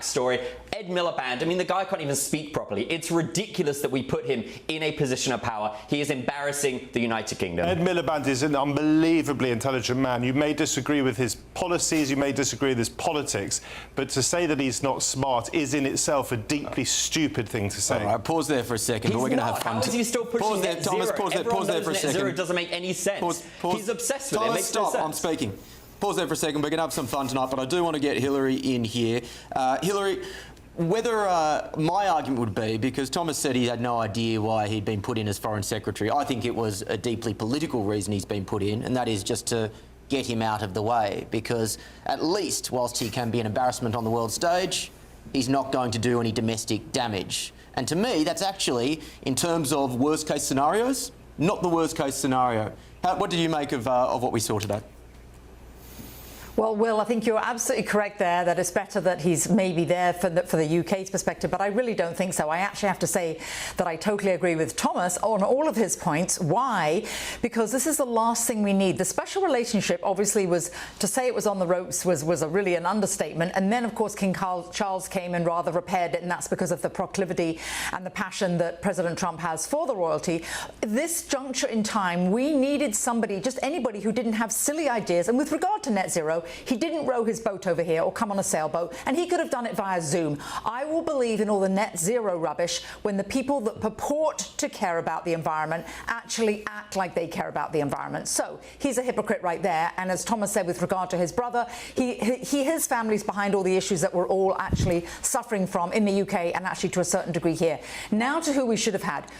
backstory. Ed Miliband, I mean, the guy can't even speak properly. It's ridiculous that we put him in a position of power. He is embarrassing the United Kingdom. Ed Miliband is an unbelievably intelligent man. You may disagree with his policies, you may disagree with his politics, but to say that he's not smart is in itself a deeply stupid thing to say. All right, pause there for a second, but we're going to have fun. How is he still pushing pause there, net Thomas, zero? pause there for a second. Net zero doesn't make any sense. He's obsessed with it. It Thomas, makes no stop. sense. I'm speaking. Pause there for a second. We're going to have some fun tonight, but I do want to get Hillary in here. Hillary, whether my argument would be, because Thomas said he had no idea why he'd been put in as Foreign Secretary, I think it was a deeply political reason he's been put in, and that is just to get him out of the way, because at least whilst he can be an embarrassment on the world stage, he's not going to do any domestic damage. And to me, that's actually, in terms of worst-case scenarios, not the worst-case scenario. What did you make of what we saw today? Well, Will, I think you're absolutely correct there, that it's better that he's maybe there for the UK's perspective, but I really don't think so. I actually have to say that I totally agree with Thomas on all of his points. Why? Because this is the last thing we need. The special relationship obviously was, to say it was on the ropes was really an understatement. And then, of course, King Charles came and rather repaired it, and that's because of the proclivity and the passion that President Trump has for the royalty. This juncture in time, we needed somebody, just anybody who didn't have silly ideas. And with regard to net zero, he didn't row his boat over here or come on a sailboat, and he could have done it via Zoom. I will believe in all the net zero rubbish when the people that purport to care about the environment actually act like they care about the environment. So he's a hypocrite right there. And as Thomas said with regard to his brother, his family's behind all the issues that we're all actually suffering from in the UK and actually to a certain degree here. Now to who we should have had.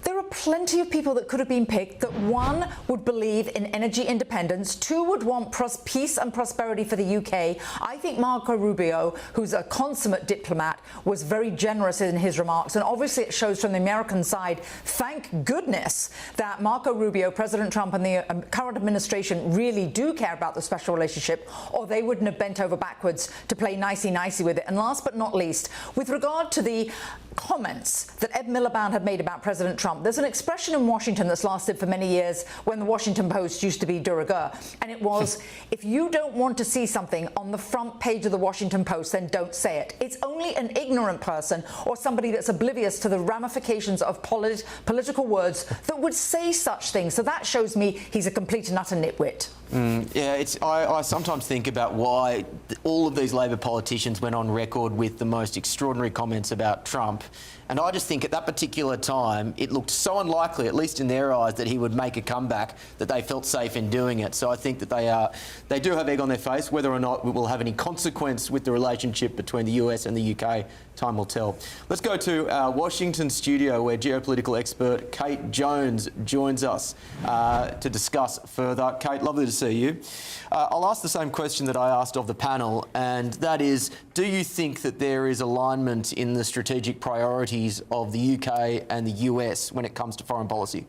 There are plenty of people that could have been picked that, one, would believe in energy independence, two, would want peace and prosperity for the UK. I think Marco Rubio, who's a consummate diplomat, was very generous in his remarks. And obviously it shows from the American side, thank goodness, that Marco Rubio, President Trump and the current administration really do care about the special relationship, or they wouldn't have bent over backwards to play nicey-nicey with it. And last but not least, with regard to the comments that Ed Miliband had made about President Trump, there's an expression in Washington that's lasted for many years when the Washington Post used to be de rigueur, and it was, if you don't want to see something on the front page of the Washington Post, then don't say it. It's only an ignorant person or somebody that's oblivious to the ramifications of political words that would say such things. So that shows me he's a complete and utter nitwit. Yeah, I sometimes think about why all of these Labor politicians went on record with the most extraordinary comments about Trump. And I just think at that particular time, it looked so unlikely, at least in their eyes, that he would make a comeback, that they felt safe in doing it. So I think that they do have egg on their face. Whether or not it will have any consequence with the relationship between the US and the UK, time will tell. Let's go to our Washington studio, where geopolitical expert Kate Jones joins us to discuss further. Kate, lovely to see you. I'll ask the same question that I asked of the panel, and that is, do you think that there is alignment in the strategic priorities of the UK and the US when it comes to foreign policy?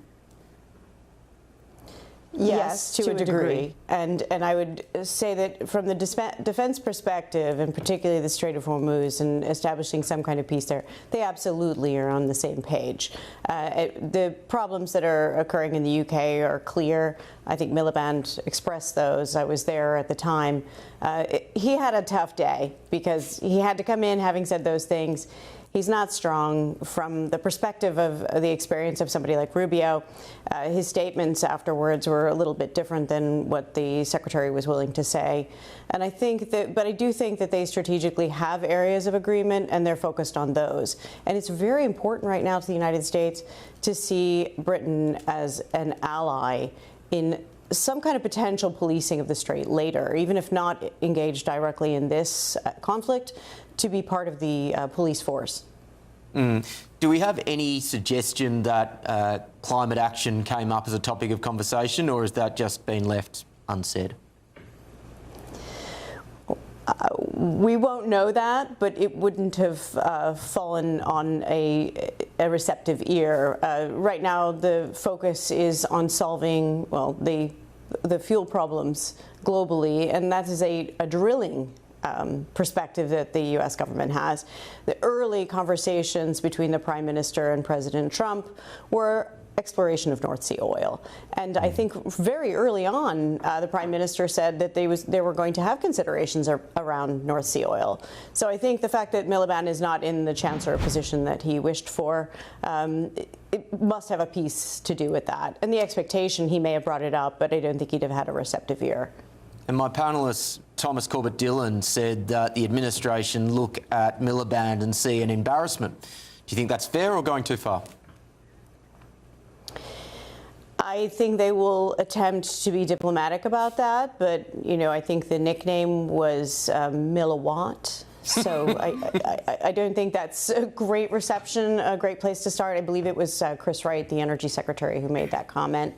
Yes, to a degree. And I would say that from the defense perspective, and particularly the Strait of Hormuz and establishing some kind of peace there, they absolutely are on the same page. The problems that are occurring in the UK are clear. I think Miliband expressed those. I was there at the time. He had a tough day because he had to come in having said those things. He's not strong from the perspective of the experience of somebody like Rubio. His statements afterwards were a little bit different than what the secretary was willing to say. And I think that, but I do think that they strategically have areas of agreement and they're focused on those. And it's very important right now to the United States to see Britain as an ally in some kind of potential policing of the Strait later, even if not engaged directly in this conflict, to be part of the police force. Do we have any suggestion that climate action came up as a topic of conversation, or has that just been left unsaid? We won't know that, but it wouldn't have fallen on a receptive ear. Right now, the focus is on solving, well, the fuel problems globally, and that is a drilling perspective that the U.S. government has. The early conversations between the Prime Minister and President Trump were exploration of North Sea oil. And I think very early on, the Prime Minister said that they were going to have considerations around North Sea oil. So I think the fact that Miliband is not in the Chancellor position that he wished for, it must have a piece to do with that. And the expectation, he may have brought it up, but I don't think he'd have had a receptive ear. And my panellist, Thomas Corbett-Dillon, said that the administration look at Miliband and see an embarrassment. Do you think that's fair or going too far? I think they will attempt to be diplomatic about that, but, you know, I think the nickname was Milliwatt. So I don't think that's a great reception, a great place to start. I believe it was Chris Wright, the Energy Secretary, who made that comment.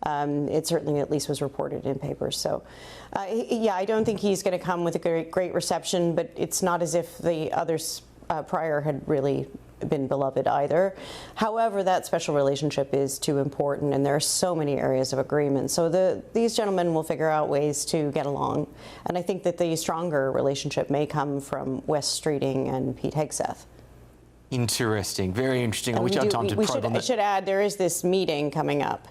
It certainly at least was reported in papers. So, yeah, I don't think he's going to come with a great reception, but it's not as if the others prior had really been beloved either. However, that special relationship is too important, and there are so many areas of agreement. So these gentlemen will figure out ways to get along. And I think that the stronger relationship may come from Wes Streeting and Pete Hegseth. Interesting, very interesting. I wish I had time to probe on that. I should add, there is this meeting coming up.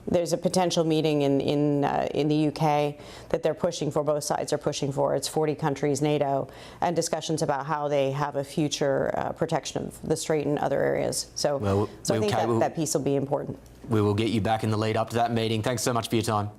There's a potential meeting in the UK that they're pushing for, both sides are pushing for. It's 40 countries, NATO, and discussions about how they have a future protection of the Strait and other areas. So, I think that piece will be important. We will get you back in the lead up to that meeting. Thanks so much for your time.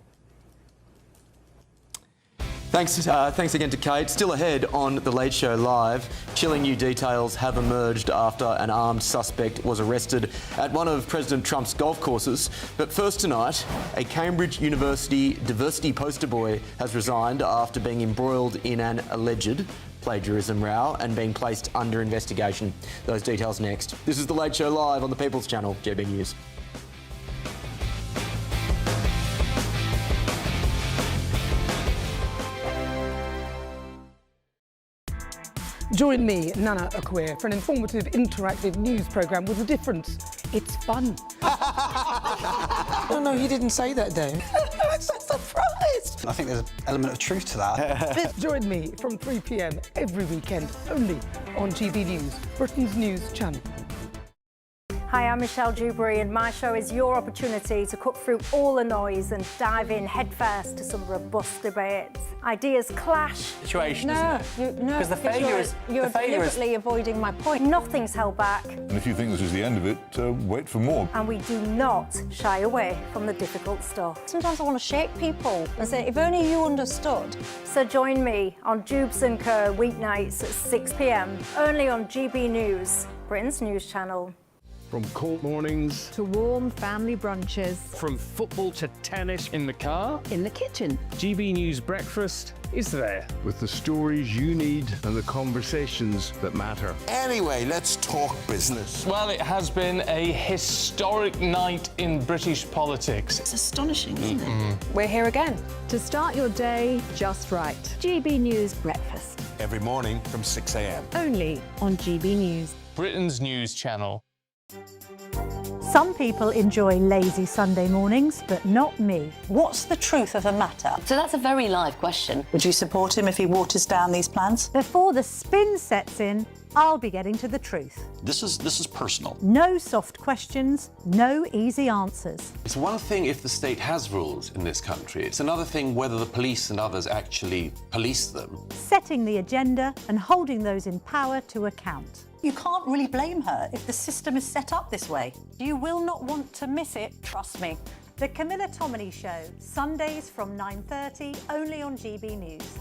Thanks again to Kate. Still ahead on The Late Show Live, chilling new details have emerged after an armed suspect was arrested at one of President Trump's golf courses. But first tonight, a Cambridge University diversity poster boy has resigned after being embroiled in an alleged plagiarism row and being placed under investigation. Those details next. This is The Late Show Live on the People's Channel, GB News. Join me, Nana Akwe, for an informative, interactive news programme with a difference. It's fun. No, he didn't say that, Dave. I'm so surprised. I think there's an element of truth to that. Join me from 3 p.m. every weekend, only on GB News, Britain's news channel. Hi, I'm Michelle Dewberry, and my show is your opportunity to cut through all the noise and dive in headfirst to some robust debates. Ideas clash. Situation, isn't it? No, because the failure is you're deliberately avoiding my point. Nothing's held back. And if you think this is the end of it, wait for more. And we do not shy away from the difficult stuff. Sometimes I want to shake people and say, if only you understood. So join me on Jubes & Co weeknights at 6 p.m, only on GB News, Britain's news channel. From cold mornings to warm family brunches. From football to tennis in the car. In the kitchen. GB News Breakfast is there. With the stories you need and the conversations that matter. Anyway, let's talk business. Well, it has been a historic night in British politics. It's astonishing, isn't it? We're here again to start your day just right. GB News Breakfast. Every morning from 6 a.m. Only on GB News. Britain's news channel. Some people enjoy lazy Sunday mornings, but not me. What's the truth of the matter? So that's a very live question. Would you support him if he waters down these plans? Before the spin sets in, I'll be getting to the truth. This is personal. No soft questions, no easy answers. It's one thing if the state has rules in this country. It's another thing whether the police and others actually police them. Setting the agenda and holding those in power to account. You can't really blame her if the system is set up this way. You will not want to miss it, trust me. The Camilla Tominey Show, Sundays from 9:30, only on GB News.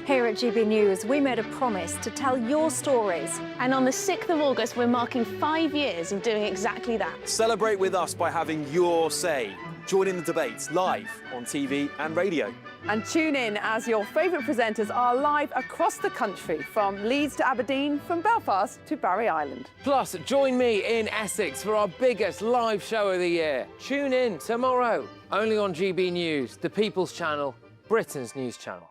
Here at GB News, we made a promise to tell your stories. And on the 6th of August, we're marking 5 years of doing exactly that. Celebrate with us by having your say. Join in the debates live on TV and radio. And tune in as your favourite presenters are live across the country, from Leeds to Aberdeen, from Belfast to Barry Island. Plus, join me in Essex for our biggest live show of the year. Tune in tomorrow, only on GB News, the People's Channel, Britain's news channel.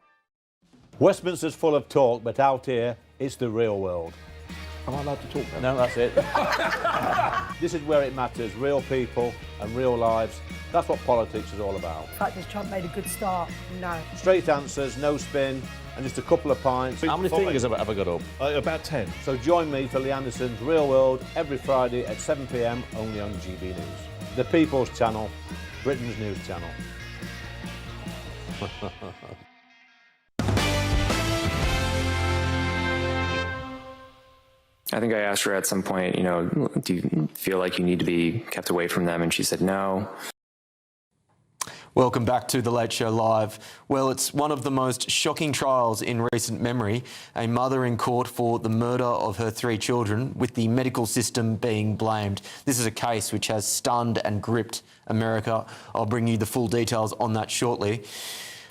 Westminster's full of talk, but out here, it's the real world. Am I allowed to talk now? No, that's it. This is where it matters, real people and real lives. That's what politics is all about. In fact, has Trump made a good start? No. Straight answers, no spin, and just a couple of pints. How many fingers have I got up? About 10. So join me for Lee Anderson's Real World every Friday at 7 p.m. only on GB News. The People's Channel, Britain's news channel. I think I asked her at some point, you know, do you feel like you need to be kept away from them? And she said no. Welcome back to The Late Show Live. Well, it's one of the most shocking trials in recent memory. A mother in court for the murder of her 3 children, with the medical system being blamed. This is a case which has stunned and gripped America. I'll bring you the full details on that shortly.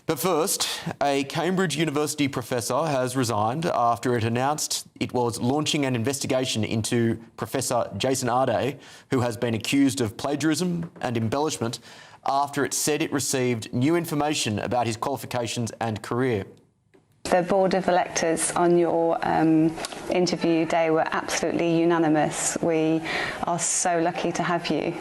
But first, a Cambridge University professor has resigned after it announced it was launching an investigation into Professor Jason Arde, who has been accused of plagiarism and embellishment after it said it received new information about his qualifications and career. The Board of Electors on your interview day were absolutely unanimous. We are so lucky to have you.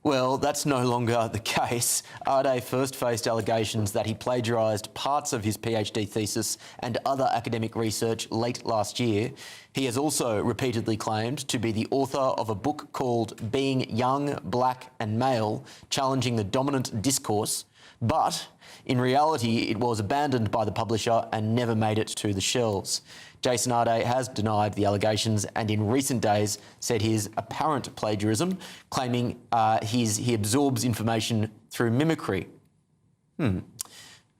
Well, that's no longer the case. Arde first faced allegations that he plagiarised parts of his PhD thesis and other academic research late last year. He has also repeatedly claimed to be the author of a book called Being Young, Black and Male, Challenging the Dominant Discourse, but in reality it was abandoned by the publisher and never made it to the shelves. Jason Arde has denied the allegations and in recent days said his apparent plagiarism, claiming he absorbs information through mimicry.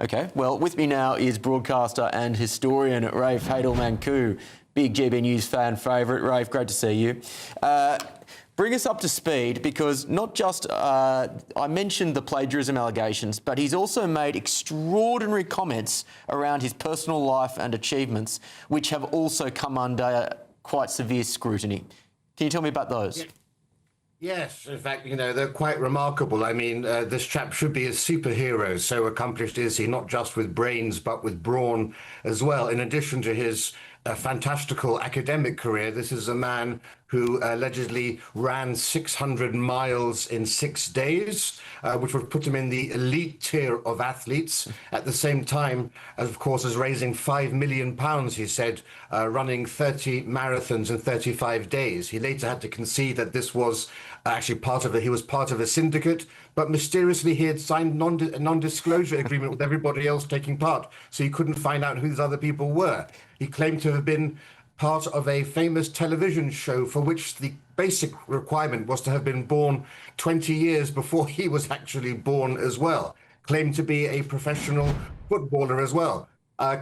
OK, well, with me now is broadcaster and historian Rafe Hadel-Manku, big GB News fan favourite. Rafe, great to see you. Bring us up to speed, because not just, I mentioned the plagiarism allegations, but he's also made extraordinary comments around his personal life and achievements, which have also come under quite severe scrutiny. Can you tell me about those? Yes, in fact, you know, they're quite remarkable. I mean, this chap should be a superhero. So accomplished is he, not just with brains, but with brawn as well. In addition to his fantastical academic career, this is a man who allegedly ran 600 miles in 6 days, which would put him in the elite tier of athletes, at the same time, of course, as raising £5 million, he said, running 30 marathons in 35 days. He later had to concede that this was actually he was part of a syndicate, but mysteriously he had signed a non-disclosure agreement with everybody else taking part, so he couldn't find out who these other people were. He claimed to have been part of a famous television show for which the basic requirement was to have been born 20 years before he was actually born as well. Claimed to be a professional footballer as well.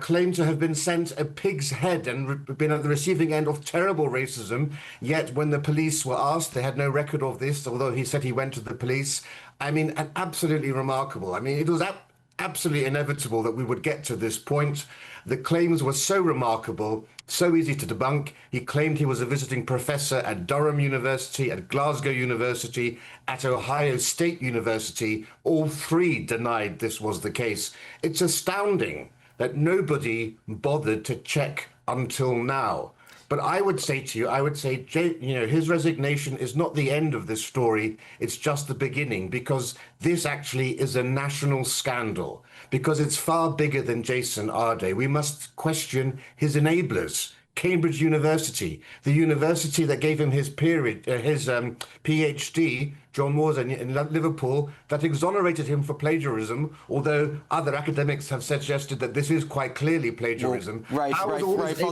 Claimed to have been sent a pig's head and been at the receiving end of terrible racism. Yet when the police were asked, they had no record of this, although he said he went to the police. I mean, absolutely remarkable. I mean, it was absolutely inevitable that we would get to this point. The claims were so remarkable, so easy to debunk. He claimed he was a visiting professor at Durham University, at Glasgow University, at Ohio State University. All 3 denied this was the case. It's astounding that nobody bothered to check until now. But I would say to you, you know, his resignation is not the end of this story. It's just the beginning, because this actually is a national scandal, because it's far bigger than Jason Arde. We must question his enablers. Cambridge University, the university that gave him his PhD, John Moores in Liverpool, that exonerated him for plagiarism, although other academics have suggested that this is quite clearly plagiarism. Well, Rafe,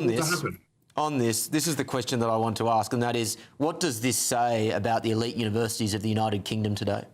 on this is the question that I want to ask, and that is, what does this say about the elite universities of the United Kingdom today?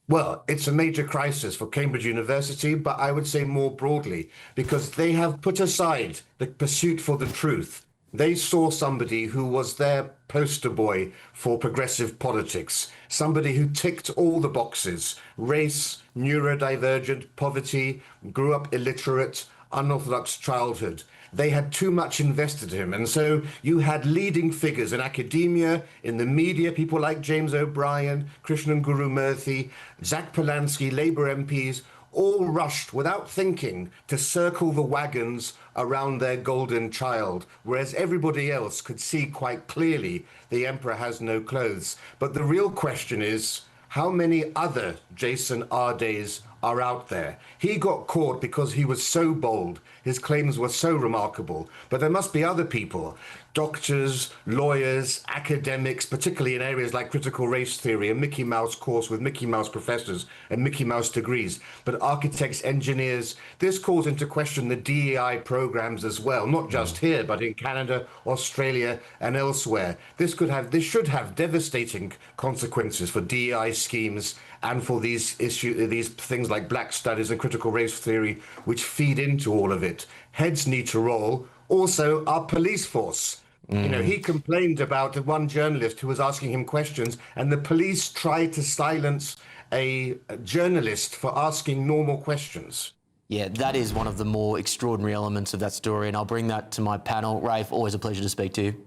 Well, it's a major crisis for Cambridge University, but I would say more broadly, because they have put aside the pursuit for the truth. They saw somebody who was their poster boy for progressive politics, somebody who ticked all the boxes: race, neurodivergent, poverty, grew up illiterate, unorthodox childhood. They had too much invested in him. And so you had leading figures in academia, in the media, people like James O'Brien, Krishnan Guru Murthy, Zach Polanski, Labour MPs, all rushed without thinking to circle the wagons around their golden child, whereas everybody else could see quite clearly the emperor has no clothes. But the real question is, how many other Jason Ardes are out there. He got caught because he was so bold. His claims were so remarkable. But there must be other people, doctors, lawyers, academics, particularly in areas like critical race theory, a Mickey Mouse course with Mickey Mouse professors and Mickey Mouse degrees, but architects, engineers. This calls into question the DEI programs as well, not just here, but in Canada, Australia, and elsewhere. This should have devastating consequences for DEI schemes and for these things like black studies and critical race theory, which feed into all of it. Heads need to roll. Also, our police force. You know, he complained about one journalist who was asking him questions, and the police tried to silence a journalist for asking normal questions. Yeah, that is one of the more extraordinary elements of that story, and I'll bring that to my panel. Rafe, always a pleasure to speak to you.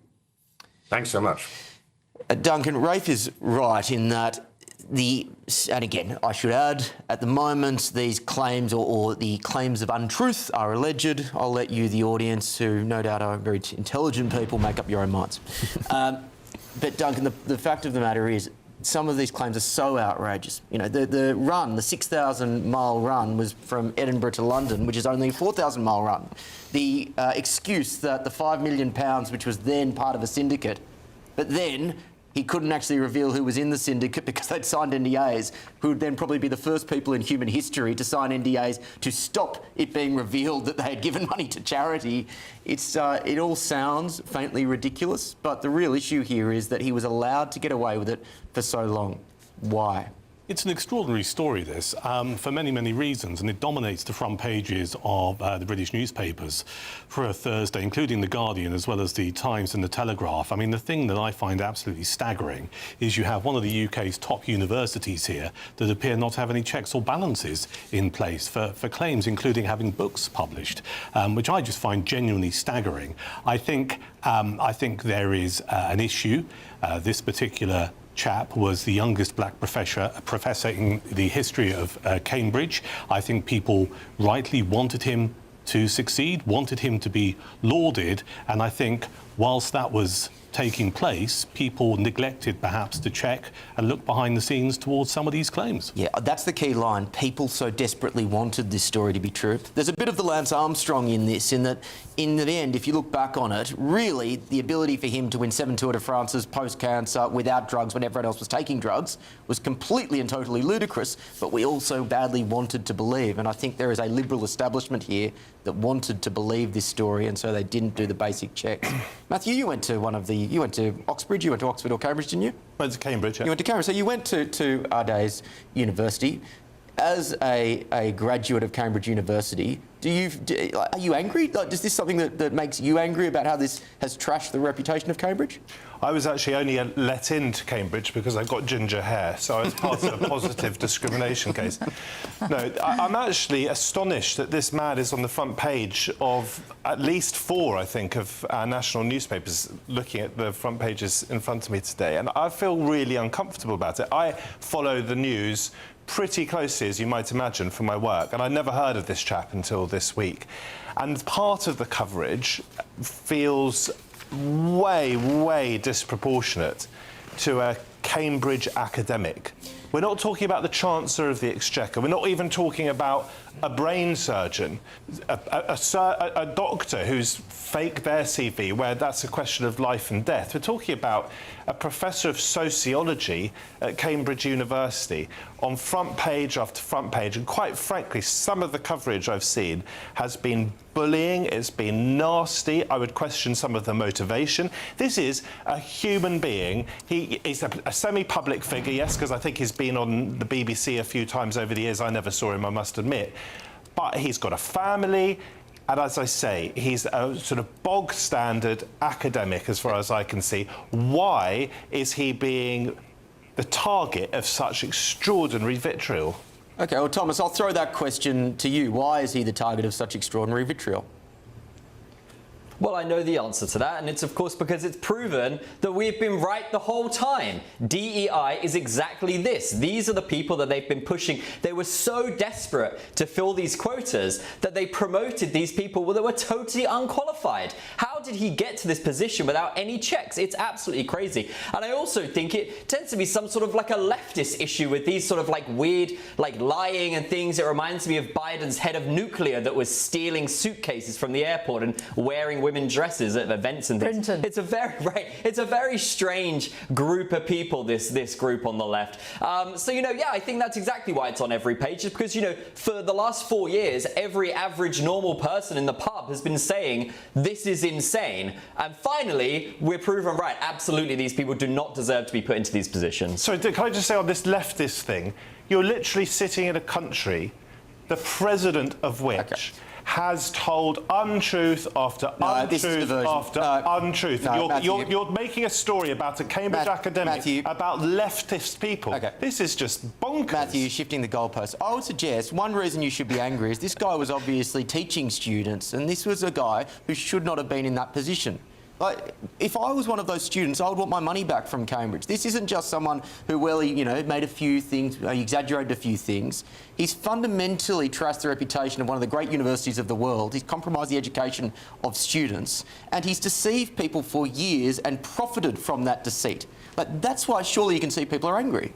Thanks so much. Duncan, Rafe is right in that and again, I should add, at the moment, these claims or the claims of untruth are alleged. I'll let you, the audience, who no doubt are very intelligent people, make up your own minds. But Duncan, the fact of the matter is, some of these claims are so outrageous. You know, the 6,000-mile run was from Edinburgh to London, which is only a 4,000-mile run. The excuse that the £5 million, which was then part of a syndicate, but then he couldn't actually reveal who was in the syndicate because they'd signed NDAs, who would then probably be the first people in human history to sign NDAs to stop it being revealed that they had given money to charity. It all sounds faintly ridiculous, but the real issue here is that he was allowed to get away with it for so long. Why? It's an extraordinary story, this, for many, many reasons, and it dominates the front pages of the British newspapers for a Thursday, including The Guardian, as well as The Times and The Telegraph. I mean, the thing that I find absolutely staggering is you have one of the UK's top universities here that appear not to have any checks or balances in place for claims, including having books published, which I just find genuinely staggering. I think there is an issue. This particular chap was the youngest black professor in the history of Cambridge. I think people rightly wanted him to succeed, wanted him to be lauded, and I think whilst that was taking place, people neglected perhaps to check and look behind the scenes towards some of these claims. Yeah, that's the key line. People so desperately wanted this story to be true. There's a bit of the Lance Armstrong in this, in that in the end, if you look back on it, really the ability for him to win 7 Tour de France's post-cancer without drugs when everyone else was taking drugs was completely and totally ludicrous, but we also badly wanted to believe. And I think there is a liberal establishment here that wanted to believe this story, and so they didn't do the basic checks. Matthew, you went to Oxbridge, you went to Oxford or Cambridge, didn't you? Went to Cambridge, yeah. You went to Cambridge, so you went to Arday's University. As a graduate of Cambridge University, are you angry? Like, is this something that makes you angry about how this has trashed the reputation of Cambridge? I was actually only let into Cambridge because I got ginger hair, so I was part of a positive discrimination case. No, I'm actually astonished that this man is on the front page of at least 4, I think, of our national newspapers, looking at the front pages in front of me today, and I feel really uncomfortable about it. I follow the news pretty closely, as you might imagine, for my work, and I never heard of this chap until this week. And part of the coverage feels way disproportionate to a Cambridge academic. We're not talking about the Chancellor of the Exchequer. We're not even talking about a brain surgeon, a doctor who's faked their CV, where that's a question of life and death. We're talking about a professor of sociology at Cambridge University on front page after front page. And quite frankly, some of the coverage I've seen has been bullying, it's been nasty. I would question some of the motivation. This is a human being. He's a semi-public figure, yes, because I think he's been on the BBC a few times over the years. I never saw him, I must admit. But he's got a family, and as I say, he's a sort of bog-standard academic as far as I can see. Why is he being the target of such extraordinary vitriol? OK, well, Thomas, I'll throw that question to you. Why is he the target of such extraordinary vitriol? Well, I know the answer to that, and it's of course because it's proven that we've been right the whole time. DEI is exactly this. These are the people that they've been pushing. They were so desperate to fill these quotas that they promoted these people that were totally unqualified. How did he get to this position without any checks? It's absolutely crazy. And I also think it tends to be some sort of like a leftist issue with these sort of like weird, like lying and things. It reminds me of Biden's head of nuclear that was stealing suitcases from the airport and wearing women's dresses at events and things. It's a very strange group of people, this group on the left. So, yeah, I think that's exactly why it's on every page, is because, for the last 4 years, every average normal person in the pub has been saying, this is insane. And finally, we're proven right. Absolutely, these people do not deserve to be put into these positions. So can I just say on this leftist thing, you're literally sitting in a country, the president of which has told untruth after untruth after untruth. You're making a story about a Cambridge academic about leftist people. This is just bonkers. Matthew, shifting the goalposts. I would suggest one reason you should be angry is this guy was obviously teaching students, and this was a guy who should not have been in that position. Like, if I was one of those students, I would want my money back from Cambridge. This isn't just someone who, made a few things, he exaggerated a few things. He's fundamentally trashed the reputation of one of the great universities of the world. He's compromised the education of students, and he's deceived people for years and profited from that deceit. But that's why surely you can see people are angry.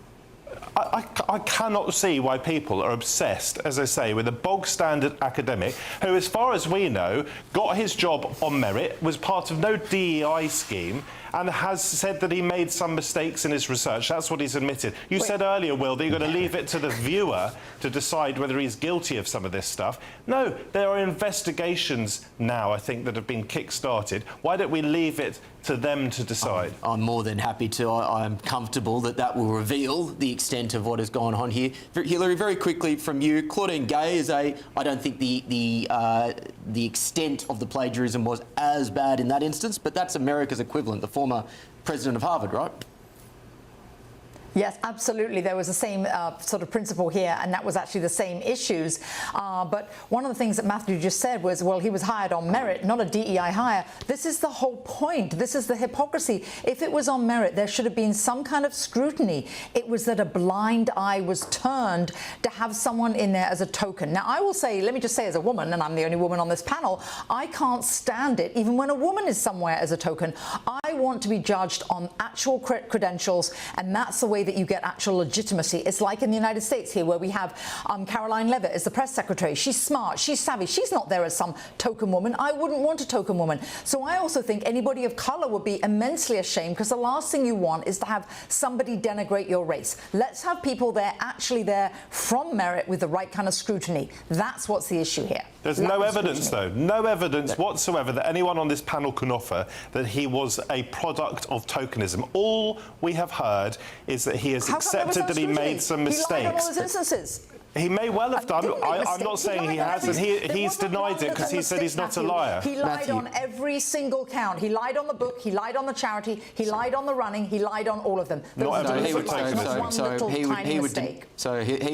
I cannot see why people are obsessed, as I say, with a bog-standard academic who, as far as we know, got his job on merit, was part of no DEI scheme, and has said that he made some mistakes in his research. That's what he's admitted. You said earlier, Will, that you're going to leave it to the viewer to decide whether he's guilty of some of this stuff. No, there are investigations now, I think, that have been kick-started. Why don't we leave it to them to decide? I'm more than happy to. I'm comfortable that will reveal the extent of what has gone on here. Hillary, very quickly from you, Claudine Gay is I don't think the extent of the plagiarism was as bad in that instance, but that's America's equivalent, the former president of Harvard, right? Yes, absolutely. There was the same sort of principle here, and that was actually the same issues. But one of the things that Matthew just said was, well, he was hired on merit, not a DEI hire. This is the whole point. This is the hypocrisy. If it was on merit, there should have been some kind of scrutiny. It was that a blind eye was turned to have someone in there as a token. Now, I will say, let me just say as a woman, and I'm the only woman on this panel, I can't stand it, even when a woman is somewhere as a token. I want to be judged on actual credentials, and that's the way that you get actual legitimacy. It's like in the United States here, where we have Caroline Leavitt as the press secretary. She's smart, she's savvy, she's not there as some token woman. I wouldn't want a token woman. So I also think anybody of colour would be immensely ashamed, because the last thing you want is to have somebody denigrate your race. Let's have people there actually there from merit with the right kind of scrutiny. That's what's the issue here. There's no evidence, though, no evidence whatsoever that anyone on this panel can offer that he was a product of tokenism. All we have heard is that he has accepted that he made some mistakes. He lied on all those instances. He may well have done. I'm not saying he has, and he's denied it because he said he's not a liar. He lied on every single count. He lied on the book, he lied on the charity, he lied on the running, he lied on all of them. He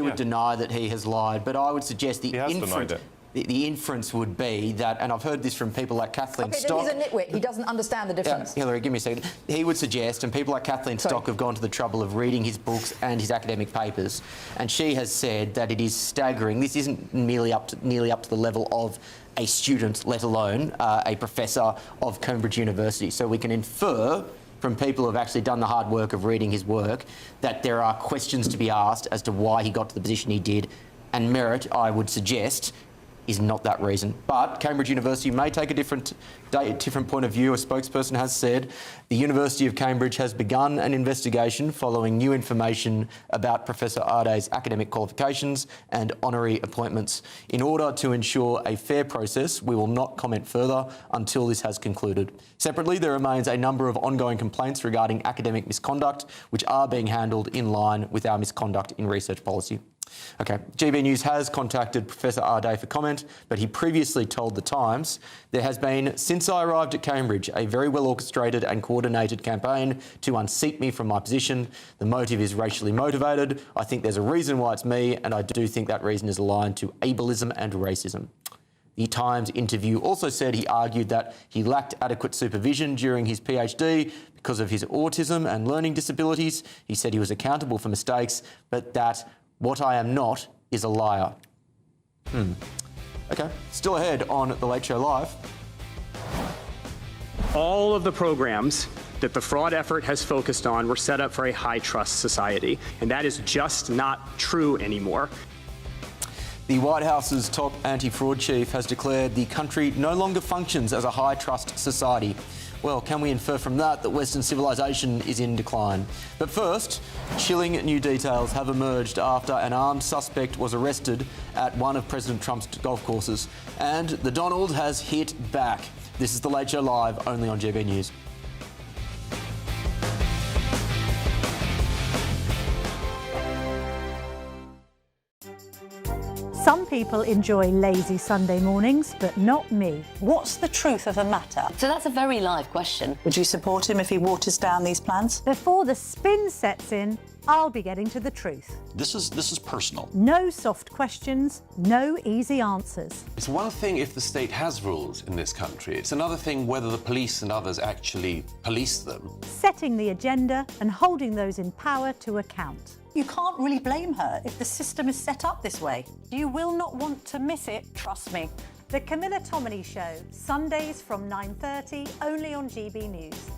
would deny that he has lied, but I would suggest the inference would be that, and I've heard this from people like Kathleen Stock. Then he's a nitwit. He doesn't understand the difference. Hillary, give me a second. He would suggest, and people like Kathleen Stock have gone to the trouble of reading his books and his academic papers, and she has said that it is staggering. This isn't nearly up to the level of a student, let alone a professor of Cambridge University. So we can infer from people who have actually done the hard work of reading his work that there are questions to be asked as to why he got to the position he did, and merit, I would suggest, is not that reason. But Cambridge University may take a different point of view. A spokesperson has said the University of Cambridge has begun an investigation following new information about Professor Arday's academic qualifications and honorary appointments. In order to ensure a fair process, we will not comment further until this has concluded. Separately, there remains a number of ongoing complaints regarding academic misconduct, which are being handled in line with our misconduct in research policy. OK, GB News has contacted Professor Arday for comment, but he previously told The Times, there has been, since I arrived at Cambridge, a very well orchestrated and coordinated campaign to unseat me from my position. The motive is racially motivated. I think there's a reason why it's me, and I do think that reason is aligned to ableism and racism. The Times interview also said he argued that he lacked adequate supervision during his PhD because of his autism and learning disabilities. He said he was accountable for mistakes, but that what I am not is a liar. OK, still ahead on The Late Show Live. All of the programs that the fraud effort has focused on were set up for a high-trust society, and that is just not true anymore. The White House's top anti-fraud chief has declared the country no longer functions as a high-trust society. Well, can we infer from that that Western civilization is in decline? But first, chilling new details have emerged after an armed suspect was arrested at one of President Trump's golf courses. And the Donald has hit back. This is The Late Show Live, only on GB News. Some people enjoy lazy Sunday mornings, but not me. What's the truth of the matter? So that's a very live question. Would you support him if he waters down these plans? Before the spin sets in, I'll be getting to the truth. This is personal. No soft questions, no easy answers. It's one thing if the state has rules in this country. It's another thing whether the police and others actually police them. Setting the agenda and holding those in power to account. You can't really blame her if the system is set up this way. You will not want to miss it, trust me. The Camilla Tominey Show, Sundays from 9:30, only on GB News.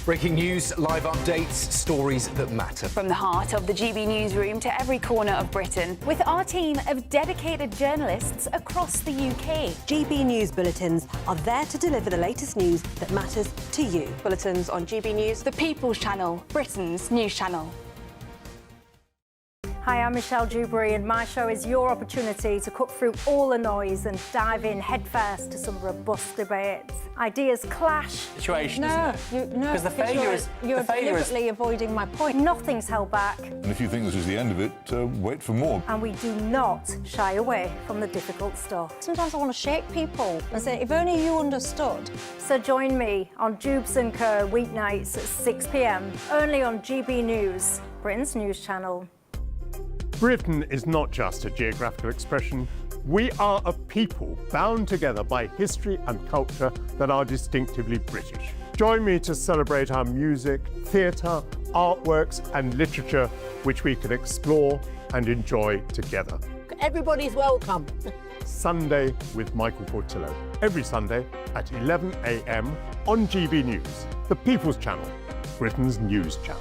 Breaking news, live updates, stories that matter. From the heart of the GB newsroom to every corner of Britain, With our team of dedicated journalists across the UK. GB News bulletins are there to deliver the latest news that matters to you. Bulletins on GB News, the People's Channel, Britain's news channel. Hi, I'm Michelle Dewberry, and my show is your opportunity to cut through all the noise and dive in headfirst to some robust debates. Ideas clash. Situation, No, isn't it? no, Because the failure is you're deliberately avoiding my point. Nothing's held back, And if you think this is the end of it, wait for more. and we do not shy away from the difficult stuff. Sometimes I want to shake people and say, if only you understood. So join me on Jubes & Co. weeknights at 6 p.m, only on GB News, Britain's news channel. Britain is not just a geographical expression. We are a people bound together by history and culture that are distinctively British. Join me to celebrate our music, theatre, artworks and literature, which we can explore and enjoy together. Everybody's welcome. Sunday with Michael Portillo. Every Sunday at 11 a.m. on GB News, the People's Channel, Britain's news channel.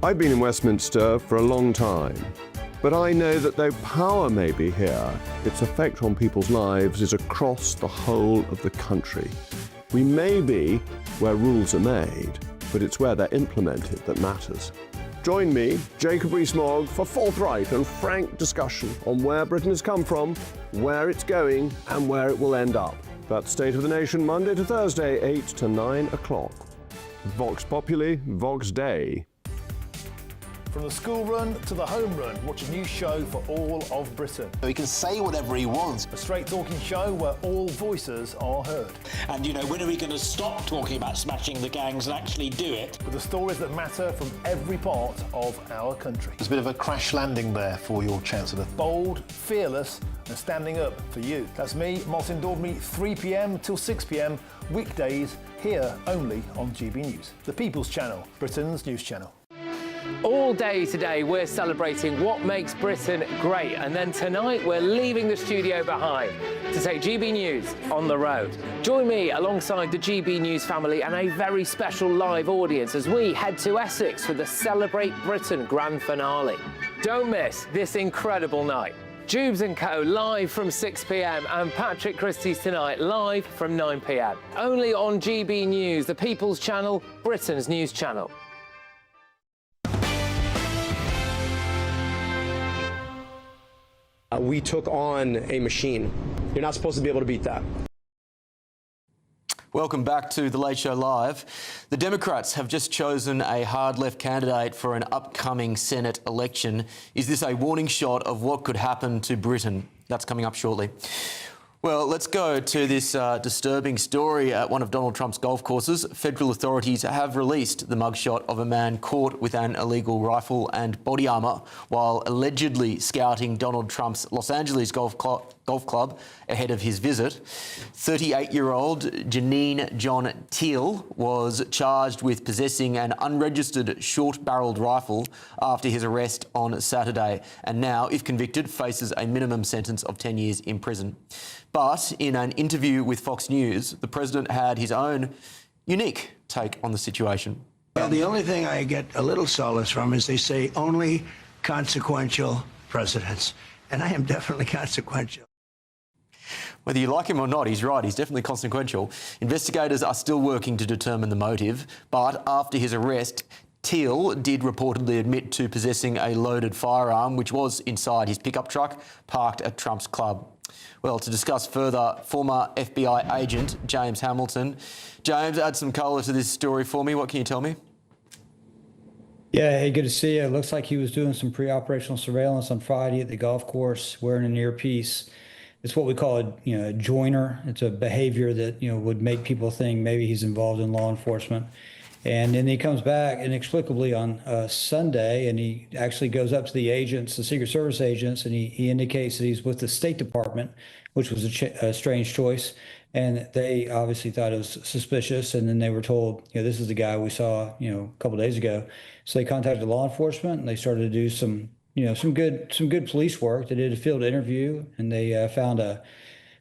I've been in Westminster for a long time, but I know that though power may be here, its effect on people's lives is across the whole of the country. We may be where rules are made, but it's where they're implemented that matters. Join me, Jacob Rees-Mogg, for forthright and frank discussion on where Britain has come from, where it's going, and where it will end up. That's State of the Nation, Monday to Thursday, 8 to 9 o'clock. Vox Populi, Vox Dei. From the school run to the home run, watch a new show for all of Britain. He can say whatever he wants. A straight-talking show where all voices are heard. And, you know, when are we going to stop talking about smashing the gangs and actually do it? With the stories that matter from every part of our country. There's a bit of a crash landing there for your Chancellor. Bold, fearless and standing up for you. That's me, Martin Daubney, 3 p.m. till 6 p.m, weekdays, here only on GB News. The People's Channel, Britain's news channel. All day today, we're celebrating what makes Britain great. And then tonight, we're leaving the studio behind to take GB News on the road. Join me alongside the GB News family and a very special live audience as we head to Essex for the Celebrate Britain grand finale. Don't miss this incredible night. Jubes & Co. live from 6 p.m. and Patrick Christys tonight live from 9 p.m. Only on GB News, the People's Channel, Britain's news channel. We took on a machine. You're not supposed to be able to beat that. Welcome back to The Late Show Live. The Democrats have just chosen a hard-left candidate for an upcoming Senate election. Is this a warning shot of what could happen to Britain? That's coming up shortly. Well, let's go to this disturbing story at one of Donald Trump's golf courses. Federal authorities have released the mugshot of a man caught with an illegal rifle and body armour while allegedly scouting Donald Trump's Los Angeles golf club ahead of his visit. 38-year-old Janine John Teal was charged with possessing an unregistered short-barrelled rifle after his arrest on Saturday, and now, if convicted, faces a minimum sentence of 10 years in prison. But in an interview with Fox News, the president had his own unique take on the situation. Well, the only thing I get a little solace from is they say only consequential presidents. And I am definitely consequential. Whether you like him or not, he's right. He's definitely consequential. Investigators are still working to determine the motive, but after his arrest, Teal did reportedly admit to possessing a loaded firearm, which was inside his pickup truck parked at Trump's club. Well, to discuss further, former FBI agent James Hamilton. James, add some colour to this story for me. What can you tell me? Yeah, hey, good to see you. It looks like he was doing some pre-operational surveillance on Friday at the golf course, wearing an earpiece. It's what we call a joiner. It's a behavior that would make people think maybe he's involved in law enforcement. And then he comes back inexplicably on Sunday, and he actually goes up to the agents, the Secret Service agents, and he indicates that he's with the State Department, which was a strange choice. And they obviously thought it was suspicious. And then they were told, this is the guy we saw, a couple of days ago. So they contacted law enforcement, and they started to do some good police work. They did a field interview, and they found a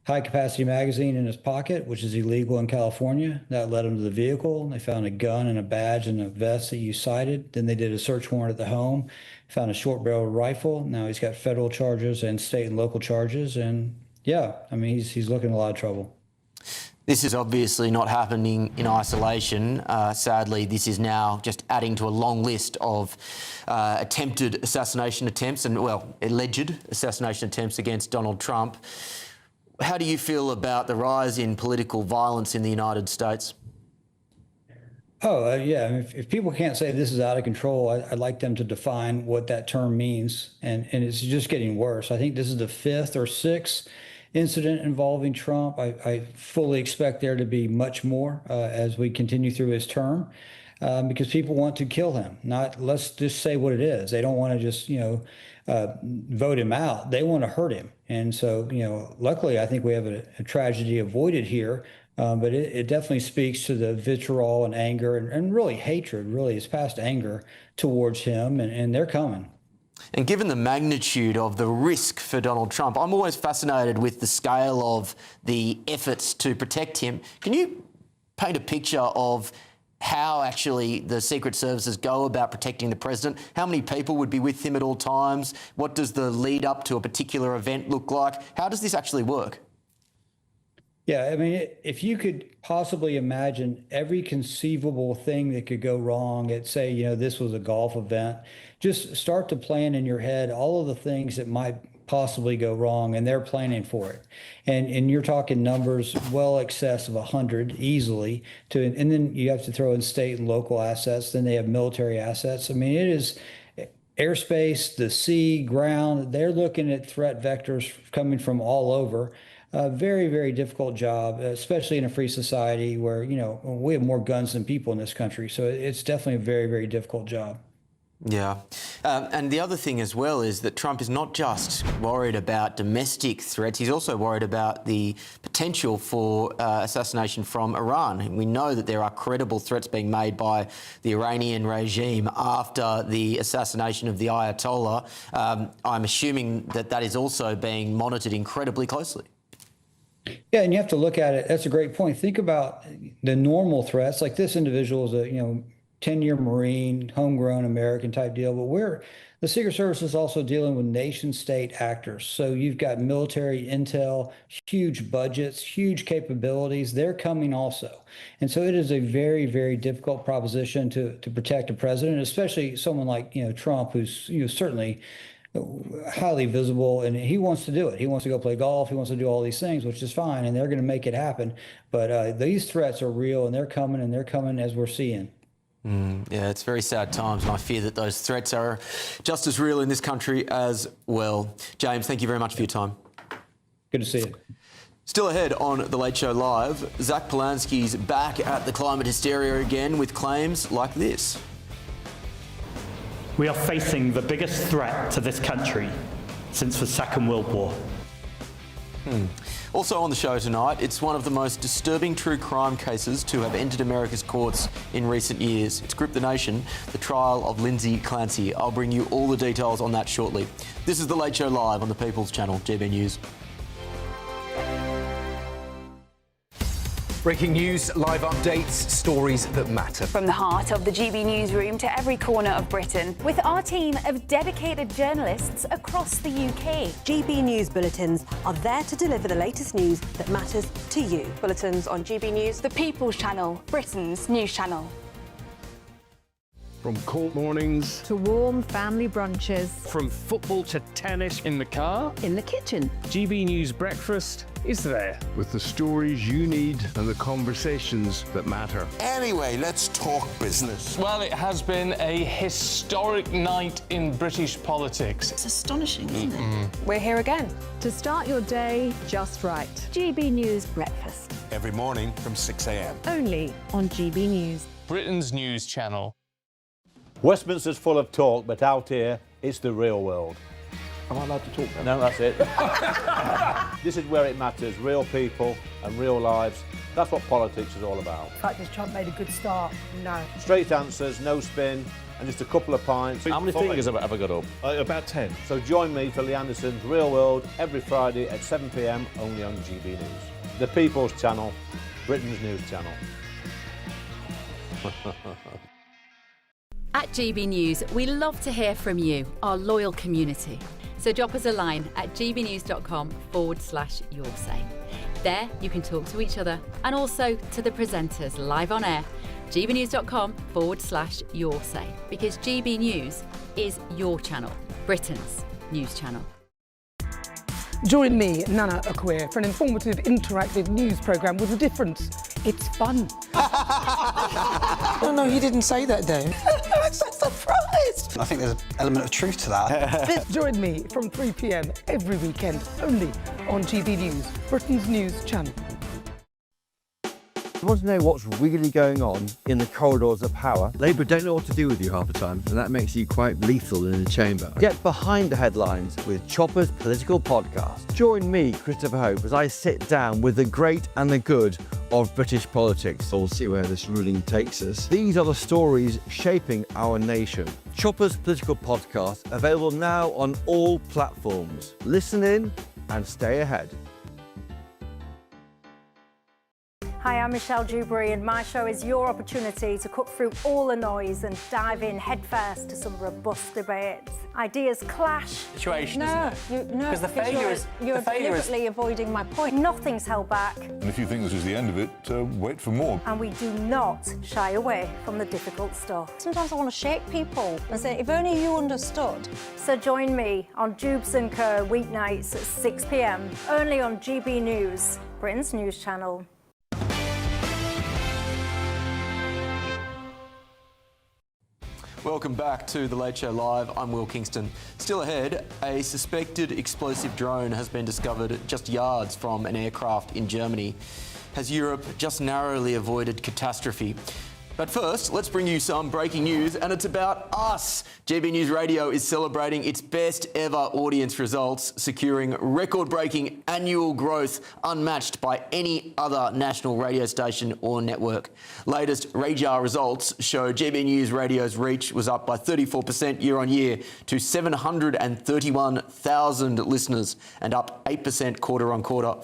high-capacity magazine in his pocket, which is illegal in California. That led them to the vehicle. They found a gun and a badge and a vest that you cited. Then they did a search warrant at the home, found a short-barreled rifle. Now he's got federal charges and state and local charges. And yeah, I mean, he's looking in a lot of trouble. This is obviously not happening in isolation. Sadly, this is now just adding to a long list of attempted assassination attempts and, well, alleged assassination attempts against Donald Trump. How do you feel about the rise in political violence in the United States? Yeah. I mean, if people can't say this is out of control, I'd like them to define what that term means. And it's just getting worse. I think this is the 5th or 6th incident involving Trump. I fully expect there to be much more as we continue through his term because people want to kill him. Let's just say what it is. They don't want to just, vote him out. They want to hurt him. And so, luckily, I think we have a tragedy avoided here. But it definitely speaks to the vitriol and anger and really hatred, really is past anger towards him. And they're coming. And given the magnitude of the risk for Donald Trump, I'm always fascinated with the scale of the efforts to protect him. Can you paint a picture of how actually the Secret Services go about protecting the president? How many people would be with him at all times? What does the lead up to a particular event look like? How does this actually work? Yeah, I mean, if you could possibly imagine every conceivable thing that could go wrong at, say, this was a golf event, just start to plan in your head all of the things that might possibly go wrong, and they're planning for it. And you're talking numbers well excess of 100 easily. And then you have to throw in state and local assets. Then they have military assets. I mean, it is airspace, the sea, ground. They're looking at threat vectors coming from all over. A very, very difficult job, especially in a free society where, we have more guns than people in this country. So it's definitely a very, very difficult job. Yeah. And the other thing as well is that Trump is not just worried about domestic threats, he's also worried about the potential for assassination from Iran. And we know that there are credible threats being made by the Iranian regime after the assassination of the Ayatollah. I'm assuming that is also being monitored incredibly closely. Yeah, and you have to look at it. That's a great point. Think about the normal threats. Like this individual is a 10-year Marine, homegrown American type deal, but the Secret Service is also dealing with nation state actors. So you've got military intel, huge budgets, huge capabilities. They're coming also. And so it is a very, very difficult proposition to protect a president, especially someone like, Trump, who's, certainly highly visible, and he wants to do it. He wants to go play golf. He wants to do all these things, which is fine, and they're going to make it happen. But these threats are real, and they're coming as we're seeing. Yeah, it's very sad times, and I fear that those threats are just as real in this country as well. James, thank you very much for your time. Good to see you. Still ahead on The Late Show Live, Zach Polanski's back at the climate hysteria again with claims like this. We are facing the biggest threat to this country since the Second World War. Also on the show tonight, it's one of the most disturbing true crime cases to have entered America's courts in recent years. It's gripped the nation, the trial of Lindsay Clancy. I'll bring you all the details on that shortly. This is The Late Show Live on the People's Channel, GB News. Breaking news, live updates, stories that matter. From the heart of the GB newsroom to every corner of Britain, with our team of dedicated journalists across the UK. GB News bulletins are there to deliver the latest news that matters to you. Bulletins on GB News, The People's Channel, Britain's news channel. From court mornings to warm family brunches. From football to tennis in the car. In the kitchen. GB News Breakfast is there. With the stories you need and the conversations that matter. Anyway, let's talk business. Well, it has been a historic night in British politics. It's astonishing, isn't it? We're here again. To start your day just right. GB News Breakfast. Every morning from 6 a.m. Only on GB News. Britain's news channel. Westminster's full of talk, but out here, it's the real world. Am I allowed to talk now? No, that's it. This is where it matters, real people and real lives. That's what politics is all about. In fact, has Trump made a good start? No. Straight answers, no spin, and just a couple of pints. How many fingers have I got up? About 10. So join me for Lee Anderson's Real World every Friday at 7 p.m. only on GB News. The People's Channel, Britain's news channel. At GB News, we love to hear from you, our loyal community. So drop us a line at gbnews.com/yoursay. There you can talk to each other and also to the presenters live on air. gbnews.com/yoursay, because GB News is your channel, Britain's news channel. Join me, Nana Okoye, for an informative, interactive news programme with a difference. It's fun. No, he didn't say that, though. I'm so surprised. I think there's an element of truth to that. Join me from 3 p.m. every weekend, only on GB News, Britain's news channel. You want to know what's really going on in the corridors of power? Labour don't know what to do with you half the time, and that makes you quite lethal in the chamber. Get behind the headlines with Chopper's Political Podcast. Join me, Christopher Hope, as I sit down with the great and the good of British politics. We'll see where this ruling takes us. These are the stories shaping our nation. Chopper's Political Podcast, available now on all platforms. Listen in and stay ahead. Hi, I'm Michelle Dewberry, and my show is your opportunity to cut through all the noise and dive in headfirst to some robust debates. Ideas clash. Situation, no, Because the failure is... You're deliberately avoiding my point. Nothing's held back. And if you think this is the end of it, wait for more. And we do not shy away from the difficult stuff. Sometimes I want to shake people and say, if only you understood. So join me on Jubes & Co. weeknights at 6 p.m, only on GB News, Britain's news channel. Welcome back to The Late Show Live. I'm Will Kingston. Still ahead, a suspected explosive drone has been discovered just yards from an aircraft in Germany. Has Europe just narrowly avoided catastrophe? But first, let's bring you some breaking news, and it's about us. GB News Radio is celebrating its best ever audience results, securing record-breaking annual growth unmatched by any other national radio station or network. Latest Radar results show GB News Radio's reach was up by 34% year on year to 731,000 listeners and up 8% quarter on quarter.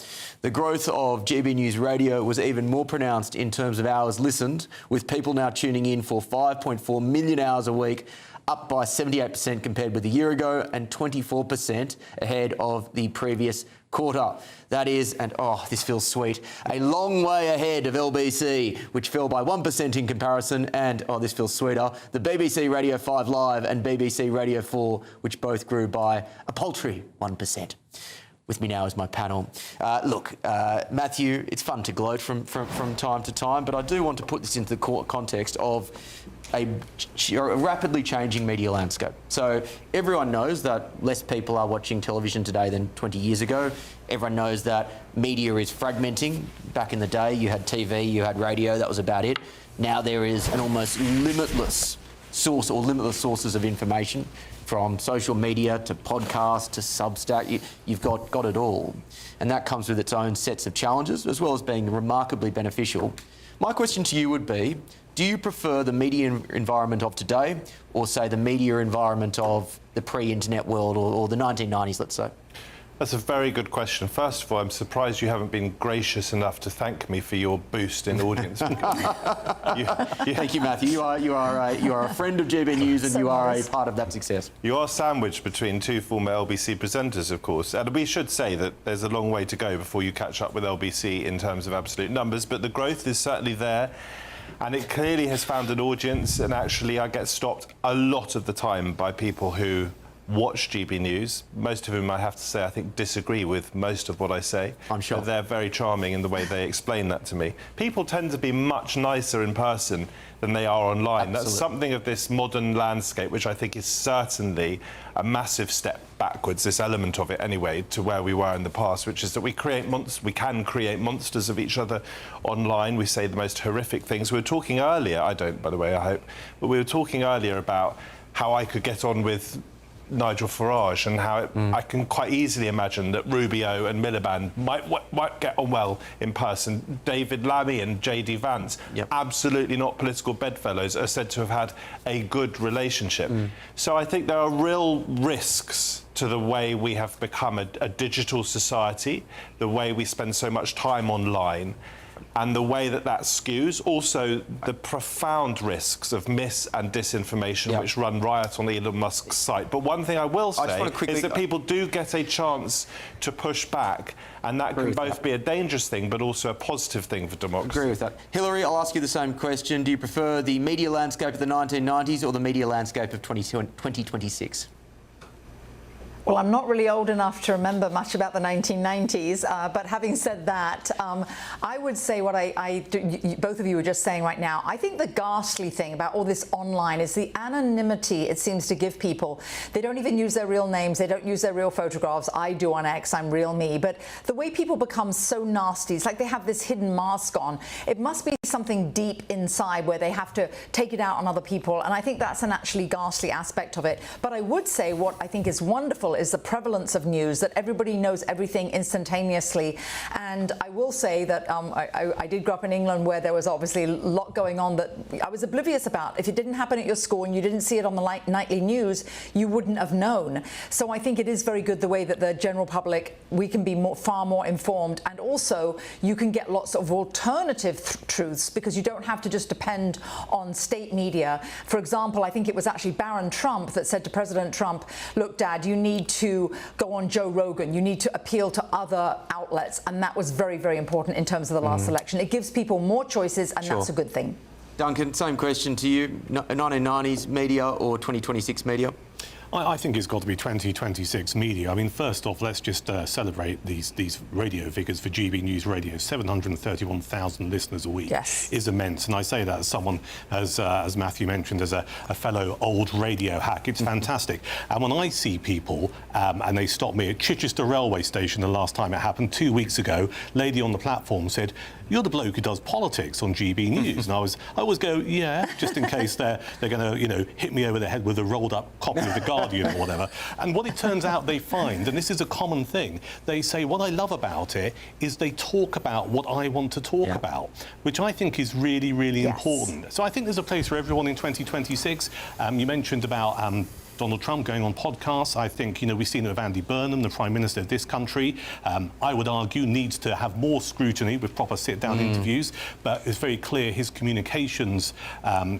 The growth of GB News Radio was even more pronounced in terms of hours listened, with people now tuning in for 5.4 million hours a week, up by 78% compared with a year ago and 24% ahead of the previous quarter. That is, and oh, this feels sweet, a long way ahead of LBC, which fell by 1% in comparison, and oh, this feels sweeter, the BBC Radio 5 Live and BBC Radio 4, which both grew by a paltry 1%. With me now is my panel. Matthew, it's fun to gloat from time to time, but I do want to put this into the context of a rapidly changing media landscape. So everyone knows that less people are watching television today than 20 years ago. Everyone knows that media is fragmenting. Back in the day, you had TV, you had radio, that was about it. Now there is an almost limitless source or limitless sources of information, from social media to podcasts to Substack. You've got it all. And that comes with its own sets of challenges, as well as being remarkably beneficial. My question to you would be, do you prefer the media environment of today, or say the media environment of the pre-internet world, or the 1990s, let's say? That's a very good question. First of all, I'm surprised you haven't been gracious enough to thank me for your boost in audience. Thank you, Matthew. You are a friend of GB News, and you are a part of that success. You are sandwiched between two former LBC presenters, of course. And we should say that there's a long way to go before you catch up with LBC in terms of absolute numbers, but the growth is certainly there. And it clearly has found an audience, and actually I get stopped a lot of the time by people who watch GB News, most of whom, I have to say, I think disagree with most of what I say. I'm sure. But they're very charming in the way they explain that to me. People tend to be much nicer in person than they are online. Absolutely. That's something of this modern landscape, which I think is certainly a massive step backwards, this element of it anyway, to where we were in the past, which is that we can create monsters of each other online. We say the most horrific things. We were talking earlier, I don't, by the way, I hope, but we were talking earlier about how I could get on with Nigel Farage, and how I can quite easily imagine that Rubio and Miliband might get on well in person. David Lammy and JD Vance, absolutely not political bedfellows, are said to have had a good relationship. So I think there are real risks to the way we have become a digital society, the way we spend so much time online, and the way that skews. Also, the profound risks of mis- and disinformation which run riot on Elon Musk's site. But one thing I will say is that people do get a chance to push back, and that can both be a dangerous thing but also a positive thing for democracy. Agree with that. Hillary, I'll ask you the same question. Do you prefer the media landscape of the 1990s or the media landscape of 2026? Well, I'm not really old enough to remember much about the 1990s, but having said that, I would say what both of you were just saying right now. I think the ghastly thing about all this online is the anonymity it seems to give people. They don't even use their real names. They don't use their real photographs. I do on X. I'm real me. But the way people become so nasty, it's like they have this hidden mask on. It must be something deep inside where they have to take it out on other people. And I think that's an actually ghastly aspect of it. But I would say what I think is wonderful is the prevalence of news, that everybody knows everything instantaneously. And I will say that I did grow up in England, where there was obviously a lot going on that I was oblivious about. If it didn't happen at your school and you didn't see it on the nightly news, you wouldn't have known. So I think it is very good the way that the general public, we can be far more informed, and also you can get lots of alternative truths, because you don't have to just depend on state media. For example, I think it was actually Baron Trump that said to President Trump, look, Dad, you need to go on Joe Rogan, you need to appeal to other outlets, and that was very, very important in terms of the last election. It gives people more choices, and that's a good thing. Duncan, same question to you. 1990s media or 2026 media? I think it's got to be 2026 media. I mean, first off, let's just celebrate these radio figures for GB News Radio. 731,000 listeners a week is immense. And I say that as someone, as Matthew mentioned, as a fellow old radio hack. It's fantastic. And when I see people, and they stopped me at Chichester railway station the last time it happened, 2 weeks ago, lady on the platform said, "You're the bloke who does politics on GB News." And I always go, yeah, just in case they're going to, hit me over the head with a rolled up copy of The Guardian or whatever. And what it turns out they find, and this is a common thing, they say, what I love about it is they talk about what I want to talk about, which I think is really, really important. So I think there's a place for everyone in 2026. You mentioned about Donald Trump going on podcasts. I think, we've seen it with Andy Burnham, the Prime Minister of this country. I would argue needs to have more scrutiny with proper sit-down interviews, but it's very clear his communications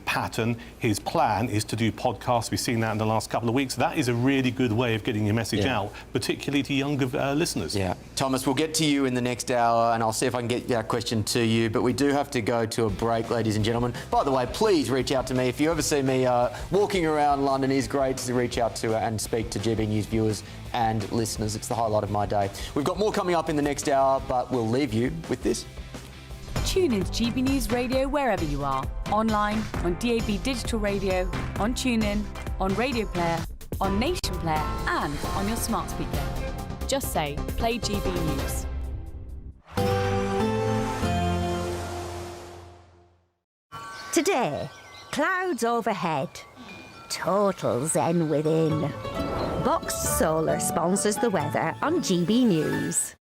pattern, his plan is to do podcasts. We've seen that in the last couple of weeks. That is a really good way of getting your message out, particularly to younger listeners. Yeah. Thomas, we'll get to you in the next hour, and I'll see if I can get that question to you, but we do have to go to a break, ladies and gentlemen. By the way, please reach out to me if you ever see me walking around London is great to reach out to and speak to GB News viewers and listeners. It's the highlight of my day. We've got more coming up in the next hour, but we'll leave you with this. Tune in to GB News Radio wherever you are. Online, on DAB digital radio, on TuneIn, on Radio Player, on Nation Player and on your smart speaker. Just say, play GB News. Today, clouds overhead. Total zen within. Boxed Solar sponsors the weather on GB News.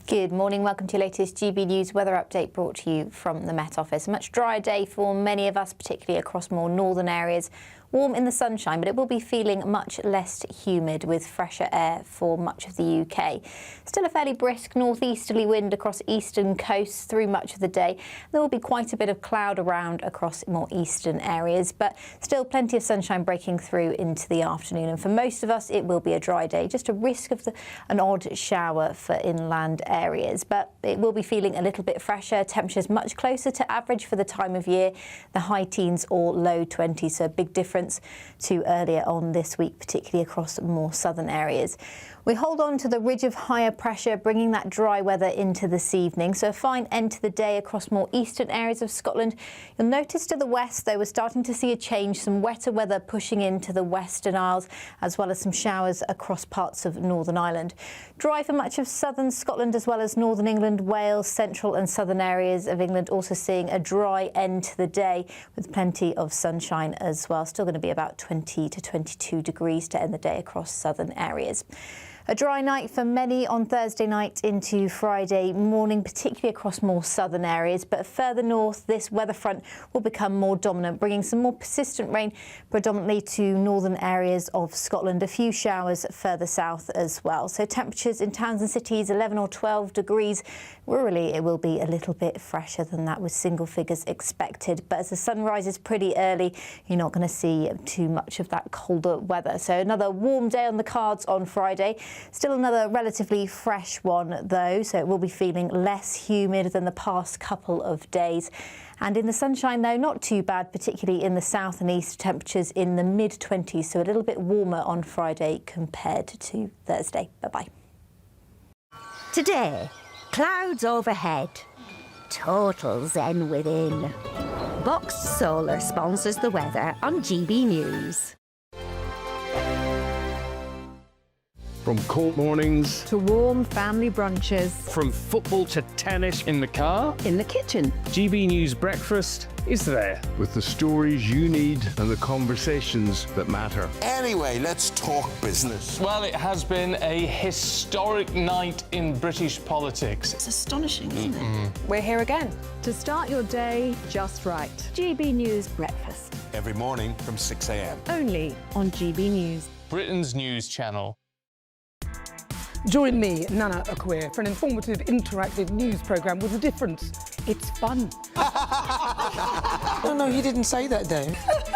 Good morning, welcome to your latest GB News weather update brought to you from the Met Office. A much drier day for many of us, particularly across more northern areas. Warm in the sunshine, but it will be feeling much less humid with fresher air for much of the UK. Still a fairly brisk northeasterly wind across eastern coasts through much of the day. There will be quite a bit of cloud around across more eastern areas, but still plenty of sunshine breaking through into the afternoon. And for most of us, it will be a dry day, just a risk of an odd shower for inland areas. But it will be feeling a little bit fresher. Temperatures much closer to average for the time of year, the high teens or low 20s, so a big difference to earlier on this week, particularly across more southern areas. We hold on to the ridge of higher pressure, bringing that dry weather into this evening. So a fine end to the day across more eastern areas of Scotland. You'll notice to the west, though, we're starting to see a change, some wetter weather pushing into the Western Isles, as well as some showers across parts of Northern Ireland. Dry for much of southern Scotland, as well as northern England, Wales, central and southern areas of England, also seeing a dry end to the day with plenty of sunshine as well. Still going to be about 20 to 22 degrees to end the day across southern areas. A dry night for many on Thursday night into Friday morning, particularly across more southern areas. But further north, this weather front will become more dominant, bringing some more persistent rain predominantly to northern areas of Scotland. A few showers further south as well. So temperatures in towns and cities 11 or 12 degrees. Rurally, it will be a little bit fresher than that, with single figures expected. But as the sun rises pretty early, you're not going to see too much of that colder weather. So another warm day on the cards on Friday. Still another relatively fresh one, though, so it will be feeling less humid than the past couple of days. And in the sunshine, though, not too bad, particularly in the south and east, temperatures in the mid-20s, so a little bit warmer on Friday compared to Thursday. Bye-bye. Today, clouds overhead. Total zen within. Boxed Solar sponsors the weather on GB News. From cold mornings to warm family brunches. From football to tennis in the car. In the kitchen. GB News Breakfast is there. with the stories you need and the conversations that matter. Anyway, let's talk business. Well, it has been a historic night in British politics. It's astonishing, isn't it? We're here again to start your day just right. GB News Breakfast. Every morning from 6 a.m. Only on GB News. Britain's news channel. Join me, Nana Okoye, for an informative, interactive news programme with a difference. It's fun. Oh, no, he didn't say that, though.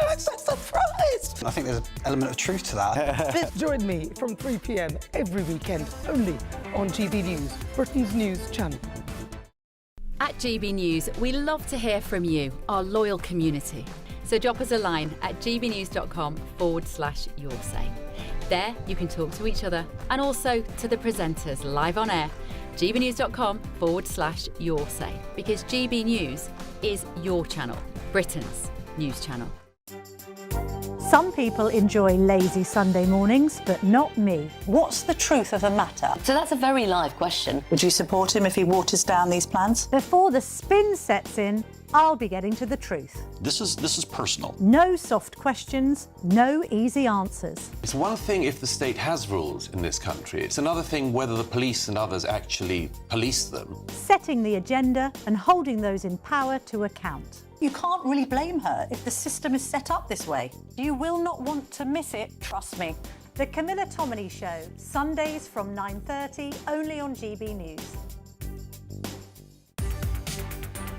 I'm so surprised. I think there's an element of truth to that. Join me from 3 p.m. every weekend, only on GB News, Britain's news channel. At GB News, we love to hear from you, our loyal community. So drop us a line at gbnews.com/yoursay. There you can talk to each other and also to the presenters live on air. gbnews.com/yoursay, because GB News is your channel, Britain's news channel. Some people enjoy lazy Sunday mornings, but not me. What's the truth of the matter? So that's a very live question. Would you support him if he waters down these plans? Before the spin sets in, I'll be getting to the truth. This is personal. No soft questions, no easy answers. It's one thing if the state has rules in this country. It's another thing whether the police and others actually police them. Setting the agenda and holding those in power to account. You can't really blame her if the system is set up this way. You will not want to miss it, trust me. The Camilla Tominey Show, Sundays from 9:30, only on GB News.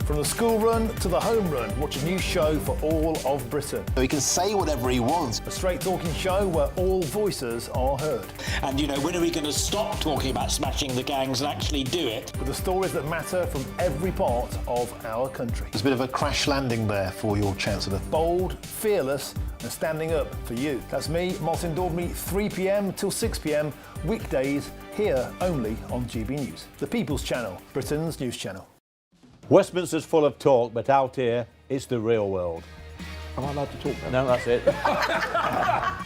From the school run to the home run, watch a new show for all of Britain. He can say whatever he wants. A straight talking show where all voices are heard. And, you know, when are we going to stop talking about smashing the gangs and actually do it? With the stories that matter from every part of our country. There's a bit of a crash landing there for your Chancellor. Bold, fearless, and standing up for you. That's me, Martin Daubney, 3 p.m. till 6 p.m, weekdays, here only on GB News, the People's Channel, Britain's news channel. Westminster's full of talk, but out here, it's the real world. Am I allowed to talk No, now? that's it.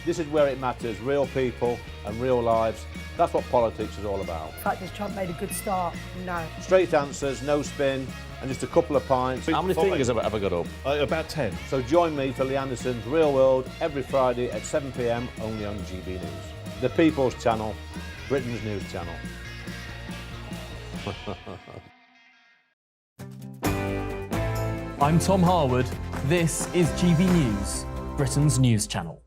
This is where it matters, real people and real lives. That's what politics is all about. In fact, has Trump made a good start? No. Straight answers, no spin, and just a couple of pints. How many fingers have I got up? About 10. So join me for Lee Anderson's Real World every Friday at 7 p.m, only on GB News. The People's Channel, Britain's news channel. I'm Tom Harwood. This is GB News, Britain's news channel.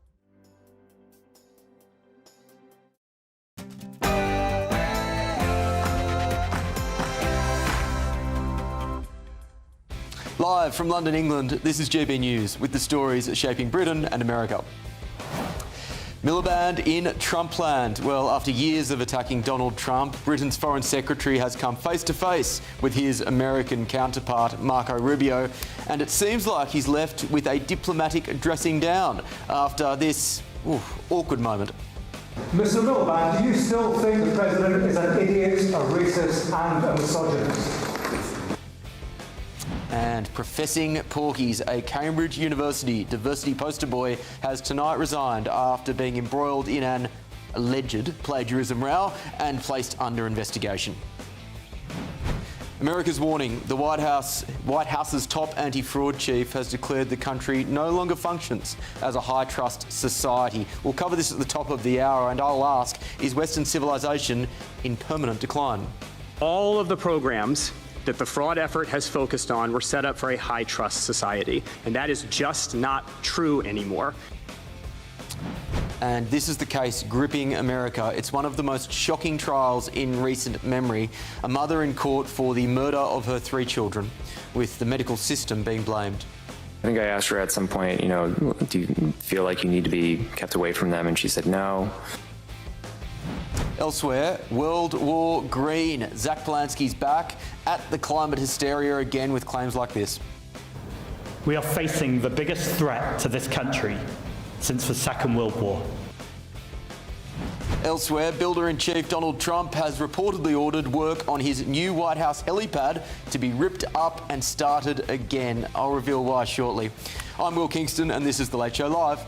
Live from London, England, this is GB News with the stories shaping Britain and America. Miliband in Trumpland. Well, after years of attacking Donald Trump, Britain's Foreign Secretary has come face to face with his American counterpart, Marco Rubio, and it seems like he's left with a diplomatic dressing down after this awkward moment. Mr. Miliband, do you still think the President is an idiot, a racist and a misogynist? And Professing Porkies, a Cambridge University diversity poster boy, has tonight resigned after being embroiled in an alleged plagiarism row and placed under investigation. America's warning. The White House's top anti-fraud chief has declared the country no longer functions as a high-trust society. We'll cover this at the top of the hour, and I'll ask, is Western civilization in permanent decline? All of the programs that the fraud effort has focused on were set up for a high-trust society, and that is just not true anymore. And this is the case gripping America. It's one of the most shocking trials in recent memory. A mother in court for the murder of her 3 children, with the medical system being blamed. I think I asked her at some point, do you feel like you need to be kept away from them? And she said no. Elsewhere, World War Green. Zach Polanski's back at the climate hysteria again with claims like this. We are facing the biggest threat to this country since the Second World War. Elsewhere, Builder-in-Chief Donald Trump has reportedly ordered work on his new White House helipad to be ripped up and started again. I'll reveal why shortly. I'm Will Kingston and this is The Late Show Live.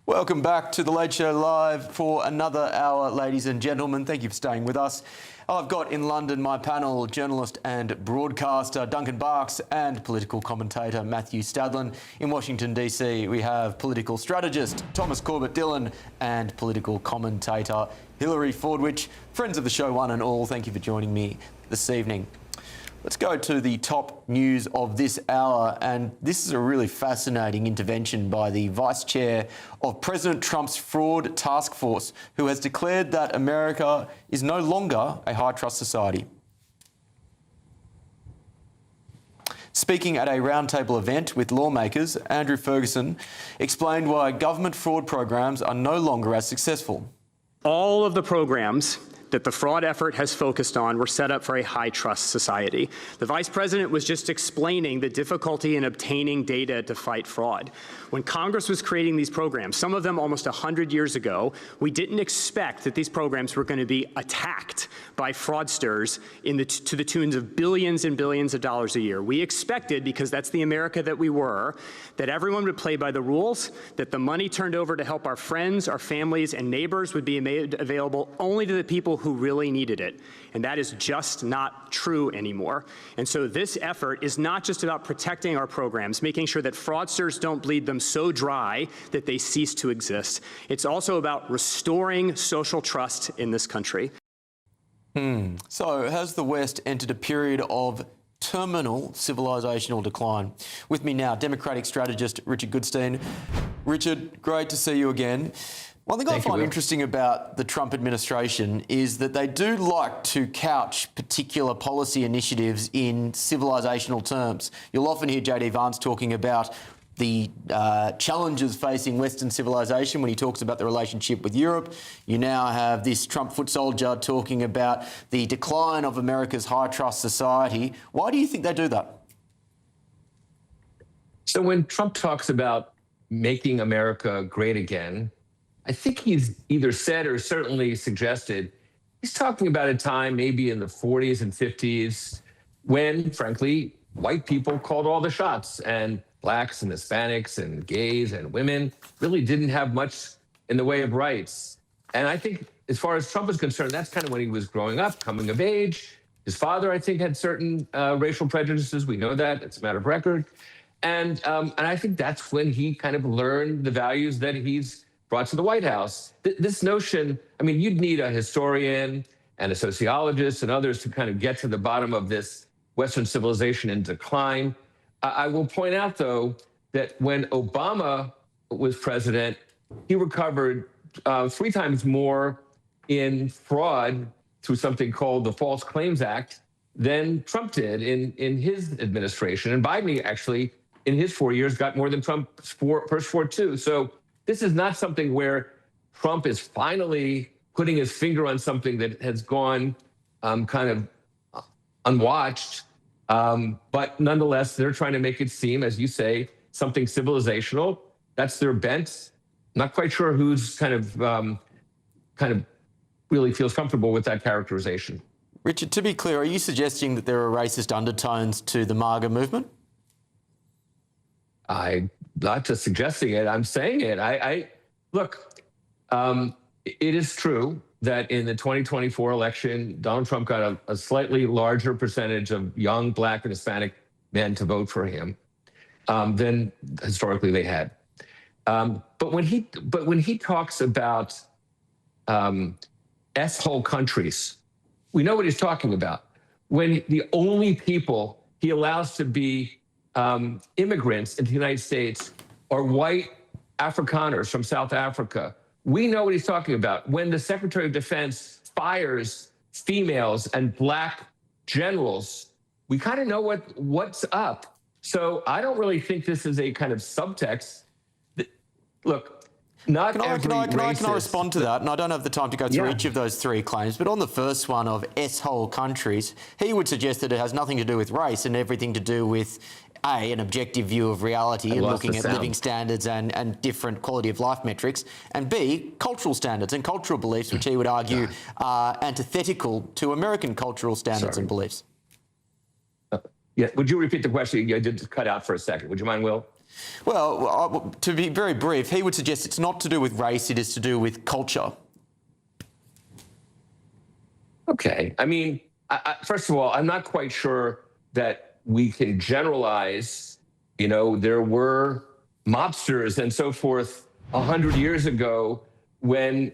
Welcome back to The Late Show Live for another hour, ladies and gentlemen. Thank you for staying with us. I've got in London my panel, journalist and broadcaster Duncan Barks and political commentator Matthew Stadlin. In Washington, D.C., we have political strategist Thomas Corbett-Dillon and political commentator Hilary Fordwich. Friends of the show, one and all, thank you for joining me this evening. Let's go to the top news of this hour, and this is a really fascinating intervention by the Vice Chair of President Trump's Fraud Task Force, who has declared that America is no longer a high-trust society. Speaking at a roundtable event with lawmakers, Andrew Ferguson explained why government fraud programs are no longer as successful. All of the programs that the fraud effort has focused on were set up for a high-trust society. The Vice President was just explaining the difficulty in obtaining data to fight fraud. When Congress was creating these programs, some of them almost 100 years ago, we didn't expect that these programs were going to be attacked by fraudsters to the tunes of billions and billions of dollars a year. We expected, because that's the America that we were, that everyone would play by the rules, that the money turned over to help our friends, our families, and neighbors would be made available only to the people who really needed it. And that is just not true anymore. And so this effort is not just about protecting our programs, making sure that fraudsters don't bleed them so dry that they cease to exist. It's also about restoring social trust in this country. So has the West entered a period of terminal civilisational decline? With me now, Democratic strategist Richard Goodstein. Richard, great to see you again. One thing I find interesting about the Trump administration is that they do like to couch particular policy initiatives in civilisational terms. You'll often hear J.D. Vance talking about the challenges facing Western civilization when he talks about the relationship with Europe. You now have this Trump foot soldier talking about the decline of America's high trust society. Why do you think they do that? So when Trump talks about making America great again, I think he's either said or certainly suggested he's talking about a time maybe in the 40s and 50s when, frankly, white people called all the shots and blacks and Hispanics and gays and women really didn't have much in the way of rights. And I think as far as Trump is concerned, that's kind of when he was growing up, coming of age. His father, I think, had certain racial prejudices. We know that. It's a matter of record. And I think that's when he kind of learned the values that he's brought to the White House. This notion, I mean, you'd need a historian and a sociologist and others to kind of get to the bottom of this Western civilization in decline. I will point out, though, that when Obama was president, he recovered 3 times more in fraud through something called the False Claims Act than Trump did in his administration. And Biden actually, in his 4 years, got more than Trump's first 4 too. So this is not something where Trump is finally putting his finger on something that has gone kind of unwatched. But nonetheless, they're trying to make it seem, as you say, something civilizational. That's their bent. Not quite sure who's kind of really feels comfortable with that characterization. Richard, to be clear, are you suggesting that there are racist undertones to the MAGA movement? I'm not just suggesting it, I'm saying it. Look, it is true that in the 2024 election, Donald Trump got a slightly larger percentage of young Black and Hispanic men to vote for him than historically they had. But when he talks about S-hole countries, we know what he's talking about. When the only people he allows to be immigrants into the United States are white Afrikaners from South Africa, we know what he's talking about. When the Secretary of Defense fires females and Black generals, we kind of know what's up. So I don't really think this is a kind of subtext. Look, not Can I respond to that? And I don't have the time to go through each of those 3 claims, but on the first one of S-hole countries, he would suggest that it has nothing to do with race and everything to do with A, an objective view of reality and looking at living standards and different quality of life metrics, and B, cultural standards and cultural beliefs, which he would argue are antithetical to American cultural standards and beliefs. Would you repeat the question? I did cut out for a second. Would you mind, Will? Well, to be very brief, he would suggest it's not to do with race, it is to do with culture. Okay. I mean, first of all, I'm not quite sure that we can generalize. You know, there were mobsters and so forth 100 years ago when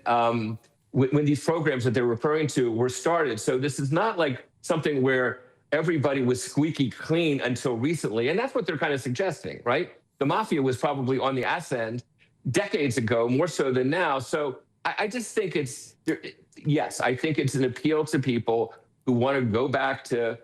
these programs that they're referring to were started. So this is not like something where everybody was squeaky clean until recently. And that's what they're kind of suggesting, right? The mafia was probably on the ascend decades ago, more so than now. So I just think I think it's an appeal to people who want to go back to,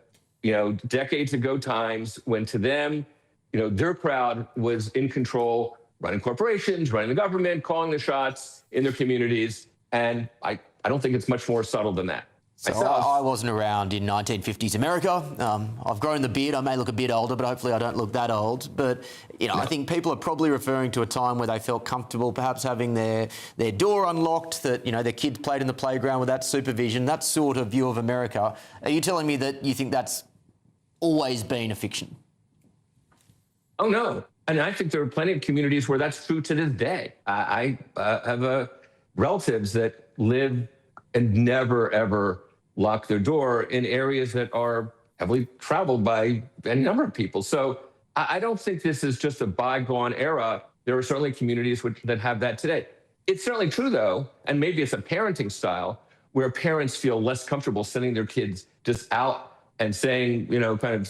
decades ago times when to them, their crowd was in control, running corporations, running the government, calling the shots in their communities. And I don't think it's much more subtle than that. So I wasn't around in 1950s America. I've grown the beard. I may look a bit older, but hopefully I don't look that old. But, I think people are probably referring to a time where they felt comfortable perhaps having their door unlocked, that, their kids played in the playground without supervision, that sort of view of America. Are you telling me that you think that's always been a fiction? Oh, no. And I think there are plenty of communities where that's true to this day. I have relatives that live and never, ever lock their door in areas that are heavily traveled by any number of people. So I don't think this is just a bygone era. There are certainly communities that have that today. It's certainly true, though, and maybe it's a parenting style where parents feel less comfortable sending their kids just out and saying, kind of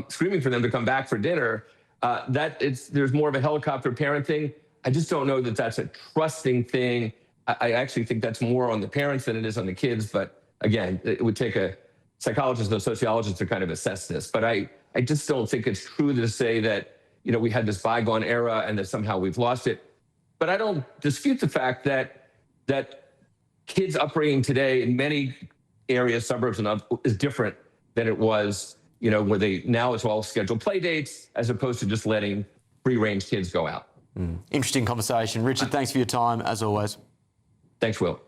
screaming for them to come back for dinner. There's more of a helicopter parenting. I just don't know that that's a trusting thing. I actually think that's more on the parents than it is on the kids. But again, it would take a psychologist and a sociologist to kind of assess this. But I just don't think it's true to say that, we had this bygone era and that somehow we've lost it. But I don't dispute the fact that kids' upbringing today in many areas, suburbs and up, is different than it was, where now it's all scheduled play dates as opposed to just letting free-range kids go out. Interesting conversation. Richard, thanks for your time, as always. Thanks, Will.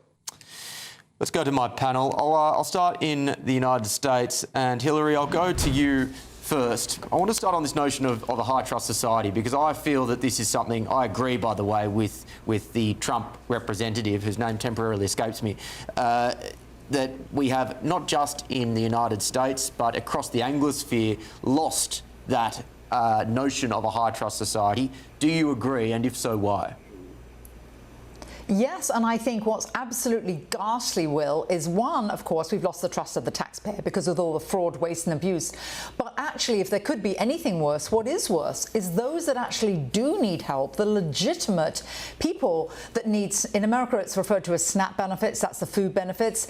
Let's go to my panel. I'll start in the United States. And Hillary, I'll go to you first. I want to start on this notion of a high trust society, because I feel that this is something, I agree, by the way, with the Trump representative, whose name temporarily escapes me, that we have, not just in the United States, but across the Anglosphere, lost that notion of a high trust society. Do you agree? And if so, why? Yes, and I think what's absolutely ghastly, Will, is one, of course, we've lost the trust of the taxpayer because of all the fraud, waste and abuse. But actually, if there could be anything worse, what is worse is those that actually do need help, the legitimate people that needs, in America it's referred to as SNAP benefits, that's the food benefits.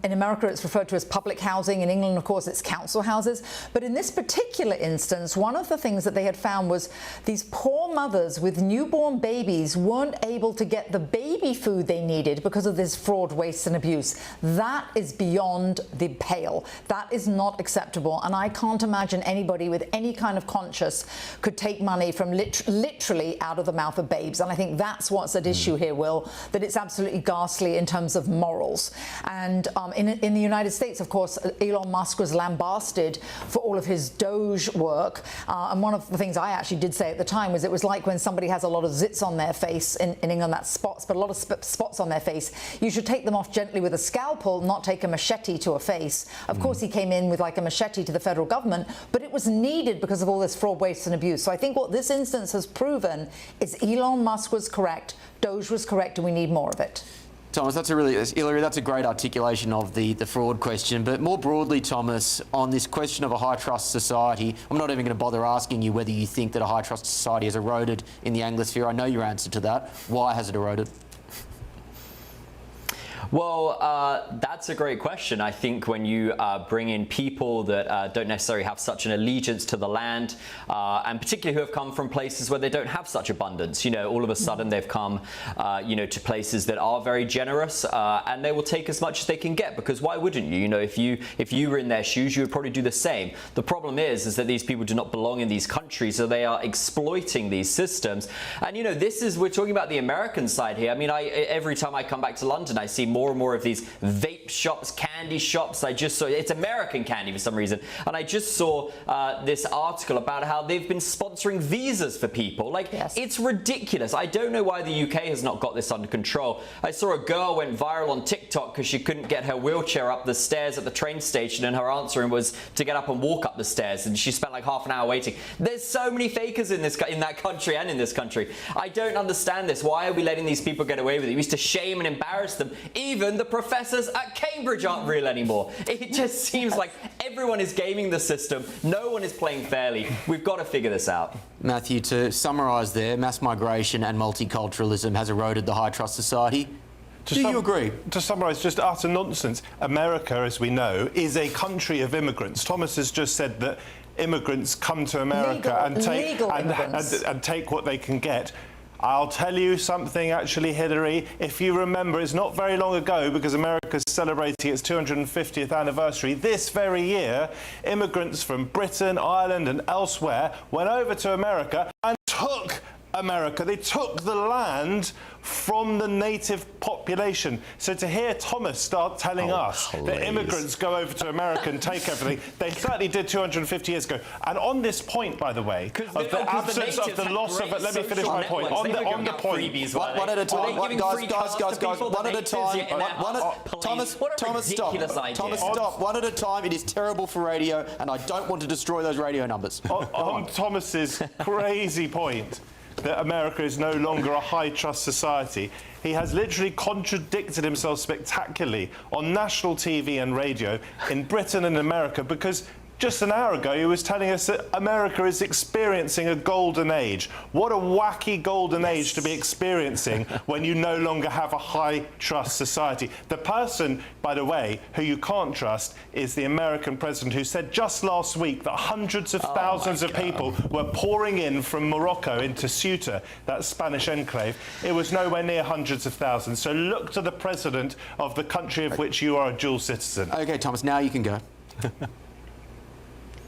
In America it's referred to as public housing. In England, of course, it's council houses. But in this particular instance, one of the things that they had found was these poor mothers with newborn babies weren't able to get the baby food they needed because of this fraud, waste and abuse. That is beyond the pale. That is not acceptable. And I can't imagine anybody with any kind of conscience could take money from literally out of the mouth of babes. And I think that's what's at issue here, Will, that it's absolutely ghastly in terms of morals. And in the United States, of course, Elon Musk was lambasted for all of his Doge work. And one of the things I actually did say at the time was it was like when somebody has a lot of zits on their face, in England that's spots, but a lot of spots on their face, you should take them off gently with a scalpel, not take a machete to a face. Of course, he came in with like a machete to the federal government, but it was needed because of all this fraud, waste and abuse. So I think what this instance has proven is Elon Musk was correct, Doge was correct, and we need more of it. Thomas, Hillary, that's a great articulation of the fraud question. But more broadly, Thomas, on this question of a high trust society, I'm not even going to bother asking you whether you think that a high trust society has eroded in the Anglosphere. I know your answer to that. Why has it eroded? Well, that's a great question. I think when you bring in people that don't necessarily have such an allegiance to the land, and particularly who have come from places where they don't have such abundance, all of a sudden they've come, to places that are very generous, and they will take as much as they can get, because why wouldn't you? If you were in their shoes, you would probably do the same. The problem is that these people do not belong in these countries, so they are exploiting these systems. And we're talking about the American side here. I mean, every time I come back to London, I see more and more of these vape shops, candy shops. I just saw, it's American candy for some reason, and I just saw this article about how they've been sponsoring visas for people. It's ridiculous. I don't know why the UK has not got this under control. I saw a girl went viral on TikTok because she couldn't get her wheelchair up the stairs at the train station, and her answer was to get up and walk up the stairs, and she spent like half an hour waiting. There's so many fakers in that country and in this country. I don't understand this. Why are we letting these people get away with it? We used to shame and embarrass them. Even the professors at Cambridge aren't real anymore. It just seems like everyone is gaming the system. No one is playing fairly. We've got to figure this out. Matthew, to summarise there, mass migration and multiculturalism has eroded the high trust society. Do you agree? To summarise, just utter nonsense. America, as we know, is a country of immigrants. Thomas has just said that immigrants come to America and take what they can get. I'll tell you something, actually, Hillary. If you remember, it's not very long ago, because America's celebrating its 250th anniversary this very year, immigrants from Britain, Ireland and elsewhere went over to America and took America. They took the land from the native population. So to hear Thomas start telling us that immigrants go over to America and take everything, they certainly did 250 years ago. And on this point, by the way, of the absence of the loss of it, let me finish my point. On the point, one at a time, guys, one at a time. Thomas, stop. Thomas, stop. One at a time. It is terrible for radio, and I don't want to destroy those radio numbers. On Thomas's crazy point that America is no longer a high trust society, he has literally contradicted himself spectacularly on national TV and radio in Britain and America, because Just an hour ago, he was telling us that America is experiencing a golden age. What a wacky golden age to be experiencing when you no longer have a high-trust society. The person, by the way, who you can't trust is the American president, who said just last week that hundreds of thousands of people were pouring in from Morocco into Ceuta, that Spanish enclave. It was nowhere near hundreds of thousands. So look to the president of the country of which you are a dual citizen. OK, Thomas, now you can go.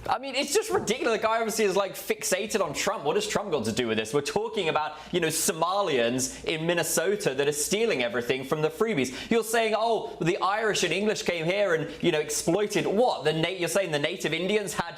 I mean, it's just ridiculous. The guy obviously is like fixated on Trump. What has Trump got to do with this? We're talking about, you know, Somalians in Minnesota that are stealing everything from the freebies. You're saying, oh, the Irish and English came here and, you know, exploited what? You're saying the native Indians had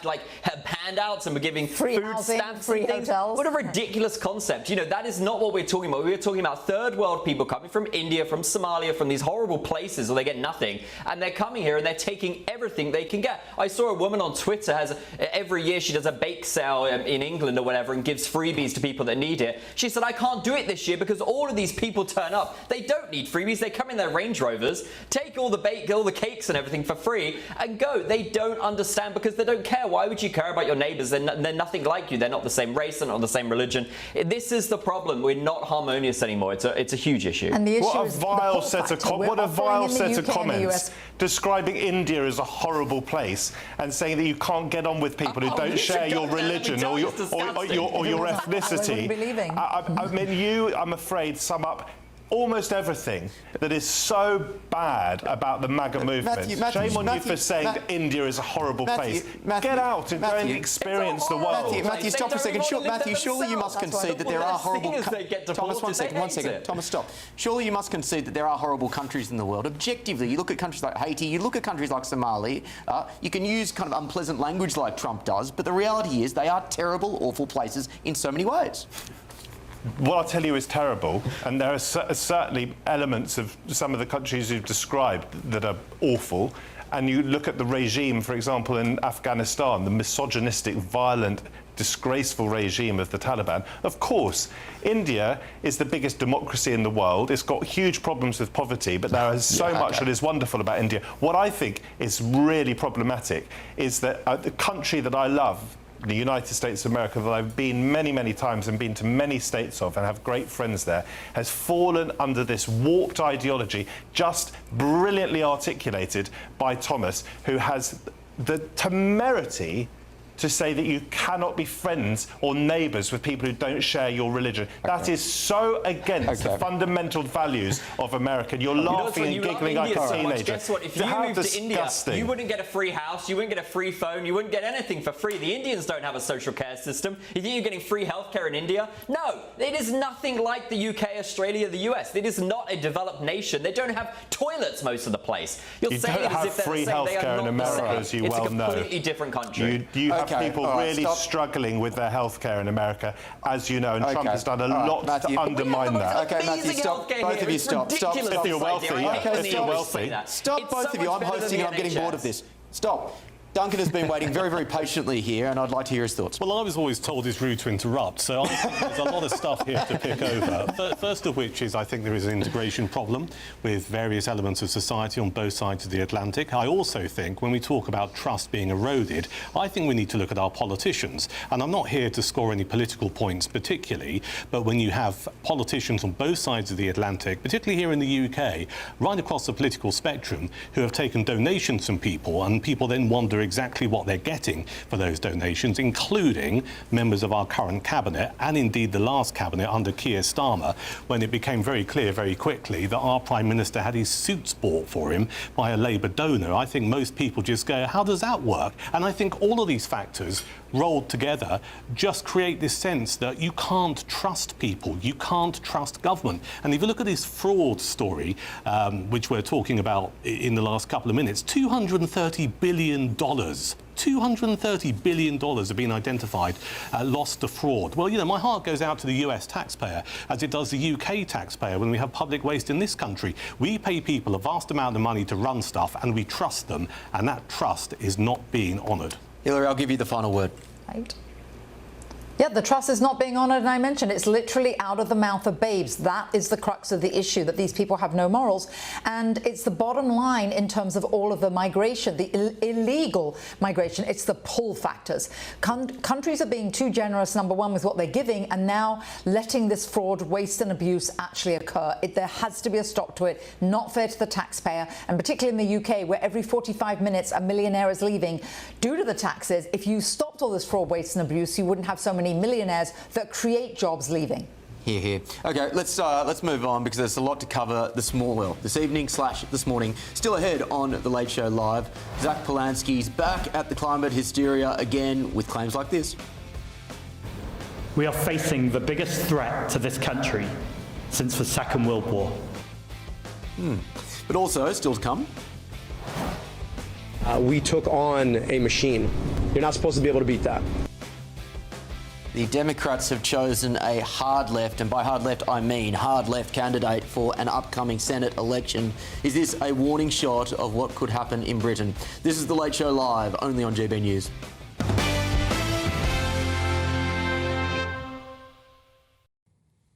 handouts and were giving free food housing, stamps free and things. hotels. What a ridiculous concept. You know, that is not what we're talking about. We're talking about third world people coming from India, from Somalia, from these horrible places where they get nothing. And they're coming here and they're taking everything they can get. I saw a woman on Twitter every year she does a bake sale in England or whatever and gives freebies to people that need it. She said, I can't do it this year because all of these people turn up. They don't need freebies. They come in their Range Rovers, take all the cakes and everything for free and go. They don't understand because they don't care. Why would you care about your neighbours? They're nothing like you. They're not the same race. They're not the same religion. This is the problem. We're not harmonious anymore. It's a huge issue. And the issue what a is vile set of comments US. describing India as a horrible place and saying that you can't get on with people who don't share your religion or your ethnicity. I mean, you, I'm afraid, sum up almost everything that is so bad about the MAGA movement. Shame on you for saying that India is a horrible place. Get out and go and experience the world. Matthew, stop for a second. Matthew, surely you must concede that there are horrible... Thomas, one second. Thomas, stop. Surely you must concede that there are horrible countries in the world. Objectively, you look at countries like Haiti, you look at countries like Somalia, you can use kind of unpleasant language like Trump does, but the reality is they are terrible, awful places in so many ways. What I'll tell you is terrible, and there are certainly elements of some of the countries you've described that are awful. And you look at the regime, for example, in Afghanistan, the misogynistic, violent, disgraceful regime of the Taliban. Of course, India is the biggest democracy in the world. It's got huge problems with poverty, but there is so much that is wonderful about India. What I think is really problematic is that the country that I love, the United States of America, that I've been many, many times and been to many states of and have great friends there, has fallen under this warped ideology, just brilliantly articulated by Thomas, who has the temerity to say that you cannot be friends or neighbours with people who don't share your religion. That is so against the fundamental values of America. You're laughing and giggling like a teenager. Guess what? If you moved to India, you wouldn't get a free house, you wouldn't get a free phone, you wouldn't get anything for free. The Indians don't have a social care system. You think you're getting free healthcare in India? No, it is nothing like the UK, Australia, the US. It is not a developed nation. They don't have toilets most of the place. You're saying it as if they're the same. They are not the same. As you well know. It's a completely different country. You have people really struggling with their healthcare in America, as you know, and Trump has done a lot to undermine that. Okay, Matthew, stop. Both of you stop. Stop. If you're wealthy, Stop, both of you. I'm hosting and I'm getting bored of this. Stop. Duncan has been waiting very, very patiently here, and I'd like to hear his thoughts. Well, I was always told it's rude to interrupt, so there's a lot of stuff here to pick over. First of which is I think there is an integration problem with various elements of society on both sides of the Atlantic. I also think when we talk about trust being eroded, I think we need to look at our politicians. And I'm not here to score any political points particularly, but when you have politicians on both sides of the Atlantic, particularly here in the UK, right across the political spectrum, who have taken donations from people, and people then wonder exactly what they're getting for those donations, including members of our current cabinet and indeed the last cabinet under Keir Starmer, when it became very clear very quickly that our Prime Minister had his suits bought for him by a Labour donor. I think most people just go, how does that work? And I think all of these factors rolled together just create this sense that you can't trust people, you can't trust government. And if you look at this fraud story, which we're talking about in the last couple of minutes, $230 billion. $230 billion have been identified lost to fraud. Well, you know, my heart goes out to the US taxpayer, as it does the UK taxpayer when we have public waste in this country. We pay people a vast amount of money to run stuff, and we trust them, and that trust is not being honoured. Hillary, I'll give you the final word. Right. Yeah, the trust is not being honoured, and I mentioned it's literally out of the mouth of babes. That is the crux of the issue, that these people have no morals, and it's the bottom line in terms of all of the migration, the illegal migration. It's the pull factors. Countries are being too generous, number one, with what they're giving, and now letting this fraud, waste and abuse actually occur. There has to be a stop to it. Not fair to the taxpayer, and particularly in the UK, where every 45 minutes a millionaire is leaving due to the taxes. If you stopped all this fraud, waste and abuse, you wouldn't have so many millionaires that create jobs leaving. Here, here. Okay, let's move on, because there's a lot to cover this evening / this morning. Still ahead on The Late Show Live, Zach Polanski's back at the climate hysteria again with claims like this. We are facing the biggest threat to this country since the Second World War. But also, still to come, we took on a machine. You're not supposed to be able to beat that. the Democrats have chosen a hard left, and by hard left I mean hard left candidate for an upcoming Senate election. Is this a warning shot of what could happen in Britain? This is The Late Show Live, only on GB News.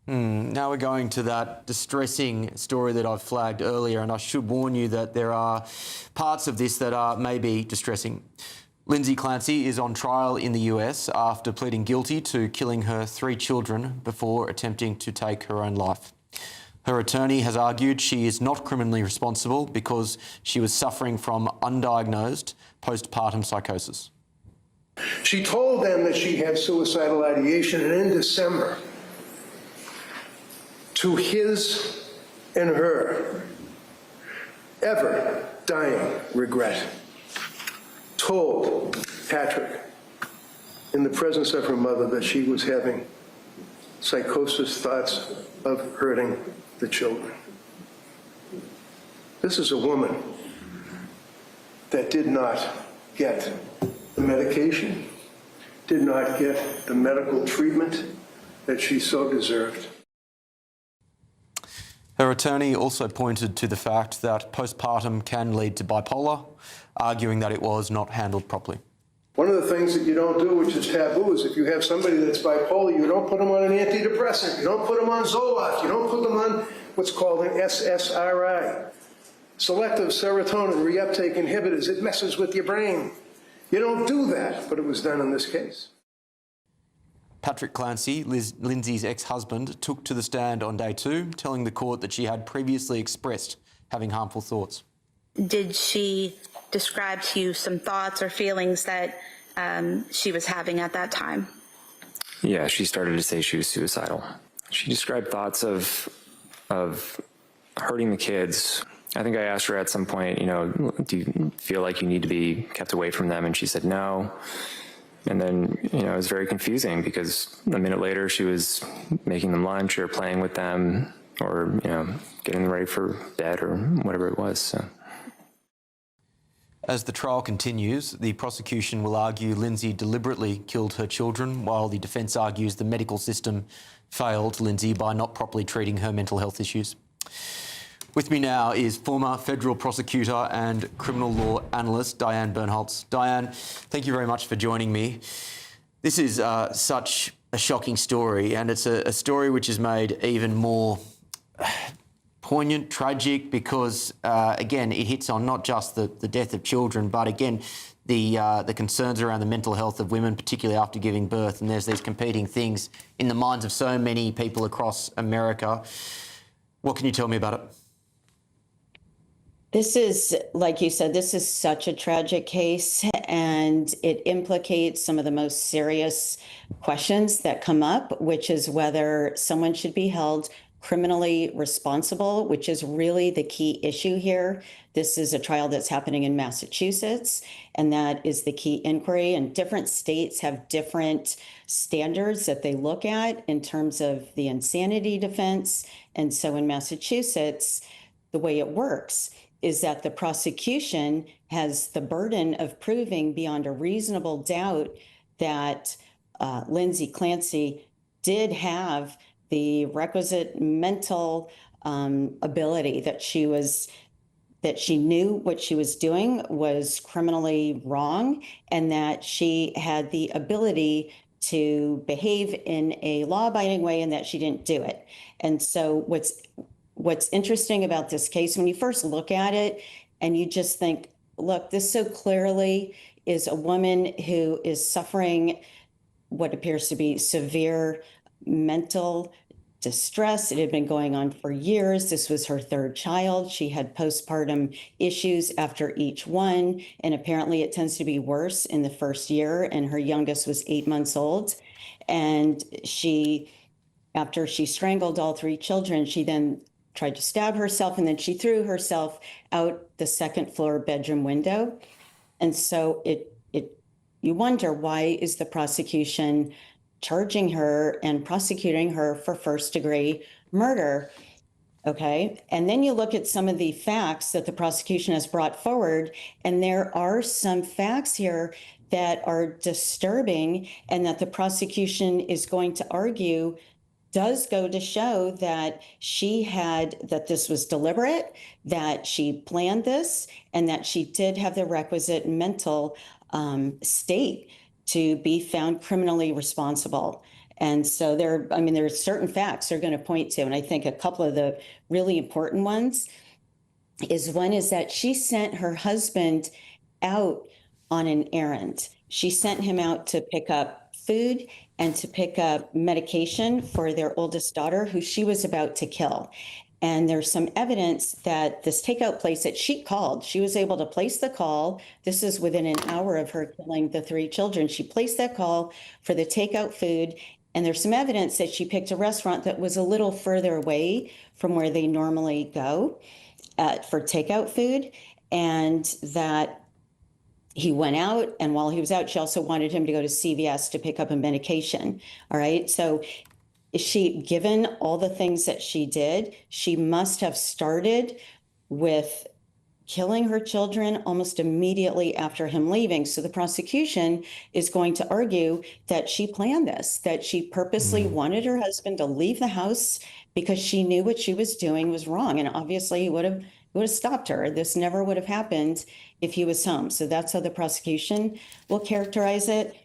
Now we're going to that distressing story that I've flagged earlier, and I should warn you that there are parts of this that are maybe distressing. Lindsay Clancy is on trial in the US after pleading guilty to killing her 3 children before attempting to take her own life. Her attorney has argued she is not criminally responsible because she was suffering from undiagnosed postpartum psychosis. She told them that she had suicidal ideation, and in December, to his and her ever dying regret, told Patrick in the presence of her mother that she was having psychosis thoughts of hurting the children. This is a woman that did not get the medication, did not get the medical treatment that she so deserved. Her attorney also pointed to the fact that postpartum can lead to bipolar, arguing that it was not handled properly. One of the things that you don't do, which is taboo, is if you have somebody that's bipolar, you don't put them on an antidepressant, you don't put them on Zoloft, you don't put them on what's called an SSRI, selective serotonin reuptake inhibitors. It messes with your brain. You don't do that, but it was done in this case. Patrick Clancy, Lindsay's ex-husband, took to the stand on day 2, telling the court that she had previously expressed having harmful thoughts. Did she describe to you some thoughts or feelings that she was having at that time? Yeah, she started to say she was suicidal. She described thoughts of hurting the kids. I think I asked her at some point, do you feel like you need to be kept away from them? And she said no. And then, it was very confusing because a minute later she was making them lunch or playing with them or, getting them ready for bed or whatever it was. So. As the trial continues, the prosecution will argue Lindsay deliberately killed her children, while the defence argues the medical system failed Lindsay by not properly treating her mental health issues. With me now is former federal prosecutor and criminal law analyst Diane Bernholtz. Diane, thank you very much for joining me. This is such a shocking story, and it's a story which is made even more poignant, tragic, because, again, it hits on not just the death of children, but, again, the concerns around the mental health of women, particularly after giving birth. And there's these competing things in the minds of so many people across America. What can you tell me about it? This is, like you said, this is such a tragic case, and it implicates some of the most serious questions that come up, which is whether someone should be held criminally responsible, which is really the key issue here. This is a trial that's happening in Massachusetts, and that is the key inquiry. And different states have different standards that they look at in terms of the insanity defense. And so in Massachusetts, the way it works is that the prosecution has the burden of proving beyond a reasonable doubt that Lindsay Clancy did have the requisite mental ability, that she knew what she was doing was criminally wrong, and that she had the ability to behave in a law-abiding way and that she didn't do it. And so what's interesting about this case, when you first look at it and you just think, look, this so clearly is a woman who is suffering what appears to be severe mental distress. It had been going on for years. This was her third child. She had postpartum issues after each one, and apparently it tends to be worse in the first year, and her youngest was 8 months old. And after she strangled all three children, she then tried to stab herself, and then she threw herself out the second floor bedroom window. And so you wonder, why is the prosecution charging her and prosecuting her for first-degree murder? Okay. And then you look at some of the facts that the prosecution has brought forward, and there are some facts here that are disturbing and that the prosecution is going to argue does go to show that that this was deliberate, that she planned this, and that she did have the requisite mental state to be found criminally responsible. And so there are certain facts they're going to point to. And I think a couple of the really important ones is, one is that she sent her husband out on an errand. She sent him out to pick up food and to pick up medication for their oldest daughter, who she was about to kill. And there's some evidence that this takeout place that she called, she was able to place the call. This is within an hour of her killing the three children. She placed that call for the takeout food. And there's some evidence that she picked a restaurant that was a little further away from where they normally go for takeout food. And that he went out, and while he was out, she also wanted him to go to CVS to pick up a medication. All right. So given all the things that she did, she must have started with killing her children almost immediately after him leaving. So the prosecution is going to argue that she planned this, that she purposely wanted her husband to leave the house because she knew what she was doing was wrong. And obviously he would have stopped her. This never would have happened if he was home. So that's how the prosecution will characterize it.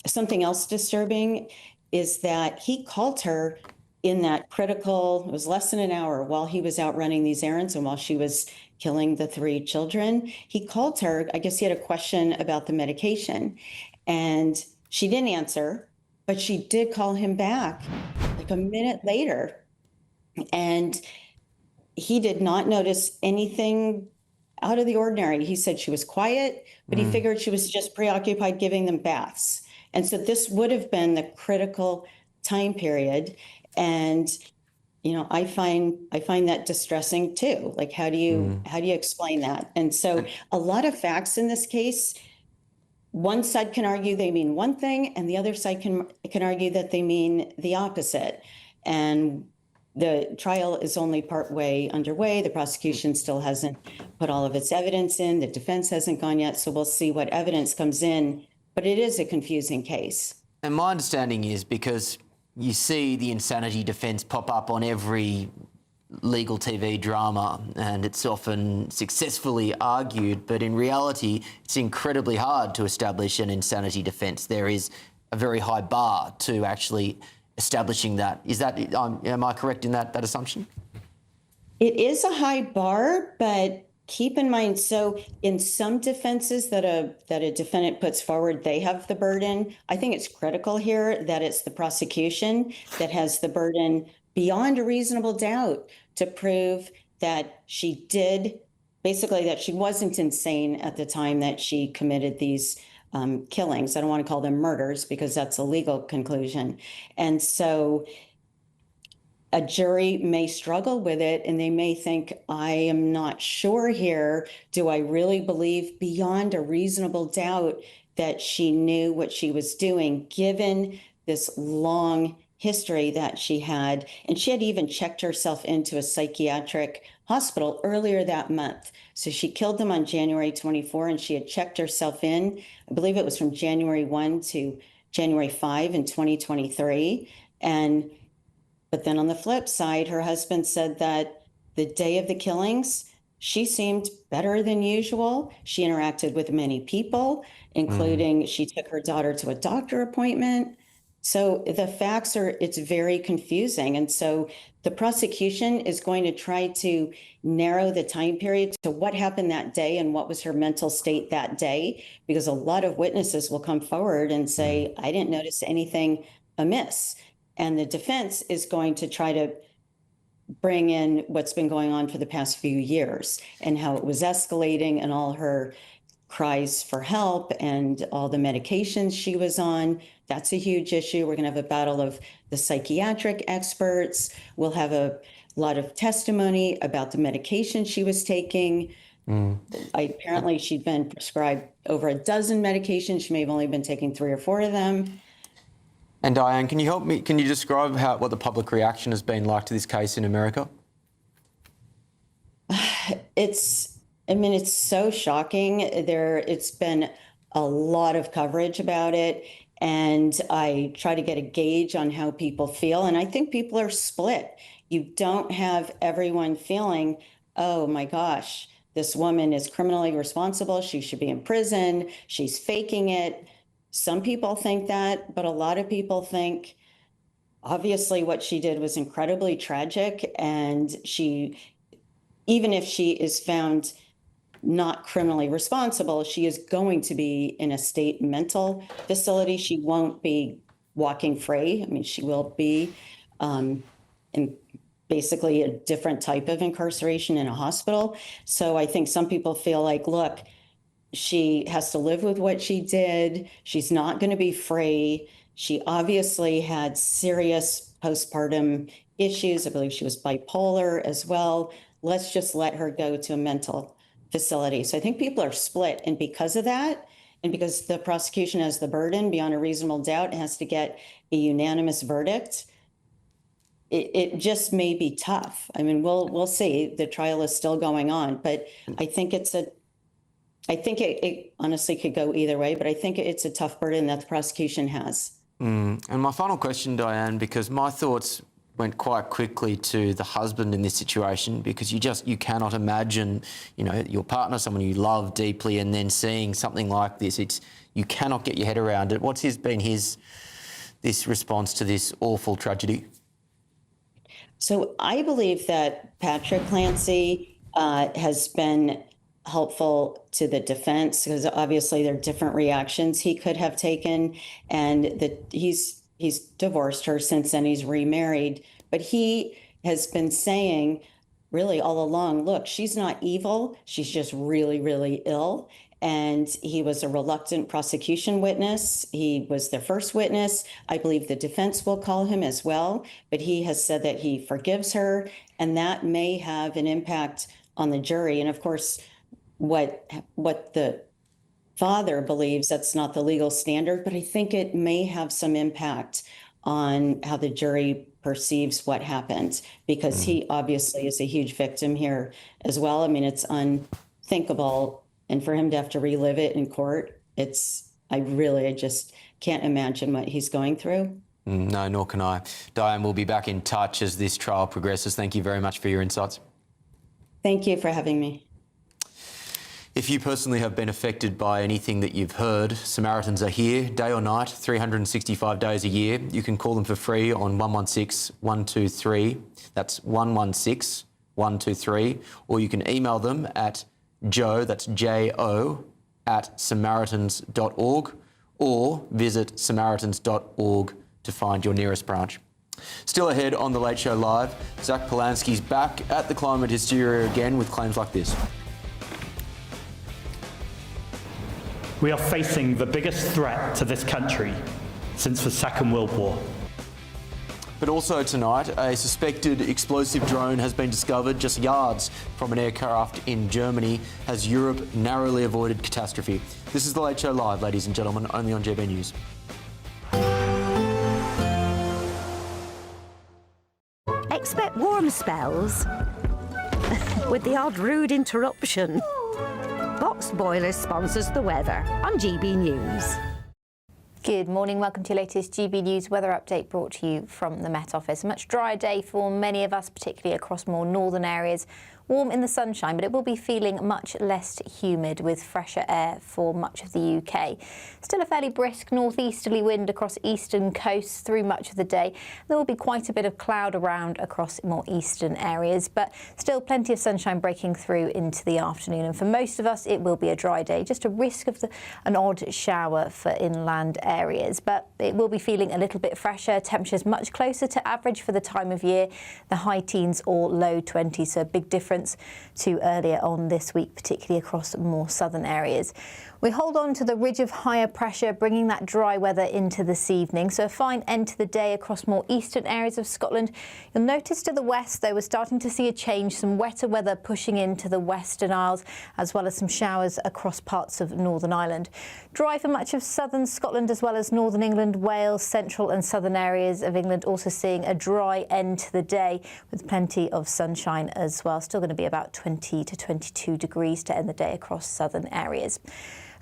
Something else disturbing is that he called her in that critical, it was less than an hour while he was out running these errands and while she was killing the three children. He called her, I guess he had a question about the medication, and she didn't answer, but she did call him back like a minute later. And he did not notice anything out of the ordinary. He said she was quiet, but he figured she was just preoccupied giving them baths. And so this would have been the critical time period. And, I find that distressing too. Like, how do you explain that? And so a lot of facts in this case, one side can argue they mean one thing, and the other side can argue that they mean the opposite. And the trial is only partway underway. The prosecution still hasn't put all of its evidence in. The defense hasn't gone yet. So we'll see what evidence comes in. But it is a confusing case. And my understanding is, because you see the insanity defence pop up on every legal TV drama, and it's often successfully argued, but in reality, it's incredibly hard to establish an insanity defence. There is a very high bar to actually establishing that. Is that, am I correct in that assumption? It is a high bar, but keep in mind, so in some defenses that a defendant puts forward, they have the burden. I think it's critical here that it's the prosecution that has the burden beyond a reasonable doubt to prove that she wasn't insane at the time that she committed these killings. I don't want to call them murders because that's a legal conclusion. And so a jury may struggle with it, and they may think, I am not sure here. Do I really believe beyond a reasonable doubt that she knew what she was doing, given this long history that she had? And she had even checked herself into a psychiatric hospital earlier that month. So she killed them on January 24, and she had checked herself in. I believe it was from January 1 to January 5 in 2023. But then on the flip side, her husband said that the day of the killings, she seemed better than usual. She interacted with many people, including she took her daughter to a doctor appointment. So the facts are, it's very confusing. And so the prosecution is going to try to narrow the time period to what happened that day and what was her mental state that day, because a lot of witnesses will come forward and say, I didn't notice anything amiss. And the defense is going to try to bring in what's been going on for the past few years and how it was escalating and all her cries for help and all the medications she was on. That's a huge issue. We're going to have a battle of the psychiatric experts. We'll have a lot of testimony about the medication she was taking. Apparently, she'd been prescribed over a dozen medications. She may have only been taking 3 or 4 of them. And Diane, can you help me? Can you describe what the public reaction has been like to this case in America? It's so shocking. It's been a lot of coverage about it. And I try to get a gauge on how people feel. And I think people are split. You don't have everyone feeling, oh my gosh, this woman is criminally responsible. She should be in prison. She's faking it. Some people think that, but a lot of people think, obviously, what she did was incredibly tragic. And even if she is found not criminally responsible, she is going to be in a state mental facility. She won't be walking free. I mean, she will be in basically a different type of incarceration in a hospital. So I think some people feel like, look, she has to live with what she did. She's not going to be free. She obviously had serious postpartum issues. I believe she was bipolar as well. Let's just let her go to a mental facility. So I think people are split. And because of that, and because the prosecution has the burden beyond a reasonable doubt, it has to get a unanimous verdict. It just may be tough. I mean, we'll see. The trial is still going on, but I think it honestly could go either way, but I think it's a tough burden that the prosecution has. And my final question, Diane, because my thoughts went quite quickly to the husband in this situation, because you cannot imagine, your partner, someone you love deeply, and then seeing something like this. You cannot get your head around it. What's been this response to this awful tragedy? So I believe that Patrick Clancy has been helpful to the defense, because obviously there are different reactions he could have taken, and that he's divorced her since then. He's remarried, but he has been saying really all along, look, she's not evil. She's just really, really ill. And he was a reluctant prosecution witness. He was their first witness. I believe the defense will call him as well, but he has said that he forgives her, and that may have an impact on the jury. And of course, what the father believes, that's not the legal standard, but I think it may have some impact on how the jury perceives what happened, because he obviously is a huge victim here as well. I mean, it's unthinkable. And for him to have to relive it in court, I just can't imagine what he's going through. No, nor can I. Diane, we'll be back in touch as this trial progresses. Thank you very much for your insights. Thank you for having me. If you personally have been affected by anything that you've heard, Samaritans are here, day or night, 365 days a year. You can call them for free on 116 123. That's 116 123. Or you can email them at Joe, that's J-O, @samaritans.org, or visit samaritans.org to find your nearest branch. Still ahead on The Late Show Live, Zach Polanski's back at the climate hysteria again with claims like this. We are facing the biggest threat to this country since the Second World War. But also tonight, a suspected explosive drone has been discovered just yards from an aircraft in Germany as Europe narrowly avoided catastrophe. This is The Late Show Live, ladies and gentlemen, only on GBNews. Expect warm spells with the odd rude interruption. Box Boilers sponsors the weather on GB News. Good morning, welcome to your latest GB News weather update brought to you from the Met Office. A much drier day for many of us, particularly across more northern areas, Warm in the sunshine, but it will be feeling much less humid with fresher air for much of the UK. Still a fairly brisk northeasterly wind across eastern coasts through much of the day. There will be quite a bit of cloud around across more eastern areas, but still plenty of sunshine breaking through into the afternoon. And for most of us, it will be a dry day, just a risk of an odd shower for inland areas. But it will be feeling a little bit fresher. Temperatures much closer to average for the time of year, the high teens or low 20s, so a big difference to earlier on this week, particularly across more southern areas. We hold on to the ridge of higher pressure, bringing that dry weather into this evening. So a fine end to the day across more eastern areas of Scotland. You'll notice to the west, though, we're starting to see a change, some wetter weather pushing into the Western Isles, as well as some showers across parts of Northern Ireland. Dry for much of southern Scotland, as well as northern England, Wales, central and southern areas of England, also seeing a dry end to the day with plenty of sunshine as well. Still going to be about 20 to 22 degrees to end the day across southern areas.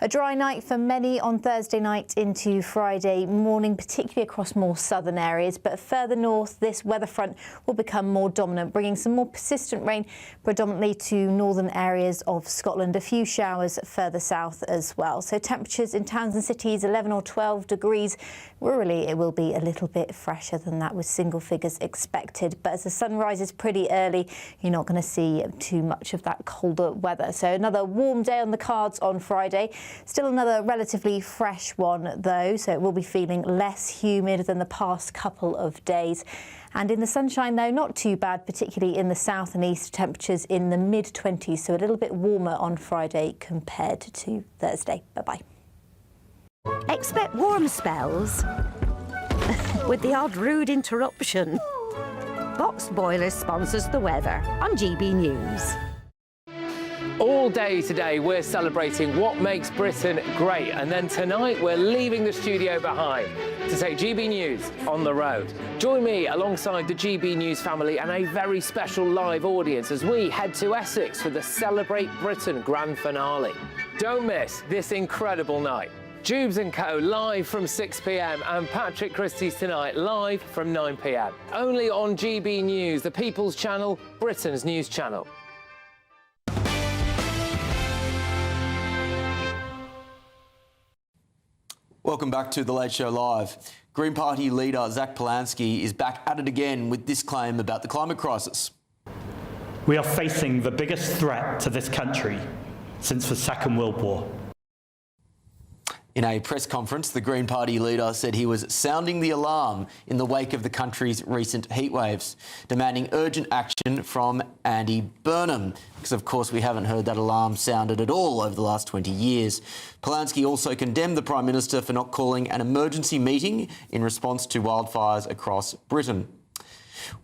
A dry night for many on Thursday night into Friday morning, particularly across more southern areas. But further north, this weather front will become more dominant, bringing some more persistent rain predominantly to northern areas of Scotland. A few showers further south as well. So temperatures in towns and cities 11 or 12 degrees. Rurally, it will be a little bit fresher than that, with single figures expected. But as the sun rises pretty early, you're not going to see too much of that colder weather. So another warm day on the cards on Friday. Still another relatively fresh one, though, so it will be feeling less humid than the past couple of days. And in the sunshine, though, not too bad, particularly in the south and east, temperatures in the mid-20s, so a little bit warmer on Friday compared to Thursday. Bye-bye. Expect warm spells with the odd rude interruption. Boxed Boiler sponsors the weather on GB News. All day today, we're celebrating what makes Britain great. And then tonight, we're leaving the studio behind to take GB News on the road. Join me alongside the GB News family and a very special live audience as we head to Essex for the Celebrate Britain grand finale. Don't miss this incredible night. Jubes & Co. live from 6 p.m. and Patrick Christys tonight live from 9 p.m. Only on GB News, the People's Channel, Britain's news channel. Welcome back to The Late Show Live. Green Party leader Zach Polanski is back at it again with this claim about the climate crisis. We are facing the biggest threat to this country since the Second World War. In a press conference, the Green Party leader said he was sounding the alarm in the wake of the country's recent heatwaves, demanding urgent action from Andy Burnham, because of course we haven't heard that alarm sounded at all over the last 20 years. Polanski also condemned the Prime Minister for not calling an emergency meeting in response to wildfires across Britain.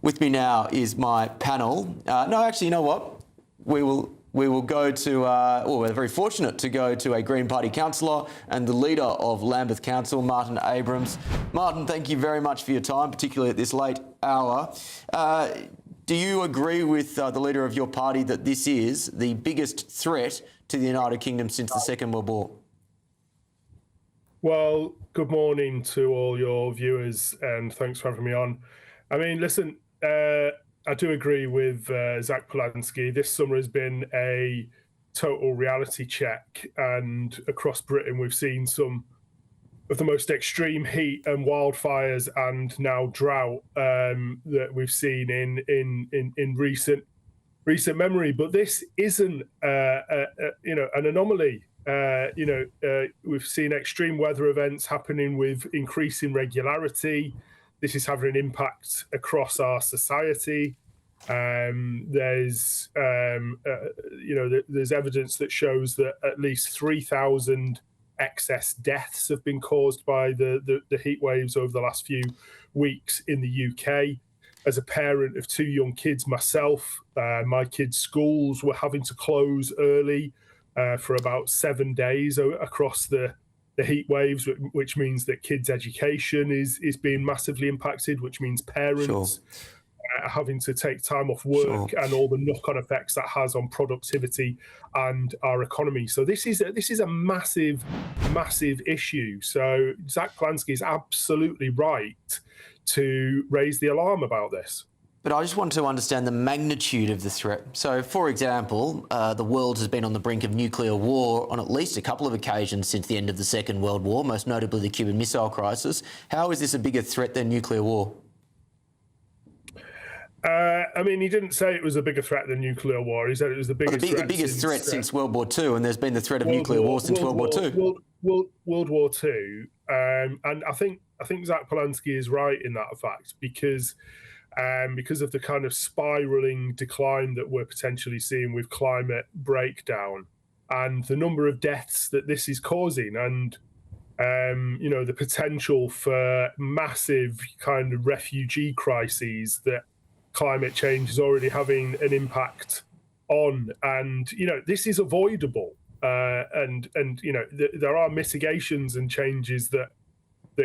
With me now is my panel. No, actually, you know what? We will go to, we're very fortunate to go to a Green Party councillor and the leader of Lambeth Council, Martin Abrams. Martin, thank you very much for your time, particularly at this late hour. Do you agree with the leader of your party that this is the biggest threat to the United Kingdom since the Second World War? Well, good morning to all your viewers and thanks for having me on. I mean, listen, I do agree with Zach Polanski. This summer has been a total reality check, and across Britain we've seen some of the most extreme heat and wildfires and now drought that we've seen in recent memory. But this isn't an anomaly. We've seen extreme weather events happening with increasing regularity. This is having an impact across our society. There's evidence that shows that at least 3,000 excess deaths have been caused by the heat waves over the last few weeks in the UK. As a parent of two young kids myself, my kids' schools were having to close early for about 7 days across the heat waves, which means that kids' education is being massively impacted, which means parents having to take time off work and all the knock-on effects that has on productivity and our economy. So this is a massive issue. So Zach Polanski is absolutely right to raise the alarm about this. But I just want to understand the magnitude of the threat. So, for example, the world has been on the brink of nuclear war on at least a couple of occasions since the end of the Second World War, most notably the Cuban Missile Crisis. How is this a bigger threat than nuclear war? I mean, he didn't say it was a bigger threat than nuclear war. He said it was the biggest threat since World War II, and there's been the threat of nuclear war since World War II. World War II, and I think Zach Polanski is right in that fact because of the kind of spiralling decline that we're potentially seeing with climate breakdown and the number of deaths that this is causing, and the potential for massive kind of refugee crises that climate change is already having an impact on. And this is avoidable, and there are mitigations and changes that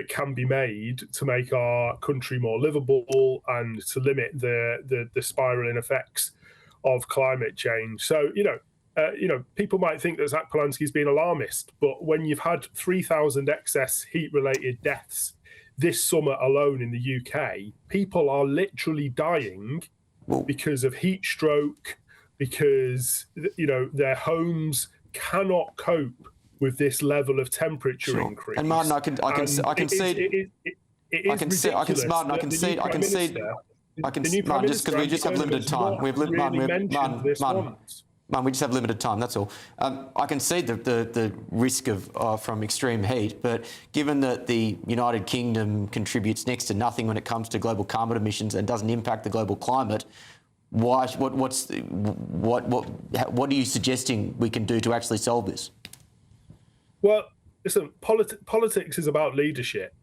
can be made to make our country more livable and to limit the spiraling effects of climate change. So people might think that Zach Polanski's been alarmist, but when you've had 3,000 excess heat-related deaths this summer alone in the UK, people are literally dying because of heat stroke, because their homes cannot cope with this level of temperature increase. And Martin, I can see. Martin, just because we just have limited time. We just have limited time, that's all. I can see the risk from extreme heat, but given that the United Kingdom contributes next to nothing when it comes to global carbon emissions and doesn't impact the global climate, what are you suggesting we can do to actually solve this? Well, listen, politics is about leadership,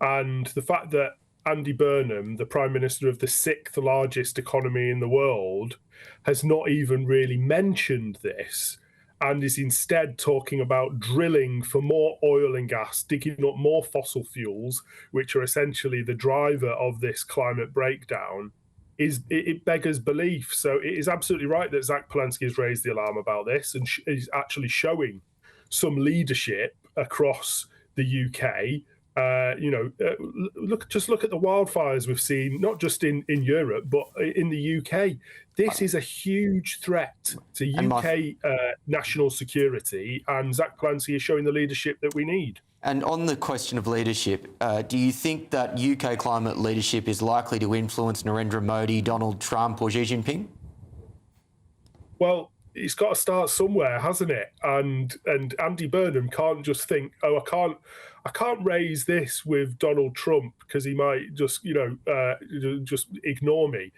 and the fact that Andy Burnham, the Prime Minister of the 6th largest economy in the world, has not even really mentioned this and is instead talking about drilling for more oil and gas, digging up more fossil fuels, which are essentially the driver of this climate breakdown, it beggars belief. So it is absolutely right that Zach Polanski has raised the alarm about this and is actually showing some leadership across the UK. Look at the wildfires we've seen, not just in Europe, but in the UK. This is a huge threat to UK national security, and Zach Polanski is showing the leadership that we need. And on the question of leadership, do you think that UK climate leadership is likely to influence Narendra Modi, Donald Trump or Xi Jinping? Well, it's got to start somewhere, hasn't it? And Andy Burnham can't just think, oh, I can't raise this with Donald Trump because he might just ignore me.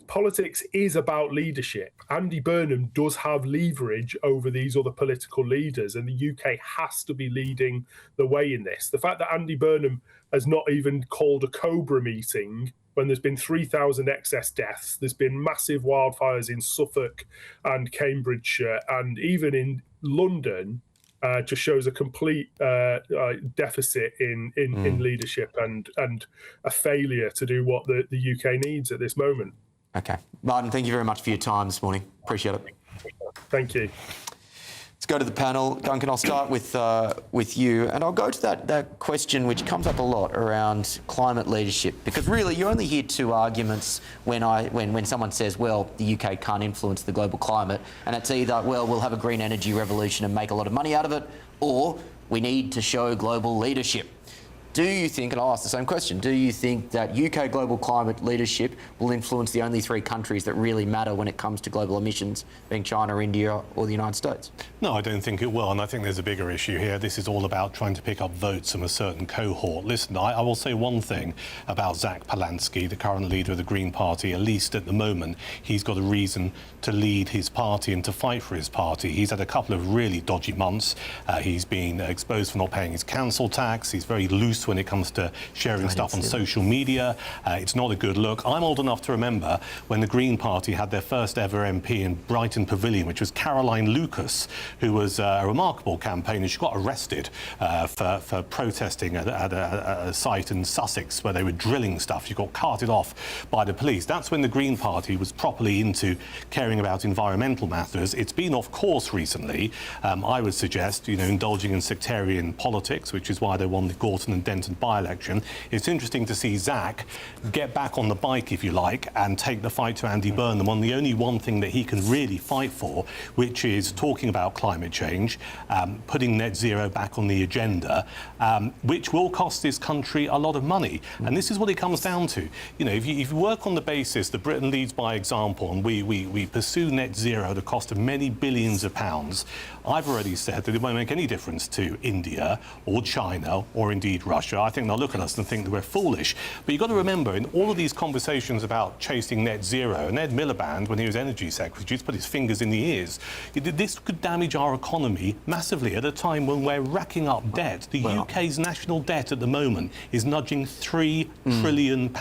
Politics is about leadership. Andy Burnham does have leverage over these other political leaders, and the UK has to be leading the way in this. The fact that Andy Burnham has not even called a Cobra meeting when there's been 3,000 excess deaths, there's been massive wildfires in Suffolk and Cambridgeshire, and even in London, just shows a complete deficit in leadership and a failure to do what the UK needs at this moment. Okay. Martin, thank you very much for your time this morning. Appreciate it. Thank you. Let's go to the panel. Duncan, I'll start with you, and I'll go to that question which comes up a lot around climate leadership, because really you only hear two arguments when someone says, well, the UK can't influence the global climate, and it's either, well, we'll have a green energy revolution and make a lot of money out of it, or we need to show global leadership. Do you think, and I'll ask the same question, do you think that UK global climate leadership will influence the only three countries that really matter when it comes to global emissions, being China, India or the United States? No, I don't think it will, and I think there's a bigger issue here. This is all about trying to pick up votes from a certain cohort. Listen, I will say one thing about Zach Polanski, the current leader of the Green Party. At least at the moment, he's got a reason to lead his party and to fight for his party. He's had a couple of really dodgy months. He's been exposed for not paying his council tax. He's very loose when it comes to sharing stuff on social media. It's not a good look. I'm old enough to remember when the Green Party had their first ever MP in Brighton Pavilion, which was Caroline Lucas, who was a remarkable campaigner. She got arrested for protesting at a site in Sussex where they were drilling stuff. She got carted off by the police. That's when the Green Party was properly into caring about environmental matters. It's been off course recently. I would suggest, indulging in sectarian politics, which is why they won the Gorton and unprecedented by-election. It's interesting to see Zach get back on the bike, if you like, and take the fight to Andy Burnham on the only one thing that he can really fight for, which is talking about climate change, putting net zero back on the agenda, which will cost this country a lot of money. And this is what it comes down to. You know, if you work on the basis that Britain leads by example and we pursue net zero at a cost of many billions of pounds, I've already said that it won't make any difference to India or China or indeed Russia. I think they'll look at us and think that we're foolish. But you've got to remember, in all of these conversations about chasing net zero, Ned Miliband, when he was Energy Secretary, used to put his fingers in the ears. This could damage our economy massively at a time when we're racking up debt. The UK's national debt at the moment is nudging £3 trillion.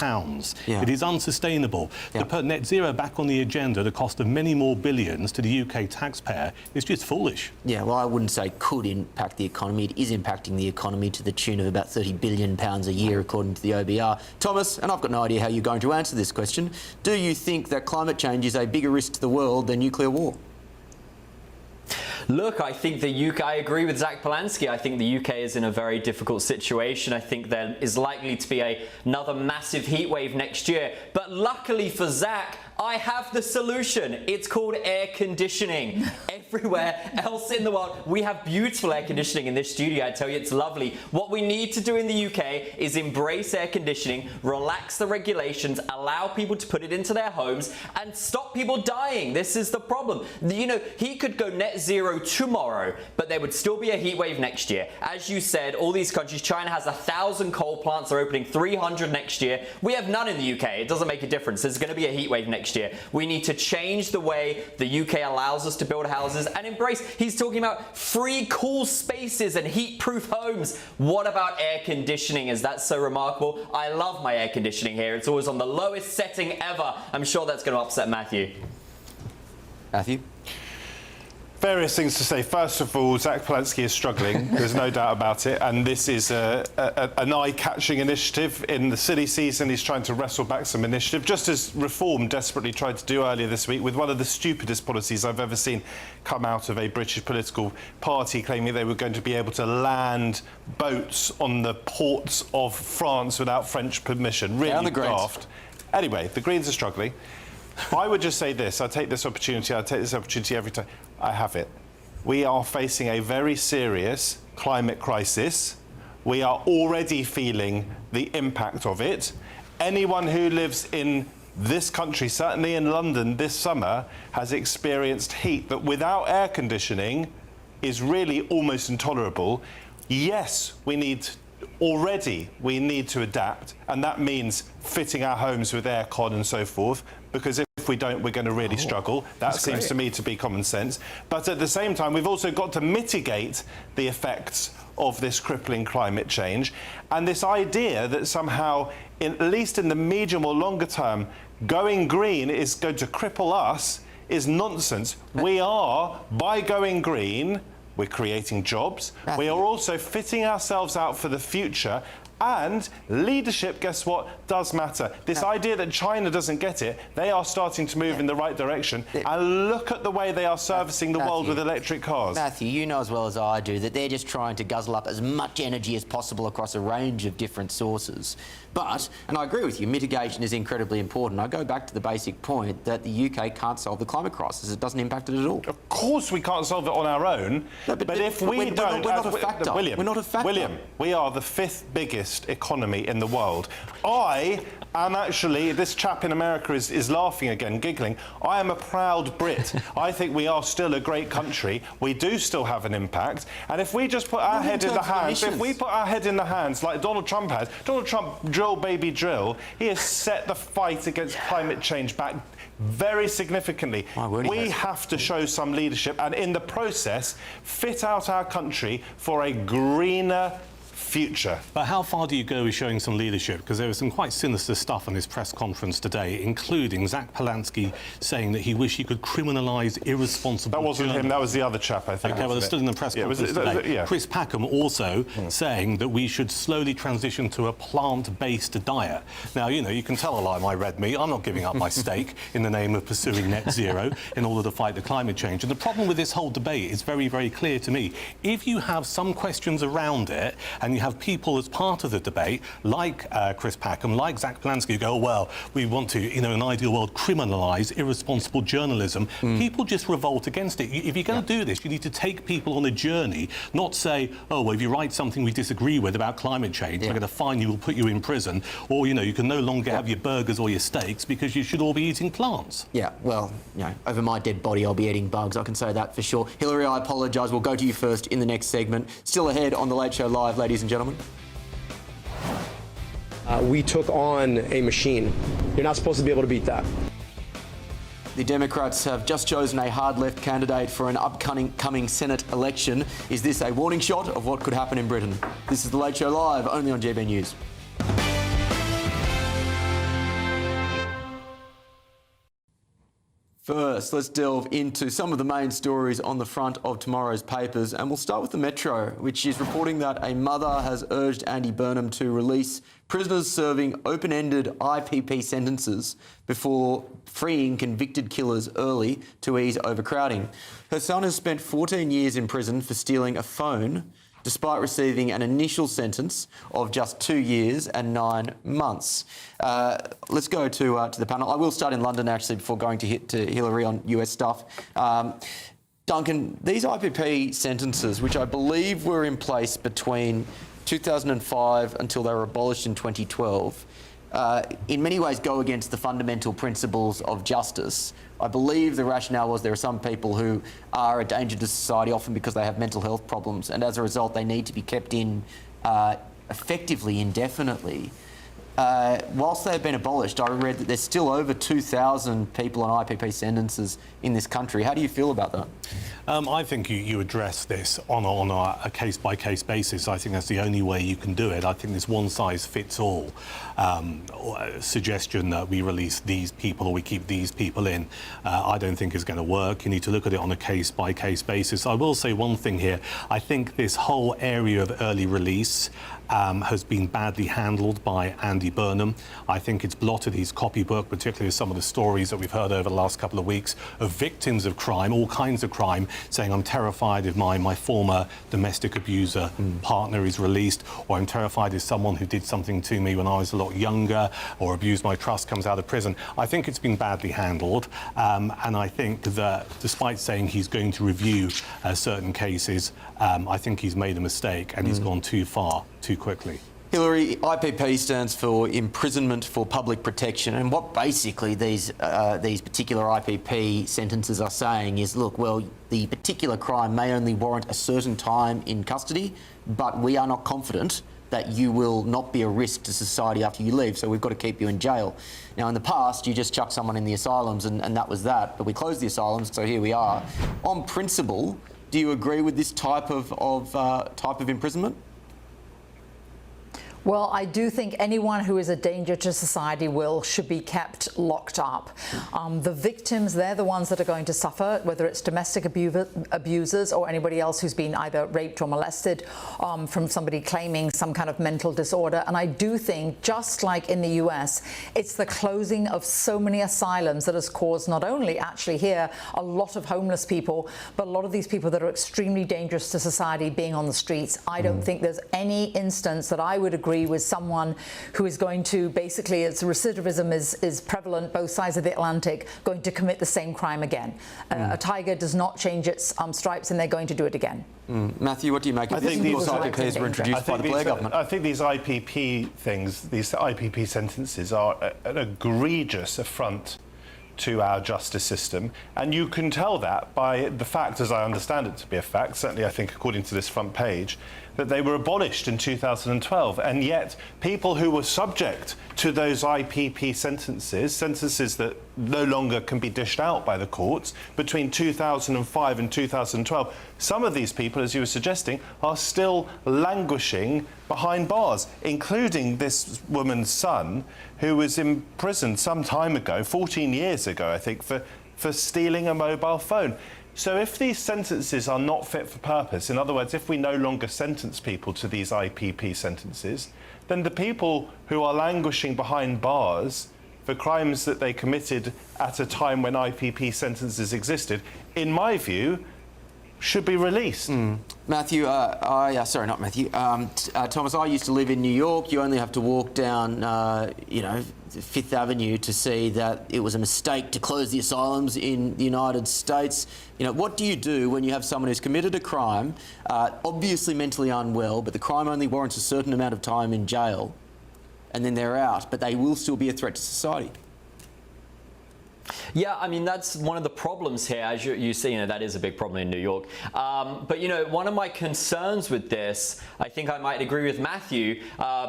It is unsustainable. To put net zero back on the agenda at a cost of many more billions to the UK taxpayer is just foolish. Yeah, well, I wouldn't say could impact the economy. It is impacting the economy to the tune of about £30 billion a year, according to the OBR. Thomas, and I've got no idea how you're going to answer this question, do you think that climate change is a bigger risk to the world than nuclear war? Look, I think the UK, I agree with Zach Polanski. I think the UK is in a very difficult situation. I think there is likely to be another massive heat wave next year. But luckily for Zach, I have the solution. It's called air conditioning. Everywhere else in the world, we have beautiful air conditioning in this studio. I tell you, it's lovely. What we need to do in the UK is embrace air conditioning, relax the regulations, allow people to put it into their homes, and stop people dying. This is the problem. You know, he could go net zero tomorrow, but there would still be a heat wave next year. As you said, all these countries, China has 1,000 coal plants. They're opening 300 next year. We have none in the UK. It doesn't make a difference. There's going to be a heat wave next year. We need to change the way the UK allows us to build houses and embrace. He's talking about free cool spaces and heat-proof homes. What about air conditioning? Is that so remarkable? I love my air conditioning here. It's always on the lowest setting ever. I'm sure that's going to upset Matthew. Matthew? Various things to say. First of all, Zach Polanski is struggling. There's no doubt about it. And this is an eye-catching initiative. In the silly season, he's trying to wrestle back some initiative, just as Reform desperately tried to do earlier this week with one of the stupidest policies I've ever seen come out of a British political party, claiming they were going to be able to land boats on the ports of France without French permission. Really daft. Anyway, the Greens are struggling. I would just say this. I take this opportunity every time. I have it. We are facing a very serious climate crisis. We are already feeling the impact of it. Anyone who lives in this country, certainly in London this summer, has experienced heat that without air conditioning is really almost intolerable. Yes, we need to adapt, and that means fitting our homes with aircon and so forth, because if we don't, we're going to really struggle. That seems to me to be common sense. But at the same time, we've also got to mitigate the effects of this crippling climate change. And this idea that somehow, at least in the medium or longer term, going green is going to cripple us is nonsense. We are, by going green, we're creating jobs. We are also fitting ourselves out for the future. And leadership, guess what, does matter. This idea that China doesn't get it, they are starting to move in the right direction. And look at the way they are servicing the world with electric cars. Matthew, you know as well as I do that they're just trying to guzzle up as much energy as possible across a range of different sources. But, and I agree with you, mitigation is incredibly important. I go back to the basic point that the UK can't solve the climate crisis. It doesn't impact it at all. Of course we can't solve it on our own. No, but if we don't... We're not a factor. William, we're not a factor. William, we are the 5th biggest economy in the world. I am actually... This chap in America is laughing again, giggling. I am a proud Brit. I think we are still a great country. We do still have an impact. And if we just put our head in the hands... If we put our head in the hands like Donald Trump has... Donald Trump, drill, baby, drill. He has set the fight against climate change back very significantly. We have to show some leadership and in the process fit out our country for a greener future. But how far do you go with showing some leadership? Because there was some quite sinister stuff on his press conference today, including Zach Polanski saying that he wished he could criminalise irresponsible... That wasn't him, that was the other chap, I think. OK, well, they're still in the press conference today. Chris Packham also saying that we should slowly transition to a plant-based diet. Now, you know, you can tell I like my red meat. I'm not giving up my steak in the name of pursuing net zero in order to fight the climate change. And the problem with this whole debate is very, very clear to me. If you have some questions around it and you have people as part of the debate, like Chris Packham, like Zach Polanski, who go, well, we want to, in an ideal world, criminalise irresponsible journalism. People just revolt against it. If you're going to do this, you need to take people on a journey, not say, oh, well, if you write something we disagree with about climate change, we're going to fine you, we'll put you in prison, or, you can no longer have your burgers or your steaks because you should all be eating plants. Yeah, well, over my dead body, I'll be eating bugs. I can say that for sure. Hillary, I apologise. We'll go to you first in the next segment. Still ahead on The Late Show Live, ladies and gentlemen. We took on a machine. You're not supposed to be able to beat that. The Democrats have just chosen a hard-left candidate for an upcoming Senate election. Is this a warning shot of what could happen in Britain? This is The Late Show Live, only on GB News. First, let's delve into some of the main stories on the front of tomorrow's papers, and we'll start with the Metro, which is reporting that a mother has urged Andy Burnham to release prisoners serving open-ended IPP sentences before freeing convicted killers early to ease overcrowding. Her son has spent 14 years in prison for stealing a phone, despite receiving an initial sentence of just 2 years and 9 months. Let's go to the panel. I will start in London, actually, before going to Hillary on US stuff. Duncan, these IPP sentences, which I believe were in place between 2005 until they were abolished in 2012, in many ways go against the fundamental principles of justice. I believe the rationale was there are some people who are a danger to society, often because they have mental health problems, and as a result they need to be kept in effectively indefinitely. Whilst they've been abolished, I read that there's still over 2,000 people on IPP sentences in this country. How do you feel about that? I think you address this on a case-by-case basis. I think that's the only way you can do it. I think this one-size-fits-all suggestion that we release these people or we keep these people in, I don't think is going to work. You need to look at it on a case-by-case basis. I will say one thing here. I think this whole area of early release has been badly handled by Andy Burnham. I think it's blotted his copybook, particularly some of the stories that we've heard over the last couple of weeks of victims of crime, all kinds of crime, saying I'm terrified if my former domestic abuser partner is released, or I'm terrified if someone who did something to me when I was a lot younger or abused my trust comes out of prison. I think it's been badly handled, and I think that despite saying he's going to review certain cases, I think he's made a mistake and he's gone too far too quickly. Hillary, IPP stands for Imprisonment for Public Protection, and what basically these particular IPP sentences are saying is, look, well, the particular crime may only warrant a certain time in custody, but we are not confident that you will not be a risk to society after you leave, so we've got to keep you in jail. Now, in the past, you just chucked someone in the asylums and that was that, but we closed the asylums, so here we are. On principle, do you agree with this type of imprisonment? Well, I do think anyone who is a danger to society should be kept locked up. The victims, they're the ones that are going to suffer, whether it's domestic abusers or anybody else who's been either raped or molested from somebody claiming some kind of mental disorder. And I do think, just like in the US, it's the closing of so many asylums that has caused not only actually here a lot of homeless people, but a lot of these people that are extremely dangerous to society being on the streets. I don't think there's any instance that I would agree with someone who is going to basically, it's recidivism is prevalent both sides of the Atlantic, going to commit the same crime again. A tiger does not change its stripes, and they're going to do it again. Matthew, what do you make of this? These IPPs were introduced by the Blair government. I think these IPP things, these IPP sentences are an egregious affront to our justice system, and you can tell that by the fact, as I understand it to be a fact, certainly I think according to this front page, that they were abolished in 2012, and yet people who were subject to those IPP sentences that no longer can be dished out by the courts, between 2005 and 2012, some of these people, as you were suggesting, are still languishing behind bars, including this woman's son, who was imprisoned some time ago, 14 years ago, I think, for stealing a mobile phone. So if these sentences are not fit for purpose, in other words, if we no longer sentence people to these IPP sentences, then the people who are languishing behind bars for crimes that they committed at a time when IPP sentences existed, in my view, should be released. Matthew, sorry, not Matthew. Thomas, I used to live in New York. You only have to walk down, Fifth Avenue to see that it was a mistake to close the asylums in the United States. What do you do when you have someone who's committed a crime, obviously mentally unwell, but the crime only warrants a certain amount of time in jail, and then they're out, but they will still be a threat to society? Yeah, I mean, that's one of the problems here. As you see, that is a big problem in New York. But, one of my concerns with this, I think I might agree with Matthew,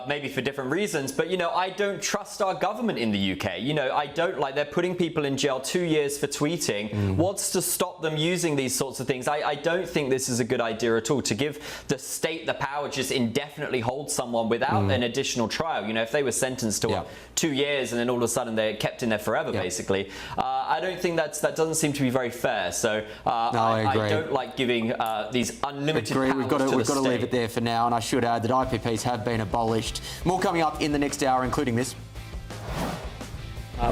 maybe for different reasons, but, I don't trust our government in the UK. I don't they're putting people in jail 2 years for tweeting. What's to stop them using these sorts of things? I don't think this is a good idea at all, to give the state the power to just indefinitely hold someone without an additional trial. If they were sentenced to 2 years and then all of a sudden they're kept in there forever, basically. I don't think that doesn't seem to be very fair. So I don't like giving these unlimited powers We've got to state. leave it there for now, and I should add that IPPs have been abolished. More coming up in the next hour, including this.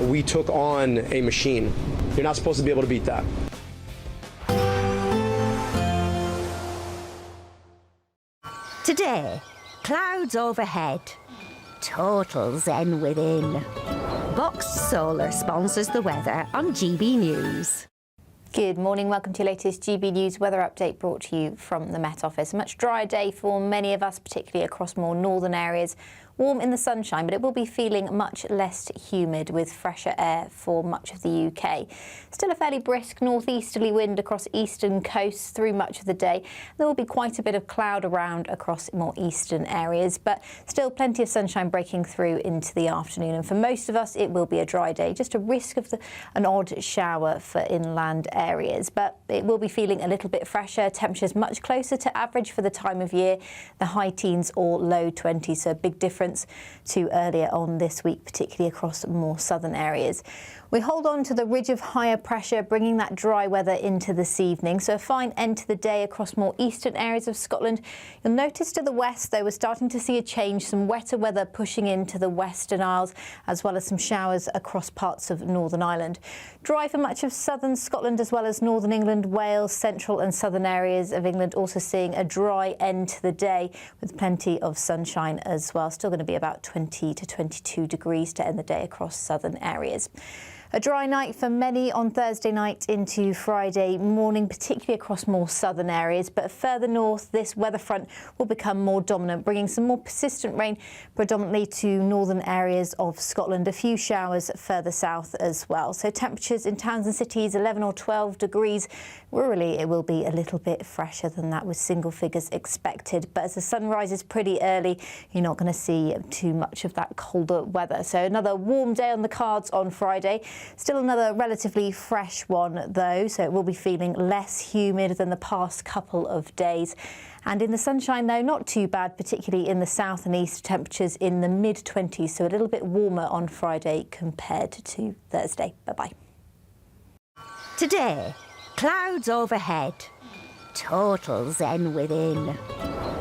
We took on a machine. You're not supposed to be able to beat that. Today, clouds overhead. Total zen within. Boxed Solar sponsors the weather on GB News. Good morning, welcome to your latest GB News weather update brought to you from the Met Office. A much drier day for many of us, particularly across more northern areas. Warm in the sunshine, but it will be feeling much less humid with fresher air for much of the UK. Still a fairly brisk northeasterly wind across eastern coasts through much of the day. There will be quite a bit of cloud around across more eastern areas, but still plenty of sunshine breaking through into the afternoon. And for most of us, it will be a dry day, just a risk of an odd shower for inland areas. But it will be feeling a little bit fresher. Temperatures much closer to average for the time of year, the high teens or low 20s, so a big difference to earlier on this week, particularly across more southern areas. We hold on to the ridge of higher pressure, bringing that dry weather into this evening. So a fine end to the day across more eastern areas of Scotland. You'll notice to the west, though, we're starting to see a change, some wetter weather pushing into the Western Isles, as well as some showers across parts of Northern Ireland. Dry for much of southern Scotland, as well as northern England, Wales, central and southern areas of England, also seeing a dry end to the day with plenty of sunshine as well. Still going to be about 20 to 22 degrees to end the day across southern areas. A dry night for many on Thursday night into Friday morning, particularly across more southern areas. But further north, this weather front will become more dominant, bringing some more persistent rain predominantly to northern areas of Scotland. A few showers further south as well. So temperatures in towns and cities 11 or 12 degrees. Rurally, it will be a little bit fresher than that, with single figures expected. But as the sun rises pretty early, you're not going to see too much of that colder weather. So another warm day on the cards on Friday. Still another relatively fresh one, though, so it will be feeling less humid than the past couple of days. And in the sunshine, though, not too bad, particularly in the south and east, temperatures in the mid-20s, so a little bit warmer on Friday compared to Thursday. Bye-bye. Today, clouds overhead. Total zen within.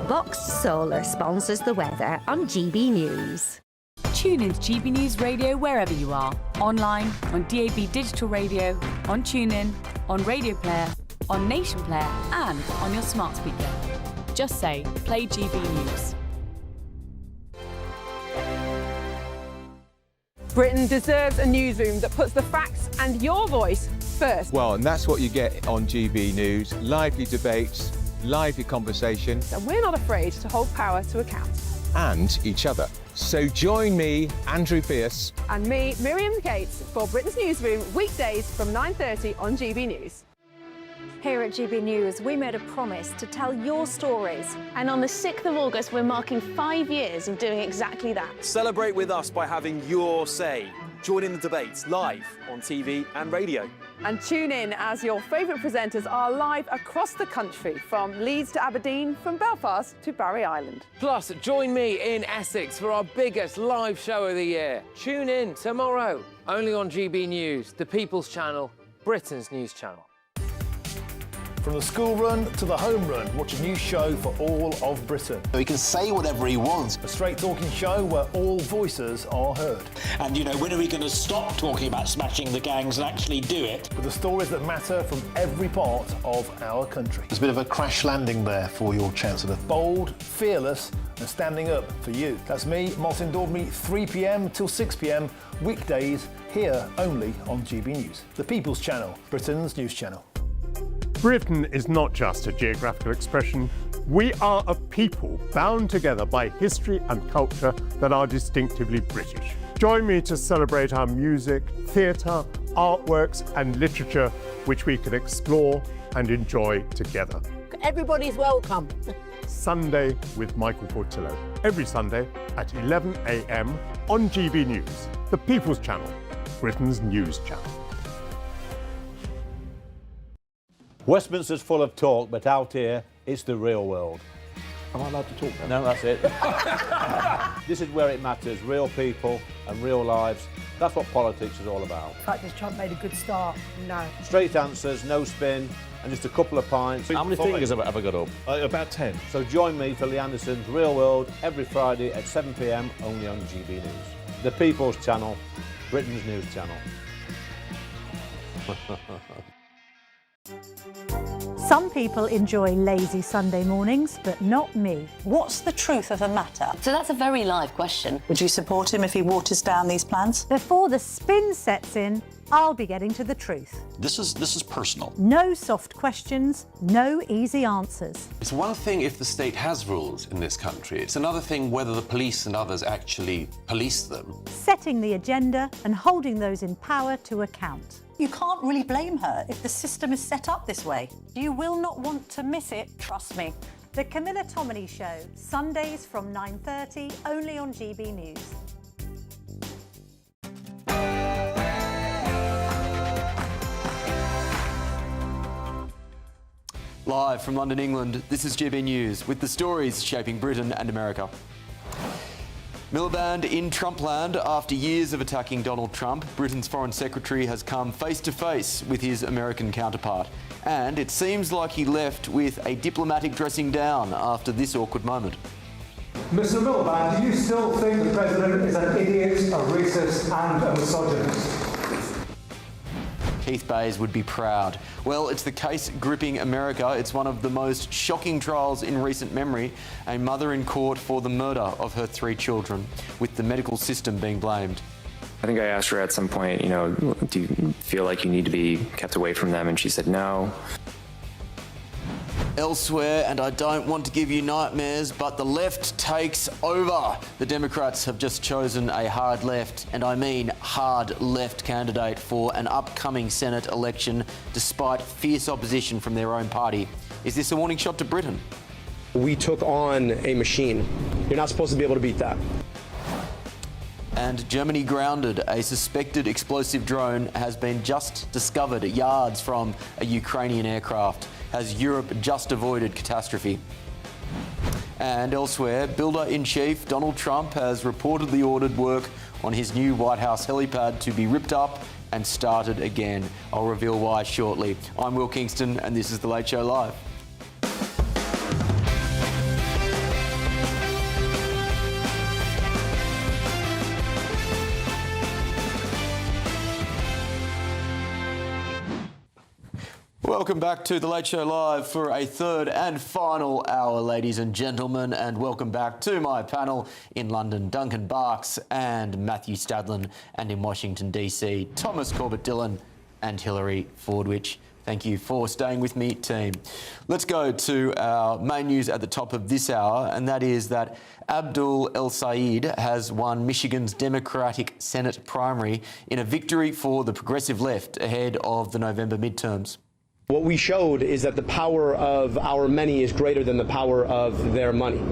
Boxed Solar sponsors the weather on GB News. Tune in to GB News Radio wherever you are. Online, on DAB digital radio, on TuneIn, on Radio Player, on Nation Player and on your smart speaker. Just say, play GB News. Britain deserves a newsroom that puts the facts and your voice first. Well, and that's what you get on GB News. Lively debates, lively conversation. And we're not afraid to hold power to account. And each other. So join me, Andrew Pierce. And me, Miriam Gates, for Britain's Newsroom, weekdays from 9:30 on GB News. Here at GB News, we made a promise to tell your stories. And on the 6th of August, we're marking 5 years of doing exactly that. Celebrate with us by having your say. Join in the debates live on TV and radio. And tune in as your favourite presenters are live across the country, from Leeds to Aberdeen, from Belfast to Barry Island. Plus, join me in Essex for our biggest live show of the year. Tune in tomorrow, only on GB News, the People's Channel, Britain's news channel. From the school run to the home run, watch a new show for all of Britain. He can say whatever he wants. A straight-talking show where all voices are heard. And, you know, when are we going to stop talking about smashing the gangs and actually do it? With the stories that matter from every part of our country. There's a bit of a crash landing there for your Chancellor. Bold, fearless and standing up for you. That's me, Martin Daubney, 3 p.m. till 6 p.m, weekdays, here only on GB News. The People's Channel, Britain's news channel. Britain is not just a geographical expression. We are a people bound together by history and culture that are distinctively British. Join me to celebrate our music, theatre, artworks and literature, which we can explore and enjoy together. Everybody's welcome. Sunday with Michael Portillo. Every Sunday at 11 a.m. on GB News, the People's Channel, Britain's news channel. Westminster's full of talk, but out here, it's the real world. Am I allowed to talk No, now? that's it. This is where it matters, real people and real lives. That's what politics is all about. In fact, has Trump made a good start? No. Straight answers, no spin, and just a couple of pints. How many fingers have I got up? About 10. So join me for Lee Anderson's Real World every Friday at 7 p.m, only on GB News. The People's Channel, Britain's news channel. Some people enjoy lazy Sunday mornings, but not me. What's the truth of the matter? So that's a very live question. Would you support him if he waters down these plans? Before the spin sets in, I'll be getting to the truth. This is personal. No soft questions, no easy answers. It's one thing if the state has rules in this country. It's another thing whether the police and others actually police them. Setting the agenda and holding those in power to account. You can't really blame her if the system is set up this way. You will not want to miss it, trust me. The Camilla Tominey Show, Sundays from 9:30, only on GB News. Live from London, England, this is GB News with the stories shaping Britain and America. Miliband in Trumpland. After years of attacking Donald Trump, Britain's Foreign Secretary has come face to face with his American counterpart. And it seems like he left with a diplomatic dressing down after this awkward moment. Mr. Miliband, do you still think the President is an idiot, a racist and a misogynist? Keith Bays would be proud. Well, it's the case gripping America. It's one of the most shocking trials in recent memory. A mother in court for the murder of her 3 children, with the medical system being blamed. I think I asked her at some point, you know, do you feel like you need to be kept away from them? And she said no. Elsewhere, and I don't want to give you nightmares, but the left takes over. The Democrats have just chosen a hard left, and I mean hard left candidate for an upcoming Senate election, despite fierce opposition from their own party. Is this a warning shot to Britain? We took on a machine. You're not supposed to be able to beat that. And Germany grounded. A suspected explosive drone has been just discovered yards from a Ukrainian aircraft. Has Europe just avoided catastrophe? And elsewhere, Builder-in-Chief Donald Trump has reportedly ordered work on his new White House helipad to be ripped up and started again. I'll reveal why shortly. I'm Will Kingston, and this is The Late Show Live. Welcome back to The Late Show Live for a third and final hour, ladies and gentlemen, and welcome back to my panel in London, Duncan Barks and Matthew Stadlin, and in Washington, DC, Thomas Corbett-Dillon and Hilary Fordwich. Thank you for staying with me, team. Let's go to our main news at the top of this hour, and that is that Abdul El Sayed has won Michigan's Democratic Senate primary in a victory for the progressive left ahead of the November midterms. What we showed is that the power of our many is greater than the power of their money.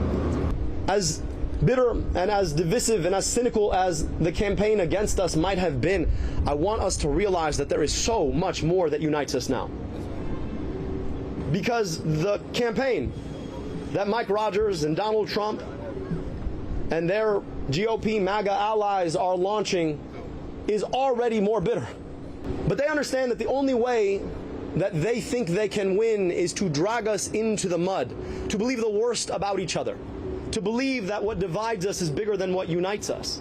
As bitter and as divisive and as cynical as the campaign against us might have been, I want us to realize that there is so much more that unites us now. Because the campaign that Mike Rogers and Donald Trump and their GOP MAGA allies are launching is already more bitter. But they understand that the only way that they think they can win is to drag us into the mud, to believe the worst about each other, to believe that what divides us is bigger than what unites us.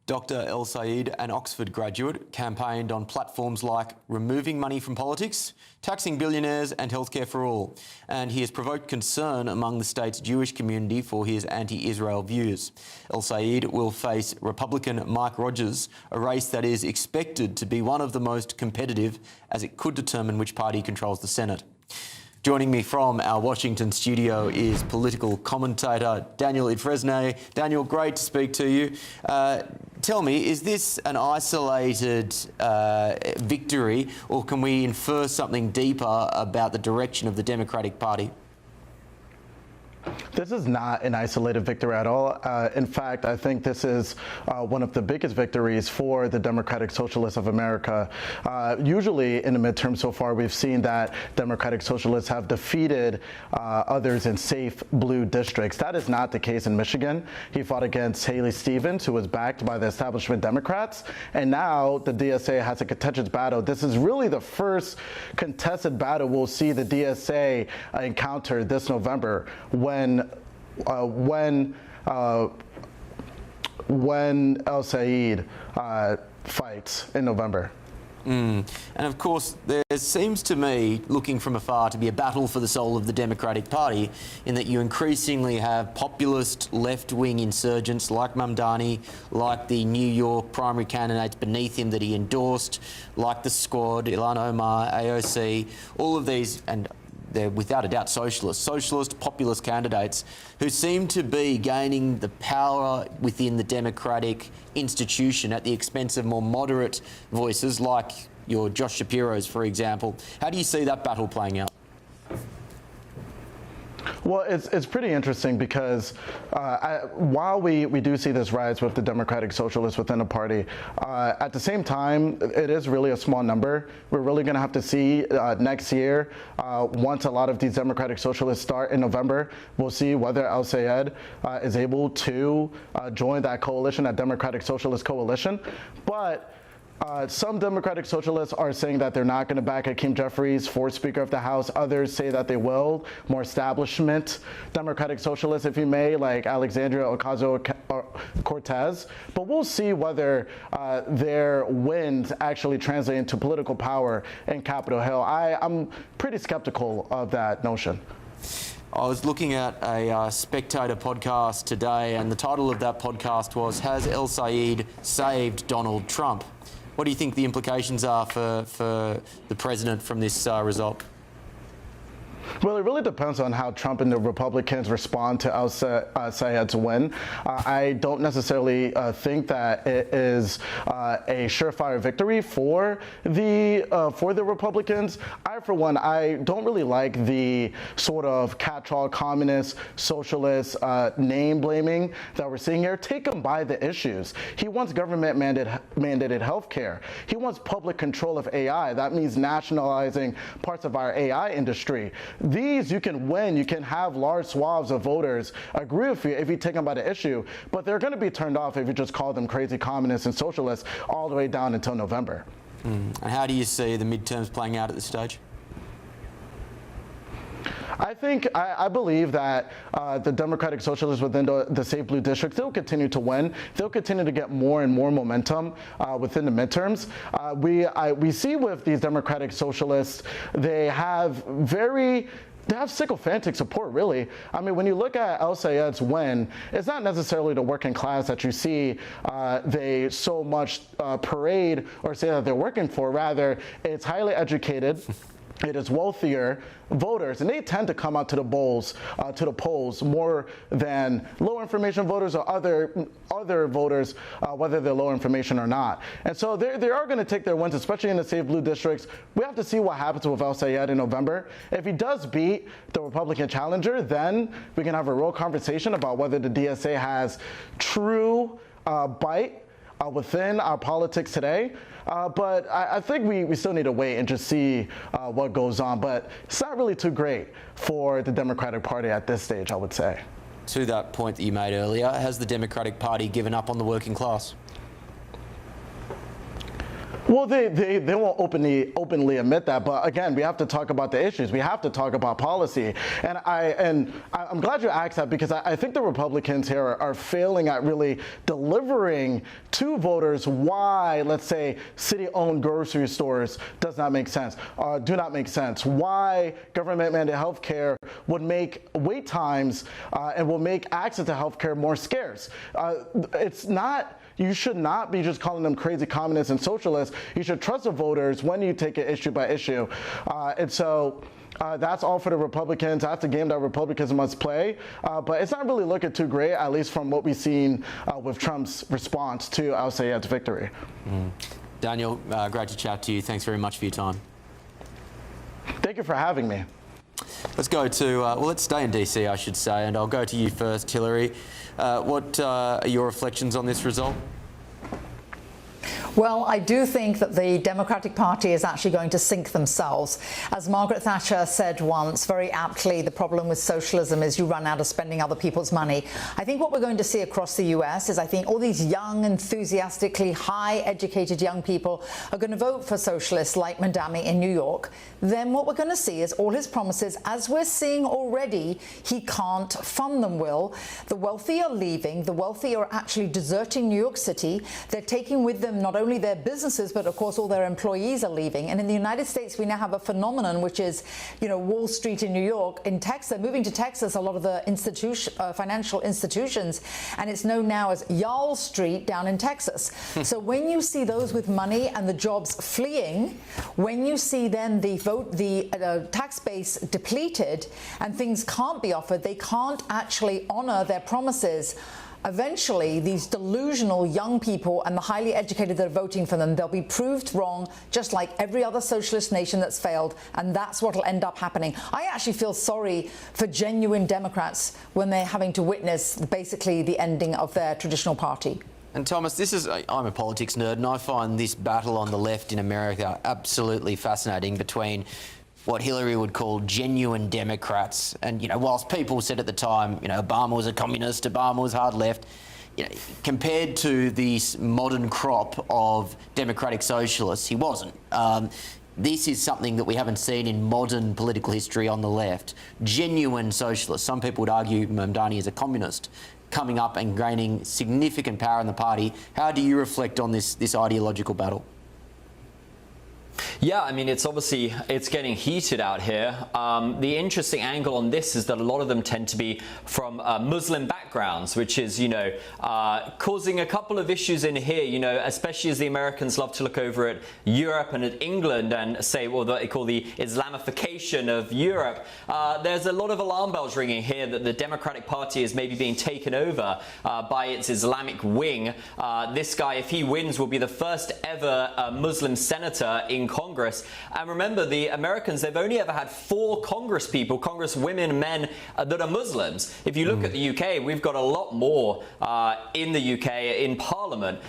Dr. El Sayed, an Oxford graduate, campaigned on platforms like removing money from politics, taxing billionaires and healthcare for all. And he has provoked concern among the state's Jewish community for his anti-Israel views. El Sayed will face Republican Mike Rogers, a race that is expected to be one of the most competitive as it could determine which party controls the Senate. Joining me from our Washington studio is political commentator Daniel Ifresne. Daniel, great to speak to you. Tell me, is this an isolated victory, or can we infer something deeper about the direction of the Democratic Party? This is not an isolated victory at all. In fact, I think this is one of the biggest victories for the Democratic Socialists of America. Usually in the midterm so far, we've seen that Democratic Socialists have defeated others in safe blue districts. That is not the case in Michigan. He fought against Haley Stevens, who was backed by the establishment Democrats, and now the DSA has a contentious battle. This is really the first contested battle we'll see the DSA encounter this November when El Sayed fights in November. And of course, there seems to me, looking from afar, to be a battle for the soul of the Democratic Party, in that you increasingly have populist left-wing insurgents like Mamdani, like the New York primary candidates beneath him that he endorsed, like the Squad, Ilhan Omar, AOC, all of these, and they're without a doubt socialist, populist candidates who seem to be gaining the power within the democratic institution at the expense of more moderate voices like your Josh Shapiro's, for example. How do you see that battle playing out? Well, it's pretty interesting because while we do see this rise with the Democratic Socialists within the party, at the same time, it is really a small number. We're really going to have to see next year, once a lot of these Democratic Socialists start in November, we'll see whether El Sayed is able to join that coalition, that Democratic Socialist coalition. But some Democratic Socialists are saying that they're not going to back Hakeem Jeffries for Speaker of the House. Others say that they will. More establishment Democratic Socialists, if you may, like Alexandria Ocasio-Cortez. But we'll see whether their wins actually translate into political power in Capitol Hill. I'm pretty skeptical of that notion. I was looking at a Spectator podcast today, and the title of that podcast was, "Has El Sayed Saved Donald Trump?" What do you think the implications are for the president from this result? Well, it really depends on how Trump and the Republicans respond to El Sayed's win. I don't necessarily think that it is a surefire victory for the Republicans. For one, I don't really like the sort of catch-all communist, socialist name blaming that we're seeing here. Take him by the issues. He wants government-mandated health care. He wants public control of AI. That means nationalizing parts of our AI industry. These you can win. You can have large swaths of voters agree with you if you take them by the issue, but they're going to be turned off if you just call them crazy communists and socialists all the way down until November. And how do you see the midterms playing out at this stage? I believe that the Democratic Socialists within the safe blue districts, they'll continue to win. They'll continue to get more and more momentum within the midterms. We see with these Democratic Socialists, they have sycophantic support, really. I mean, when you look at El Sayed's win, it's not necessarily the working class that you see they so much parade or say that they're working for. Rather, it's highly educated. It is wealthier voters, and they tend to come out to the polls more than low information voters or other voters, whether they're low information or not. And so they are going to take their wins, especially in the safe blue districts. We have to see what happens with El Sayed in November. If he does beat the Republican challenger, then we can have a real conversation about whether the DSA has true bite within our politics today. But I think we still need to wait and just see what goes on. But it's not really too great for the Democratic Party at this stage, I would say. To that point that you made earlier, has the Democratic Party given up on the working class? Well, they won't openly admit that, but again, we have to talk about the issues. We have to talk about policy, and I'm glad you asked that, because I think the Republicans here are failing at really delivering to voters why, let's say, city-owned grocery stores do not make sense. Why government-mandated health care would make wait times and will make access to health care more scarce. You should not be just calling them crazy communists and socialists. You should trust the voters when you take it issue by issue. And so that's all for the Republicans. That's the game that Republicans must play. But it's not really looking too great, at least from what we've seen with Trump's response to al-Sayed's victory. Daniel, great to chat to you. Thanks very much for your time. Thank you for having me. Let's go to, let's stay in DC, I should say, and I'll go to you first, Hillary. What are your reflections on this result? Well, I do think that the Democratic Party is actually going to sink themselves. As Margaret Thatcher said once, very aptly, the problem with socialism is you run out of spending other people's money. I think what we're going to see across the US is I think all these young, enthusiastically high-educated young people are going to vote for socialists like Madami in New York. Then what we're going to see is all his promises, as we're seeing already, he can't fund them, Will. The wealthy are leaving. The wealthy are actually deserting New York City. They're taking with them not only their businesses, but of course all their employees are leaving. And in the United States, we now have a phenomenon which is, Wall Street in New York. In Texas, they're moving to Texas, a lot of the financial institutions, and it's known now as Y'all Street down in Texas. So when you see those with money and the jobs fleeing, when you see then the tax base depleted and things can't be offered, they can't actually honor their promises. Eventually, these delusional young people and the highly educated that are voting for them, they'll be proved wrong, just like every other socialist nation that's failed, and that's what will end up happening. I actually feel sorry for genuine Democrats when they're having to witness basically the ending of their traditional party. And Thomas, I'm a politics nerd, and I find this battle on the left in America absolutely fascinating between what Hillary would call genuine Democrats. And, whilst people said at the time, Obama was a communist, Obama was hard left, compared to this modern crop of democratic socialists, he wasn't. This is something that we haven't seen in modern political history on the left. Genuine socialists. Some people would argue Mamdani is a communist, coming up and gaining significant power in the party. How do you reflect on this ideological battle? Yeah, I mean, it's getting heated out here. The interesting angle on this is that a lot of them tend to be from Muslim backgrounds, which is, causing a couple of issues in here, especially as the Americans love to look over at Europe and at England and say, well, what they call the Islamification of Europe. There's a lot of alarm bells ringing here that the Democratic Party is maybe being taken over by its Islamic wing. This guy, if he wins, will be the first ever Muslim senator in Congress. And remember, the Americans, they've only ever had 4 congresswomen, men that are Muslims. If you look at the UK, we've got a lot more in the UK in Parliament.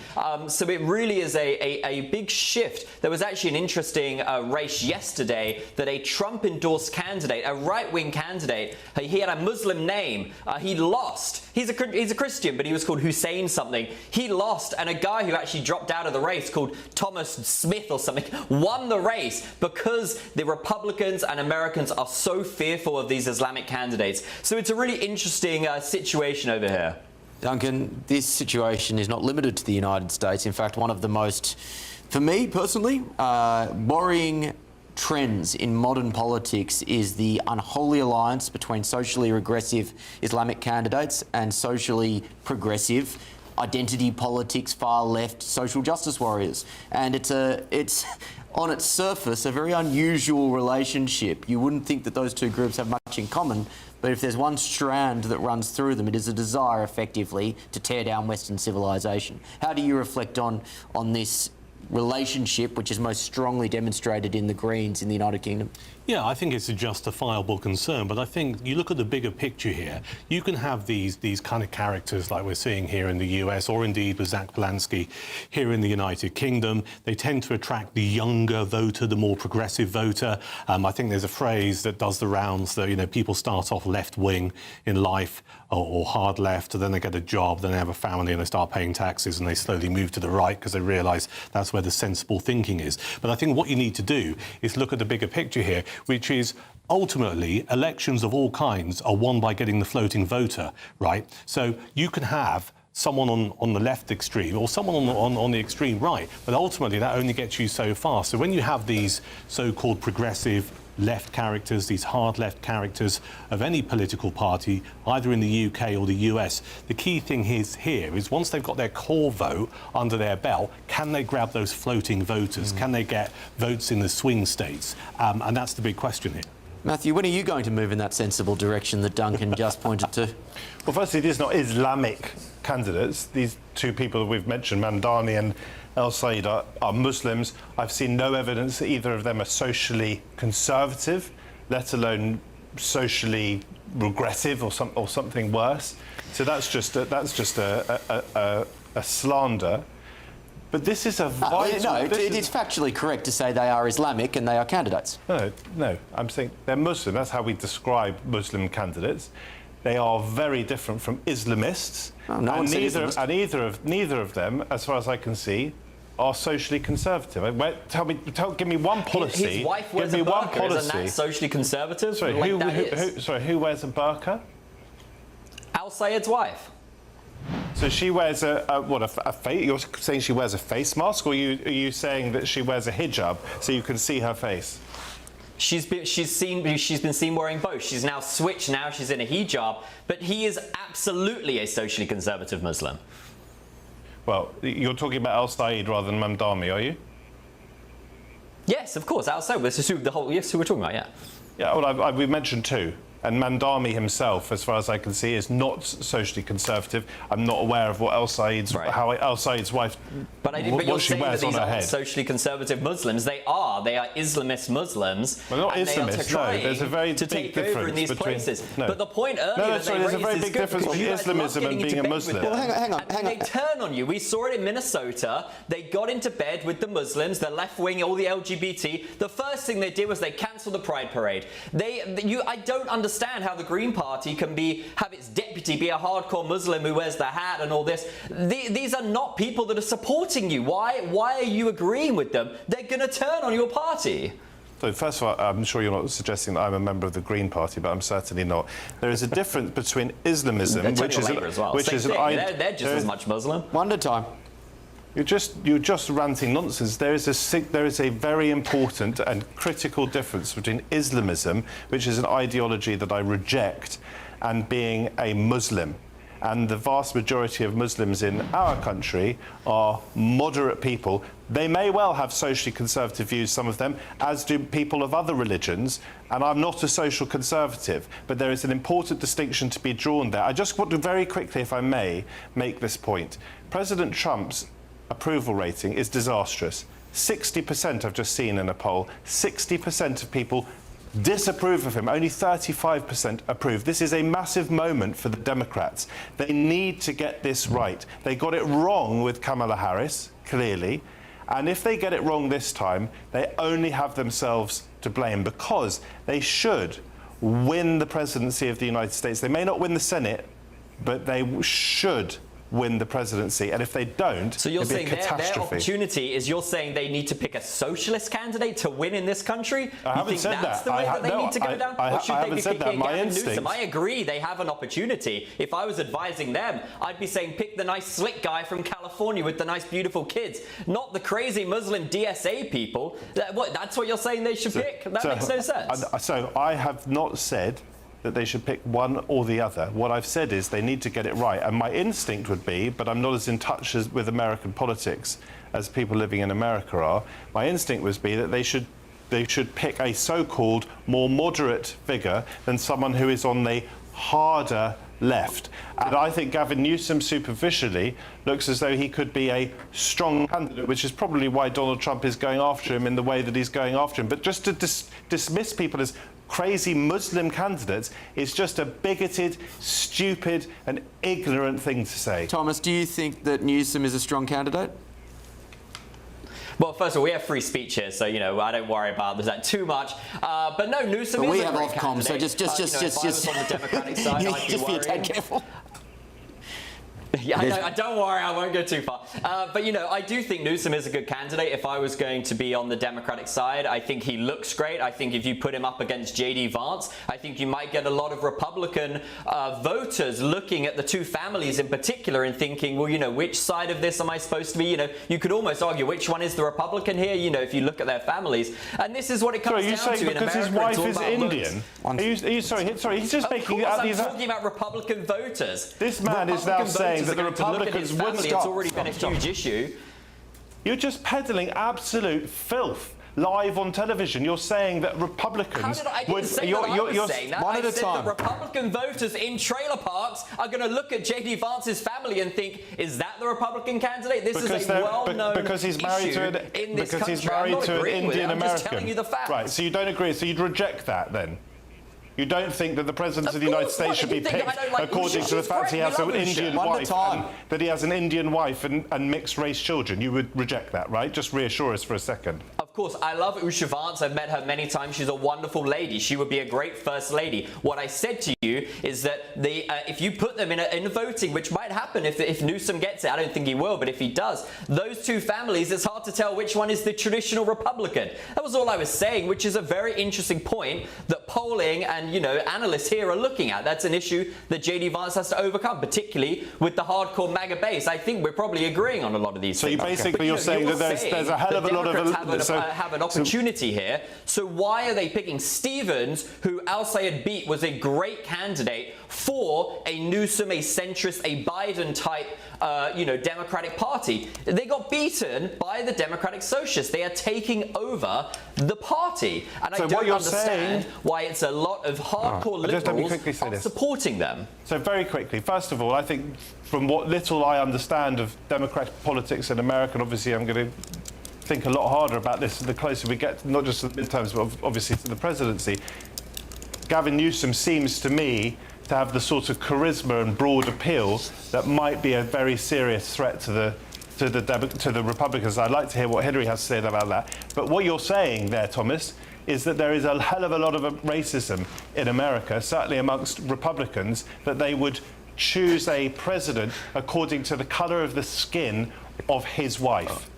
So it really is a big shift. There was actually an interesting race yesterday that a Trump-endorsed candidate, a right-wing candidate, he had a Muslim name. He lost. He's a Christian, but he was called Hussein something. He lost, and a guy who actually dropped out of the race called Thomas Smith or something won the race because the Republicans and Americans are so fearful of these Islamic candidates. So it's a really interesting situation over here. Duncan, this situation is not limited to the United States. In fact, one of the most, for me personally, worrying trends in modern politics is the unholy alliance between socially regressive Islamic candidates and socially progressive identity politics, far left social justice warriors. And it's on its surface a very unusual relationship. You wouldn't think that those two groups have much in common, but if there's one strand that runs through them, it is a desire effectively to tear down Western civilization. How do you reflect on this relationship, which is most strongly demonstrated in the Greens in the United Kingdom? Yeah, I think it's a justifiable concern, but I think you look at the bigger picture here. You can have these kind of characters like we're seeing here in the US, or indeed with Zach Polanski here in the United Kingdom. They tend to attract the younger voter, the more progressive voter. I think there's a phrase that does the rounds that, people start off left-wing in life, or hard left, and then they get a job, then they have a family and they start paying taxes and they slowly move to the right because they realise that's where the sensible thinking is. But I think what you need to do is look at the bigger picture here, which is ultimately elections of all kinds are won by getting the floating voter, right? So you can have someone on the left extreme or someone on the extreme right, but ultimately that only gets you so far. So when you have these so-called progressive left characters, these hard left characters of any political party, either in the UK or the US, the key thing here is once they've got their core vote under their belt, can they grab those floating voters? Can they get votes in the swing states? And that's the big question here. Matthew, when are you going to move in that sensible direction that Duncan just pointed to? Well, firstly, these are not Islamic candidates. These two people that we've mentioned, Mamdani and El Sayed, are Muslims. I've seen no evidence that either of them are socially conservative, let alone socially regressive or something worse. So that's just a slander. But this is a vital... No, it's factually correct to say they are Islamic and they are candidates. No, I'm saying they're Muslim. That's how we describe Muslim candidates. They are very different from Islamists. Oh, no, and neither of them, as far as I can see, are socially conservative. Give me one policy. His wife wears a burqa. Isn't that socially conservative? Sorry, who wears a burqa? Al Sayed's wife. So she wears a face? You're saying she wears a face mask, or are you saying that she wears a hijab so you can see her face? She's been seen wearing both. She's now switched. Now she's in a hijab. But he is absolutely a socially conservative Muslim. Well, you're talking about Al Sayed rather than Mamdani, are you? Yes, of course. Al Sayed. This is who we're talking about. Yeah. Yeah. Well, we've mentioned two. And Mamdani himself, as far as I can see, is not socially conservative. I'm not aware of what how El Sayed's wife, but you're saying that these aren't socially conservative Muslims. They are Islamist Muslims. Well, not Islamists. No, there's a very to big take over in these places. No. But the point earlier there's a very big difference between Islamism and being a Muslim. Well, hang on. They turn on you. We saw it in Minnesota. They got into bed with the Muslims, the left wing, all the LGBT. The first thing they did was they cancelled the Pride Parade. I don't understand how the Green Party can have its deputy be a hardcore Muslim who wears the hat and all this. These are not people that are supporting you. Why are you agreeing with them? They're going to turn on your party. So first of all, I'm sure you're not suggesting that I'm a member of the Green Party, but I'm certainly not. There is a difference between Islamism, which is they're just as much Muslim. One at a time. You're just ranting nonsense. There is a very important and critical difference between Islamism, which is an ideology that I reject, and being a Muslim. And the vast majority of Muslims in our country are moderate people. They may well have socially conservative views, some of them, as do people of other religions, and I'm not a social conservative, but there is an important distinction to be drawn there. I just want to very quickly, if I may, make this point. President Trump's approval rating is disastrous. 60% I've just seen in a poll. 60% of people disapprove of him. Only 35% approve. This is a massive moment for the Democrats. They need to get this right. They got it wrong with Kamala Harris, clearly. And if they get it wrong this time, they only have themselves to blame, because they should win the presidency of the United States. They may not win the Senate, but they should win the presidency, and if they don't, so you're saying their opportunity is, you're saying they need to pick a socialist candidate to win in this country? I haven't said that. That's the way that they need to go down? Or should they be picking Gavin Newsom? I agree, they have an opportunity. If I was advising them, I'd be saying pick the nice slick guy from California with the nice beautiful kids, not the crazy Muslim DSA people. That's what you're saying they should pick? That makes no sense. So I have not said that they should pick one or the other. What I've said is they need to get it right. And my instinct would be, but I'm not as in touch with American politics as people living in America are, my instinct would be that they should pick a so-called more moderate figure than someone who is on the harder left. And I think Gavin Newsom superficially looks as though he could be a strong candidate, which is probably why Donald Trump is going after him in the way that he's going after him. But just to dismiss people as crazy Muslim candidates is just a bigoted, stupid and ignorant thing to say. Thomas, do you think that Newsom is a strong candidate? Well, first of all, we have free speech here, so, you know, I don't worry about that too much. But no, Newsom is we a have great Ofcom, so candidate. just on the Democratic side, I'd be just be a tad worrying. careful. Yeah, I don't worry, I won't go too far. But, you know, I do think Newsom is a good candidate. If I was going to be on the Democratic side, I think he looks great. I think if you put him up against J.D. Vance, I think you might get a lot of Republican voters looking at the two families in particular and thinking, well, you know, which side of this am I supposed to be? You know, you could almost argue which one is the Republican here, you know, if you look at their families. And this is what it comes down to in America. Because his wife is Indian? Sorry, he's just making out these... I'm talking about Republican voters. This man is now saying that the Republicans would stop. It's already been a huge issue. You're just peddling absolute filth live on television. You're saying that Republicans I didn't say that I was saying that. One I at a said time. that Republican voters in trailer parks are going to look at J.D. Vance's family and think, is that the Republican candidate? This is a well-known because he's married to an Indian American. I'm just telling you the facts. Right, so you don't agree. So you'd reject that then? You don't think that the President of the United States should be picked according to the fact he has an Indian wife, and that he has an Indian wife and mixed race children? You would reject that, right? Just reassure us for a second. Of course, I love Usha Vance. I've met her many times. She's a wonderful lady. She would be a great first lady. What I said to you is that if you put them in voting, which might happen if Newsom gets it, I don't think he will, but if he does, those two families, it's hard to tell which one is the traditional Republican. That was all I was saying, which is a very interesting point that polling and, you know, analysts here are looking at. That's an issue that J.D. Vance has to overcome, particularly with the hardcore MAGA base. I think we're probably agreeing on a lot of these things. So basically you're saying that there's a hell of a lot of... have an opportunity here. So why are they picking Stevens, who al-Sayed beat was a great candidate for a Newsom, a centrist, a Biden-type, Democratic Party? They got beaten by the Democratic Socialists. They are taking over the party. And I don't understand why it's a lot of hardcore liberals supporting them. So very quickly, first of all, I think from what little I understand of Democratic politics in America, and obviously I'm going to think a lot harder about this the closer we get, not just to the midterms, but obviously to the presidency. Gavin Newsom seems to me to have the sort of charisma and broad appeal that might be a very serious threat to the Republicans. I'd like to hear what Hillary has to say about that. But what you're saying there, Thomas, is that there is a hell of a lot of racism in America, certainly amongst Republicans, that they would choose a president according to the colour of the skin of his wife.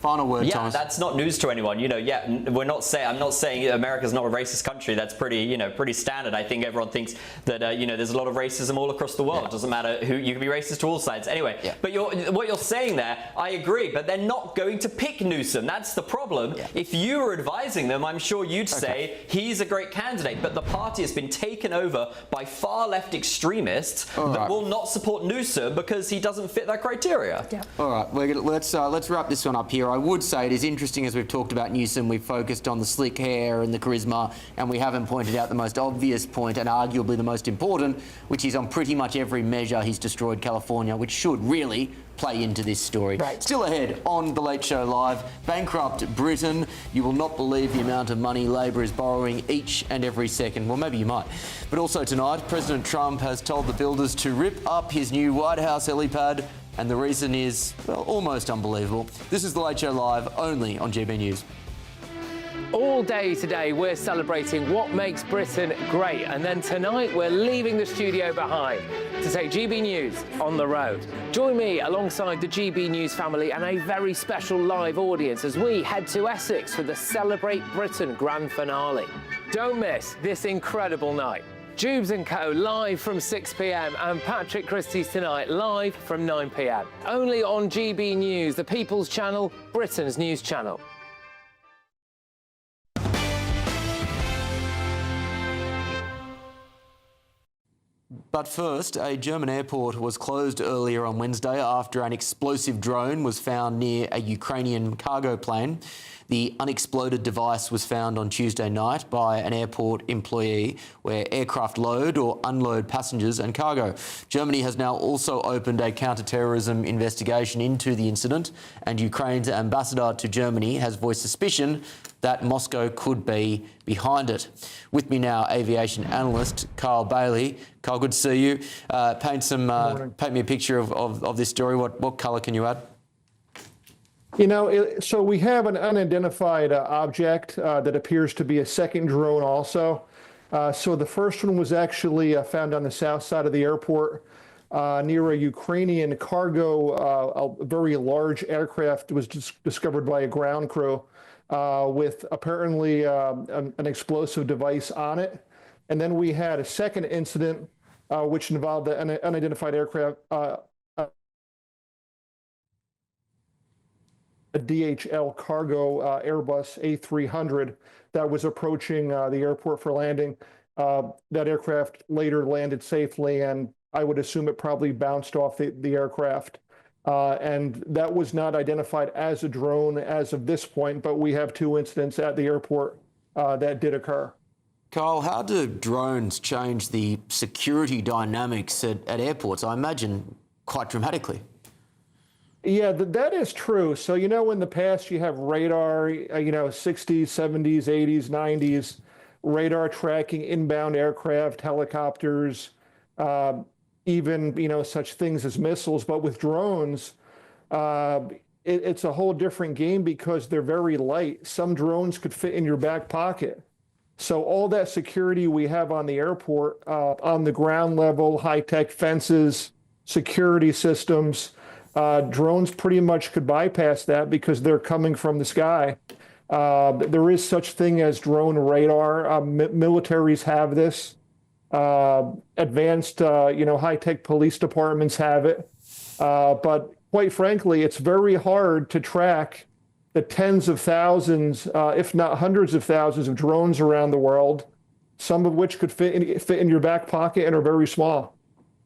Final word, yeah, Thomas. That's not news to anyone. You know, yeah, I'm not saying America's not a racist country. That's pretty standard. I think everyone thinks that there's a lot of racism all across the world. It doesn't matter who, you can be racist to all sides. Anyway, but what you're saying there, I agree. But they're not going to pick Newsom. That's the problem. Yeah. If you were advising them, I'm sure you'd say he's a great candidate. But the party has been taken over by far left extremists that will not support Newsom because he doesn't fit that criteria. Yeah. All right, let's wrap this one up here. I would say it is interesting, as we've talked about Newsom, we've focused on the slick hair and the charisma, and we haven't pointed out the most obvious point and arguably the most important, which is on pretty much every measure he's destroyed California, which should really play into this story. Right. Still ahead on The Late Show Live, bankrupt Britain. You will not believe the amount of money Labor is borrowing each and every second. Well, maybe you might. But also tonight, President Trump has told the builders to rip up his new White House helipad. And the reason is, well, almost unbelievable. This is The Late Show Live, only on GB News. All day today, we're celebrating what makes Britain great. And then tonight, we're leaving the studio behind to take GB News on the road. Join me alongside the GB News family and a very special live audience as we head to Essex for the Celebrate Britain grand finale. Don't miss this incredible night. Jubes & Co. live from 6 p.m. and Patrick Christys tonight live from 9 p.m. Only on GB News, the People's Channel, Britain's news channel. But first, a German airport was closed earlier on Wednesday after an explosive drone was found near a Ukrainian cargo plane. The unexploded device was found on Tuesday night by an airport employee where aircraft load or unload passengers and cargo. Germany has now also opened a counter-terrorism investigation into the incident, and Ukraine's ambassador to Germany has voiced suspicion that Moscow could be behind it. With me now, aviation analyst Carl Bailey. Carl, good to see you. Paint me a picture of this story. What colour can you add? You know, so we have an unidentified object that appears to be a second drone also. So the first one was actually found on the south side of the airport near a Ukrainian cargo. A very large aircraft was discovered by a ground crew with apparently an explosive device on it. And then we had a second incident which involved an unidentified aircraft, a DHL cargo Airbus A300 that was approaching the airport for landing. That aircraft later landed safely, and I would assume it probably bounced off the aircraft. And that was not identified as a drone as of this point, but we have 2 incidents at the airport that did occur. Carl, how do drones change the security dynamics at airports? I imagine quite dramatically. Yeah, that is true. So, you know, in the past you have radar, 60s, 70s, 80s, 90s, radar tracking inbound aircraft, helicopters, even, such things as missiles. But with drones, it's a whole different game because they're very light. Some drones could fit in your back pocket. So all that security we have on the airport, on the ground level, high-tech fences, security systems, drones pretty much could bypass that because they're coming from the sky. There is such thing as drone radar. Militaries have this. Advanced, high-tech police departments have it. But quite frankly, it's very hard to track the tens of thousands, if not hundreds of thousands of drones around the world, some of which could fit in your back pocket and are very small.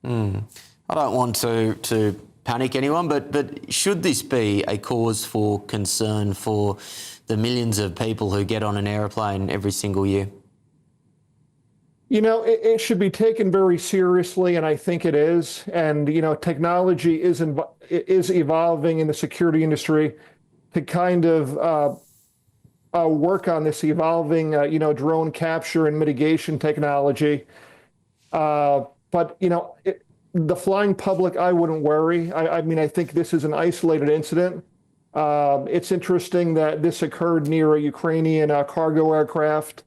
I don't want to panic anyone, but should this be a cause for concern for the millions of people who get on an aeroplane every single year? You know, it should be taken very seriously, and I think it is. And, technology is evolving in the security industry to kind of work on this evolving, drone capture and mitigation technology. But, the flying public, I wouldn't worry. I think this is an isolated incident. It's interesting that this occurred near a Ukrainian cargo aircraft.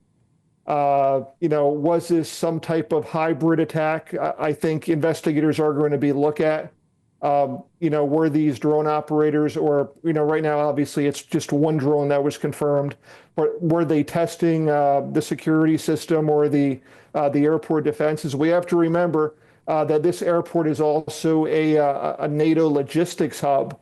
Was this some type of hybrid attack? I think investigators are going to be look at, were these drone operators or, right now, obviously it's just one drone that was confirmed, but were they testing the security system or the airport defenses? We have to remember that this airport is also a NATO logistics hub.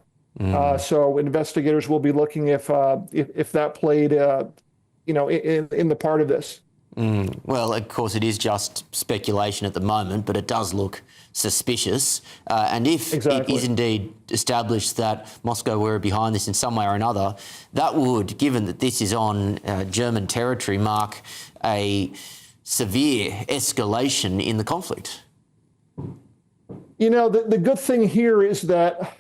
So investigators will be looking if that played, in the part of this. Well, of course, it is just speculation at the moment, but it does look suspicious. And if it is indeed established that Moscow were behind this in some way or another, that would, given that this is on German territory, mark a severe escalation in the conflict. The good thing here is that,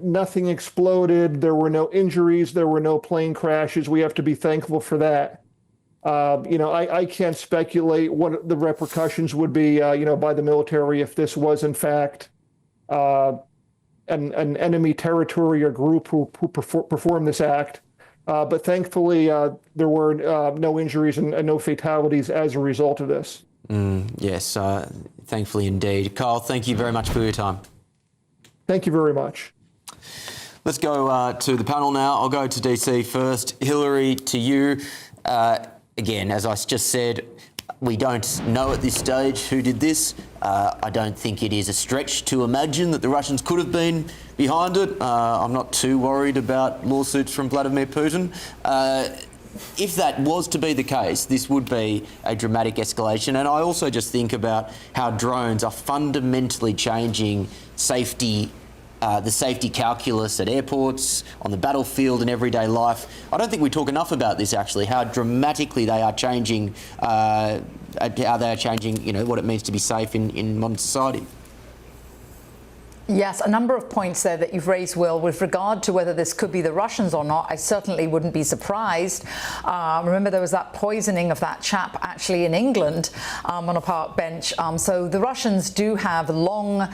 nothing exploded. There were no injuries. There were no plane crashes. We have to be thankful for that. I can't speculate what the repercussions would be, by the military if this was, in fact, an enemy territory or group who performed this act. But thankfully, there were no injuries and no fatalities as a result of this. Yes, thankfully indeed. Carl, thank you very much for your time. Thank you very much. Let's go to the panel now. I'll go to DC first. Hillary, to you. Again, as I just said, we don't know at this stage who did this. I don't think it is a stretch to imagine that the Russians could have been behind it. I'm not too worried about lawsuits from Vladimir Putin. If that was to be the case, this would be a dramatic escalation. And I also just think about how drones are fundamentally changing safety, the safety calculus at airports, on the battlefield and everyday life. I don't think we talk enough about this, actually, how dramatically they are changing, what it means to be safe in modern society. Yes, a number of points there that you've raised, Will, with regard to whether this could be the Russians or not. I certainly wouldn't be surprised. Remember, there was that poisoning of that chap actually in England on a park bench. So the Russians do have long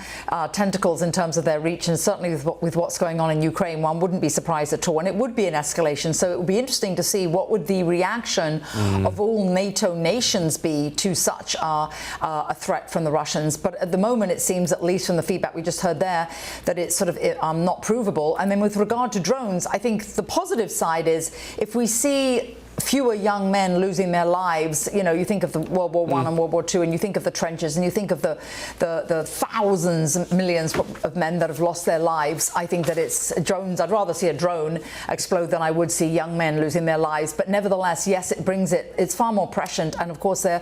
tentacles in terms of their reach, and certainly with what's going on in Ukraine, one wouldn't be surprised at all. And it would be an escalation. So it would be interesting to see what would the reaction of all NATO nations be to such a threat from the Russians. But at the moment, it seems, at least from the feedback we just heard there, that it's sort of not provable. And then with regard to drones, I think the positive side is if we see fewer young men losing their lives, you know, you think of the World War I and World War II, and you think of the trenches, and you think of the thousands and millions of men that have lost their lives. I think that it's drones. I'd rather see a drone explode than I would see young men losing their lives. But nevertheless, yes, it's far more prescient, and of course they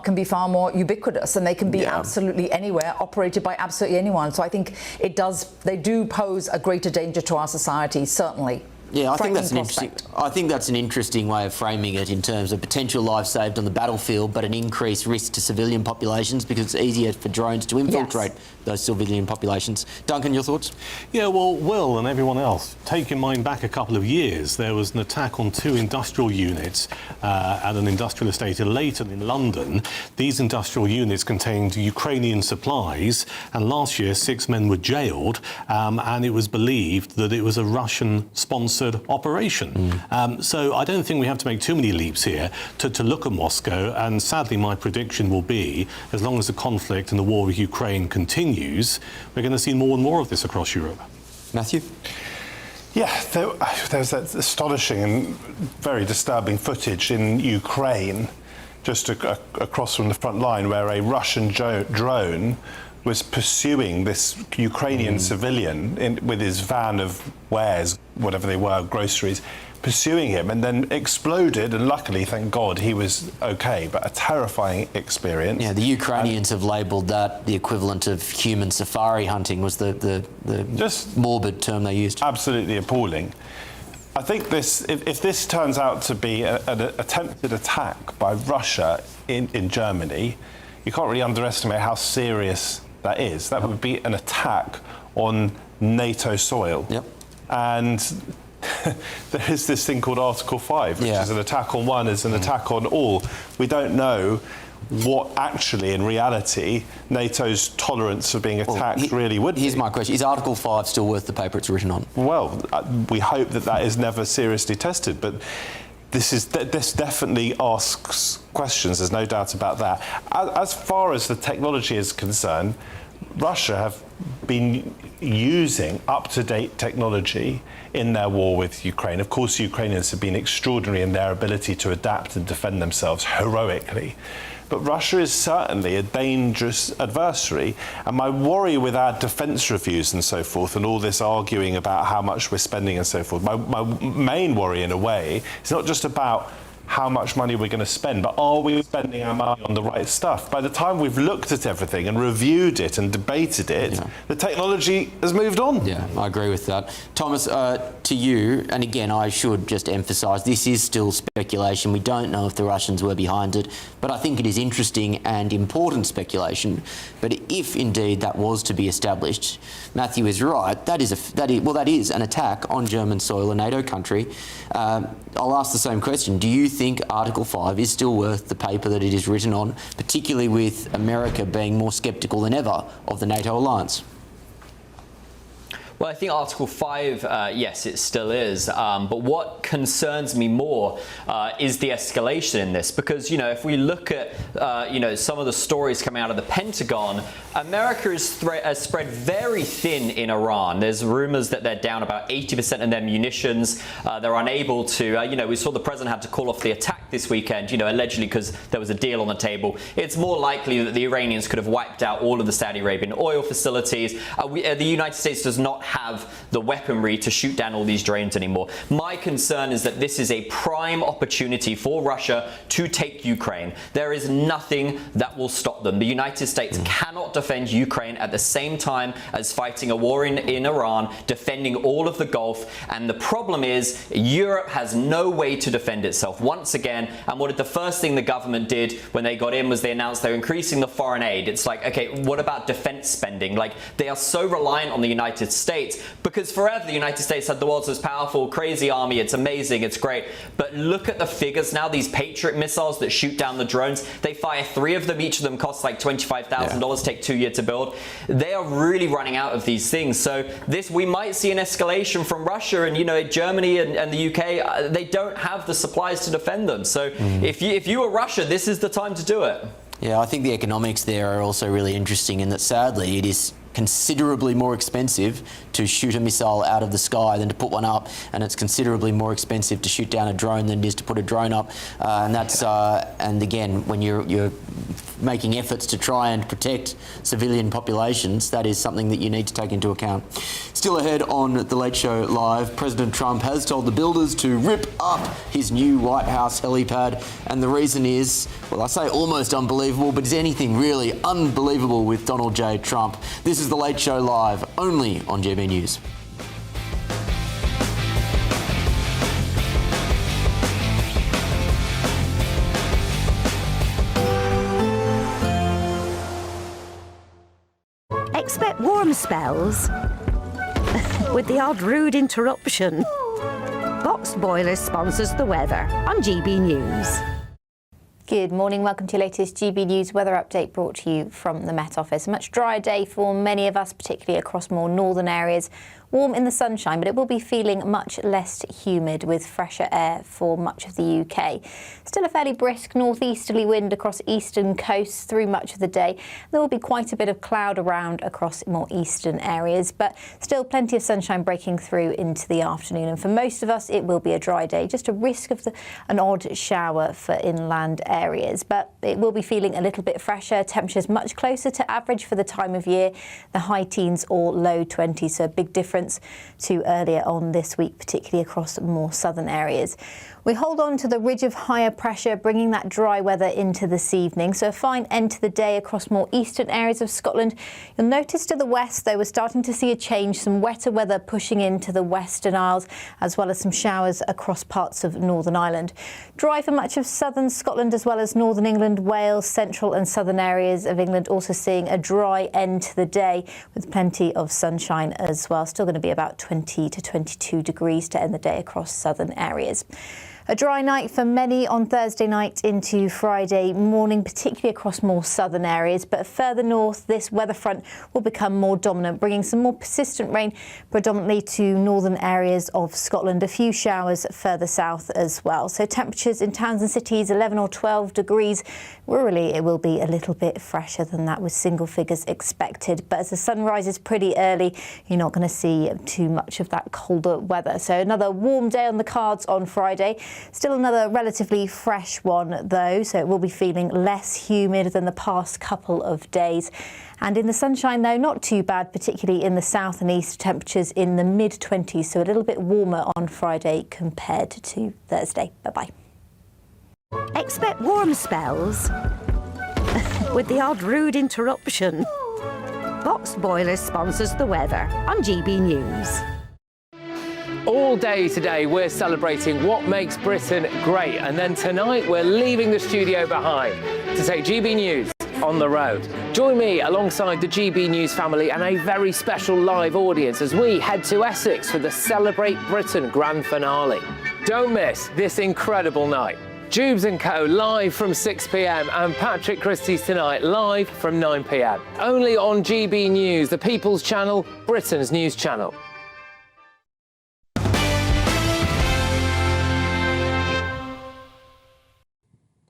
can be far more ubiquitous, and they can be absolutely anywhere, operated by absolutely anyone. So I think they do pose a greater danger to our society, certainly. Yeah, I think that's an interesting way of framing it, in terms of potential lives saved on the battlefield, but an increased risk to civilian populations because it's easier for drones to infiltrate those civilian populations. Duncan, your thoughts? Yeah, well, Will and everyone else, take your mind back a couple of years. There was an attack on 2 industrial units at an industrial estate in Leighton in London. These industrial units contained Ukrainian supplies, and last year 6 men were jailed, and it was believed that it was a Russian-sponsored operation. So I don't think we have to make too many leaps here to look at Moscow, and sadly my prediction will be, as long as the conflict and the war with Ukraine continues, we're going to see more and more of this across Europe. Matthew? Yeah, there's that astonishing and very disturbing footage in Ukraine, just across from the front line, where a Russian drone was pursuing this Ukrainian civilian with his van of wares, whatever they were, groceries, pursuing him, and then exploded, and luckily, thank God, he was okay, but a terrifying experience. Yeah, the Ukrainians have labelled that the equivalent of human safari hunting, was the just morbid term they used. Absolutely appalling. I think if this turns out to be an attempted attack by Russia in Germany, you can't really underestimate how serious that is. That would be an attack on NATO soil. And there is this thing called Article 5, which is an attack on one is an attack on all. We don't know what actually, in reality, NATO's tolerance of being attacked really would be. Here's my question. Is Article 5 still worth the paper it's written on? Well, we hope that is never seriously tested, but this definitely asks questions, there's no doubt about that. As far as the technology is concerned, Russia have been using up-to-date technology in their war with Ukraine. Of course, Ukrainians have been extraordinary in their ability to adapt and defend themselves heroically. But Russia is certainly a dangerous adversary. And my worry with our defence reviews and so forth, and all this arguing about how much we're spending and so forth, my main worry, in a way, is not just about how much money we're going to spend, but are we spending our money on the right stuff? By the time we've looked at everything and reviewed it and debated it, the technology has moved on. Yeah, I agree with that. Thomas, to you, and again, I should just emphasise, this is still speculation. We don't know if the Russians were behind it, but I think it is interesting and important speculation. But if indeed that was to be established, Matthew is right, that is an attack on German soil, a NATO country. I'll ask the same question. Do you think Article 5 is still worth the paper that it is written on, particularly with America being more sceptical than ever of the NATO alliance? Well, I think Article 5, yes, it still is. But what concerns me more is the escalation in this. Because, you know, if we look at, some of the stories coming out of the Pentagon, America has spread very thin in Iran. There's rumors that they're down about 80% of their munitions. They're unable to, we saw the president had to call off the attack this weekend, allegedly because there was a deal on the table. It's more likely that the Iranians could have wiped out all of the Saudi Arabian oil facilities. The United States does not have the weaponry to shoot down all these drones anymore. My concern is that this is a prime opportunity for Russia to take Ukraine. There is nothing that will stop them. The United States cannot defend Ukraine at the same time as fighting a war in Iran, defending all of the Gulf. And the problem is Europe has no way to defend itself. Once again, again. And what did the first thing the government did when they got in was they announced they're increasing the foreign aid. It's like, okay, what about defense spending? Like, they are so reliant on the United States because forever the United States had the world's most powerful, crazy army. It's amazing. It's great. But look at the figures now. These Patriot missiles that shoot down the drones, they fire 3 of them. Each of them costs like $25,000, take 2 years to build. They are really running out of these things. So we might see an escalation from Russia, and Germany and the UK, they don't have the supplies to defend them. So if you were Russia, this is the time to do it. Yeah, I think the economics there are also really interesting in that sadly it is considerably more expensive to shoot a missile out of the sky than to put one up, and it's considerably more expensive to shoot down a drone than it is to put a drone up, and that's and again, when you're making efforts to try and protect civilian populations, that is something that you need to take into account. Still ahead on The Late Show Live, President Trump has told the builders to rip up his new White House helipad, and the reason is, well, I say almost unbelievable, but is anything really unbelievable with Donald J. Trump? This is The Late Show Live, only on GB News. Expect warm spells with the odd rude interruption. Boxed Boilers sponsors the weather on GB News. Good morning, welcome to your latest GB News weather update brought to you from the Met Office. A much drier day for many of us, particularly across more northern areas. Warm in the sunshine, but it will be feeling much less humid with fresher air for much of the UK. Still a fairly brisk northeasterly wind across eastern coasts through much of the day. There will be quite a bit of cloud around across more eastern areas, but still plenty of sunshine breaking through into the afternoon. And for most of us, it will be a dry day, just a risk of an odd shower for inland areas. But it will be feeling a little bit fresher. Temperatures much closer to average for the time of year, the high teens or low 20s, so a big difference to earlier on this week, particularly across more southern areas. We hold on to the ridge of higher pressure, bringing that dry weather into this evening. So a fine end to the day across more eastern areas of Scotland. You'll notice to the west, though, we're starting to see a change, some wetter weather pushing into the Western Isles, as well as some showers across parts of Northern Ireland. Dry for much of southern Scotland, as well as northern England, Wales, central and southern areas of England, also seeing a dry end to the day with plenty of sunshine as well. Still going to be about 20 to 22 degrees to end the day across southern areas. A dry night for many on Thursday night into Friday morning, particularly across more southern areas. But further north, this weather front will become more dominant, bringing some more persistent rain predominantly to northern areas of Scotland. A few showers further south as well. So temperatures in towns and cities 11 or 12 degrees. Rurally, it will be a little bit fresher than that, with single figures expected. But as the sun rises pretty early, you're not going to see too much of that colder weather. So another warm day on the cards on Friday. Still another relatively fresh one, though, so it will be feeling less humid than the past couple of days. And in the sunshine, though, not too bad, particularly in the south and east, temperatures in the mid-20s, so a little bit warmer on Friday compared to Thursday. Bye-bye. Expect warm spells with the odd rude interruption. Boxed Boilers sponsors the weather on GB News. All day today, we're celebrating what makes Britain great. And then tonight, we're leaving the studio behind to take GB News on the road. Join me alongside the GB News family and a very special live audience as we head to Essex for the Celebrate Britain grand finale. Don't miss this incredible night. Jubes & Co. live from 6 p.m. and Patrick Christys tonight live from 9 p.m. Only on GB News, the People's Channel, Britain's news channel.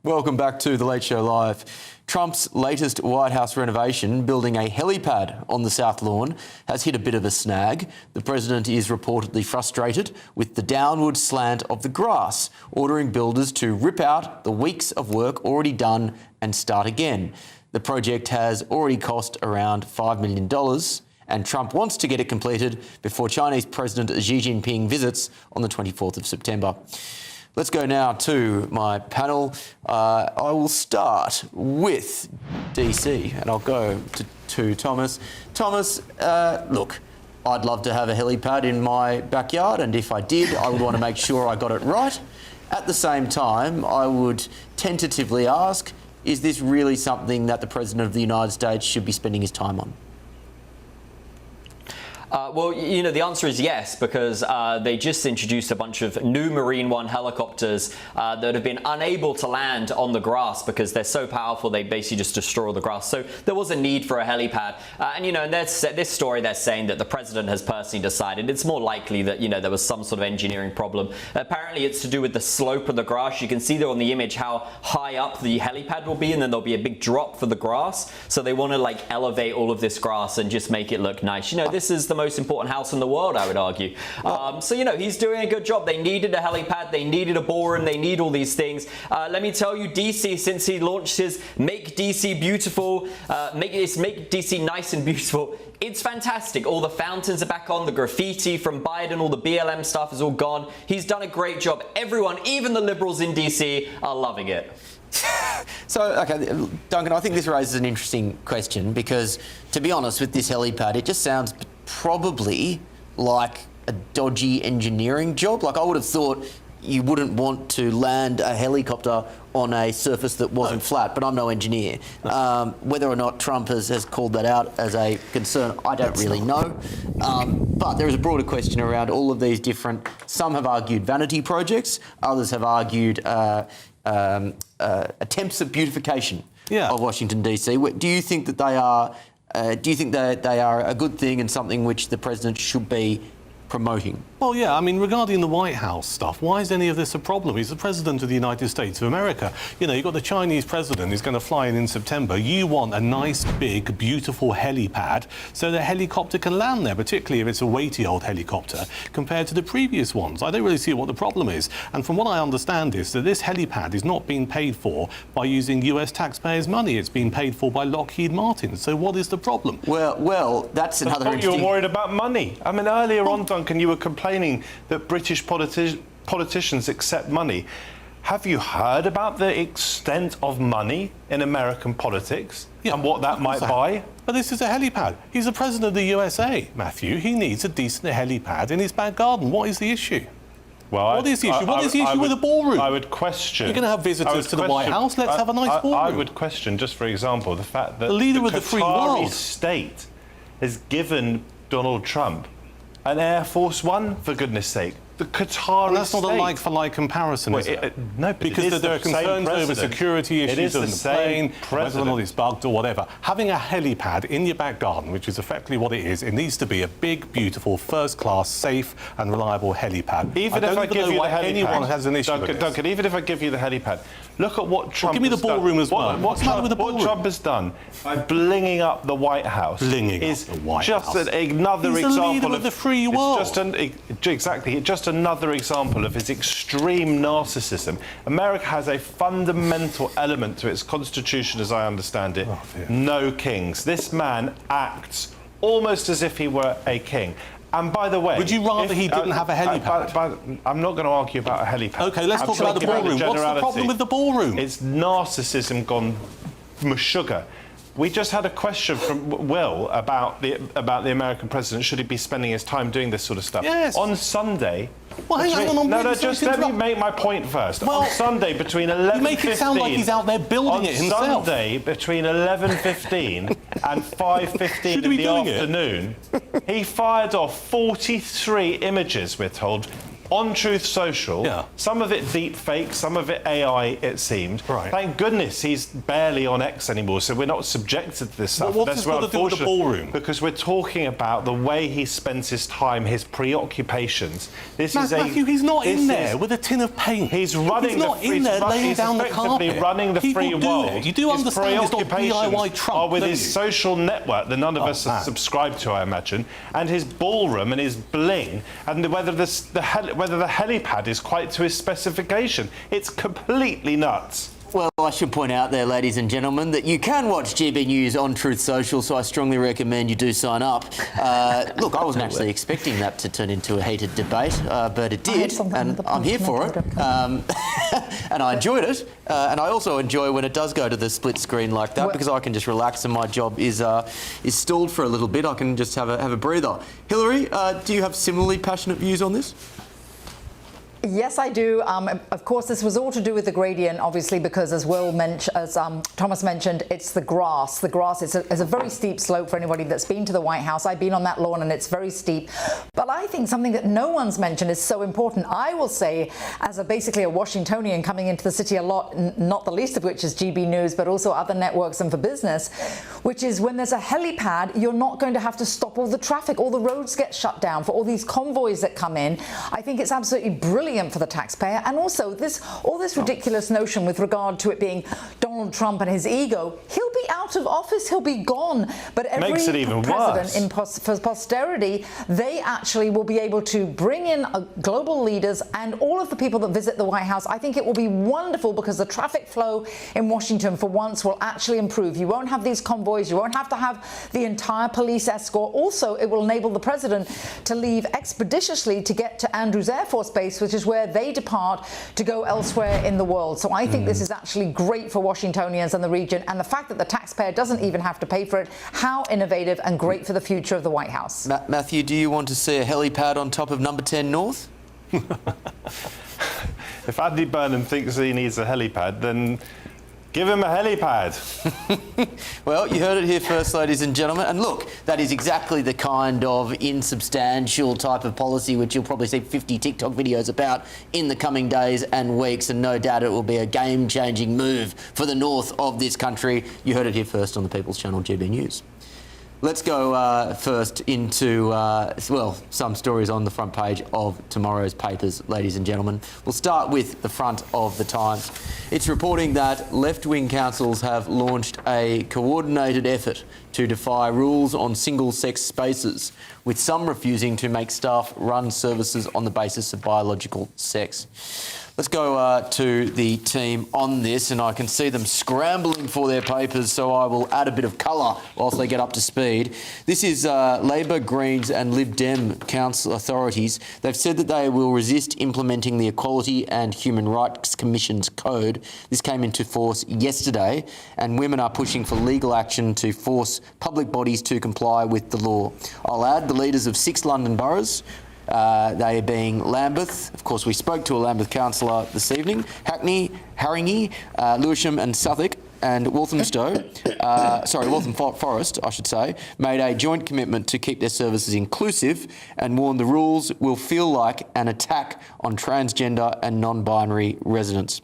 Welcome back to The Late Show Live. Trump's latest White House renovation, building a helipad on the South Lawn, has hit a bit of a snag. The president is reportedly frustrated with the downward slant of the grass, ordering builders to rip out the weeks of work already done and start again. The project has already cost around $5 million, and Trump wants to get it completed before Chinese President Xi Jinping visits on the 24th of September. Let's go now to my panel. I will start with DC, and I'll go to Thomas. Thomas, look, I'd love to have a helipad in my backyard, and if I did, I would want to make sure I got it right. At the same time, I would tentatively ask, is this really something that the President of the United States should be spending his time on? Well, you know, the answer is yes, because they just introduced a bunch of new Marine One helicopters that have been unable to land on the grass because they're so powerful they basically just destroy the grass. So there was a need for a helipad. And, you know, in this story they're saying that the president has personally decided. It's more likely that, you know, there was some sort of engineering problem. Apparently it's to do with the slope of the grass. You can see there on the image how high up the helipad will be, and then there'll be a big drop for the grass. So they want to, like, elevate all of this grass and just make it look nice. You know, this is the most important house in the world, I would argue. So, you know, he's doing a good job. They needed a helipad, they needed a ballroom, they need all these things. Let me tell you, DC, since he launched his Make DC Beautiful, Make DC Nice and Beautiful, it's fantastic. All the fountains are back on, the graffiti from Biden, all the BLM stuff is all gone. He's done a great job. Everyone, even the liberals in DC, are loving it. So, okay, Duncan, I think this raises an interesting question because, to be honest, with this helipad, it just sounds probably like a dodgy engineering job. Like, I would have thought you wouldn't want to land a helicopter on a surface that wasn't flat, but I'm no engineer. Whether or not Trump has called that out as a concern, I don't really know. But there is a broader question around all of these different, some have argued vanity projects, others have argued attempts at beautification of Washington, DC. Do you think that they are they are a good thing and something which the president should be promoting? Well, yeah, I mean, regarding the White House stuff, why is any of this a problem? He's the President of the United States of America. You know, you've got the Chinese president who's going to fly in September. You want a nice, big, beautiful helipad so the helicopter can land there, particularly if it's a weighty old helicopter, compared to the previous ones. I don't really see what the problem is. And from what I understand is that this helipad is not being paid for by using US taxpayers' money. It's being paid for by Lockheed Martin. So what is the problem? Well, that's another interesting... You're worried about money. I mean, earlier on, Duncan, you were complaining that British politicians accept money. Have you heard about the extent of money in American politics and what that might buy? But this is a helipad. He's the President of the USA, Matthew. He needs a decent helipad in his back garden. What is the issue? Well, what is the issue? What is the issue with the ballroom? I would question... You're going to have visitors to the White House. Let's have a nice ballroom. I would question, just for example, the fact that the leader of the free world state has given Donald Trump an Air Force One, for goodness sake. The Qatari and that's not a like-for-like comparison, is it? No, because there are concerns over security issues on the plane, whether or not it's bugged or whatever. Having a helipad in your back garden, which is effectively what it is, it needs to be a big, beautiful, first-class, safe and reliable helipad. Even if I give you the helipad, anyone has an issue with this. Duncan, even if I give you the helipad, look at what Trump give me the ballroom as well. What Trump has done by blinging up the White House is just another example of the free world. Just another example of his extreme narcissism. America has a fundamental element to its constitution, as I understand it. No kings. This man acts almost as if he were a king. And by the way... Would you rather he didn't have a helipad? I'm not going to argue about a helipad. OK, let's talk about the ballroom. What's the problem with the ballroom? It's narcissism gone sugar. We just had a question from Will about the American president. Should he be spending his time doing this sort of stuff? Yes. On Sunday... Well, hang on, just let me make my point first. Well, on Sunday between 11:15... You make it sound like he's out there building it himself. On Sunday between 11:15 and 5:15 in the afternoon, he fired off 43 images, we're told, on Truth Social. Yeah. Some of it deep fake, some of it AI, it seemed. Right. Thank goodness he's barely on X anymore, so we're not subjected to this stuff. Well, what's this got to do with the ballroom? Because we're talking about the way he spends his time, his preoccupations. Matthew, he's not in there with a tin of paint. He's running laying down the carpet. Running the free world. You do understand it's not DIY Trump, are with his social network that none of us subscribe to, I imagine, and his ballroom and his bling, and whether the helipad is quite to his specification. It's completely nuts. Well, I should point out there, ladies and gentlemen, that you can watch GB News on Truth Social, so I strongly recommend you do sign up. Look, I wasn't actually expecting that to turn into a heated debate, but it did, and I'm here for it. And I enjoyed it, and I also enjoy when it does go to the split screen like that, because I can just relax and my job is stalled for a little bit. I can just have a breather. Hillary, do you have similarly passionate views on this? Yes, I do. Of course, this was all to do with the gradient, obviously, because as Thomas mentioned, it's the grass. The grass is a very steep slope for anybody that's been to the White House. I've been on that lawn and it's very steep. But I think something that no one's mentioned is so important. I will say, as basically a Washingtonian coming into the city a lot, not the least of which is GBNews, but also other networks and for business, which is when there's a helipad, you're not going to have to stop all the traffic. All the roads get shut down for all these convoys that come in. I think it's absolutely brilliant for the taxpayer, and also all this ridiculous notion with regard to it being Donald Trump and his ego. He'll be out of office, he'll be gone, but every Makes it even president worse. for posterity, they actually will be able to bring in global leaders and all of the people that visit the White House. I think it will be wonderful because the traffic flow in Washington for once will actually improve. You won't have these convoys, you won't have to have the entire police escort. Also, it will enable the president to leave expeditiously to get to Andrews Air Force Base, which is where they depart to go elsewhere in the world. So I think this is actually great for Washingtonians and the region, and the fact that the taxpayer doesn't even have to pay for it, how innovative and great for the future of the White House. Matthew, do you want to see a helipad on top of number 10 North? If Andy Burnham thinks he needs a helipad, then give him a helipad. Well, you heard it here first, ladies and gentlemen. And look, that is exactly the kind of insubstantial type of policy which you'll probably see 50 TikTok videos about in the coming days and weeks. And no doubt it will be a game-changing move for the north of this country. You heard it here first on the People's Channel, GB News. Let's go first into, some stories on the front page of tomorrow's papers, ladies and gentlemen. We'll start with the front of the Times. It's reporting that left-wing councils have launched a coordinated effort to defy rules on single-sex spaces, with some refusing to make staff run services on the basis of biological sex. Let's go to the team on this, and I can see them scrambling for their papers, so I will add a bit of colour whilst they get up to speed. This is Labor, Greens and Lib Dem council authorities. They've said that they will resist implementing the Equality and Human Rights Commission's code. This came into force yesterday, and women are pushing for legal action to force public bodies to comply with the law. I'll add the leaders of 6 London boroughs, they being Lambeth, of course we spoke to a Lambeth councillor this evening, Hackney, Haringey, Lewisham and Southwark, and Walthamstow, Waltham Forest, I should say, made a joint commitment to keep their services inclusive and warned the rules will feel like an attack on transgender and non-binary residents.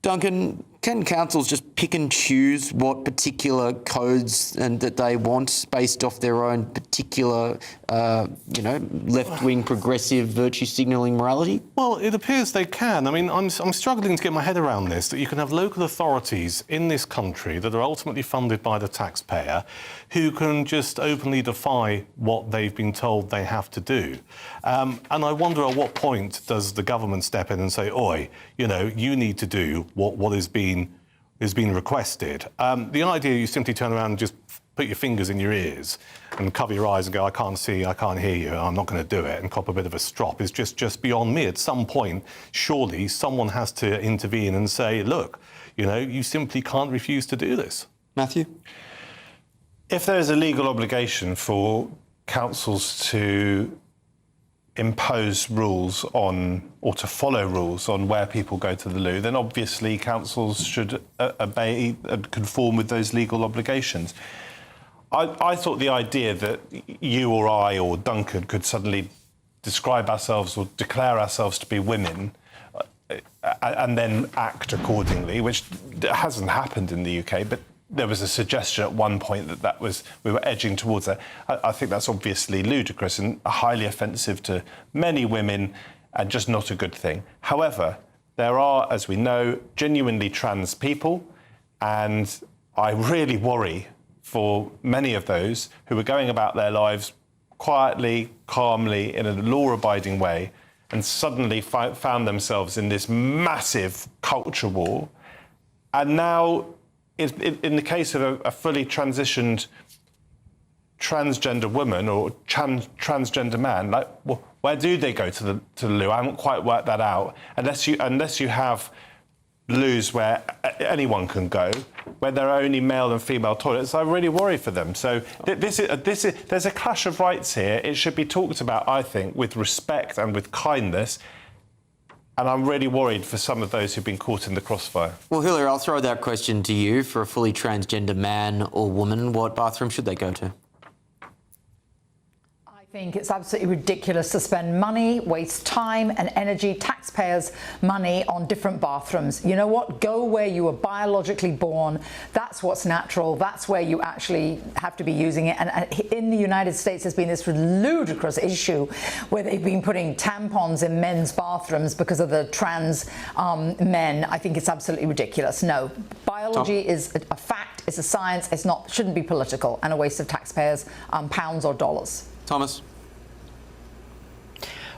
Duncan, can councils just pick and choose what particular codes and that they want based off their own particular, left-wing progressive virtue signalling morality? Well, it appears they can. I mean, I'm struggling to get my head around this, that you can have local authorities in this country that are ultimately funded by the taxpayer who can just openly defy what they've been told they have to do. And I wonder at what point does the government step in and say, oi, you need to do what is being requested. The idea you simply turn around and just put your fingers in your ears and cover your eyes and go, I can't see, I can't hear you, I'm not going to do it, and cop a bit of a strop is just beyond me. At some point, surely someone has to intervene and say, look, you simply can't refuse to do this. Matthew? If there is a legal obligation for councils to impose rules on, or to follow rules on where people go to the loo, then obviously councils should obey and conform with those legal obligations. I thought the idea that you or I or Duncan could suddenly describe ourselves or declare ourselves to be women and then act accordingly, which hasn't happened in the UK, but there was a suggestion at one point that we were edging towards that. I think that's obviously ludicrous and highly offensive to many women and just not a good thing. However, there are, as we know, genuinely trans people, and I really worry for many of those who are going about their lives quietly, calmly, in a law-abiding way, and suddenly found themselves in this massive culture war. And now, in the case of a fully transitioned transgender woman or transgender man, where do they go to the loo? I haven't quite worked that out. Unless you have loos where anyone can go, where there are only male and female toilets, I really worry for them. So there's a clash of rights here. It should be talked about, I think, with respect and with kindness. And I'm really worried for some of those who've been caught in the crossfire. Well, Hillary, I'll throw that question to you. For a fully transgender man or woman, what bathroom should they go to? I think it's absolutely ridiculous to spend money, waste time and energy, taxpayers' money on different bathrooms. You know what? Go where you were biologically born. That's what's natural. That's where you actually have to be using it. And in the United States, there's been this ludicrous issue where they've been putting tampons in men's bathrooms because of the trans men. I think it's absolutely ridiculous. No, biology is a fact. It's a science. It's not. Shouldn't be political and a waste of taxpayers' pounds or dollars. Thomas?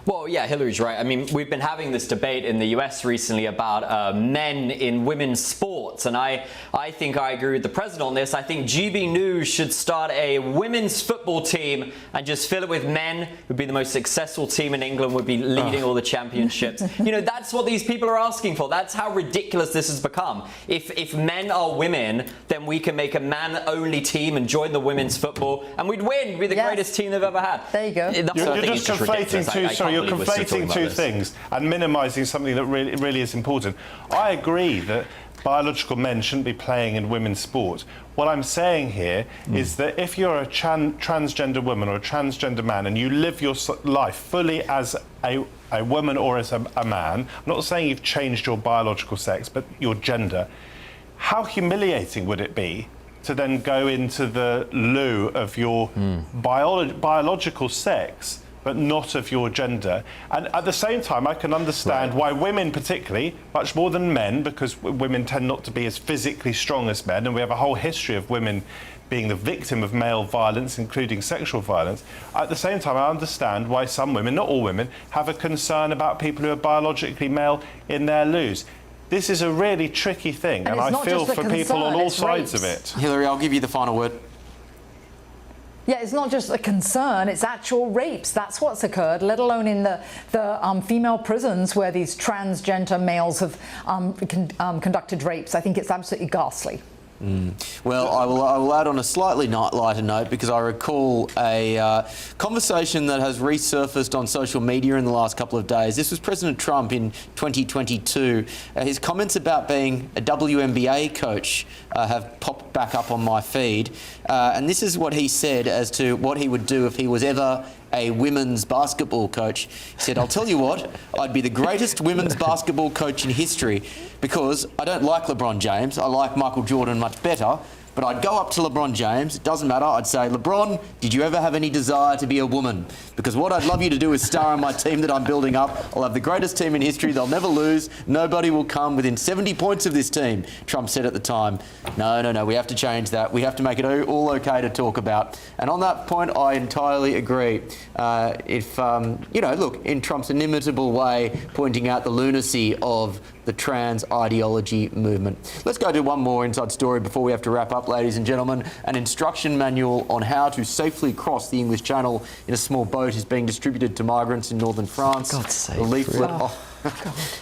Well, yeah, Hillary's right. I mean, we've been having this debate in the US recently about men in women's sports, and I think I agree with the president on this. I think GB News should start a women's football team and just fill it with men. Would be the most successful team in England, would be leading all the championships. You know, that's what these people are asking for. That's how ridiculous this has become. If men are women, then we can make a man-only team and join the women's football, and we'd win. We'd be the greatest team they've ever had. There you go. You're just conflating you're conflating two things and minimising something that really is important. I agree that biological men shouldn't be playing in women's sport. What I'm saying here is that if you're a transgender woman or a transgender man and you live your life fully as a woman or as a man, I'm not saying you've changed your biological sex, but your gender, how humiliating would it be to then go into the loo of your biological sex but not of your gender? And at the same time, I can understand why women particularly, much more than men, because women tend not to be as physically strong as men, and we have a whole history of women being the victim of male violence, including sexual violence. At the same time, I understand why some women, not all women, have a concern about people who are biologically male in their loos. This is a really tricky thing, and I feel for people on all sides of it. Hillary, I'll give you the final word. Yeah, it's not just a concern, it's actual rapes. That's what's occurred, let alone in the female prisons where these transgender males have conducted rapes. I think it's absolutely ghastly. Well, I will add on a slightly lighter note, because I recall a conversation that has resurfaced on social media in the last couple of days. This was President Trump in 2022. His comments about being a WNBA coach have popped back up on my feed. And this is what he said as to what he would do if he was ever a women's basketball coach. He said, "I'll tell you what, I'd be the greatest women's basketball coach in history, because I don't like LeBron James. I like Michael Jordan much better. But I'd go up to LeBron James, it doesn't matter, I'd say, LeBron, did you ever have any desire to be a woman? Because what I'd love you to do is star on my team that I'm building up. I'll have the greatest team in history, they'll never lose, nobody will come within 70 points of this team," Trump said at the time. No, we have to change that. We have to make it all okay to talk about. And on that point, I entirely agree. Look, in Trump's inimitable way, pointing out the lunacy of the trans ideology movement. Let's go to one more inside story before we have to wrap up, ladies and gentlemen. An instruction manual on how to safely cross the English Channel in a small boat is being distributed to migrants in northern France. God's sake. The leaflet.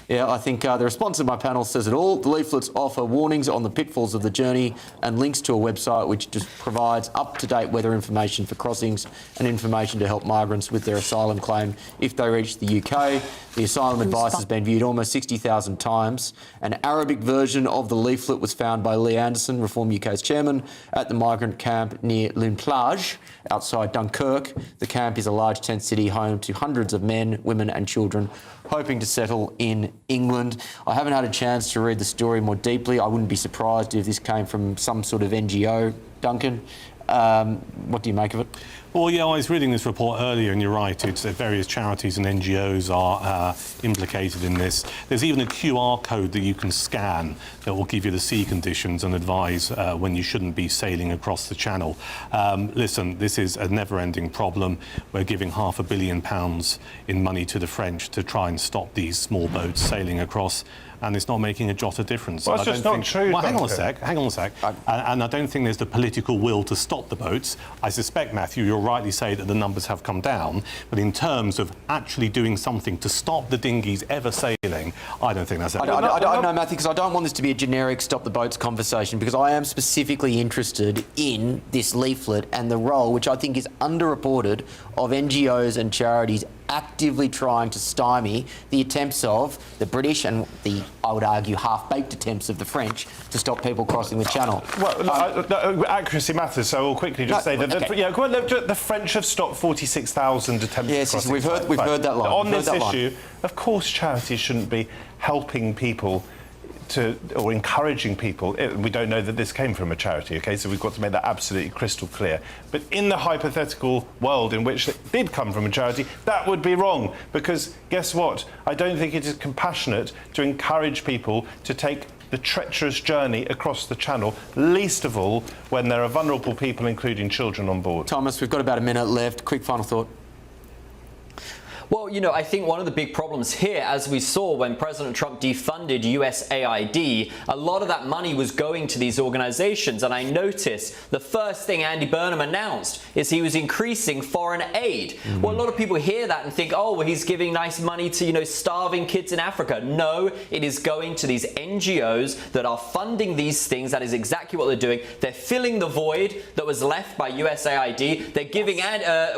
Yeah, I think the response of my panel says it all. The leaflets offer warnings on the pitfalls of the journey and links to a website which just provides up-to-date weather information for crossings and information to help migrants with their asylum claim if they reach the UK. The asylum advice has been viewed almost 60,000 times. An Arabic version of the leaflet was found by Lee Anderson, Reform UK's chairman, at the migrant camp near Lune Plage, outside Dunkirk. The camp is a large tent city home to hundreds of men, women and children hoping to settle in England. I haven't had a chance to read the story more deeply. I wouldn't be surprised if this came from some sort of NGO. Duncan, what do you make of it? Well, yeah, I was reading this report earlier, and you're right, it's that various charities and NGOs are implicated in this. There's even a QR code that you can scan that will give you the sea conditions and advise when you shouldn't be sailing across the channel. Listen, this is a never-ending problem. We're giving £500 million in money to the French to try and stop these small boats sailing across, and it's not making a jot of difference. Well, it's just not true. Well, hang on a sec. And I don't think there's the political will to stop the boats. I suspect, Matthew, you'll rightly say that the numbers have come down, but in terms of actually doing something to stop the dinghies ever sailing, I don't think that's it. I don't know, Matthew, because I don't want this to be a generic stop the boats conversation, because I am specifically interested in this leaflet and the role, which I think is underreported, of NGOs and charities actively trying to stymie the attempts of the British and the, I would argue, half-baked attempts of the French to stop people crossing the Channel. Well, accuracy matters, so I'll quickly just say that the French have stopped 46,000 attempts. Yes, we've heard that line. On this issue, of course, charities shouldn't be helping people or encouraging people. We don't know that this came from a charity, okay? So we've got to make that absolutely crystal clear. But in the hypothetical world in which it did come from a charity, that would be wrong, because guess what? I don't think it is compassionate to encourage people to take the treacherous journey across the Channel, least of all when there are vulnerable people, including children, on board. Thomas, we've got about a minute left. Quick final thought. Well, you know, I think one of the big problems here, as we saw when President Trump defunded USAID, a lot of that money was going to these organizations. And I noticed the first thing Andy Burnham announced is he was increasing foreign aid. Well, a lot of people hear that and think, oh, well, he's giving nice money to, you know, starving kids in Africa. No, it is going to these NGOs that are funding these things. That is exactly what they're doing. They're filling the void that was left by USAID. They're giving,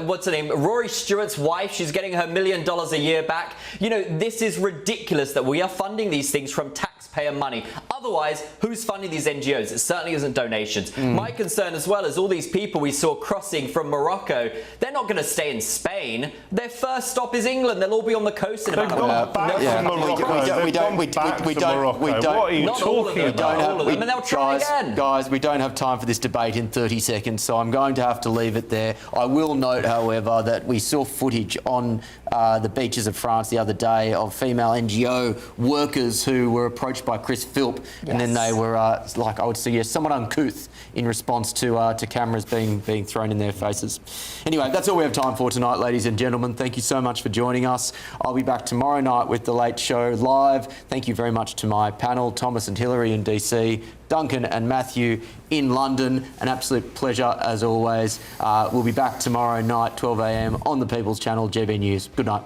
what's her name, Rory Stewart's wife, she's getting her $1 million a year back. You know, this is ridiculous that we are funding these things from taxpayer money. Otherwise, who's funding these NGOs? It certainly isn't donations. My concern as well is all these people we saw crossing from Morocco, they're not going to stay in Spain. Their first stop is England. They'll all be on the coast in about a month. What are you talking about? And they'll try again. Guys, we don't have time for this debate in 30 seconds, so I'm going to have to leave it there. I will note, however, that we saw footage on the beaches of France the other day of female NGO workers who were approached by Chris Philp, and then they were like, I would say, somewhat uncouth in response to cameras being thrown in their faces. Anyway, that's all we have time for tonight, ladies and gentlemen. Thank you so much for joining us. I'll be back tomorrow night with The Late Show live. Thank you very much to my panel, Thomas and Hillary in DC, Duncan and Matthew in London. An absolute pleasure as always. We'll be back tomorrow night, 12 a.m. on the People's Channel, GB News. Good night.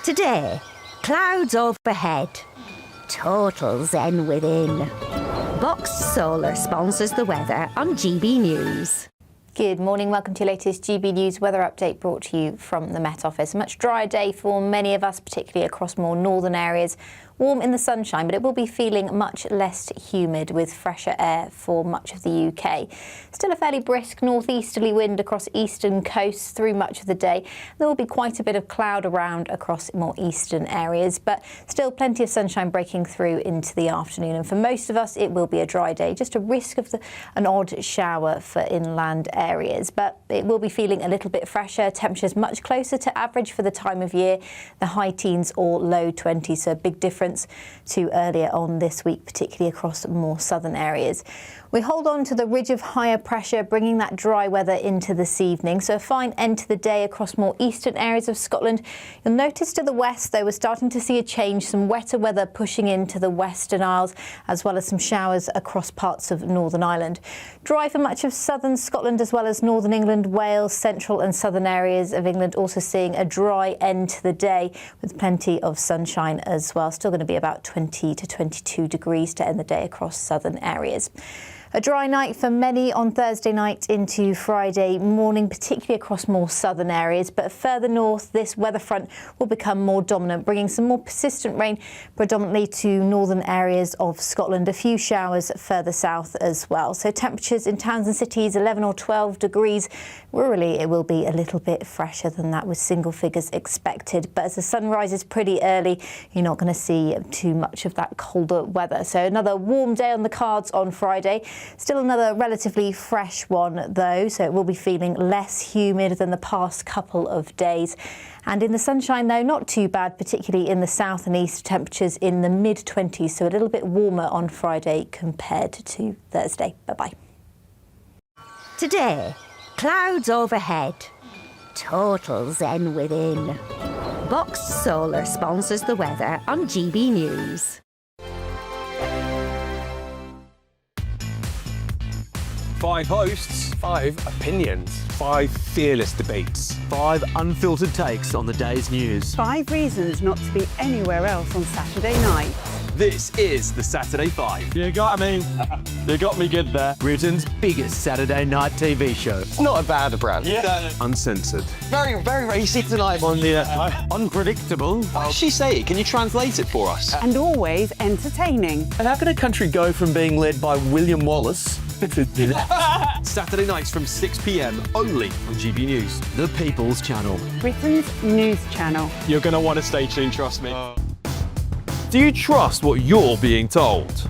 Today, clouds overhead, total zen within. Boxed Solar sponsors the weather on GB News. Good morning, welcome to your latest GB News weather update brought to you from the Met Office. A much drier day for many of us, particularly across more northern areas. Warm in the sunshine, but it will be feeling much less humid with fresher air for much of the UK. Still a fairly brisk northeasterly wind across eastern coasts through much of the day. There will be quite a bit of cloud around across more eastern areas, but still plenty of sunshine breaking through into the afternoon. And for most of us, it will be a dry day, just a risk of an odd shower for inland areas. But it will be feeling a little bit fresher. Temperatures much closer to average for the time of year, the high teens or low 20s, so a big difference to earlier on this week, particularly across more southern areas. We hold on to the ridge of higher pressure, bringing that dry weather into this evening. So a fine end to the day across more eastern areas of Scotland. You'll notice to the west, though, we're starting to see a change, some wetter weather pushing into the Western Isles, as well as some showers across parts of Northern Ireland. Dry for much of southern Scotland, as well as northern England, Wales, central and southern areas of England, also seeing a dry end to the day with plenty of sunshine as well. Still going to be about 20 to 22 degrees to end the day across southern areas. A dry night for many on Thursday night into Friday morning, particularly across more southern areas. But further north, this weather front will become more dominant, bringing some more persistent rain predominantly to northern areas of Scotland. A few showers further south as well. So temperatures in towns and cities, 11 or 12 degrees. Rurally, it will be a little bit fresher than that, with single figures expected. But as the sun rises pretty early, you're not going to see too much of that colder weather. So another warm day on the cards on Friday. Still another relatively fresh one, though, so it will be feeling less humid than the past couple of days. And in the sunshine, though, not too bad, particularly in the south and east, temperatures in the mid-20s, so a little bit warmer on Friday compared to Thursday. Bye-bye. Today, clouds overhead, total zen within. Boxed Solar sponsors the weather on GB News. 5 hosts, 5 opinions, 5 fearless debates, 5 unfiltered takes on the day's news. 5 reasons not to be anywhere else on Saturday night. This is the Saturday 5. You got me. You got me good there. Britain's biggest Saturday night TV show. It's not a bad brand. Yeah. Uncensored. Very, very racy tonight. On the unpredictable. What did she say? Can you translate it for us? And always entertaining. And how can a country go from being led by William Wallace to Saturday nights from 6 p.m. only on GB News. The People's Channel. Britain's news channel. You're going to want to stay tuned, trust me. Do you trust what you're being told?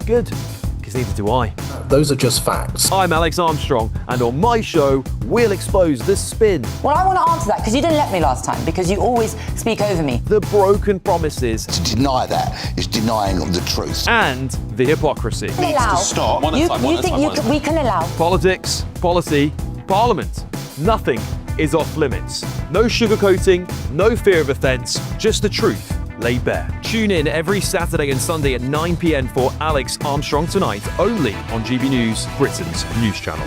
Good, because neither do I. Those are just facts. I'm Alex Armstrong, and on my show, we'll expose the spin. Well, I want to answer that because you didn't let me last time, because you always speak over me. The broken promises. To deny that is denying the truth. And the hypocrisy. Needs to stop. You think we can allow? Politics, policy, parliament. Nothing is off limits. No sugarcoating, no fear of offence, just the truth laid bare. Tune in every Saturday and Sunday at 9 p.m. for Alex Armstrong Tonight, only on GB News, Britain's news channel.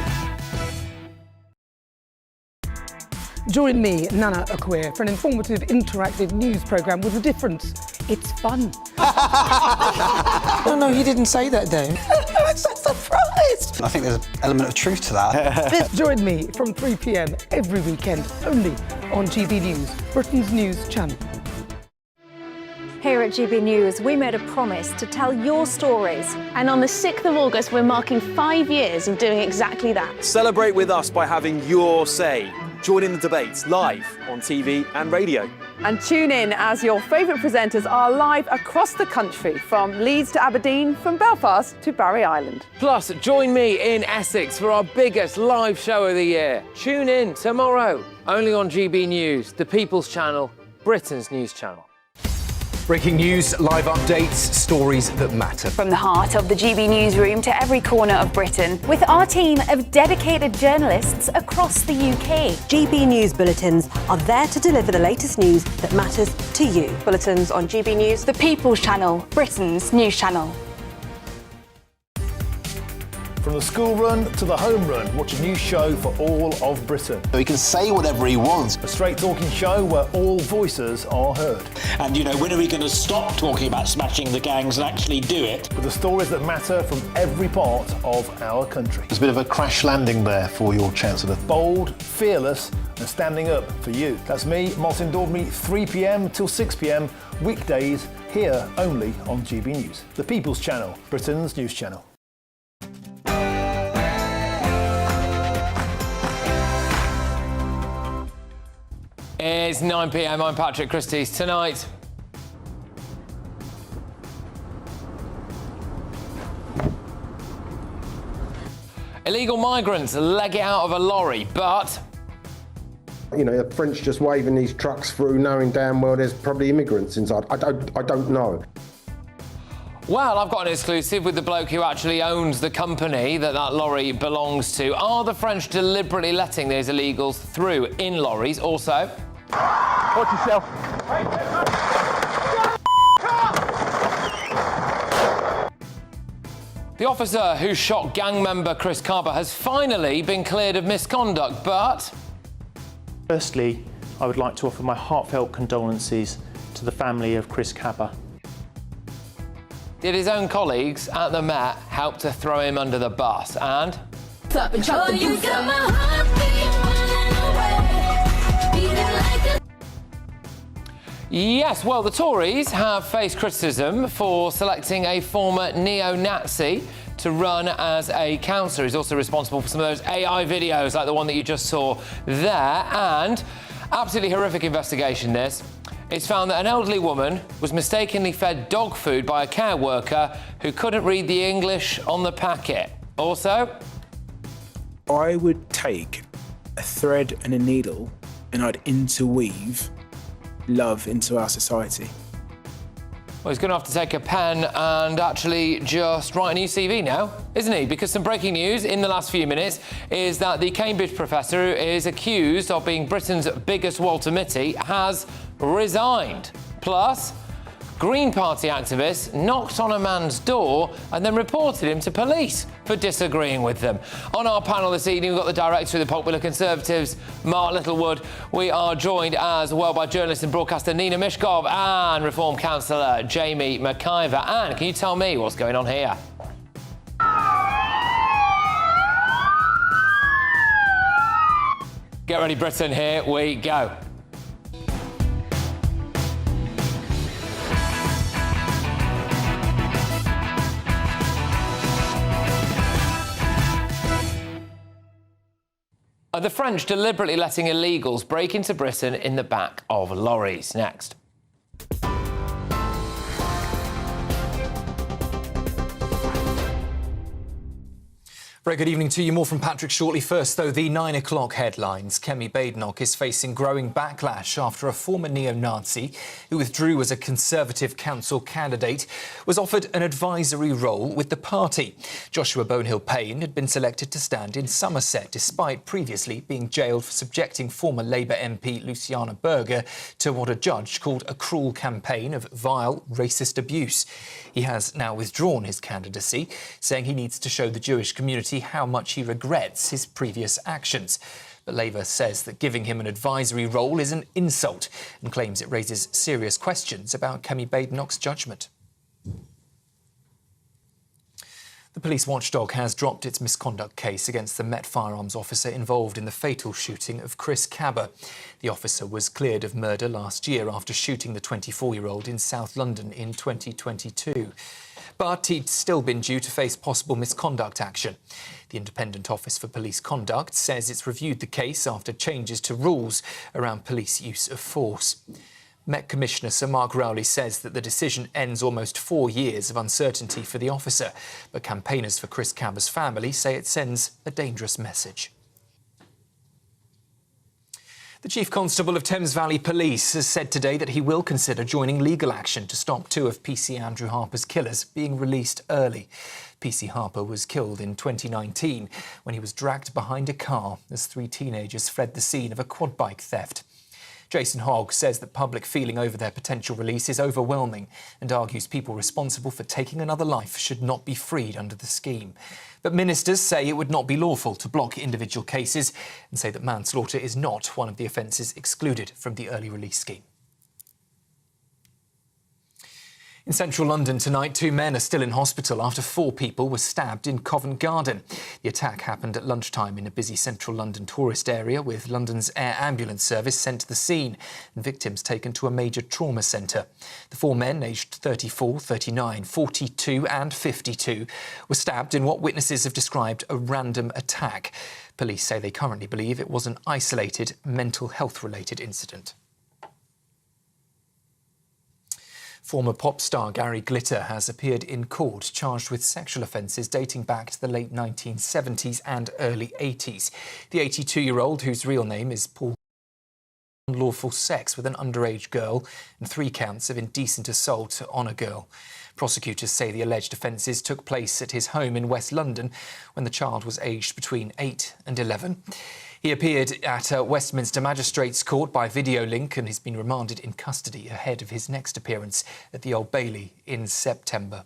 Join me, Nana Akwe, for an informative, interactive news programme with a difference. It's fun. No, he didn't say that, Dave. I'm so surprised. I think there's an element of truth to that. Join me from 3 p.m. every weekend, only on GB News, Britain's news channel. Here at GB News, we made a promise to tell your stories. And on the 6th of August, we're marking 5 years of doing exactly that. Celebrate with us by having your say. Join in the debates live on TV and radio. And tune in as your favourite presenters are live across the country, from Leeds to Aberdeen, from Belfast to Barry Island. Plus, join me in Essex for our biggest live show of the year. Tune in tomorrow, only on GB News, the People's Channel, Britain's news channel. Breaking news, live updates, stories that matter. From the heart of the GB newsroom to every corner of Britain, with our team of dedicated journalists across the UK. GB News bulletins are there to deliver the latest news that matters to you. Bulletins on GB News, the People's Channel, Britain's news channel. From the school run to the home run, watch a new show for all of Britain. So he can say whatever he wants. A straight talking show where all voices are heard. And, you know, when are we going to stop talking about smashing the gangs and actually do it? With the stories that matter from every part of our country. There's a bit of a crash landing there for your Chancellor. Bold, fearless and standing up for you. That's me, Martin Dordme, 3 p.m. till 6 p.m. weekdays, here only on GB News. The People's Channel, Britain's news channel. It's 9 p.m. I'm Patrick Christys. Tonight, illegal migrants leg it out of a lorry, but you know, the French just waving these trucks through, knowing damn well there's probably immigrants inside. I don't know. Well, I've got an exclusive with the bloke who actually owns the company that lorry belongs to. Are the French deliberately letting these illegals through in lorries? Also, watch yourself. The officer who shot gang member Chris Carber has finally been cleared of misconduct, but firstly, I would like to offer my heartfelt condolences to the family of Chris Carber. Did his own colleagues at the Met help to throw him under the bus? And yes, well, the Tories have faced criticism for selecting a former neo-Nazi to run as a councillor. He's also responsible for some of those AI videos like the one that you just saw there. And absolutely horrific investigation, this. It's found that an elderly woman was mistakenly fed dog food by a care worker who couldn't read the English on the packet. Also, I would take a thread and a needle and I'd interweave love into our society. Well, he's going to have to take a pen and actually just write a new CV now, isn't he? Because some breaking news in the last few minutes is that the Cambridge professor who is accused of being Britain's biggest Walter Mitty has resigned. Plus, Green Party activists knocked on a man's door and then reported him to police for disagreeing with them. On our panel this evening, we've got the director of the Popular Conservatives, Mark Littlewood. We are joined as well by journalist and broadcaster Nina Mishkov and Reform councillor Jamie McIver. Anne, can you tell me what's going on here? Get ready, Britain, here we go. Are the French deliberately letting illegals break into Britain in the back of lorries? Next. Very good evening to you. More from Patrick shortly. First, though, the 9 o'clock headlines. Kemi Badenoch is facing growing backlash after a former neo-Nazi who withdrew as a Conservative council candidate was offered an advisory role with the party. Joshua Bonehill-Payne had been selected to stand in Somerset, despite previously being jailed for subjecting former Labour MP Luciana Berger to what a judge called a cruel campaign of vile, racist abuse. He has now withdrawn his candidacy, saying he needs to show the Jewish community how much he regrets his previous actions. But Labour says that giving him an advisory role is an insult and claims it raises serious questions about Kemi Badenoch's judgment. The police watchdog has dropped its misconduct case against the Met firearms officer involved in the fatal shooting of Chris Cabba. The officer was cleared of murder last year after shooting the 24-year-old in South London in 2022. But he'd still been due to face possible misconduct action. The Independent Office for Police Conduct says it's reviewed the case after changes to rules around police use of force. Met Commissioner Sir Mark Rowley says that the decision ends almost 4 years of uncertainty for the officer, but campaigners for Chris Cabba's family say it sends a dangerous message. The Chief Constable of Thames Valley Police has said today that he will consider joining legal action to stop 2 of PC Andrew Harper's killers being released early. PC Harper was killed in 2019 when he was dragged behind a car as 3 teenagers fled the scene of a quad bike theft. Jason Hogg says that public feeling over their potential release is overwhelming and argues people responsible for taking another life should not be freed under the scheme. But ministers say it would not be lawful to block individual cases and say that manslaughter is not one of the offences excluded from the early release scheme. In central London tonight, 2 men are still in hospital after 4 people were stabbed in Covent Garden. The attack happened at lunchtime in a busy central London tourist area, with London's air ambulance service sent to the scene and victims taken to a major trauma centre. The 4 men, aged 34, 39, 42 and 52, were stabbed in what witnesses have described a random attack. Police say they currently believe it was an isolated mental health-related incident. Former pop star Gary Glitter has appeared in court charged with sexual offences dating back to the late 1970s and early 80s. The 82-year-old, whose real name is Paul, unlawful sex with an underage girl and 3 counts of indecent assault on a girl. Prosecutors say the alleged offences took place at his home in West London when the child was aged between 8 and 11. He appeared at Westminster Magistrates Court by video link and has been remanded in custody ahead of his next appearance at the Old Bailey in September.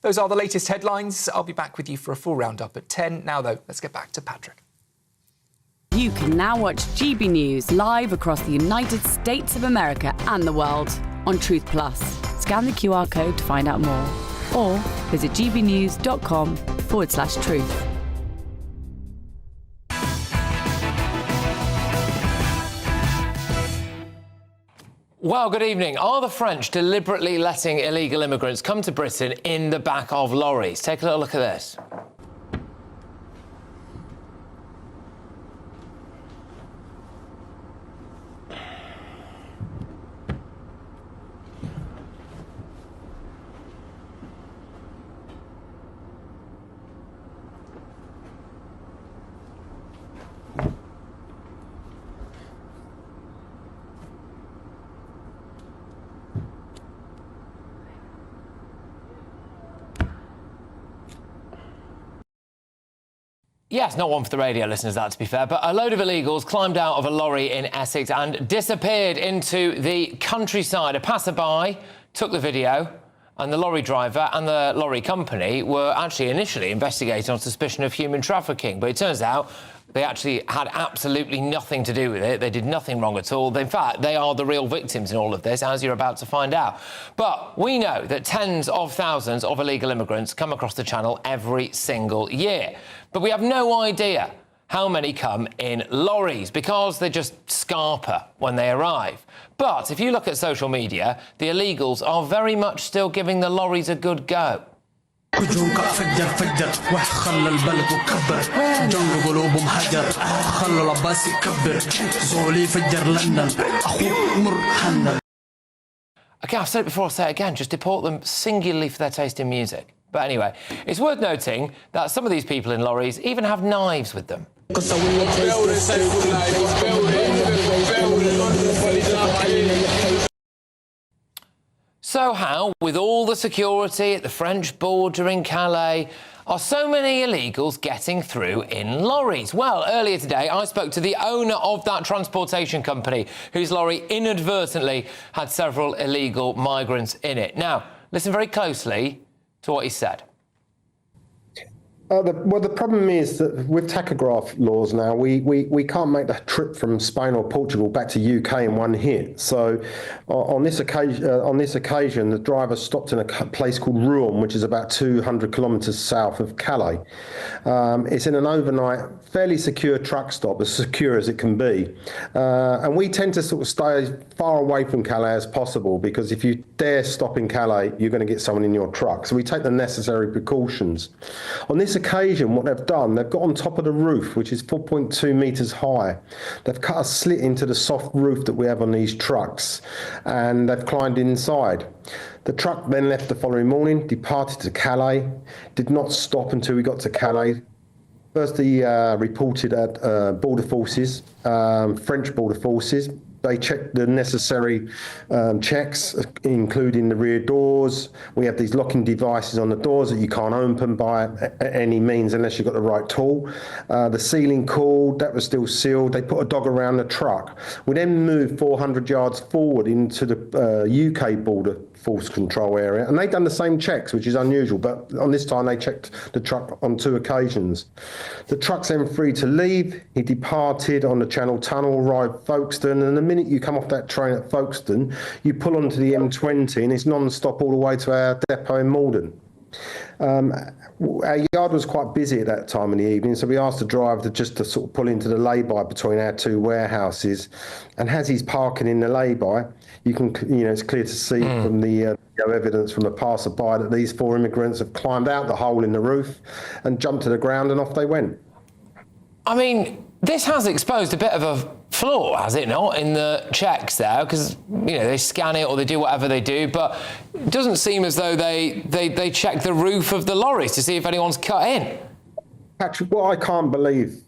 Those are the latest headlines. I'll be back with you for a full roundup at 10. Now, though, let's get back to Patrick. You can now watch GB News live across the United States of America and the world on Truth Plus. Scan the QR code to find out more or visit gbnews.com/truth. Well, good evening. Are the French deliberately letting illegal immigrants come to Britain in the back of lorries? Take a little look at this. Yes, not one for the radio listeners, that to be fair, but a load of illegals climbed out of a lorry in Essex and disappeared into the countryside. A passerby took the video, and the lorry driver and the lorry company were actually initially investigated on suspicion of human trafficking. But it turns out they actually had absolutely nothing to do with it. They did nothing wrong at all. In fact, they are the real victims in all of this, as you're about to find out. But we know that tens of thousands of illegal immigrants come across the Channel every single year. But we have no idea how many come in lorries because they just scarper when they arrive. But if you look at social media, the illegals are very much still giving the lorries a good go. Okay, I've said it before, I'll say it again, just deport them singularly for their taste in music. But anyway, it's worth noting that some of these people in lorries even have knives with them. So how, with all the security at the French border in Calais, are so many illegals getting through in lorries? Well, earlier today, I spoke to the owner of that transportation company whose lorry inadvertently had several illegal migrants in it. Now, listen very closely to what he said. The problem is that with tachograph laws now, we can't make the trip from Spain or Portugal back to UK in one hit. So on this occasion, the driver stopped in a place called Rouen, which is about 200 kilometres south of Calais. It's in an overnight, fairly secure truck stop, as secure as it can be. And we tend to sort of stay as far away from Calais as possible, because if you dare stop in Calais, you're going to get someone in your truck. So we take the necessary precautions. On this occasion, what they've done, they've got on top of the roof, which is 4.2 metres high. They've cut a slit into the soft roof that we have on these trucks, and they've climbed inside. The truck then left the following morning, departed to Calais, did not stop until we got to Calais. First, he reported at border forces, French border forces. They checked the necessary checks, including the rear doors. We have these locking devices on the doors that you can't open by any means unless you've got the right tool. The ceiling cooled, that was still sealed. They put a dog around the truck. We then moved 400 yards forward into the UK border force control area, and they've done the same checks, which is unusual, but on this time they checked the truck on 2 occasions. The truck's then free to leave. He departed on the Channel Tunnel, arrived Folkestone, and the minute you come off that train at Folkestone, you pull onto the M20 and it's non-stop all the way to our depot in Malden. Our yard was quite busy at that time in the evening, so we asked the driver to sort of pull into the lay-by between our 2 warehouses. And as he's parking in the lay-by, you can, it's clear to see from the evidence from a passerby that these 4 immigrants have climbed out the hole in the roof and jumped to the ground, and off they went. I mean, this has exposed a bit of a flaw, has it not, in the checks there? Because, they scan it or they do whatever they do, but it doesn't seem as though they check the roof of the lorries to see if anyone's cut in. Patrick, what I can't believe,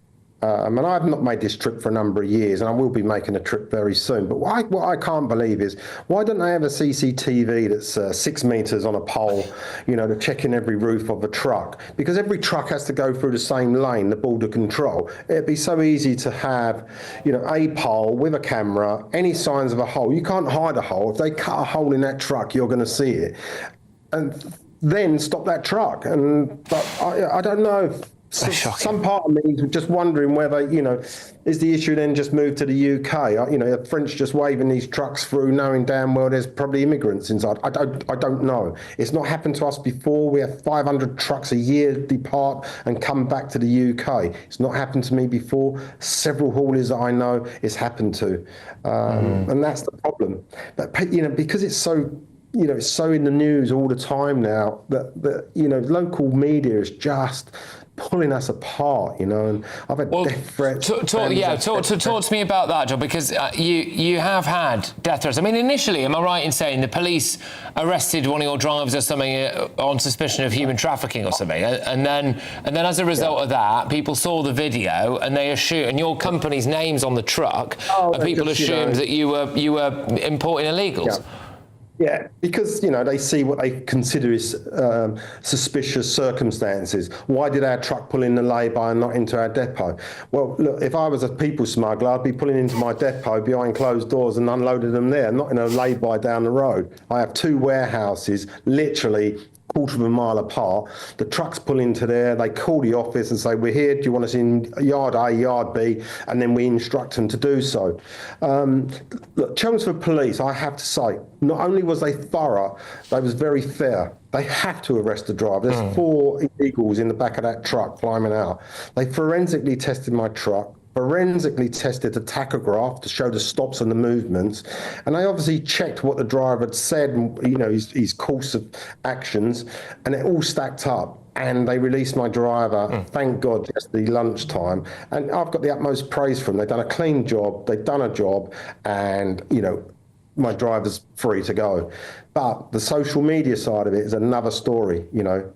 and I've not made this trip for a number of years, and I will be making a trip very soon, but what I can't believe is, why don't they have a CCTV that's 6 metres on a pole, to check in every roof of a truck? Because every truck has to go through the same lane, the border control. It'd be so easy to have, a pole with a camera, any signs of a hole. You can't hide a hole. If they cut a hole in that truck, you're going to see it. And then stop that truck. But I don't know if some part of me is just wondering whether, is the issue then just moved to the UK? The French just waving these trucks through, knowing damn well there's probably immigrants inside. I don't know. It's not happened to us before. We have 500 trucks a year depart and come back to the UK. It's not happened to me before. Several haulers that I know it's happened to. And that's the problem. But, because it's so... it's so in the news all the time now that local media is just pulling us apart, and I've had death threats. Talk to me about that, John, because you have had death threats. I mean, initially, am I right in saying the police arrested one of your drivers or something on suspicion of human trafficking or something, and then as a result of that, people saw the video and they assumed, and your company's name's on the truck, and people assumed that you were importing illegals. Yeah, because, you know, they see what they consider is suspicious circumstances. Why did our truck pull in the lay-by and not into our depot? Well, look, if I was a people smuggler, I'd be pulling into my depot behind closed doors and unloading them there, not in a lay-by down the road. I have 2 warehouses, literally quarter of a mile apart. The trucks pull into there, they call the office and say, we're here, do you want us in yard A, yard B? And then we instruct them to do so. Look, Chelmsford Police, I have to say, not only was they thorough, they was very fair. They have to arrest the driver. There's 4 illegals in the back of that truck climbing out. They forensically tested my truck, forensically tested the tachograph to show the stops and the movements, and they obviously checked what the driver had said, you know, his course of actions, and it all stacked up. And they released my driver, thank God, yesterday lunchtime. And I've got the utmost praise for them. They've done a clean job, they've done a job, and, you know, my driver's free to go. But the social media side of it is another story, you know.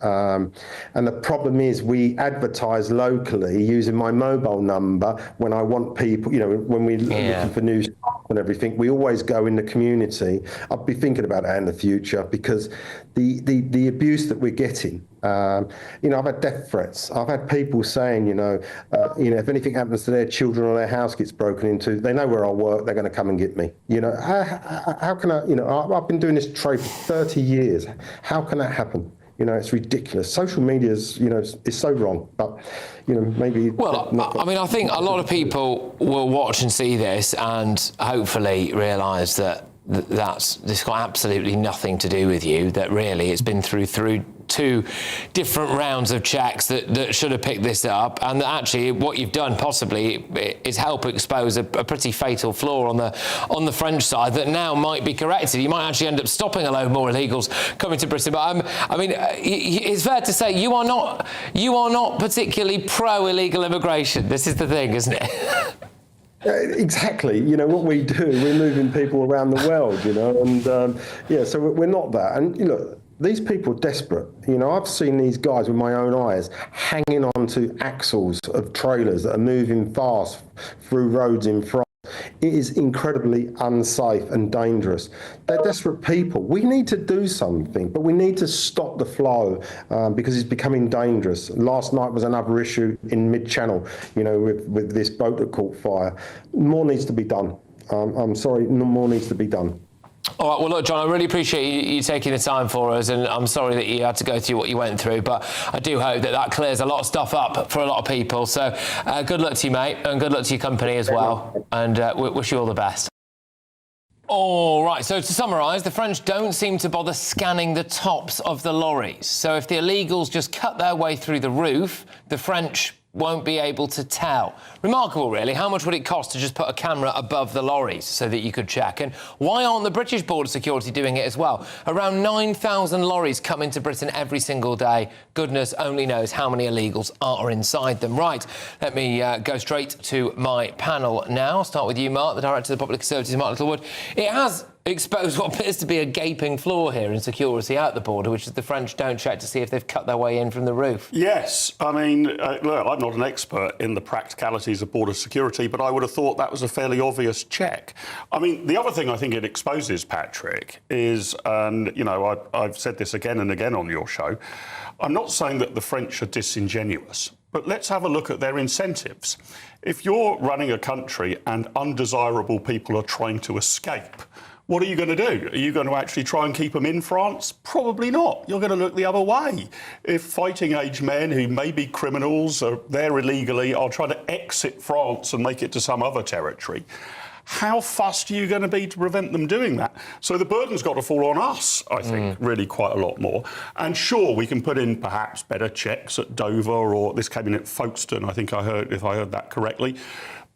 And the problem is we advertise locally using my mobile number when I want people, you know, when we're looking for new stuff and everything, we always go in the community. I'll be thinking about that in the future because the abuse that we're getting, you know, I've had death threats. I've had people saying, you know, if anything happens to their children or their house gets broken into, they know where I work, they're going to come and get me. You know, how can I, you know, I've been doing this trade for 30 years. How can that happen? You know, it's ridiculous. Social media is, you know, is so wrong. But, you know, maybe... Well, I mean, I think a lot of people will watch and see this and hopefully realise that this got absolutely nothing to do with you, that really it's been through 2 different rounds of checks that should have picked this up, and that actually what you've done possibly is help expose a pretty fatal flaw on the French side that now might be corrected. You might actually end up stopping a load more illegals coming to Britain. But I mean, it's fair to say you are not particularly pro illegal immigration. This is the thing, isn't it? Exactly. You know, what we do, we're moving people around the world, you know, and yeah, so we're not that. And, you know, these people are desperate. You know, I've seen these guys with my own eyes hanging onto axles of trailers that are moving fast through roads in France. It is incredibly unsafe and dangerous. They're desperate people. We need to do something, but we need to stop the flow because it's becoming dangerous. Last night was another issue in mid-channel, you know, with this boat that caught fire. More needs to be done. I'm sorry, more needs to be done. All right, well, look, John, I really appreciate you taking the time for us, and I'm sorry that you had to go through what you went through, but I do hope that clears a lot of stuff up for a lot of people. So good luck to you, mate, and good luck to your company as well, and we wish you all the best. All right, so to summarise, the French don't seem to bother scanning the tops of the lorries. So if the illegals just cut their way through the roof, the French won't be able to tell. Remarkable, really. How much would it cost to just put a camera above the lorries so that you could check? And why aren't the British Border Security doing it as well? Around 9,000 lorries come into Britain every single day. Goodness only knows how many illegals are inside them. Right, let me go straight to my panel now. I'll start with you, Mark, the Director of the Public Services, Mark Littlewood. It has exposed what appears to be a gaping flaw here in security at the border, which is the French don't check to see if they've cut their way in from the roof. Yes, I mean, look, I'm not an expert in the practicalities of border security, but I would have thought that was a fairly obvious check. I mean, the other thing I think it exposes, Patrick, is, and, you know, I've said this again and again on your show, I'm not saying that the French are disingenuous, but let's have a look at their incentives. If you're running a country and undesirable people are trying to escape, what are you going to do? Are you going to actually try and keep them in France? Probably not. You're going to look the other way. If fighting-age men who may be criminals are there illegally are trying to exit France and make it to some other territory, how fussed are you going to be to prevent them doing that? So the burden's got to fall on us, I think, really quite a lot more. And sure, we can put in perhaps better checks at Dover, or this came in at Folkestone, I think I heard, if I heard that correctly.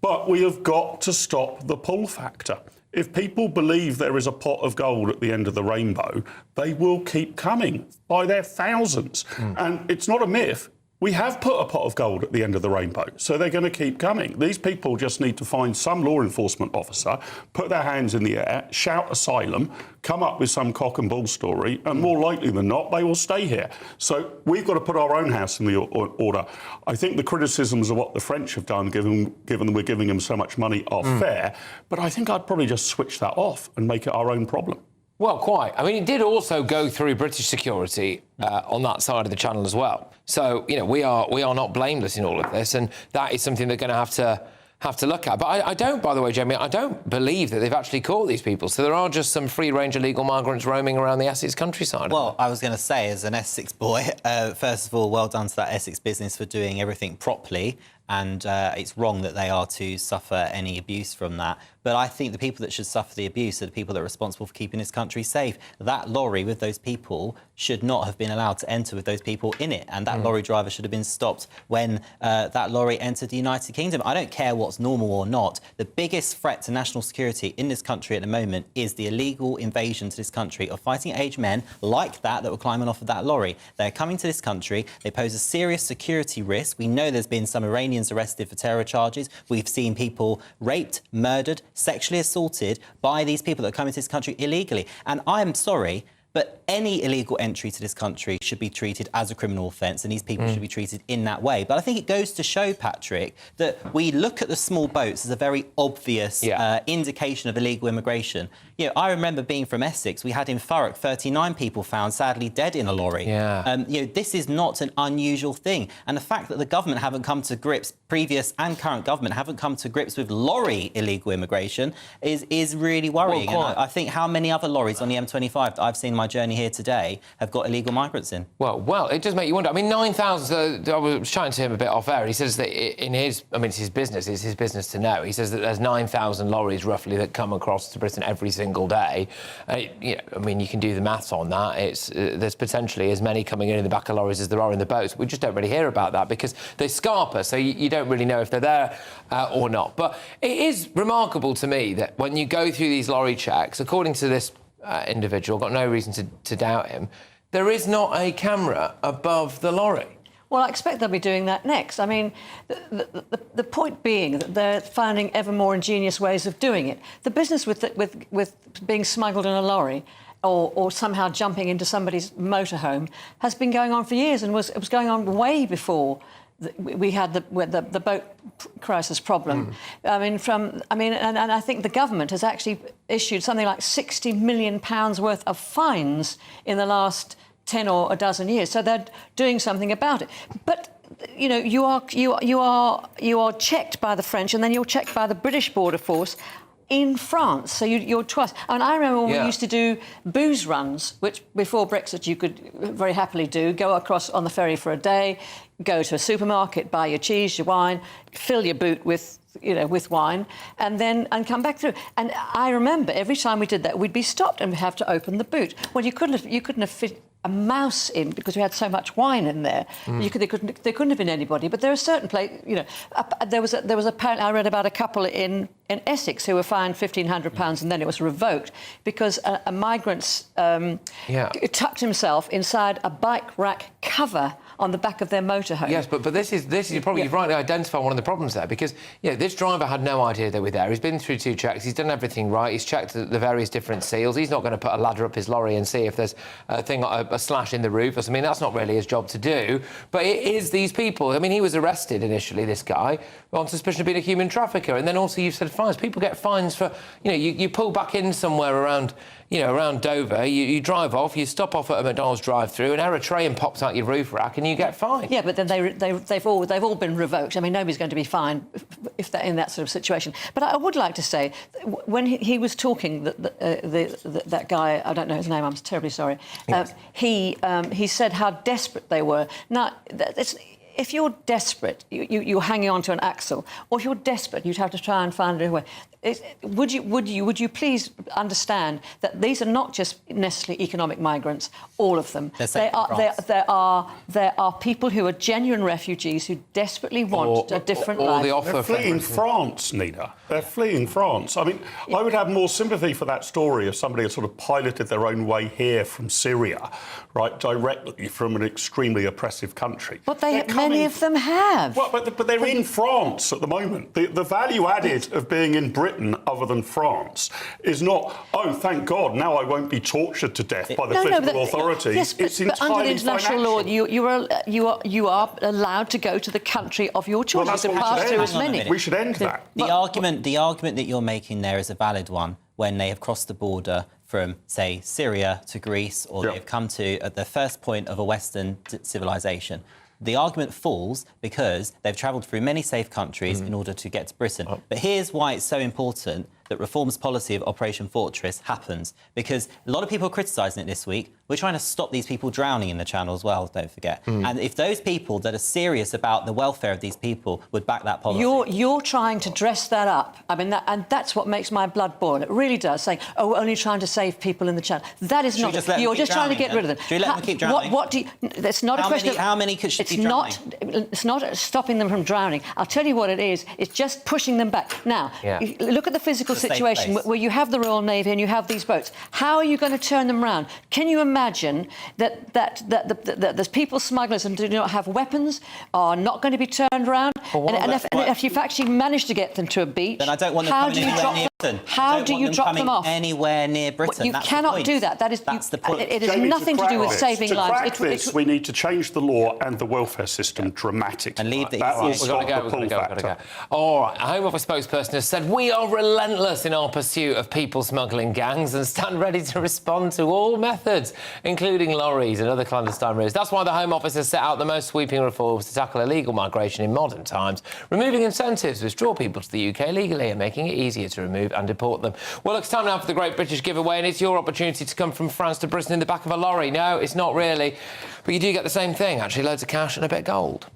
But we have got to stop the pull factor. If people believe there is a pot of gold at the end of the rainbow, they will keep coming by their thousands. And it's not a myth. We have put a pot of gold at the end of the rainbow, so they're going to keep coming. These people just need to find some law enforcement officer, put their hands in the air, shout asylum, come up with some cock and bull story, and more likely than not, they will stay here. So we've got to put our own house in the order. I think the criticisms of what the French have done, given that we're giving them so much money, are fair, but I think I'd probably just switch that off and make it our own problem. Well, quite. I mean, it did also go through British security on that side of the channel as well. So, you know, we are not blameless in all of this, and that is something they're going to have to look at. But I don't, by the way, Jamie, I don't believe that they've actually caught these people. So there are just some free-range illegal migrants roaming around the Essex countryside. Well, I was going to say, as an Essex boy, first of all, well done to that Essex business for doing everything properly. And it's wrong that they are to suffer any abuse from that. But I think the people that should suffer the abuse are the people that are responsible for keeping this country safe. That lorry with those people should not have been allowed to enter with those people in it. And that lorry driver should have been stopped when that lorry entered the United Kingdom. I don't care what's normal or not. The biggest threat to national security in this country at the moment is the illegal invasion to this country of fighting-age men like that were climbing off of that lorry. They're coming to this country. They pose a serious security risk. We know there's been some Iranians arrested for terror charges. We've seen people raped, murdered, sexually assaulted by these people that are coming to this country illegally. And I'm sorry, but any illegal entry to this country should be treated as a criminal offence, and these people should be treated in that way. But I think it goes to show, Patrick, that we look at the small boats as a very obvious indication of illegal immigration. You know, I remember being from Essex. We had in Thurrock 39 people found sadly dead in a lorry. You know, this is not an unusual thing. And the fact that the government haven't come to grips, previous and current government haven't come to grips with lorry illegal immigration is really worrying. Well, and I think how many other lorries on the M25 that I've seen my journey here today have got illegal migrants in. Well, it does make you wonder. I mean, 9,000, I was chatting to him a bit off air. He says that in his, I mean, it's his business to know. He says that there's 9,000 lorries roughly that come across to Britain every single day. You know, I mean, you can do the maths on that. There's potentially as many coming in the back of lorries as there are in the boats. We just don't really hear about that because they scarp us, so you don't really know if they're there or not. But it is remarkable to me that when you go through these lorry checks, according to this individual, got no reason to doubt him, there is not a camera above the lorry. Well, I expect they'll be doing that next. I mean, the point being that they're finding ever more ingenious ways of doing it. The business with being smuggled in a lorry or somehow jumping into somebody's motorhome has been going on for years, and it was going on way before we had the boat crisis problem. And I think the government has actually issued something like £60 million worth of fines in the last 10 or a dozen years. So they're doing something about it. But you know, you are checked by the French, and then you're checked by the British Border Force in France, so you're twice. And I remember when we used to do booze runs, which before Brexit you could very happily do. Go across on the ferry for a day, go to a supermarket, buy your cheese, your wine, fill your boot with wine, and come back through. And I remember every time we did that, we'd be stopped and we'd have to open the boot. Well, you couldn't have fit a mouse in because we had so much wine in there. There couldn't have been anybody. But there are certain places, you know. There was apparently I read about a couple in Essex who were fined £1,500 and then it was revoked because a migrant tucked himself inside a bike rack cover on the back of their motorhome. Yes, but this is probably you've rightly identified one of the problems there because this driver had no idea they were there. He's been through 2 checks. He's done everything right. He's checked the various different seals. He's not going to put a ladder up his lorry and see if there's a slash in the roof. I mean, that's not really his job to do. But it is these people. I mean, he was arrested initially, this guy, on suspicion of being a human trafficker, and then also you've said fines. People get fines for you pull back in somewhere around Dover. You drive off. You stop off at a McDonald's drive-through. An Eritrean pops out your roof rack, and you get fined. Yeah, but then they've all been revoked. I mean, nobody's going to be fined if they're in that sort of situation. But I would like to say, when he was talking, that guy, I don't know his name, I'm terribly sorry. He said how desperate they were. Now, if you're desperate, you're hanging on to an axle, or if you're desperate, you'd have to try and find a way. Would you please understand that these are not just necessarily economic migrants, all of them. There are people who are genuine refugees who desperately want a different life. They're fleeing France, Nina. They're fleeing France. I mean, I would have more sympathy for that story if somebody had sort of piloted their own way here from Syria, right, directly from an extremely oppressive country. But many of them have. Well, but they're in France at the moment. The value added of being in Britain, other than France, is not, oh, thank God, now I won't be tortured to death by the political authorities. Yes, but under the international law, you are allowed to go to the country of your choice. Well, pass through as many. We should end that. The argument that you're making there is a valid one when they have crossed the border from, say, Syria to Greece, or they've come to at the first point of a Western civilization. The argument falls because they've travelled through many safe countries in order to get to Britain. But here's why it's so important that Reform's policy of Operation Fortress happens, because a lot of people are criticising it this week. We're trying to stop these people drowning in the Channel as well, don't forget. And if those people that are serious about the welfare of these people would back that policy... You're trying to dress that up. I mean, and that's what makes my blood boil. It really does, saying, oh, we're only trying to save people in the Channel. That is not... You're just trying to get rid of them. Should we let them keep drowning? What do you... It's not a question of... How many could be drowning? It's not stopping them from drowning. I'll tell you what it is. It's just pushing them back. Now, look at the physical situation where you have the Royal Navy and you have these boats. How are you going to turn them around? Can you imagine that the people, smugglers, and do not have weapons are not going to be turned around? And if you've actually managed to get them to a beach, then I don't want them coming anywhere near Britain. How do you drop them off? Anywhere near Britain. You cannot do that. That's the point. It has nothing to do with saving lives. To crack this, we need to change the law and the welfare system dramatically. And leave the... That will stop the pull factor. All right, a Home Office spokesperson has said, we are relentless in our pursuit of people smuggling gangs and stand ready to respond to all methods, including lorries and other clandestine routes. That's why the Home Office has set out the most sweeping reforms to tackle illegal migration in modern times, removing incentives to draw people to the UK legally and making it easier to remove and deport them. Well, it's time now for the Great British Giveaway, and it's your opportunity to come from France to Britain in the back of a lorry. No, it's not really, but you do get the same thing, actually, loads of cash and a bit of gold.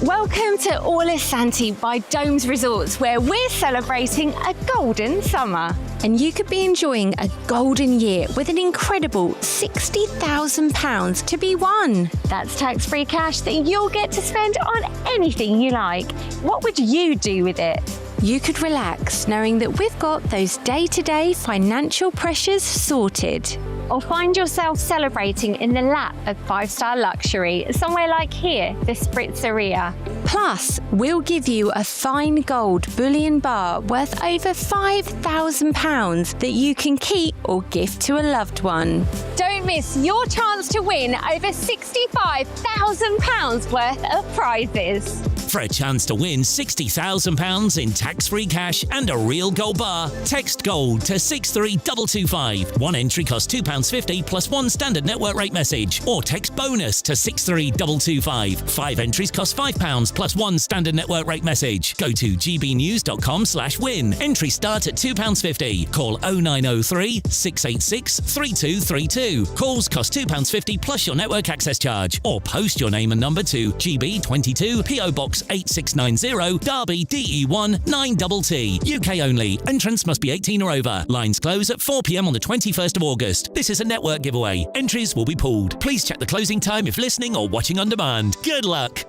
Welcome to Orla Santi by Domes Resorts, where we're celebrating a golden summer. And you could be enjoying a golden year with an incredible £60,000 to be won. That's tax-free cash that you'll get to spend on anything you like. What would you do with it? You could relax knowing that we've got those day-to-day financial pressures sorted. Or find yourself celebrating in the lap of five-star luxury, somewhere like here, the Spritzeria. Plus, we'll give you a fine gold bullion bar worth over £5,000 that you can keep or gift to a loved one. Don't miss your chance to win over £65,000 worth of prizes. For a chance to win £60,000 in tax-free cash and a real gold bar, text GOLD to 63225. One entry costs £2.50 plus one standard network rate message. Or text BONUS to 63225. 5 entries cost £5 plus one standard network rate message. Go to gbnews.com/win. Entries start at £2.50. Call 0903 686 3232. Calls cost £2.50 plus your network access charge. Or post your name and number to GB22 PO Box 8690 Derby DE1 9TT. UK only. Entrance must be 18 or over. Lines close at 4 p.m. on the 21st of August. This is a network giveaway. Entries will be pulled. Please check the closing time if listening or watching on demand. Good luck.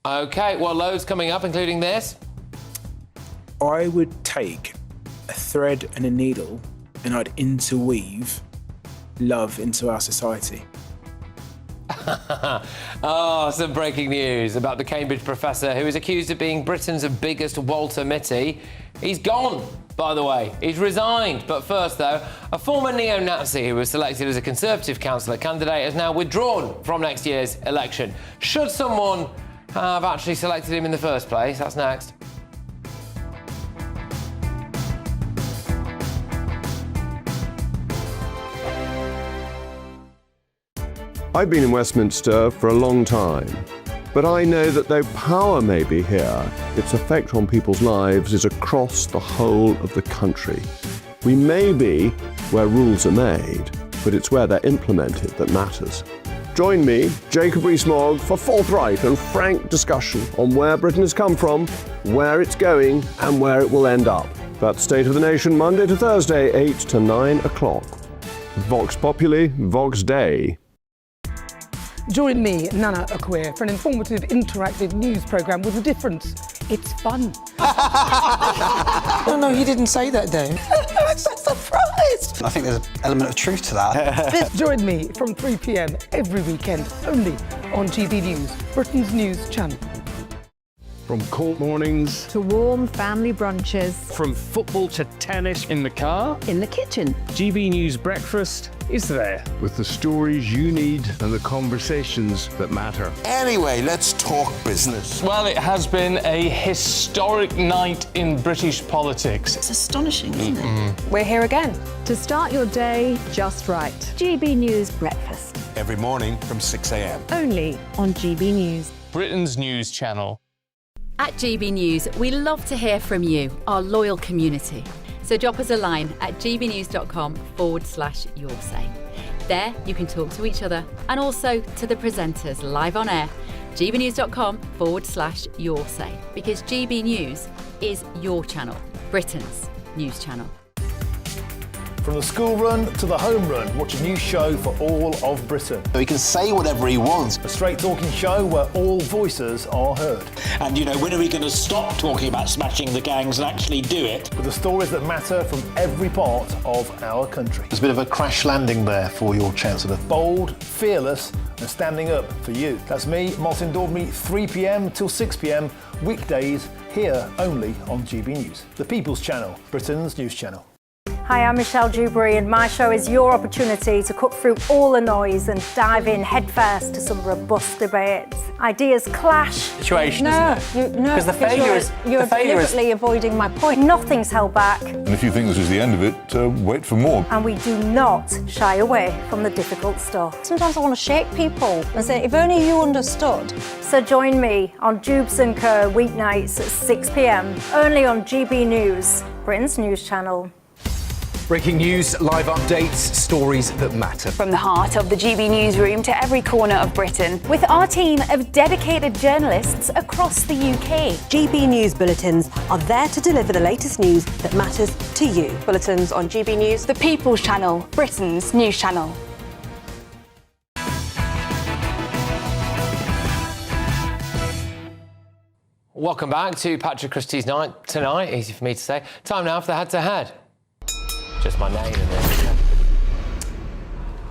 OK, well, loads coming up, including this. I would take a thread and a needle and I'd interweave love into our society. Oh, some breaking news about the Cambridge professor who is accused of being Britain's biggest Walter Mitty. He's gone, by the way. He's resigned. But first, though, a former neo-Nazi who was selected as a Conservative councillor candidate has now withdrawn from next year's election. Should someone have actually selected him in the first place? That's next. I've been in Westminster for a long time, but I know that though power may be here, its effect on people's lives is across the whole of the country. We may be where rules are made, but it's where they're implemented that matters. Join me, Jacob Rees-Mogg, for forthright and frank discussion on where Britain has come from, where it's going, and where it will end up. That's State of the Nation, Monday to Thursday, 8 to 9 o'clock. Vox Populi, Vox Dei. Join me, Nana Akwe, for an informative, interactive news programme with a difference. It's fun. No, he didn't say that, Dave. I'm so surprised. I think there's an element of truth to that. Join me from 3 p.m. every weekend, only on GB News, Britain's news channel. From cold mornings to warm family brunches, from football to tennis in the car, in the kitchen. GB News Breakfast is there with the stories you need and the conversations that matter. Anyway, let's talk business. Well, it has been a historic night in British politics. It's astonishing, isn't it? We're here again. To start your day just right. GB News Breakfast. Every morning from 6 a.m. Only on GB News. Britain's news channel. At GB News, we love to hear from you, our loyal community. So drop us a line at gbnews.com/yoursay. There you can talk to each other and also to the presenters live on air. gbnews.com/yoursay, because GB News is your channel, Britain's news channel. From the school run to the home run, watch a new show for all of Britain. So he can say whatever he wants. A straight talking show where all voices are heard. And, you know, when are we going to stop talking about smashing the gangs and actually do it? With the stories that matter from every part of our country. There's a bit of a crash landing there for your Chancellor. Bold, fearless and standing up for you. That's me, Martin Dordme, 3 p.m. till 6 p.m. weekdays here only on GB News. The People's Channel, Britain's news channel. Hi, I'm Michelle Dewberry, and my show is your opportunity to cut through all the noise and dive in headfirst to some robust debates. Ideas clash. Situation, isn't it? Because the failure is you're deliberately avoiding my point. Nothing's held back, And if you think this is the end of it, wait for more. and we do not shy away from the difficult stuff. Sometimes I want to shake people and say, if only you understood. So join me on Jubes & Co. weeknights at 6 p.m. only on GB News, Britain's news channel. Breaking news, live updates, stories that matter. From the heart of the GB newsroom to every corner of Britain, with our team of dedicated journalists across the UK. GB News bulletins are there to deliver the latest news that matters to you. Bulletins on GB News, the People's Channel, Britain's news channel. Welcome back to Patrick Christys' night tonight. Easy for me to say. Time now for the head-to-head. Just my name and then.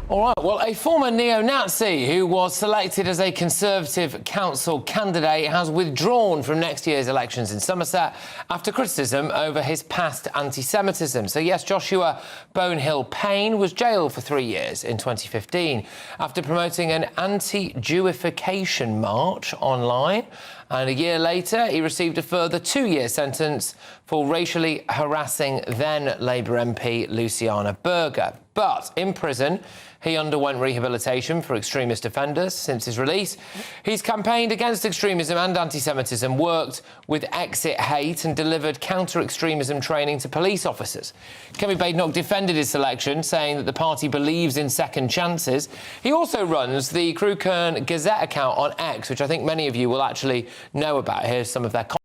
All right, well, a former neo-Nazi who was selected as a Conservative council candidate has withdrawn from next year's elections in Somerset after criticism over his past anti-Semitism. So, yes, Joshua Bonehill Payne was jailed for 3 years in 2015 after promoting an anti-Jewification march online. And a year later, he received a further 2-year sentence for racially harassing then Labour MP Luciana Berger. But in prison, he underwent rehabilitation for extremist offenders since his release. He's campaigned against extremism and anti-Semitism, worked with Exit Hate and delivered counter-extremism training to police officers. Kemi Badenoch defended his selection, saying that the party believes in second chances. He also runs the Crew Kern Gazette account on X, which I think many of you will actually know about. Here's some of their comments.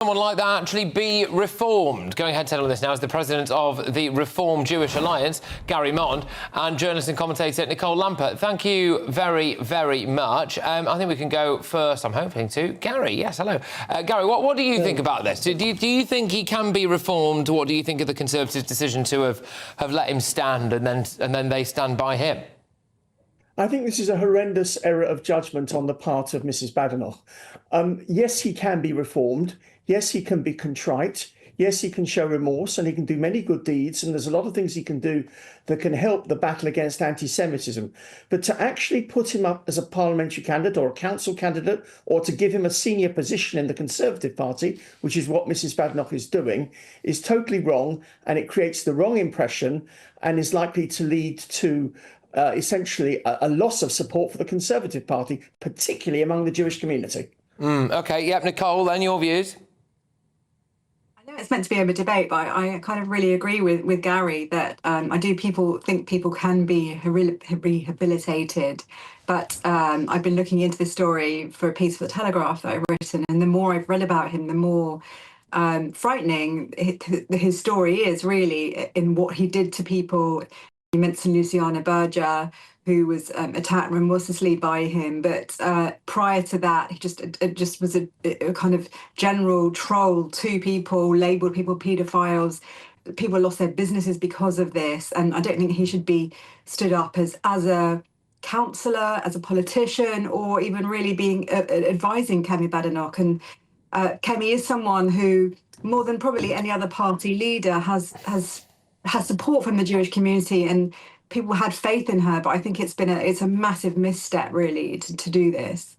Someone like that actually be reformed? Going ahead to tell on this now is the president of the Reform Jewish Alliance, Gary Mond, and journalist and commentator Nicole Lampert. Thank you very, very much. I think we can go first, I'm hoping, to Gary. Yes, hello. Gary, what do you think about this? Do you think he can be reformed? What do you think of the Conservatives' decision to have let him stand and then they stand by him? I think this is a horrendous error of judgment on the part of Mrs. Badenoch. Yes, he can be reformed. Yes, he can be contrite. Yes, he can show remorse and he can do many good deeds. And there's a lot of things he can do that can help the battle against anti-Semitism. But to actually put him up as a parliamentary candidate or a council candidate, or to give him a senior position in the Conservative Party, which is what Mrs. Badenoch is doing, is totally wrong. And it creates the wrong impression and is likely to lead to essentially a loss of support for the Conservative Party, particularly among the Jewish community. OK, yep, Nicole, then your views? It's meant to be a debate, but I kind of really agree with Gary that I do think people can be rehabilitated. But I've been looking into this story for a piece for the Telegraph that I've written, and the more I've read about him, the more frightening his story is really in what he did to people. You mentioned Luciana Berger, who was attacked remorselessly by him, but prior to that, he just was a kind of general troll to people, labelled people paedophiles, people lost their businesses because of this, and I don't think he should be stood up as a councillor, as a politician, or even really being advising Kemi Badenoch. And Kemi is someone who, more than probably any other party leader, has support from the Jewish community, and people had faith in her. But I think it's a massive misstep, really, to do this.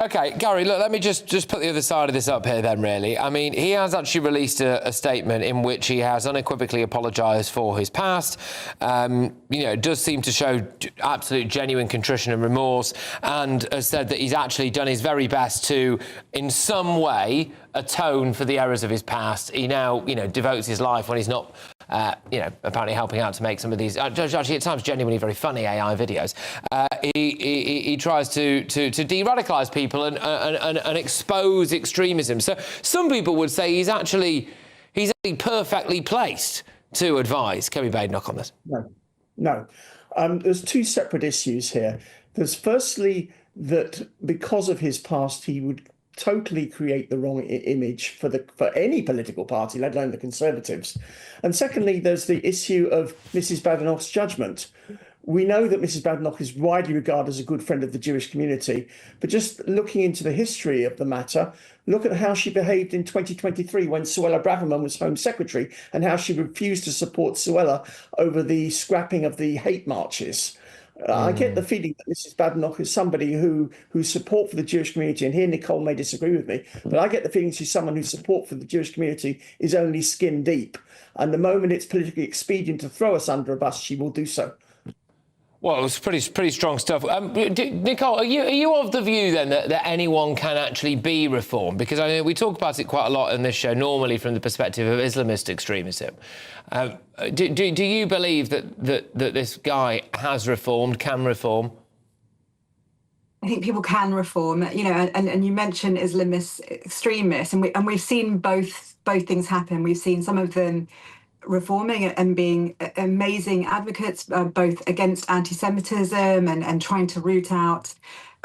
OK, Gary, look, let me just put the other side of this up here then, really. I mean, he has actually released a statement in which he has unequivocally apologised for his past. It does seem to show absolute genuine contrition and remorse, and has said that he's actually done his very best to, in some way, atone for the errors of his past. He now, devotes his life when he's not, apparently helping out to make some of these, actually at times genuinely very funny AI videos. He tries to de-radicalise people and expose extremism. So some people would say he's actually perfectly placed to advise Kemi Badenoch on this. No. There's two separate issues here. There's firstly that because of his past, he would totally create the wrong image for any political party, let alone the Conservatives. And secondly, there's the issue of Mrs. Badenoch's judgment. We know that Mrs. Badenoch is widely regarded as a good friend of the Jewish community, but just looking into the history of the matter, look at how she behaved in 2023 when Suella Braverman was Home Secretary, and how she refused to support Suella over the scrapping of the hate marches. I get the feeling that Mrs. Badenoch is somebody whose support for the Jewish community, and here Nicole may disagree with me, but I get the feeling she's someone whose support for the Jewish community is only skin deep. And the moment it's politically expedient to throw us under a bus, she will do so. Well, it's pretty strong stuff. Nicole, are you of the view then that anyone can actually be reformed? Because I know we talk about it quite a lot in this show, normally from the perspective of Islamist extremism. Do you believe that this guy has reformed, can reform? I think people can reform, and you mentioned Islamist extremists, and we've seen both things happen. We've seen some of them reforming and being amazing advocates, both against anti-Semitism and trying to root out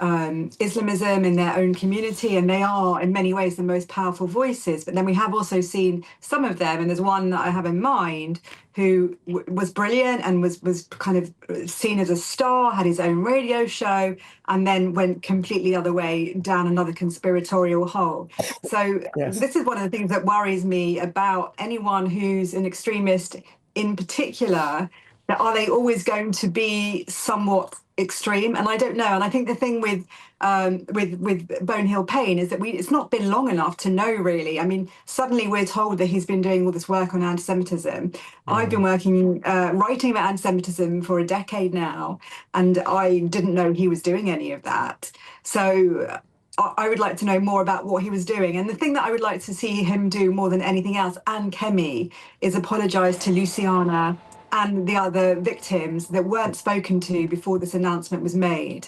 Islamism in their own community, and they are in many ways the most powerful voices. But then we have also seen some of them, and there's one that I have in mind who was brilliant and was kind of seen as a star, had his own radio show, and then went completely the other way down another conspiratorial hole. So This is one of the things that worries me about anyone who's an extremist in particular, that are they always going to be somewhat extreme? And I don't know. And I think the thing with Bonehill Payne is that it's not been long enough to know, really. I mean, suddenly we're told that he's been doing all this work on anti-Semitism. I've been writing about anti-Semitism for a decade now, and I didn't know he was doing any of that. So I would like to know more about what he was doing. And the thing that I would like to see him do more than anything else, and Kemi, is apologise to Luciana and the other victims that weren't spoken to before this announcement was made,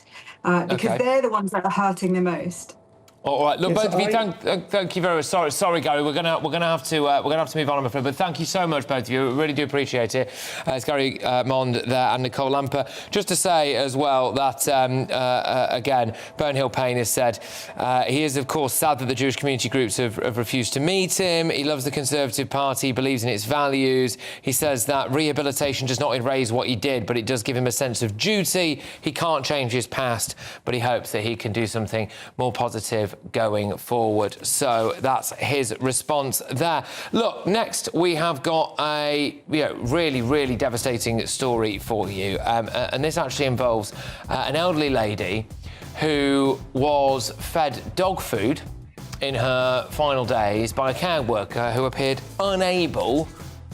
because they're the ones that are hurting the most. All right, look, both of you, thank you very much. Sorry, Gary, we're gonna have to move on, I'm afraid. But thank you so much, both of you. We really do appreciate it. It's Gary Mond there and Nicole Lamper. Just to say as well that again, Bonehill Payne has said he is, of course, sad that the Jewish community groups have refused to meet him. He loves the Conservative Party, believes in its values. He says that rehabilitation does not erase what he did, but it does give him a sense of duty. He can't change his past, but he hopes that he can do something more positive going forward. So that's his response there. Look, next we have got a really, really devastating story for you, and this actually involves an elderly lady who was fed dog food in her final days by a care worker who appeared unable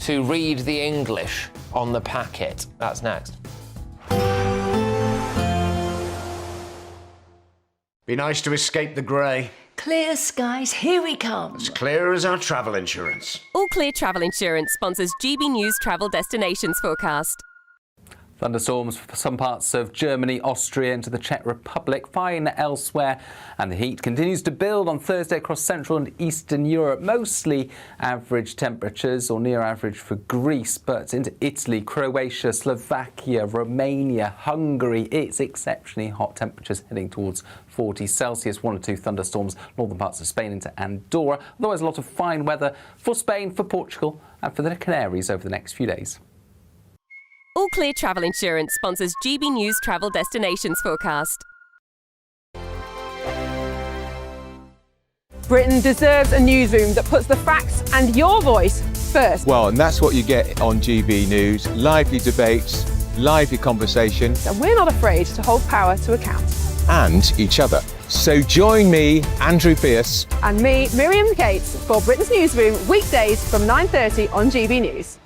to read the English on the packet. That's next. Be nice to escape the grey. Clear skies, here we come. As clear as our travel insurance. All Clear Travel Insurance sponsors GB News Travel Destinations Forecast. Thunderstorms for some parts of Germany, Austria and to the Czech Republic, fine elsewhere, and the heat continues to build on Thursday across Central and Eastern Europe. Mostly average temperatures or near average for Greece, but into Italy, Croatia, Slovakia, Romania, Hungary, it's exceptionally hot temperatures heading towards 40 Celsius, 1 or 2 thunderstorms, northern parts of Spain into Andorra. Otherwise, a lot of fine weather for Spain, for Portugal and for the Canaries over the next few days. All Clear Travel Insurance sponsors GB News Travel Destinations Forecast. Britain deserves a newsroom that puts the facts and your voice first. Well, and that's what you get on GB News. Lively debates, lively conversation. And we're not afraid to hold power to account. And each other. So join me, Andrew Pearce. And me, Miriam Cates, for Britain's Newsroom, weekdays from 9:30 on GB News.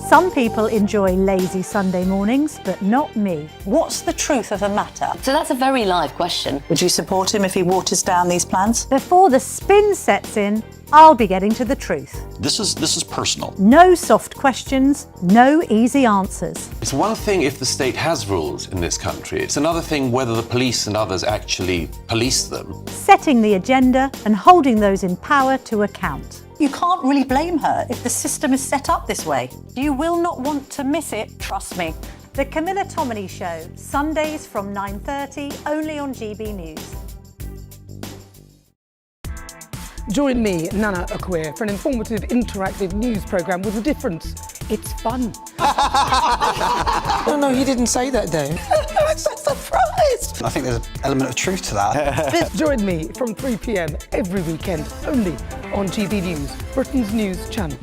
Some people enjoy lazy Sunday mornings, but not me. What's the truth of the matter? So that's a very live question. Would you support him if he waters down these plans? Before the spin sets in, I'll be getting to the truth. This is personal. No soft questions, no easy answers. It's one thing if the state has rules in this country. It's another thing whether the police and others actually police them. Setting the agenda and holding those in power to account. You can't really blame her if the system is set up this way. You will not want to miss it, trust me. The Camilla Tominey Show, Sundays from 9:30, only on GB News. Join me, Nana Akweer, for an informative, interactive news programme with a difference. It's fun. No, he didn't say that, though. I'm so surprised. I think there's an element of truth to that. Join me from 3 p.m. every weekend, only on GB News, Britain's news channel.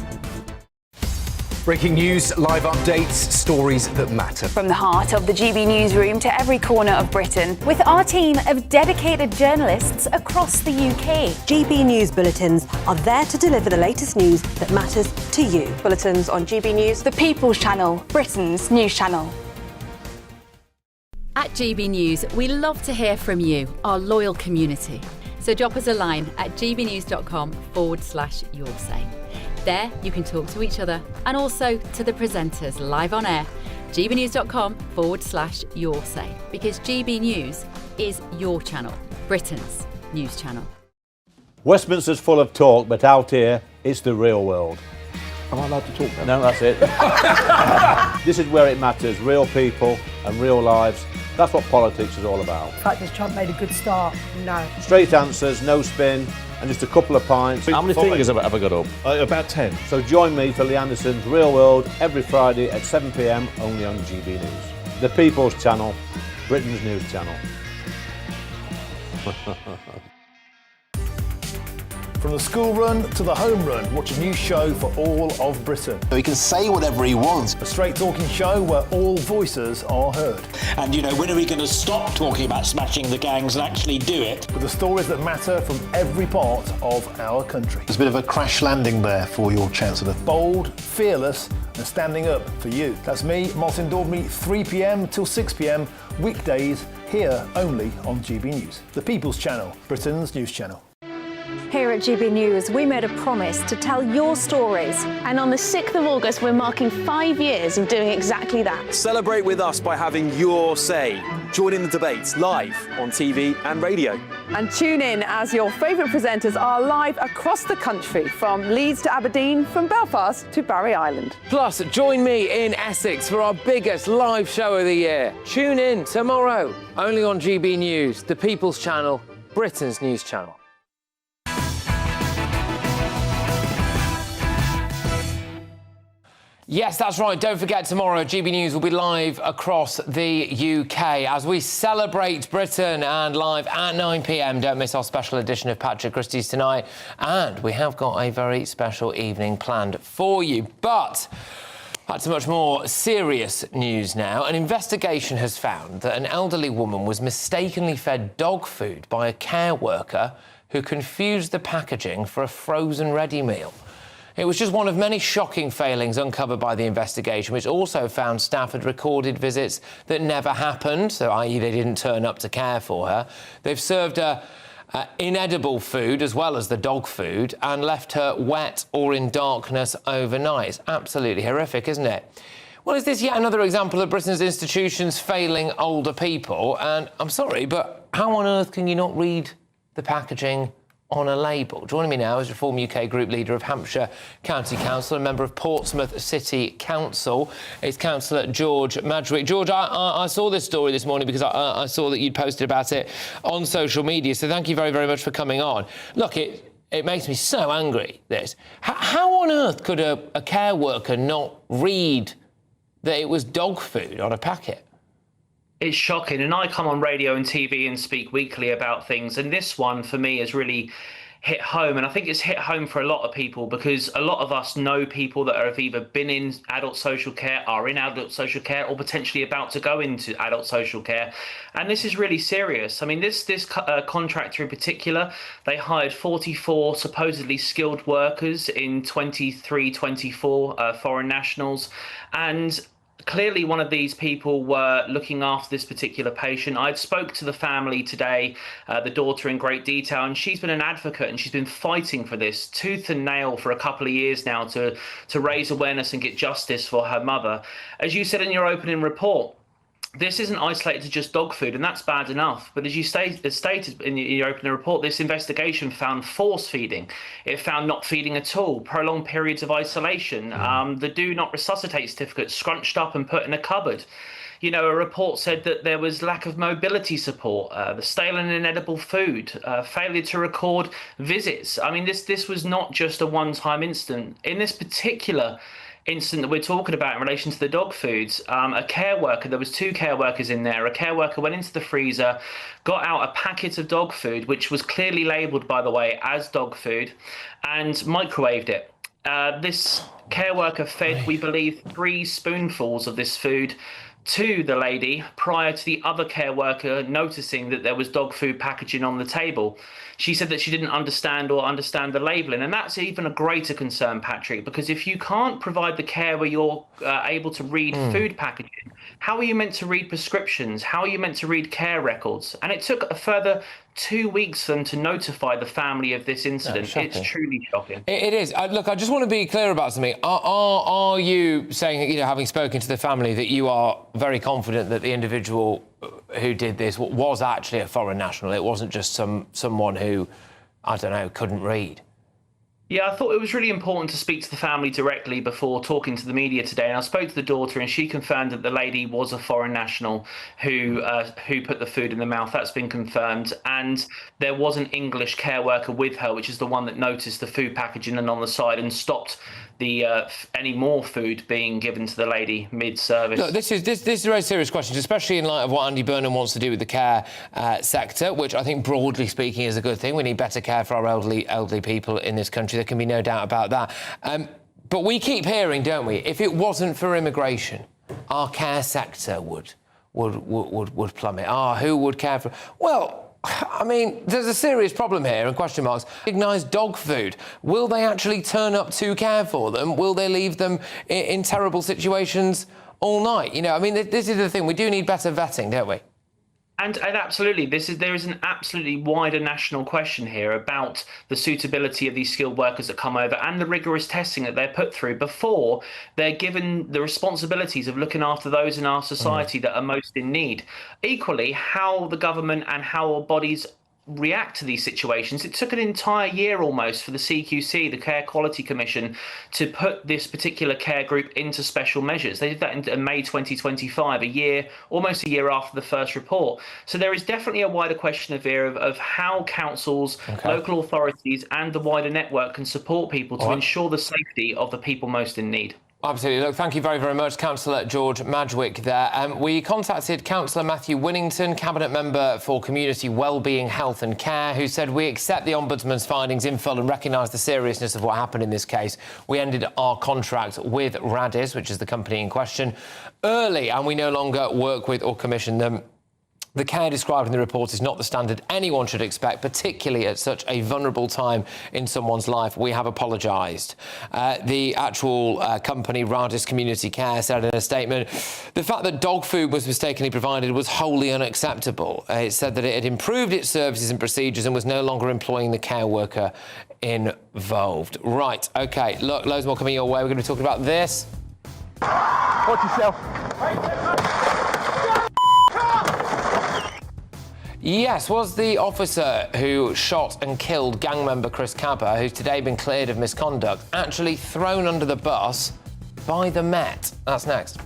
Breaking news, live updates, stories that matter. From the heart of the GB newsroom to every corner of Britain, with our team of dedicated journalists across the UK. GB News bulletins are there to deliver the latest news that matters to you. Bulletins on GB News, the People's Channel, Britain's news channel. At GB News, we love to hear from you, our loyal community. So drop us a line at gbnews.com/yoursay. There, you can talk to each other and also to the presenters live on air. gbnews.com/yoursay, because GB News is your channel, Britain's news channel. Westminster's full of talk, but out here, it's the real world. Am I allowed to talk now? No, that's it. This is where it matters, real people and real lives. That's what politics is all about. The fact that Trump made a good start, no. Straight answers, no spin, and just a couple of pints. How many fingers have I got up? About 10. So join me for Lee Anderson's Real World every Friday at 7 p.m. only on GB News. The People's Channel, Britain's news channel. From the school run to the home run, watch a new show for all of Britain. So he can say whatever he wants. A straight talking show where all voices are heard. And, when are we going to stop talking about smashing the gangs and actually do it? With the stories that matter from every part of our country. There's a bit of a crash landing there for your Chancellor. Bold, fearless and standing up for you. That's me, Martin Daubney, 3 p.m. till 6 p.m. weekdays here only on GB News. The People's Channel, Britain's news channel. Here at GB News, we made a promise to tell your stories. And on the 6th of August, we're marking 5 years of doing exactly that. Celebrate with us by having your say. Join in the debates live on TV and radio. And tune in as your favourite presenters are live across the country, from Leeds to Aberdeen, from Belfast to Barry Island. Plus, join me in Essex for our biggest live show of the year. Tune in tomorrow, only on GB News, the People's Channel, Britain's news channel. Yes, that's right. Don't forget, tomorrow GB News will be live across the UK as we celebrate Britain, and live at 9 p.m. Don't miss our special edition of Patrick Christys tonight. And we have got a very special evening planned for you. But back to much more serious news now. An investigation has found that an elderly woman was mistakenly fed dog food by a care worker who confused the packaging for a frozen ready meal. It was just one of many shocking failings uncovered by the investigation, which also found staff had recorded visits that never happened, so i.e. they didn't turn up to care for her. They've served her inedible food as well as the dog food and left her wet or in darkness overnight. It's absolutely horrific, isn't it? Well, is this yet another example of Britain's institutions failing older people? And I'm sorry, but how on earth can you not read the packaging on a label? Joining me now is Reform UK Group Leader of Hampshire County Council and member of Portsmouth City Council. It's Councillor George Madgwick. George, I saw this story this morning because I saw that you'd posted about it on social media, so thank you very, very much for coming on. Look, it makes me so angry, this. How on earth could a care worker not read that it was dog food on a packet? It's shocking, and I come on radio and TV and speak weekly about things, and this one for me has really hit home, and I think it's hit home for a lot of people because a lot of us know people that have either been in adult social care, are in adult social care, or potentially about to go into adult social care, and this is really serious. I mean, this contractor in particular, they hired 44 supposedly skilled workers in 23-24 foreign nationals, and clearly one of these people were looking after this particular patient. I'd spoke to the family today, the daughter, in great detail, and she's been an advocate and she's been fighting for this tooth and nail for a couple of years now to raise awareness and get justice for her mother. As you said in your opening report, this isn't isolated to just dog food, and that's bad enough. But as you stated in your opening report, this investigation found force feeding. It found not feeding at all, prolonged periods of isolation, the do not resuscitate certificate scrunched up and put in a cupboard. You know, a report said that there was lack of mobility support, the stale and inedible food, failure to record visits. I mean, this was not just a one-time incident. In this particular incident that we're talking about in relation to the dog foods, a care worker, there was 2 care workers in there. A care worker went into the freezer, got out a packet of dog food, which was clearly labelled, by the way, as dog food, and microwaved it. This care worker fed, we believe, 3 spoonfuls of this food to the lady prior to the other care worker noticing that there was dog food packaging on the table. She said that she didn't understand the labelling, and that's even a greater concern, Patrick, because if you can't provide the care where you're able to read food packaging, how are you meant to read prescriptions? How are you meant to read care records? And it took a further 2 weeks for them to notify the family of this incident. It's truly shocking. It is. Look, I just want to be clear about something. Are you saying, you know, having spoken to the family, that you are very confident that the individual who did this was actually a foreign national? It wasn't just someone who, I don't know, couldn't read? Yeah, I thought it was really important to speak to the family directly before talking to the media today. And I spoke to the daughter, and she confirmed that the lady was a foreign national who put the food in the mouth. That's been confirmed. And there was an English care worker with her, which is the one that noticed the food packaging and on the side and stopped the any more food being given to the lady mid-service. Look, this is a very serious question, especially in light of what Andy Burnham wants to do with the care sector, which I think, broadly speaking, is a good thing. We need better care for our elderly people in this country. There can be no doubt about that. But we keep hearing, don't we, if it wasn't for immigration, our care sector would plummet. Who would care for? Well, I mean, there's a serious problem here, and question marks. Recognised dog food. Will they actually turn up to care for them? Will they leave them in terrible situations all night? You know, I mean, this is the thing. We do need better vetting, don't we? And absolutely, there is an absolutely wider national question here about the suitability of these skilled workers that come over and the rigorous testing that they're put through before they're given the responsibilities of looking after those in our society that are most in need. Equally, how the government and how our bodies react to these situations. It took an entire year almost for the CQC, the Care Quality Commission, to put this particular care group into special measures. They did that in May 2025, almost a year after the first report. So there is definitely a wider question of how councils, local authorities and the wider network can support people to ensure the safety of the people most in need. Absolutely. Look, thank you very, very much, Councillor George Madgwick there. We contacted Councillor Matthew Winnington, Cabinet Member for Community Wellbeing, Health and Care, who said, we accept the Ombudsman's findings in full and recognise the seriousness of what happened in this case. We ended our contract with Radis, which is the company in question, early, and we no longer work with or commission them. The care described in the report is not the standard anyone should expect, particularly at such a vulnerable time in someone's life. We have apologised. The actual company, Radis Community Care, said in a statement, the fact that dog food was mistakenly provided was wholly unacceptable. It said that it had improved its services and procedures and was no longer employing the care worker involved. Right, OK, look, loads more coming your way. We're going to be talking about this Watch yourself. Yes, was the officer who shot and killed gang member Chris Cabba, who's today been cleared of misconduct, actually thrown under the bus by the Met? That's next.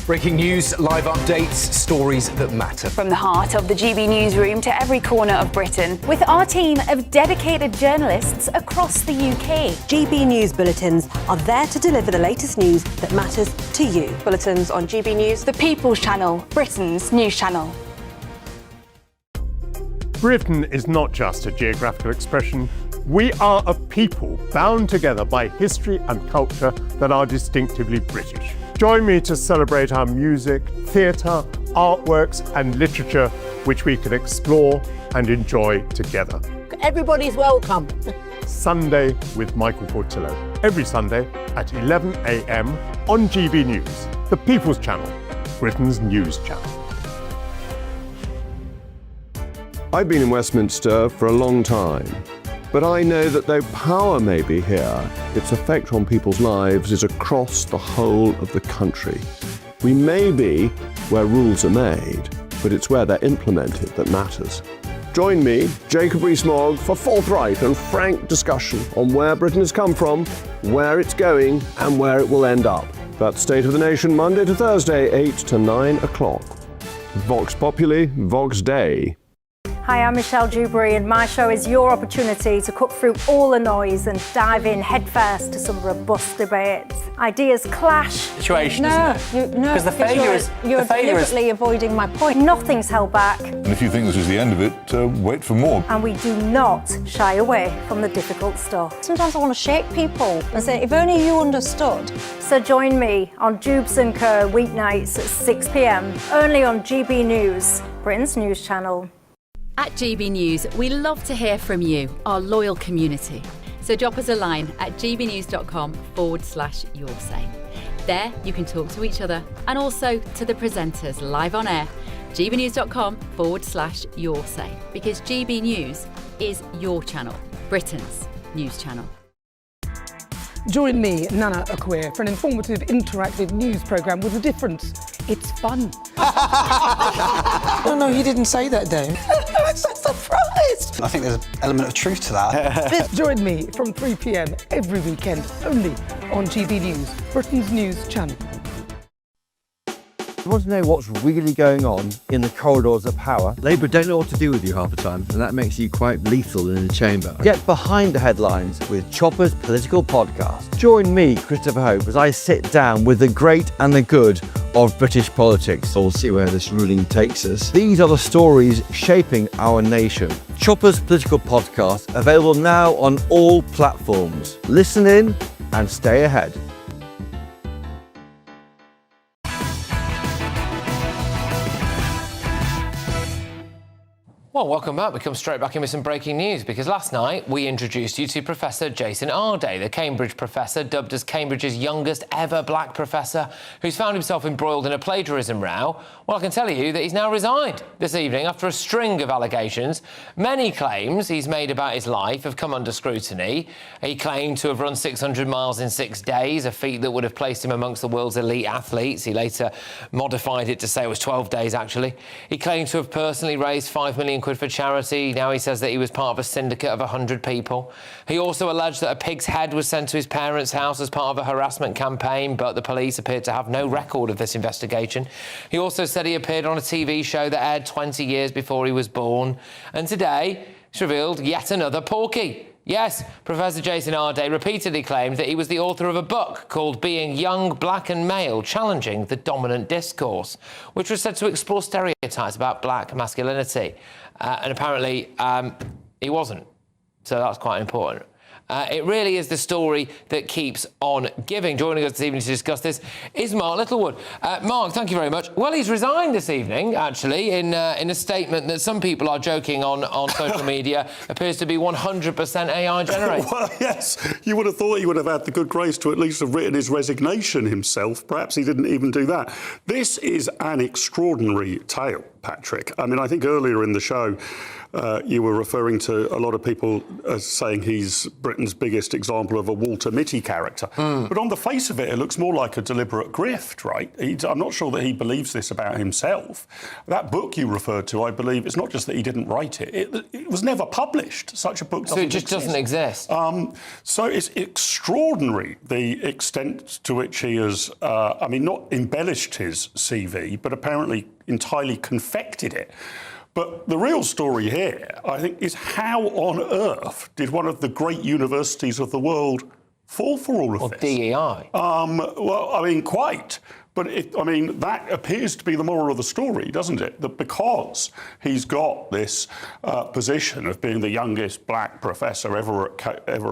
Breaking news, live updates, stories that matter. From the heart of the GB newsroom to every corner of Britain, with our team of dedicated journalists across the UK. GB News bulletins are there to deliver the latest news that matters to you. Bulletins on GB News, the People's Channel, Britain's news channel. Britain is not just a geographical expression. We are a people bound together by history and culture that are distinctively British. Join me to celebrate our music, theatre, artworks and literature, which we can explore and enjoy together. Everybody's welcome. Sunday with Michael Portillo. Every Sunday at 11 a.m. on GB News, the People's Channel, Britain's news channel. I've been in Westminster for a long time, but I know that though power may be here, its effect on people's lives is across the whole of the country. We may be where rules are made, but it's where they're implemented that matters. Join me, Jacob Rees-Mogg, for forthright and frank discussion on where Britain has come from, where it's going, and where it will end up. That's State of the Nation, Monday to Thursday, 8 to 9 o'clock. Vox Populi, Vox Dei. Hi, I'm Michelle Dewberry, and my show is your opportunity to cut through all the noise and dive in headfirst to some robust debates. Ideas clash. Situation, Because you're deliberately avoiding my point. Nothing's held back. And if you think this is the end of it, wait for more. And we do not shy away from the difficult stuff. Sometimes I want to shake people and say, if only you understood. So join me on Jubes & Co. weeknights at 6 p.m, only on GB News, Britain's news channel. At GB News, we love to hear from you, our loyal community. So drop us a line at gbnews.com/your say. There you can talk to each other and also to the presenters live on air. gbnews.com/your say, because GB News is your channel, Britain's news channel. Join me, Nana Akweer, for an informative, interactive news programme with a difference. It's fun. No, he didn't say that, Dave. I'm so surprised. I think there's an element of truth to that. Join me from 3 p.m. every weekend, only on GB News, Britain's news channel. You want to know what's really going on in the corridors of power? Labour don't know what to do with you half the time, and that makes you quite lethal in the chamber. Get behind the headlines with Chopper's political podcast. Join me, Christopher Hope, as I sit down with the great and the good of British politics. We'll see where this ruling takes us. These are the stories shaping our nation. Chopper's political podcast, available now on all platforms. Listen in and stay ahead. Well, welcome back. We come straight back in with some breaking news, because last night we introduced you to Professor Jason Arday, the Cambridge professor, dubbed as Cambridge's youngest ever black professor, who's found himself embroiled in a plagiarism row. Well, I can tell you that he's now resigned this evening after a string of allegations. Many claims he's made about his life have come under scrutiny. He claimed to have run 600 miles in 6 days, a feat that would have placed him amongst the world's elite athletes. He later modified it to say it was 12 days, actually. He claimed to have personally raised £5 million for charity. Now he says that he was part of a syndicate of 100 people. He also alleged that a pig's head was sent to his parents' house as part of a harassment campaign, but the police appeared to have no record of this investigation. He also said he appeared on a TV show that aired 20 years before he was born. And today, it's revealed yet another porky. Yes, Professor Jason Arday repeatedly claimed that he was the author of a book called Being Young, Black and Male, Challenging the Dominant Discourse, which was said to explore stereotypes about black masculinity. And apparently he wasn't. So that's quite important. It really is the story that keeps on giving. Joining us this evening to discuss this is Mark Littlewood. Mark, thank you very much. Well, he's resigned this evening, actually, in a statement that some people are joking on social media appears to be 100% AI generated. Well, yes, you would have thought he would have had the good grace to at least have written his resignation himself. Perhaps he didn't even do that. This is an extraordinary tale. Patrick. I mean, I think earlier in the show, you were referring to a lot of people as saying he's Britain's biggest example of a Walter Mitty character. But on the face of it, it looks more like a deliberate grift, right? I'm not sure that he believes this about himself. That book you referred to, I believe, it's not just that he didn't write it. It was never published. Such a book doesn't exist. So it just doesn't exist? So it's extraordinary the extent to which he has, I mean, not embellished his CV, but apparently entirely confected it. But the real story here, I think, is how on earth did one of the great universities of the world fall for all of this? DEI. Well, I mean, quite. But, that appears to be the moral of the story, doesn't it? That because he's got this position of being the youngest black professor ever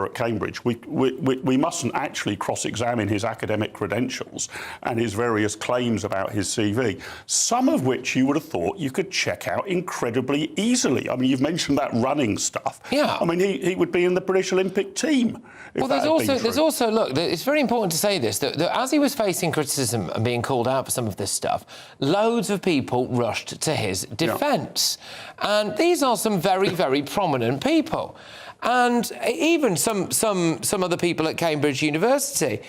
at Cambridge, we mustn't actually cross-examine his academic credentials and his various claims about his CV, some of which you would have thought you could check out incredibly easily. I mean, you've mentioned that running stuff. Yeah. I mean, he would be in the British Olympic team. Well, there's also, look, it's very important to say this, that as he was facing criticism and being called out for some of this stuff, loads of people rushed to his defence. Yeah. And these are some very, very prominent people. And even some other people at Cambridge University.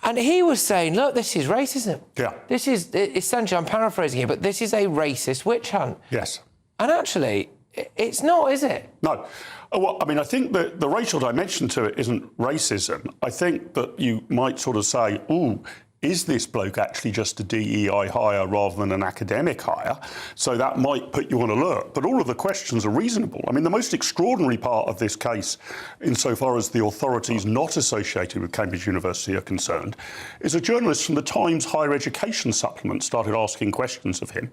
And he was saying, look, this is racism. Yeah. This is, essentially, I'm paraphrasing here, but this is a racist witch hunt. Yes. And actually, it's not, is it? No. Well, I mean, I think that the racial dimension to it isn't racism. I think that you might sort of say, ooh, is this bloke actually just a DEI hire rather than an academic hire? So that might put you on alert. But all of the questions are reasonable. I mean, the most extraordinary part of this case, insofar as the authorities not associated with Cambridge University are concerned, is a journalist from the Times Higher Education Supplement started asking questions of him.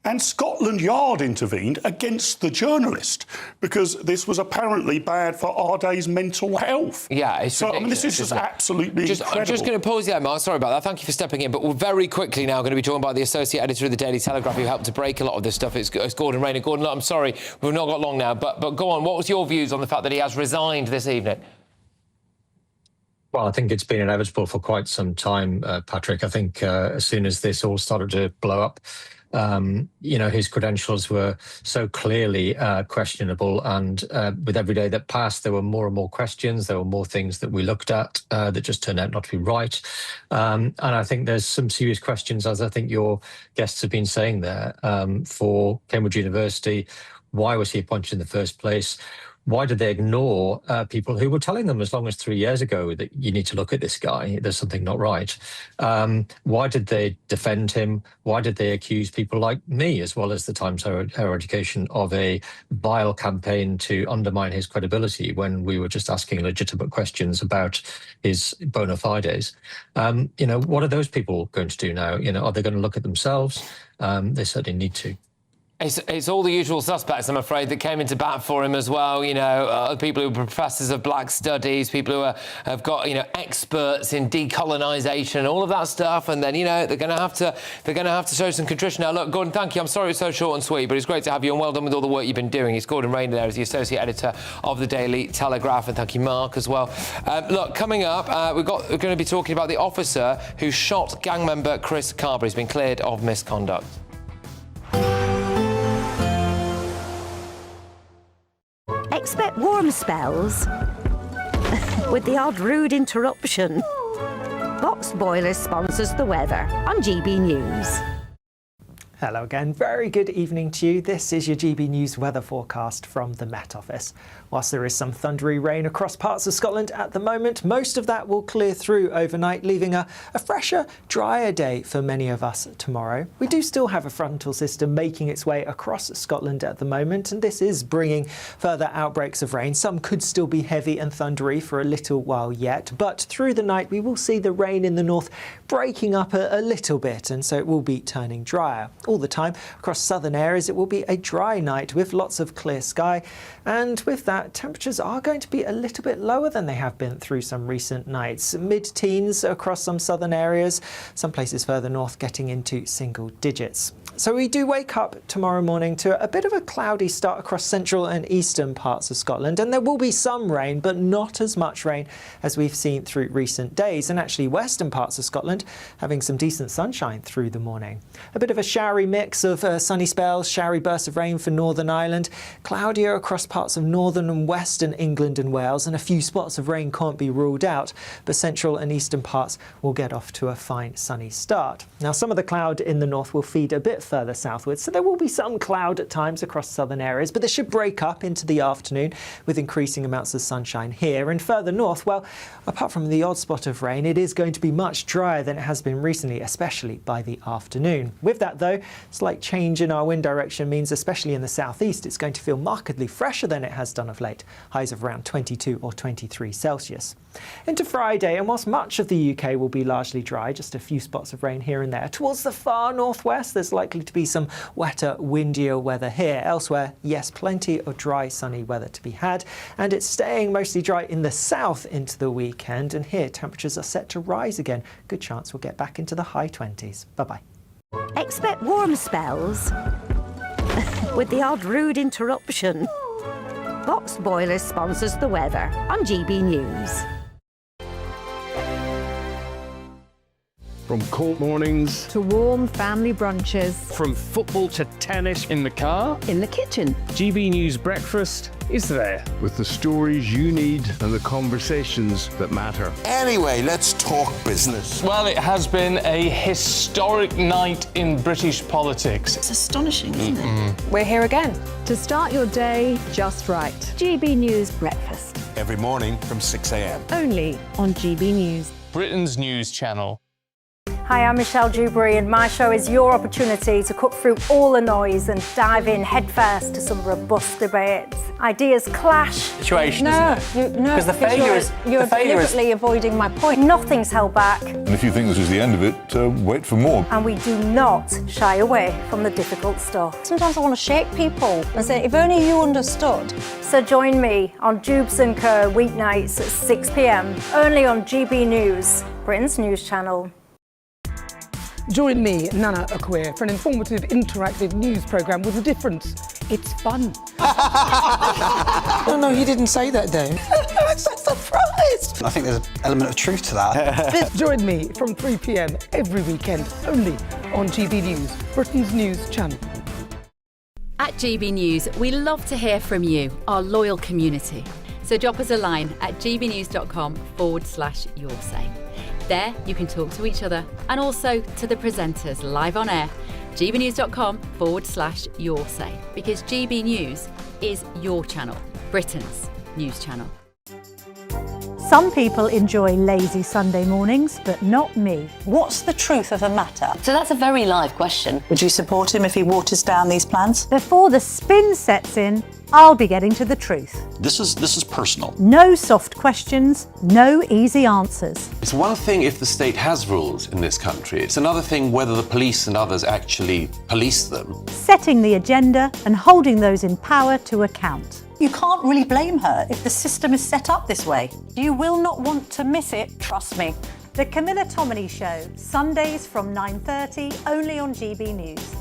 And Scotland Yard intervened against the journalist because this was apparently bad for Arday's mental health. Yeah, it's ridiculous. I mean, this is just absolutely incredible. I'm just going to pause there, Mark. Sorry about that. Thank you for stepping in. But we're very quickly now going to be joined by the associate editor of the Daily Telegraph who helped to break a lot of this stuff. It's Gordon Rayner. Gordon, I'm sorry, we've not got long now. But go on. What was your views on the fact that he has resigned this evening? Well, I think it's been inevitable for quite some time, Patrick. I think as soon as this all started to blow up, his credentials were so clearly questionable, and with every day that passed, there were more and more questions. There were more things that we looked at that just turned out not to be right. And I think there's some serious questions, as I think your guests have been saying there, for Cambridge University. Why was he appointed in the first place? Why did they ignore people who were telling them as long as 3 years ago that you need to look at this guy, there's something not right? Why did they defend him? Why did they accuse people like me, as well as the Times Higher Education, of a vile campaign to undermine his credibility when we were just asking legitimate questions about his bona fides? What are those people going to do now? Are they going to look at themselves? They certainly need to. It's all the usual suspects, I'm afraid, that came into bat for him as well. People who are professors of black studies, people who have got experts in decolonisation, all of that stuff, and then they're going to have to show some contrition. Now, look, Gordon, thank you. I'm sorry it's so short and sweet, but it's great to have you, and well done with all the work you've been doing. It's Gordon Rayner there, as the associate editor of the Daily Telegraph, and thank you, Mark, as well. Look, coming up, we're going to be talking about the officer who shot gang member Chris Carberry. He's been cleared of misconduct. Expect warm spells with the odd rude interruption. Box Boilers sponsors the weather on GB News. Hello again, very good evening to you. This is your GB News weather forecast from the Met Office. Whilst there is some thundery rain across parts of Scotland at the moment, most of that will clear through overnight, leaving a fresher, drier day for many of us tomorrow. We do still have a frontal system making its way across Scotland at the moment, and this is bringing further outbreaks of rain. Some could still be heavy and thundery for a little while yet, but through the night we will see the rain in the north breaking up a little bit, and so it will be turning drier. All the time across southern areas it will be a dry night with lots of clear sky, and with that temperatures are going to be a little bit lower than they have been through some recent nights. Mid-teens across some southern areas, some places further north getting into single digits. So we do wake up tomorrow morning to a bit of a cloudy start across central and eastern parts of Scotland, and there will be some rain, but not as much rain as we've seen through recent days, and actually western parts of Scotland having some decent sunshine through the morning. A bit of a showery showery mix of sunny spells, showery bursts of rain for Northern Ireland, cloudier across parts of northern and western England and Wales, and a few spots of rain can't be ruled out, but central and eastern parts will get off to a fine sunny start. Now, some of the cloud in the north will feed a bit further southwards, so there will be some cloud at times across southern areas, but this should break up into the afternoon with increasing amounts of sunshine here. And further north, well, apart from the odd spot of rain, it is going to be much drier than it has been recently, especially by the afternoon. With that though, slight change in our wind direction means, especially in the southeast, it's going to feel markedly fresher than it has done of late, highs of around 22 or 23 Celsius. Into Friday, and whilst much of the UK will be largely dry, just a few spots of rain here and there, towards the far northwest there's likely to be some wetter, windier weather here. Elsewhere, yes, plenty of dry, sunny weather to be had, and it's staying mostly dry in the south into the weekend, and here temperatures are set to rise again. Good chance we'll get back into the high 20s. Bye-bye. Expect warm spells with the odd rude interruption. Box Boilers sponsors the weather on GB News. From cold mornings to warm family brunches. From football to tennis in the car. In the kitchen. GB News Breakfast is there. With the stories you need and the conversations that matter. Anyway, let's talk business. Well, it has been a historic night in British politics. It's astonishing, isn't it? We're here again to start your day just right. GB News Breakfast. Every morning from 6 a.m. Only on GB News. Britain's news channel. Hi, I'm Michelle Dewberry, and my show is your opportunity to cut through all the noise and dive in headfirst to some robust debates. Ideas clash. Situation, Because the failure is you're deliberately avoiding my point. Nothing's held back. And if you think this is the end of it, wait for more. And we do not shy away from the difficult stuff. Sometimes I want to shake people and say, if only you understood. So join me on Jubes & Co weeknights at 6 p.m, only on GB News, Britain's news channel. Join me, Nana Akwe, for an informative, interactive news programme with a difference. It's fun. No, he didn't say that, Dave. I'm so surprised. I think there's an element of truth to that. Join me from 3 p.m. every weekend, only on GB News, Britain's news channel. At GB News, we love to hear from you, our loyal community. So drop us a line at gbnews.com/yoursay. There, you can talk to each other and also to the presenters live on air. gbnews.com/yoursay, because GB News is your channel, Britain's news channel. Some people enjoy lazy Sunday mornings, but not me. What's the truth of the matter? So that's a very live question. Would you support him if he waters down these plans? Before the spin sets in, I'll be getting to the truth. This is personal. No soft questions, no easy answers. It's one thing if the state has rules in this country. It's another thing whether the police and others actually police them. Setting the agenda and holding those in power to account. You can't really blame her if the system is set up this way. You will not want to miss it, trust me. The Camilla Tominey Show, Sundays from 9:30, only on GB News.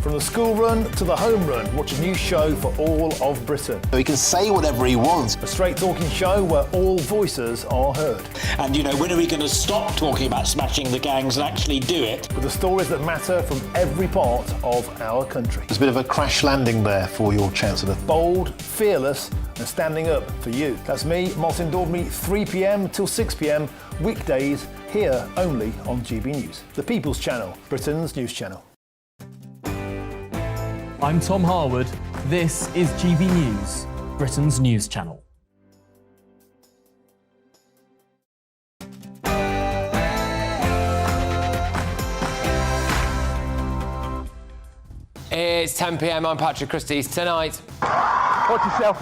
From the school run to the home run, watch a new show for all of Britain. He can say whatever he wants. A straight talking show where all voices are heard. And when are we going to stop talking about smashing the gangs and actually do it? With the stories that matter from every part of our country. There's a bit of a crash landing there for your Chancellor. Bold, fearless and standing up for you. That's me, Martin Dordme, 3 p.m. till 6 p.m, weekdays, here only on GB News. The People's Channel, Britain's news channel. I'm Tom Harwood. This is GB News, Britain's news channel. It's 10 p.m. I'm Patrick Christys. Tonight, watch yourself.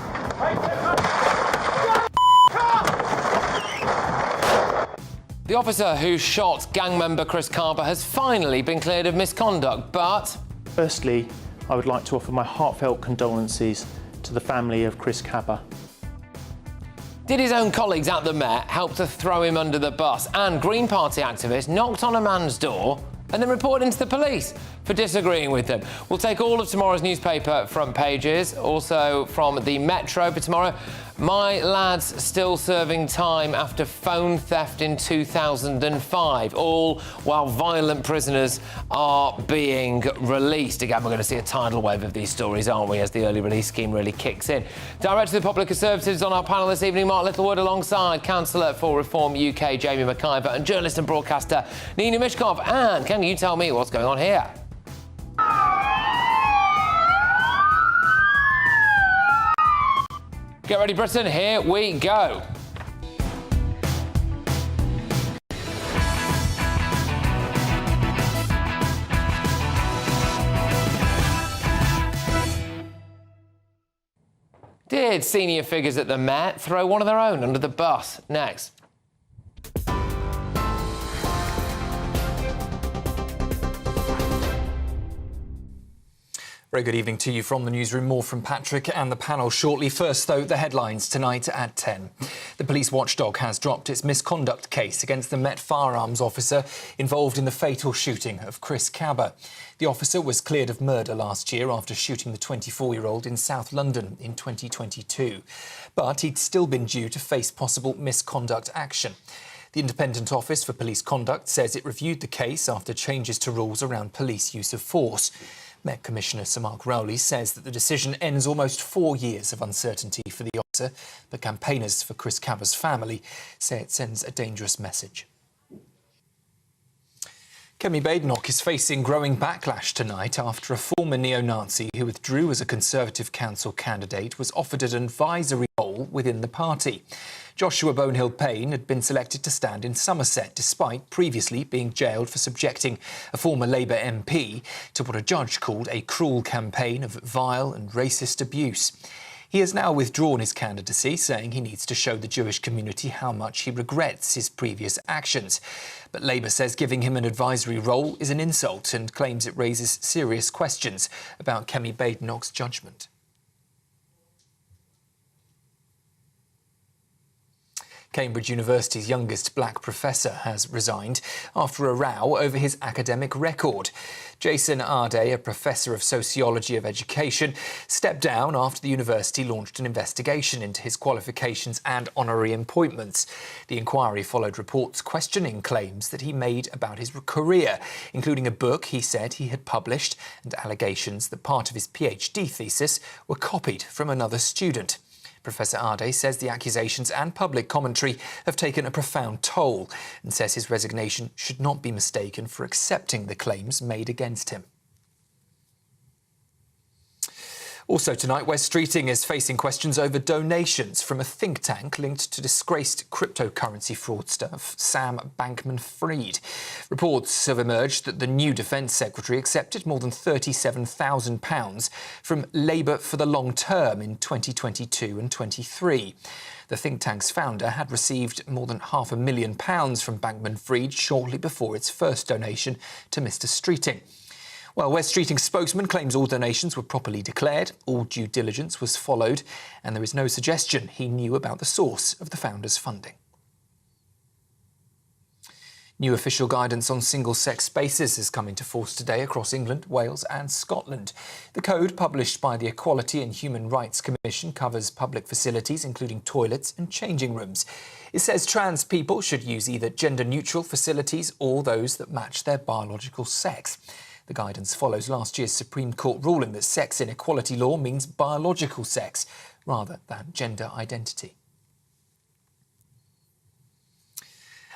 the officer who shot gang member Chris Carper has finally been cleared of misconduct, but firstly, I would like to offer my heartfelt condolences to the family of Chris Carper. Did his own colleagues at the Met help to throw him under the bus? And Green Party activists knocked on a man's door and then reported him to the police for disagreeing with them. We'll take all of tomorrow's newspaper front pages, also from the Metro for tomorrow. My lad's still serving time after phone theft in 2005, all while violent prisoners are being released. Again, we're going to see a tidal wave of these stories, aren't we, as the early release scheme really kicks in. Director of the Popular Conservatives on our panel this evening, Mark Littlewood, alongside Councillor for Reform UK, Jamie McIver, and journalist and broadcaster Nina Mishkov. And can you tell me what's going on here? Get ready, Britain, here we go. Did senior figures at the Met throw one of their own under the bus? Next. Very good evening to you from the newsroom. More from Patrick and the panel shortly. First, though, the headlines tonight at 10. The police watchdog has dropped its misconduct case against the Met firearms officer involved in the fatal shooting of Chris Cabba. The officer was cleared of murder last year after shooting the 24-year-old in South London in 2022. But he'd still been due to face possible misconduct action. The Independent Office for Police Conduct says it reviewed the case after changes to rules around police use of force. Met Commissioner Sir Mark Rowley says that the decision ends almost 4 years of uncertainty for the officer, but campaigners for Chris Cabba's family say it sends a dangerous message. Kemi Badenoch is facing growing backlash tonight after a former neo-Nazi who withdrew as a Conservative council candidate was offered an advisory role within the party. Joshua Bonehill-Payne had been selected to stand in Somerset, despite previously being jailed for subjecting a former Labour MP to what a judge called a cruel campaign of vile and racist abuse. He has now withdrawn his candidacy, saying he needs to show the Jewish community how much he regrets his previous actions. But Labour says giving him an advisory role is an insult and claims it raises serious questions about Kemi Badenoch's judgment. Cambridge University's youngest black professor has resigned after a row over his academic record. Jason Ardey, a professor of sociology of education, stepped down after the university launched an investigation into his qualifications and honorary appointments. The inquiry followed reports questioning claims that he made about his career, including a book he said he had published and allegations that part of his PhD thesis were copied from another student. Professor Ardey says the accusations and public commentary have taken a profound toll and says his resignation should not be mistaken for accepting the claims made against him. Also tonight, Wes Streeting is facing questions over donations from a think tank linked to disgraced cryptocurrency fraudster Sam Bankman-Fried. Reports have emerged that the new Defence Secretary accepted more than £37,000 from Labour for the Long Term in 2022 and 23. The think tank's founder had received more than £500,000 from Bankman-Fried shortly before its first donation to Mr Streeting. Well, Wes Streeting's spokesman claims all donations were properly declared, all due diligence was followed, and there is no suggestion he knew about the source of the founder's funding. New official guidance on single-sex spaces is coming to force today across England, Wales and Scotland. The code, published by the Equality and Human Rights Commission, covers public facilities, including toilets and changing rooms. It says trans people should use either gender-neutral facilities or those that match their biological sex. The guidance follows last year's Supreme Court ruling that sex in equality law means biological sex rather than gender identity.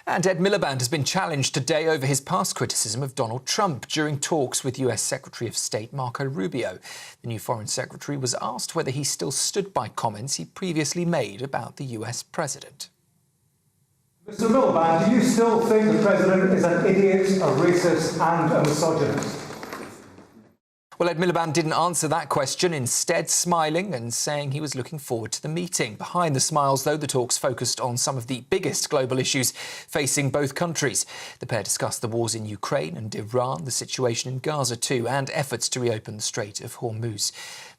And Ed Miliband has been challenged today over his past criticism of Donald Trump during talks with US Secretary of State Marco Rubio. The new Foreign Secretary was asked whether he still stood by comments he previously made about the US president. Mr Miliband, do you still think the President is an idiot, a racist and a misogynist? Well, Ed Miliband didn't answer that question, instead smiling and saying he was looking forward to the meeting. Behind the smiles, though, the talks focused on some of the biggest global issues facing both countries. The pair discussed the wars in Ukraine and Iran, the situation in Gaza too, and efforts to reopen the Strait of Hormuz.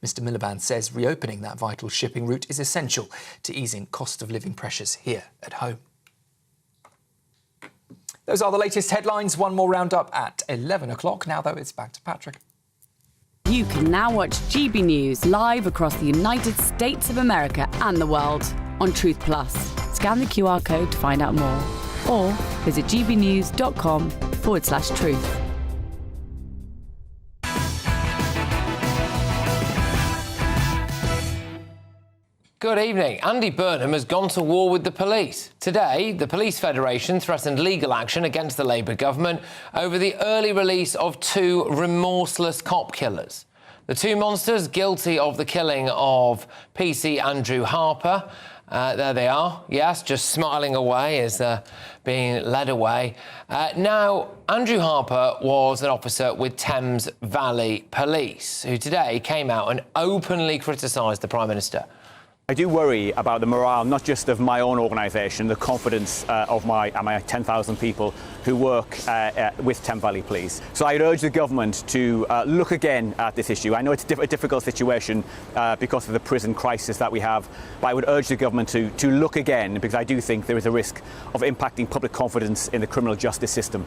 Mr Miliband says reopening that vital shipping route is essential to easing cost of living pressures here at home. Those are the latest headlines. One more roundup at 11 o'clock. Now, though, it's back to Patrick. You can now watch GB News live across the United States of America and the world on Truth Plus. Scan the QR code to find out more or visit gbnews.com/truth. Good evening. Andy Burnham has gone to war with the police. Today, the Police Federation threatened legal action against the Labour government over the early release of 2 remorseless cop killers. The 2 monsters guilty of the killing of PC Andrew Harper. There they are, yes, just smiling away as they're being led away. Now, Andrew Harper was an officer with Thames Valley Police, who today came out and openly criticised the Prime Minister. I do worry about the morale, not just of my own organisation, the confidence of my 10,000 people who work with Thames Valley Police. So I urge the government to look again at this issue. I know it's a difficult situation because of the prison crisis that we have, but I would urge the government to look again, because I do think there is a risk of impacting public confidence in the criminal justice system.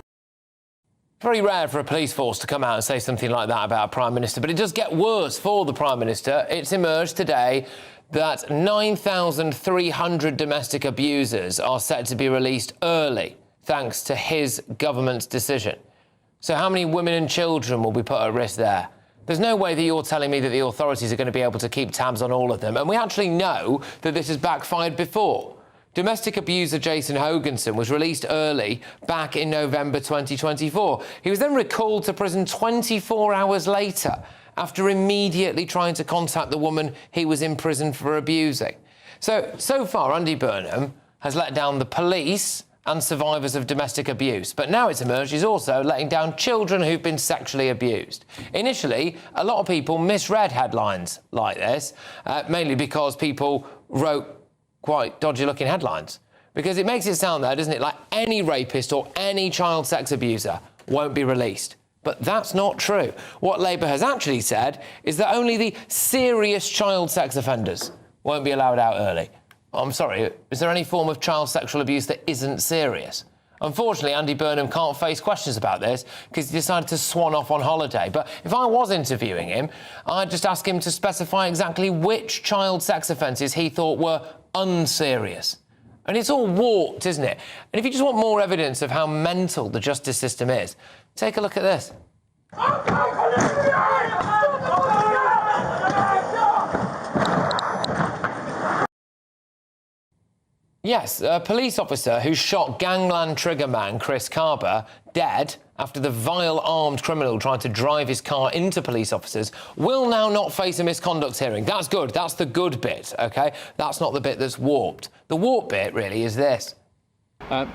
Very rare for a police force to come out and say something like that about a Prime Minister, but it does get worse for the Prime Minister. It's emerged today that 9,300 domestic abusers are set to be released early, thanks to his government's decision. So how many women and children will be put at risk there? There's no way that you're telling me that the authorities are going to be able to keep tabs on all of them. And we actually know that this has backfired before. Domestic abuser Jason Hoganson was released early back in November 2024. He was then recalled to prison 24 hours later, after immediately trying to contact the woman he was in prison for abusing. So far, Andy Burnham has let down the police and survivors of domestic abuse, but now it's emerged he's also letting down children who've been sexually abused. Initially, a lot of people misread headlines like this, mainly because people wrote quite dodgy-looking headlines. Because it makes it sound there, doesn't it, like any rapist or any child sex abuser won't be released. But that's not true. What Labour has actually said is that only the serious child sex offenders won't be allowed out early. I'm sorry, is there any form of child sexual abuse that isn't serious? Unfortunately, Andy Burnham can't face questions about this because he decided to swan off on holiday. But if I was interviewing him, I'd just ask him to specify exactly which child sex offences he thought were unserious. And it's all warped, isn't it? And if you just want more evidence of how mental the justice system is, take a look at this. Yes, a police officer who shot gangland triggerman Chris Carber dead after the vile armed criminal tried to drive his car into police officers will now not face a misconduct hearing. That's good. That's the good bit, OK? That's not the bit that's warped. The warped bit, really, is this.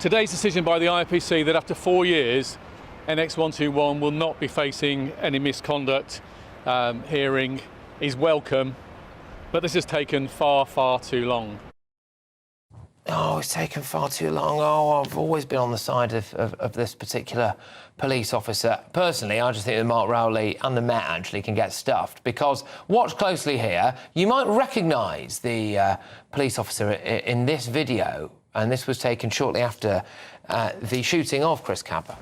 Today's decision by the IPC that after 4 years, NX121 will not be facing any misconduct hearing is welcome, but this has taken far, far too long. Oh, it's taken far too long. Oh, I've always been on the side of this particular police officer. Personally, I just think that Mark Rowley and the Met actually can get stuffed, because watch closely here. You might recognise the police officer in this video, and this was taken shortly after the shooting of Chris Carber.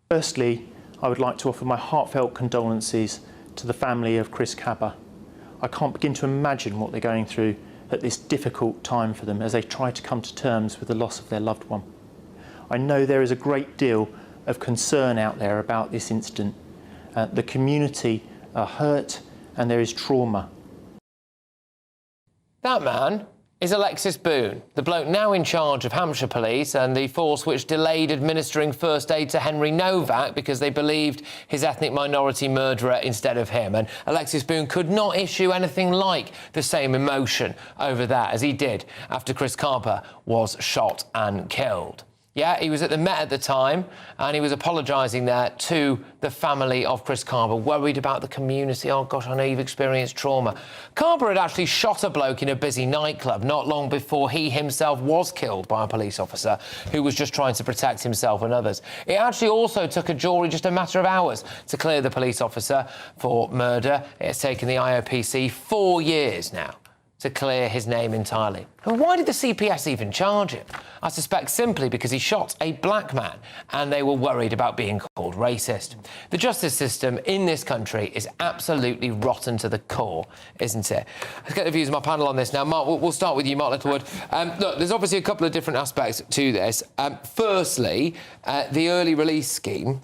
Firstly, I would like to offer my heartfelt condolences to the family of Chris Carber. I can't begin to imagine what they're going through at this difficult time for them as they try to come to terms with the loss of their loved one. I know there is a great deal of concern out there about this incident. The community are hurt and there is trauma. That man is Alexis Boone, the bloke now in charge of Hampshire Police and the force which delayed administering first aid to Henry Novak because they believed his ethnic minority murderer instead of him. And Alexis Boone could not issue anything like the same emotion over that as he did after Chris Carber was shot and killed. Yeah, he was at the Met at the time and he was apologising there to the family of Chris Carber, worried about the community. Oh, gosh, I know you've experienced trauma. Carber had actually shot a bloke in a busy nightclub not long before he himself was killed by a police officer who was just trying to protect himself and others. It actually also took a jury just a matter of hours to clear the police officer for murder. It's taken the IOPC 4 years now to clear his name entirely. And why did the CPS even charge him? I suspect simply because he shot a black man and they were worried about being called racist. The justice system in this country is absolutely rotten to the core, isn't it? Let's get the views of my panel on this now. Mark, we'll start with you, Mark Littlewood. Look, there's obviously a couple of different aspects to this. Firstly, the early release scheme.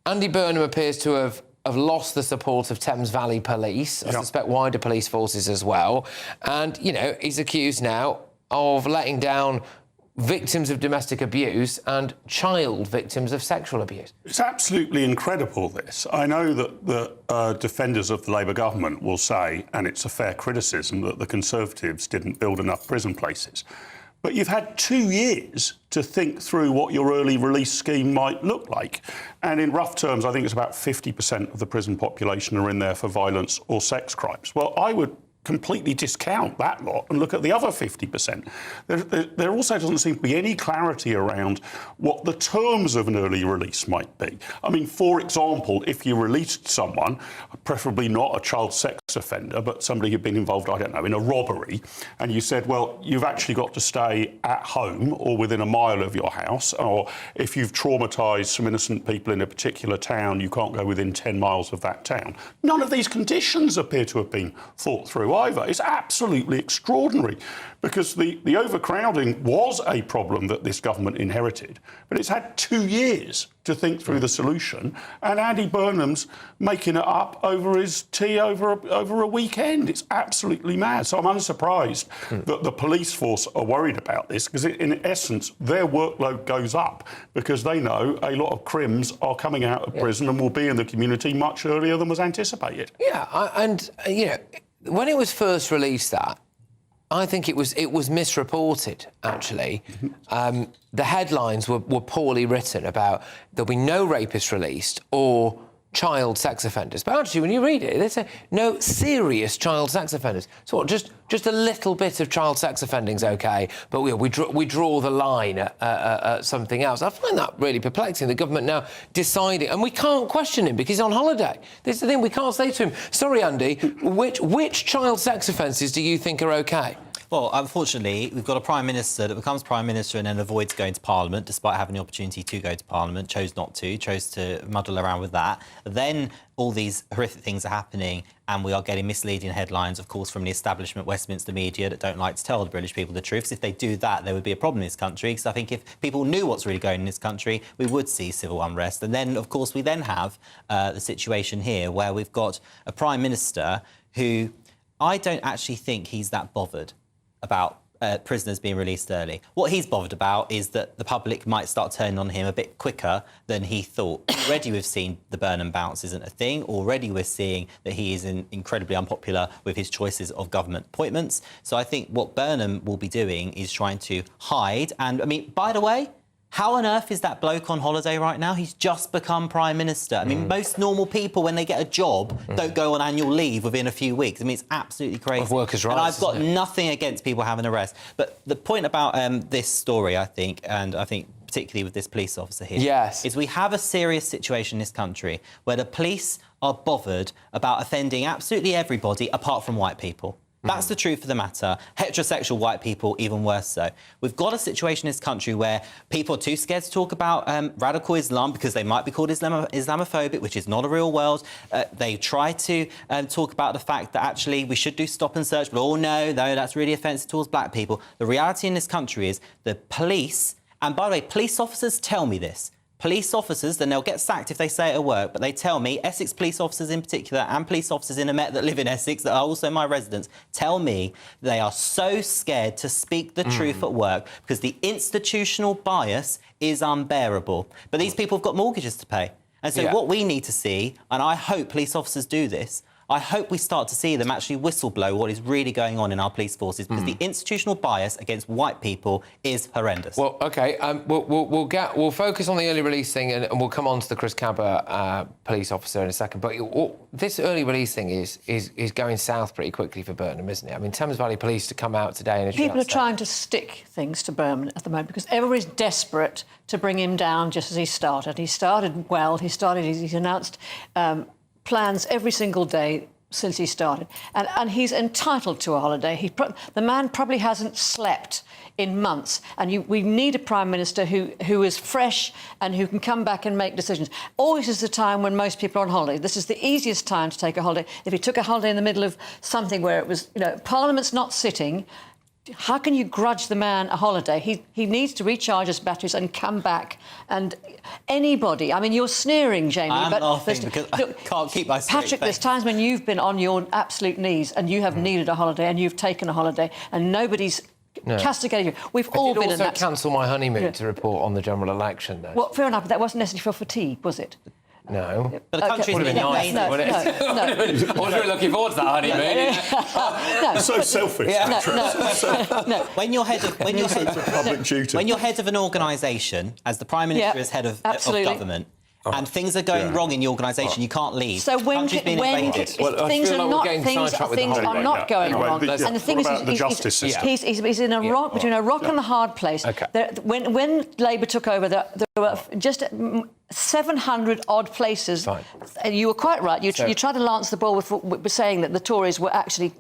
Andy Burnham appears to have lost the support of Thames Valley Police. I suspect wider police forces as well. And, you know, he's accused now of letting down victims of domestic abuse and child victims of sexual abuse. It's absolutely incredible, this. I know that the defenders of the Labour government will say, and it's a fair criticism, that the Conservatives didn't build enough prison places. But you've had 2 years to think through what your early release scheme might look like. And in rough terms, I think it's about 50% of the prison population are in there for violence or sex crimes. Well, I would completely discount that lot and look at the other 50%. There also doesn't seem to be any clarity around what the terms of an early release might be. I mean, for example, if you released someone, preferably not a child sex offender, but somebody who'd been involved, I don't know, in a robbery, and you said, well, you've actually got to stay at home or within a mile of your house, or if you've traumatised some innocent people in a particular town, you can't go within 10 miles of that town. None of these conditions appear to have been thought through either. It's absolutely extraordinary, because the overcrowding was a problem that this government inherited, but it's had 2 years to think through the solution, and Andy Burnham's making it up over his tea over a weekend. It's absolutely mad. So I'm unsurprised that the police force are worried about this, because in essence their workload goes up because they know a lot of crims are coming out of prison and will be in the community much earlier than was anticipated. And you know, when it was first released, I think it was misreported, actually. The headlines were poorly written about there'll be no rapists released or child sex offenders. But actually, when you read it, they say no serious child sex offenders. So what, just a little bit of child sex offending's OK, but we draw the line at something else. I find that really perplexing. The government now deciding, and we can't question him because he's on holiday. This is the thing, we can't say to him, sorry, Andy, which child sex offences do you think are OK? Well, unfortunately, we've got a Prime Minister that becomes Prime Minister and then avoids going to Parliament, despite having the opportunity to go to Parliament, chose not to, chose to muddle around with that. Then all these horrific things are happening and we are getting misleading headlines, of course, from the establishment Westminster media that don't like to tell the British people the truth. If they do that, there would be a problem in this country, because I think if people knew what's really going on in this country, we would see civil unrest. And then, of course, we then have the situation here where we've got a Prime Minister who I don't actually think he's that bothered about prisoners being released early. What he's bothered about is that the public might start turning on him a bit quicker than he thought. Already we've seen the Burnham bounce isn't a thing. Already we're seeing that he is incredibly unpopular with his choices of government appointments. So I think what Burnham will be doing is trying to hide. And, I mean, by the way, how on earth is that bloke on holiday right now? He's just become Prime Minister. I mean, most normal people, when they get a job, don't go on annual leave within a few weeks. I mean, it's absolutely crazy. Of workers' rights. And I've got nothing against people having a rest. But the point about this story, I think, and I think particularly with this police officer here, is we have a serious situation in this country where the police are bothered about offending absolutely everybody apart from white people. That's the truth of the matter. Heterosexual white people, even worse so. We've got a situation in this country where people are too scared to talk about radical Islam because they might be called Islamophobic, which is not a real world. They try to talk about the fact that actually we should do stop and search, but no, that's really offensive towards black people. The reality in this country is the police, and by the way, police officers tell me this. Police officers, then they'll get sacked if they say it at work, but they tell me, Essex police officers in particular, and police officers in a Met that live in Essex, that are also my residents, tell me they are so scared to speak the truth at work because the institutional bias is unbearable. But these people have got mortgages to pay. And so what we need to see, and I hope police officers do this, I hope we start to see them actually whistleblow what is really going on in our police forces, because the institutional bias against white people is horrendous. Well, OK, we'll focus on the early release thing and we'll come on to the Chris Cabba police officer in a second. But this early release thing is going south pretty quickly for Burnham, isn't it? I mean, Thames Valley Police to come out today and... People are trying to stick things to Burnham at the moment because everybody's desperate to bring him down just as he started. He started well. He's announced... plans every single day, since he started, and he's entitled to a holiday. The man probably hasn't slept in months, and we need a Prime Minister who is fresh and who can come back and make decisions. Always is the time when most people are on holiday. This is the easiest time to take a holiday. If he took a holiday in the middle of something where it was, Parliament's not sitting, how can you grudge the man a holiday? He needs to recharge his batteries and come back. And anybody, I mean, you're sneering, Jamie. I'm laughing because I can't keep my straight Patrick, face. there's times when you've been on your absolute knees and you have needed a holiday and you've taken a holiday and nobody's castigated you. We've all been in that. I did also cancel my honeymoon to report on the general election, though. Well, fair enough, but that wasn't necessarily for fatigue, was it? No. But the country's would have been nice, wouldn't it? No. I was really looking forward to that honeymoon. No. So selfish. No. When you're head of an organisation, as the Prime Minister is head of government, and things are going wrong in your organisation, you can't leave. So when things are not going wrong, and the thing is, he's in a rock between a rock and a hard place. When Labour took over, there were just 700 odd places. And you were quite right. You tried to lance the ball with saying that the Tories were actually,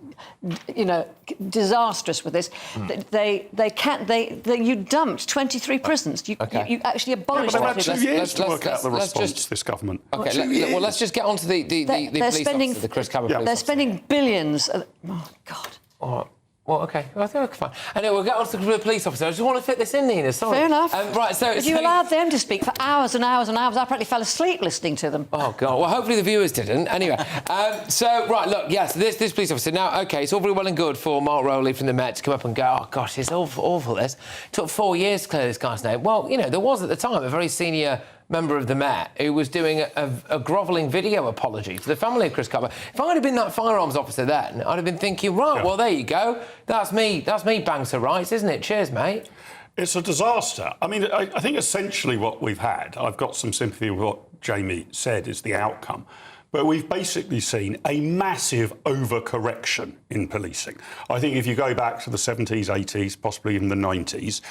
disastrous with this. You dumped 23 prisons. You actually abolished. They've had 2 years to work out the response. This government. Okay, well, let's just get on to the police officer, the Chris Cabba police They're spending billions. Oh God. All right. Well, OK. Well, I think we're fine. Anyway, we'll get on to the police officer. I just want to fit this in, Nina. Sorry. Fair enough. Right, so... But you allowed them to speak for hours and hours and hours. I practically fell asleep listening to them. Oh, God. Well, hopefully the viewers didn't. Anyway, right, look, yes, this police officer. Now, OK, it's all very well and good for Mark Rowley from the Met to come up and go, oh, gosh, it's awful, this. It took 4 years to clear this guy's name. Well, there was at the time a very senior member of the Met who was doing a grovelling video apology to the family of Chris Cabba. If I'd have been that firearms officer then, I'd have been thinking, right, well, there you go. That's me banks of rights, isn't it? Cheers, mate. It's a disaster. I mean, I think essentially what we've had, I've got some sympathy with what Jamie said is the outcome, but we've basically seen a massive overcorrection in policing. I think if you go back to the 70s, 80s, possibly even the 90s,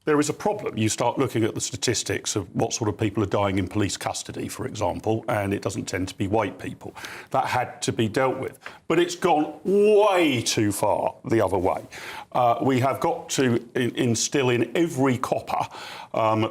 there is a problem. You start looking at the statistics of what sort of people are dying in police custody, for example, and it doesn't tend to be white people. That had to be dealt with. But it's gone way too far the other way. We have got to instill in every copper,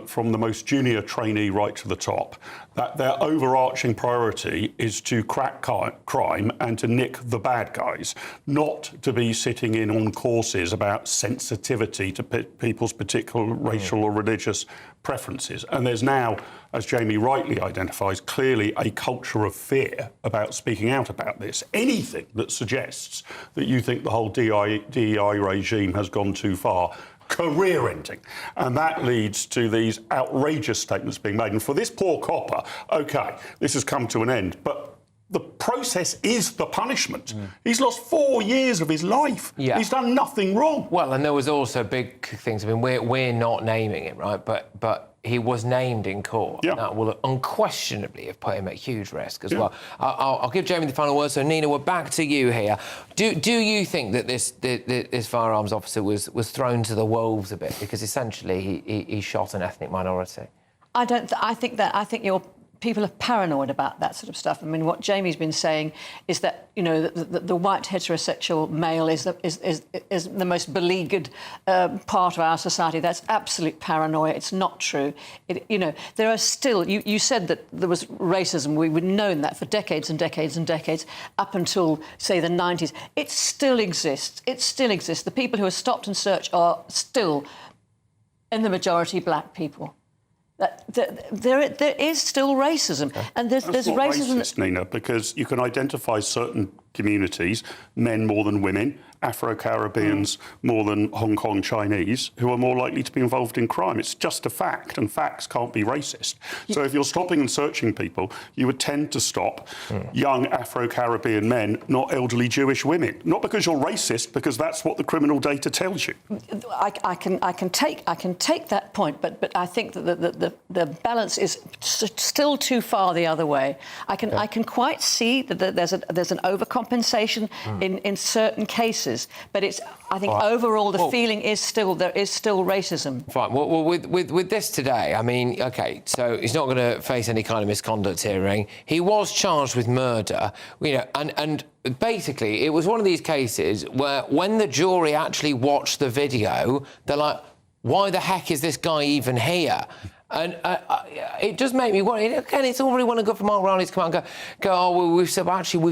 from the most junior trainee right to the top, that their overarching priority is to crack crime and to nick the bad guys, not to be sitting in on courses about sensitivity to people's particular racial or religious preferences. And there's now, as Jamie rightly identifies, clearly a culture of fear about speaking out about this. Anything that suggests that you think the whole DEI regime has gone too far, career-ending. And that leads to these outrageous statements being made. And for this poor copper, OK, this has come to an end, but the process is the punishment. He's lost 4 years of his life. Yeah. He's done nothing wrong. Well, and there was also big things. I mean, we're not naming it, right? But he was named in court. Yeah. That will unquestionably have put him at huge risk as well. I'll give Jamie the final word. So, Nina, we're back to you here. Do you think that this firearms officer was thrown to the wolves a bit because essentially he shot an ethnic minority? I think your people are paranoid about that sort of stuff. I mean, what Jamie's been saying is that the white heterosexual male is the most beleaguered part of our society. That's absolute paranoia. It's not true. There are still. You said that there was racism. We've known that for decades and decades and decades, up until say the 90s. It still exists. It still exists. The people who are stopped and searched are still, in the majority, black people. There is still racism, and there's racism. Racist, Nina, because you can identify certain communities, men more than women, Afro-Caribbeans more than Hong Kong Chinese, who are more likely to be involved in crime. It's just a fact, and facts can't be racist. So if you're stopping and searching people, you would tend to stop young Afro-Caribbean men, not elderly Jewish women. Not because you're racist, because that's what the criminal data tells you. I can take that point, but I think that the balance is still too far the other way. I can quite see that there's an overcompensation in certain cases. But I think overall the feeling is there is still racism. Fine. Well, with this today, I mean, OK, so he's not going to face any kind of misconduct hearing. He was charged with murder, and basically, it was one of these cases where when the jury actually watched the video, they're like, why the heck is this guy even here? And it just made me worry. Again, it's all really well and good for Mark Riley to come out and go, oh, well, we've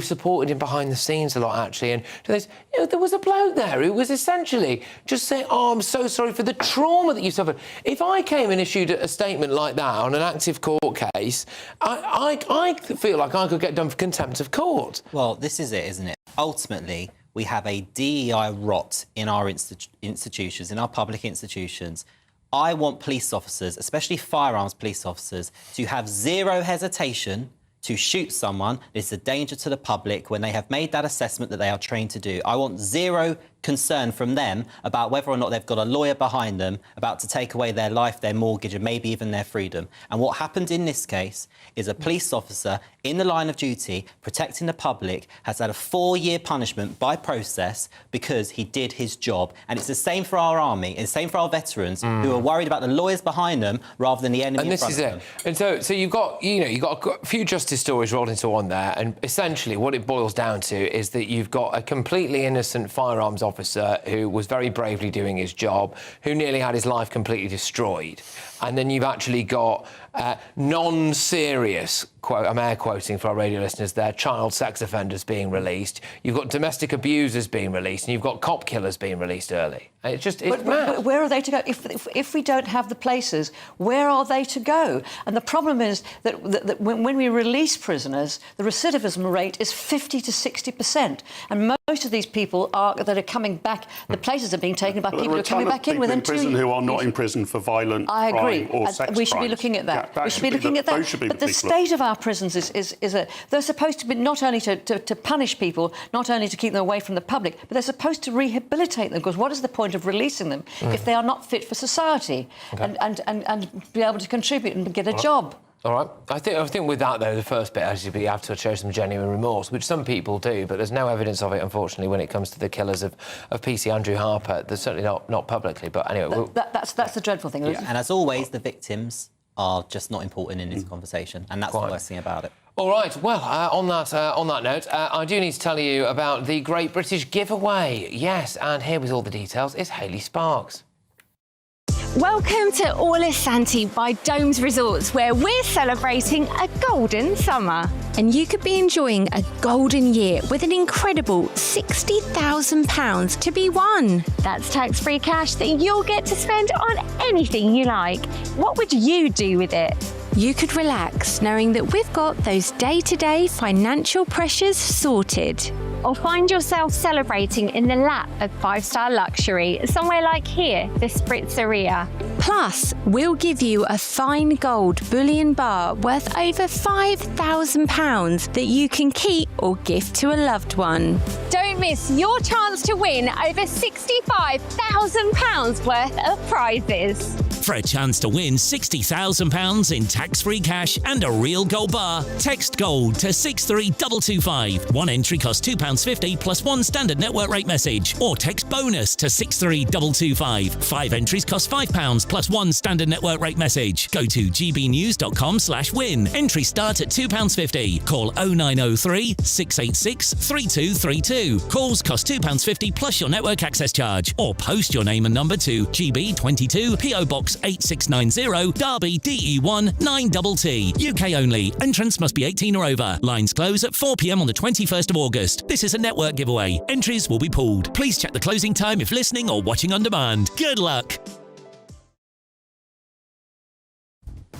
supported him behind the scenes a lot, actually. And there was a bloke there who was essentially just saying, oh, I'm so sorry for the trauma that you suffered. If I came and issued a statement like that on an active court case, I feel like I could get done for contempt of court. Well, this is it, isn't it? Ultimately, we have a DEI rot in our institutions, in our public institutions. I want police officers, especially firearms police officers, to have zero hesitation to shoot someone that is a danger to the public when they have made that assessment that they are trained to do. I want zero concern from them about whether or not they've got a lawyer behind them about to take away their life, their mortgage, and maybe even their freedom. And what happened in this case is a police officer in the line of duty protecting the public has had a 4-year punishment by process because he did his job. And it's the same for our army, it's the same for our veterans who are worried about the lawyers behind them rather than the enemy in front of them. And so you've got, you've got a few justice stories rolled into one there, and essentially what it boils down to is that you've got a completely innocent firearms officer who was very bravely doing his job, who nearly had his life completely destroyed. And then you've actually got non-serious, I'm air quoting for our radio listeners there, child sex offenders being released. You've got domestic abusers being released, and you've got cop killers being released early. It's mad. But where are they to go? If we don't have the places, where are they to go? And the problem is that when we release prisoners, the recidivism rate is 50 to 60%. And most of these people that are coming back, the places are being taken by people who are coming back in within 2 years. Who are not in prison for violent crime or sex crimes. We should be looking at that. We should be looking at that. But the state of our prisons they're supposed to be not only to punish people, not only to keep them away from the public, but they're supposed to rehabilitate them, because what is the point of releasing them if they are not fit for society and be able to contribute and get a job? All right. I think with that, though, the first bit is you have to show some genuine remorse, which some people do, but there's no evidence of it, unfortunately, when it comes to the killers of PC Andrew Harper. There's certainly not publicly, but anyway... That's the dreadful thing. Yeah. And as always, the victims are just not important in this conversation, and that's the worst thing about it. All right, well, on that note, I do need to tell you about the Great British Giveaway. Yes, and here with all the details is Hayley Sparks. Welcome to Orla Santi by Domes Resorts, where we're celebrating a golden summer. And you could be enjoying a golden year with an incredible £60,000 to be won. That's tax-free cash that you'll get to spend on anything you like. What would you do with it? You could relax knowing that we've got those day-to-day financial pressures sorted. Or find yourself celebrating in the lap of five-star luxury, somewhere like here, the Spritzeria. Plus, we'll give you a fine gold bullion bar worth over £5,000 that you can keep or gift to a loved one. Don't miss your chance to win over £65,000 worth of prizes. For a chance to win £60,000 in tax-free cash and a real gold bar, text GOLD to 63225. One entry costs £2.50 plus one standard network rate message. Or text BONUS to 63225. 5 entries cost £5 plus one standard network rate message. Go to gbnews.com/win. Entries start at £2.50. Call 0903 686 3232. Calls cost £2.50 plus your network access charge. Or post your name and number to GB22 PO Box 8690 Derby DE1 9TT. UK only. Entrance must be 18 or over. Lines close at 4 p.m. on the 21st of August. This is a network giveaway. Entries will be pooled. Please check the closing time if listening or watching on demand. Good luck.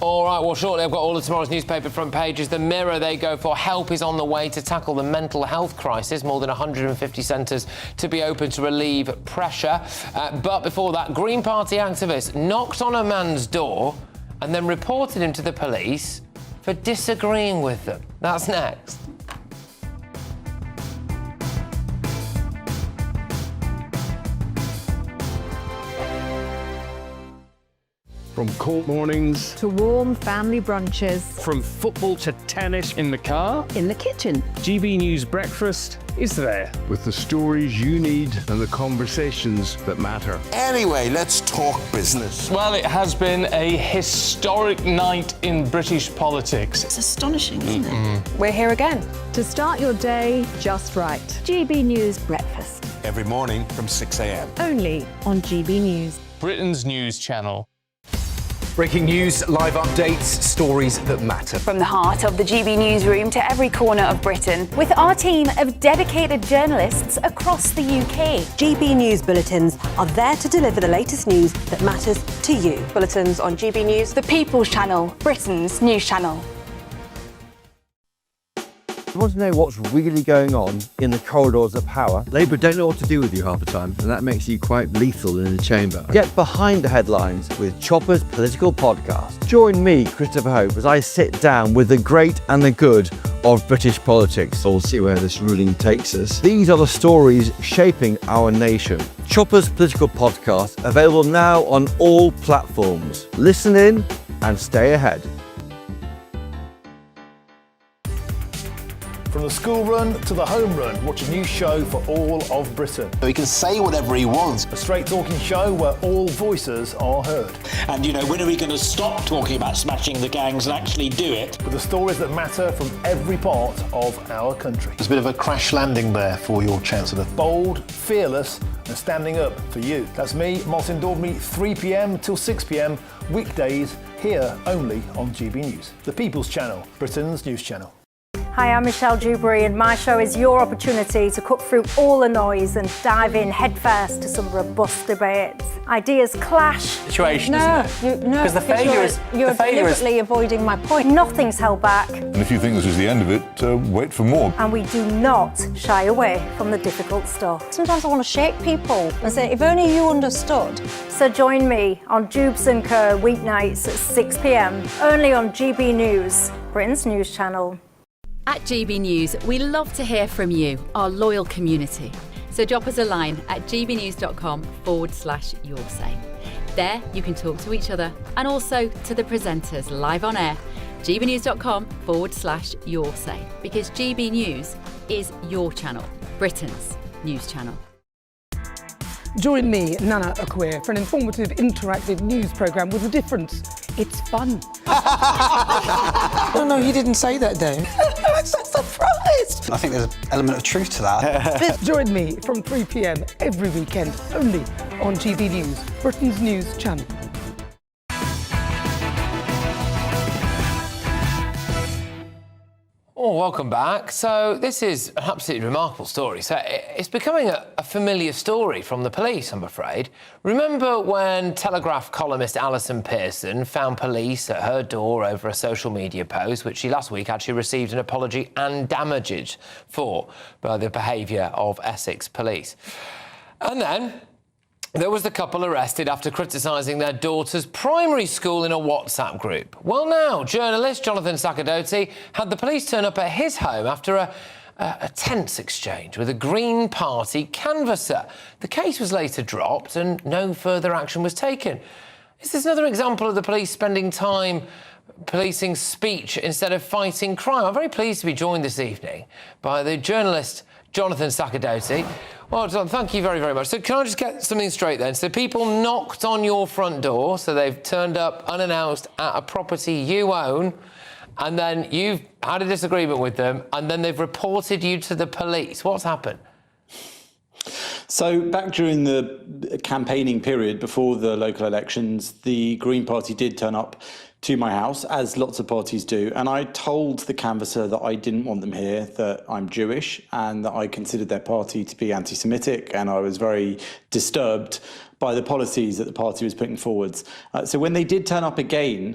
All right, well, shortly I've got all of tomorrow's newspaper front pages. The Mirror, they go for help is on the way to tackle the mental health crisis. More than 150 centres to be open to relieve pressure. But before that, Green Party activists knocked on a man's door and then reported him to the police for disagreeing with them. That's next. From court mornings to warm family brunches. From football to tennis in the car. In the kitchen. GB News Breakfast is there. With the stories you need and the conversations that matter. Anyway, let's talk business. Well, it has been a historic night in British politics. It's astonishing, isn't it? We're here again to start your day just right. GB News Breakfast. Every morning from 6 a.m. Only on GB News. Britain's news channel. Breaking news, live updates, stories that matter. From the heart of the GB newsroom to every corner of Britain. With our team of dedicated journalists across the UK. GB News bulletins are there to deliver the latest news that matters to you. Bulletins on GB News, the People's Channel, Britain's news channel. You want to know what's really going on in the corridors of power? Labour don't know what to do with you half the time, and that makes you quite lethal in the chamber. Get behind the headlines with Chopper's Political Podcast. Join me, Christopher Hope, as I sit down with the great and the good of British politics. We'll see where this ruling takes us. These are the stories shaping our nation. Chopper's Political Podcast, available now on all platforms. Listen in and stay ahead. From the school run to the home run, watch a new show for all of Britain. He can say whatever he wants. A straight-talking show where all voices are heard. And, you know, when are we going to stop talking about smashing the gangs and actually do it? With the stories that matter from every part of our country. There's a bit of a crash landing there for your Chancellor. Bold, fearless and standing up for you. That's me, Martin Dordmeat, 3 p.m. till 6 p.m, weekdays, here only on GB News. The People's Channel, Britain's news channel. Hi, I'm Michelle Dewberry and my show is your opportunity to cut through all the noise and dive in headfirst to some robust debates. Ideas clash. Situation, isn't it? Because the failure is... You're deliberately avoiding my point. Nothing's held back. And if you think this is the end of it, wait for more. And we do not shy away from the difficult stuff. Sometimes I want to shake people and say, if only you understood. So join me on Jubes & Co weeknights at 6 p.m, only on GB News, Britain's news channel. At GB News, we love to hear from you, our loyal community. So drop us a line at gbnews.com/your say. There you can talk to each other and also to the presenters live on air. gbnews.com/your say, because GB News is your channel, Britain's news channel. Join me, Nana Akwe, for an informative, interactive news programme with a difference. It's fun. No, he didn't say that, Dave. I'm so surprised. I think there's an element of truth to that. Join me from 3 p.m. every weekend, only on GB News, Britain's news channel. Oh, welcome back. So this is an absolutely remarkable story. So it's becoming a familiar story from the police, I'm afraid. Remember when Telegraph columnist Alison Pearson found police at her door over a social media post, which she last week actually received an apology and damages for by the behaviour of Essex police. And then there was the couple arrested after criticising their daughter's primary school in a WhatsApp group. Well, now, journalist Jonathan Sacerdoti had the police turn up at his home after a tense exchange with a Green Party canvasser. The case was later dropped and no further action was taken. Is this another example of the police spending time policing speech instead of fighting crime? I'm very pleased to be joined this evening by the journalist Jonathan Sacerdoti. Well, John, thank you very, very much. So can I just get something straight then? So people knocked on your front door, so they've turned up unannounced at a property you own, and then you've had a disagreement with them, and then they've reported you to the police. What's happened? So back during the campaigning period before the local elections, the Green Party did turn up to my house, as lots of parties do, and I told the canvasser that I didn't want them here, that I'm Jewish, and that I considered their party to be anti-Semitic, and I was very disturbed by the policies that the party was putting forwards. So when they did turn up again,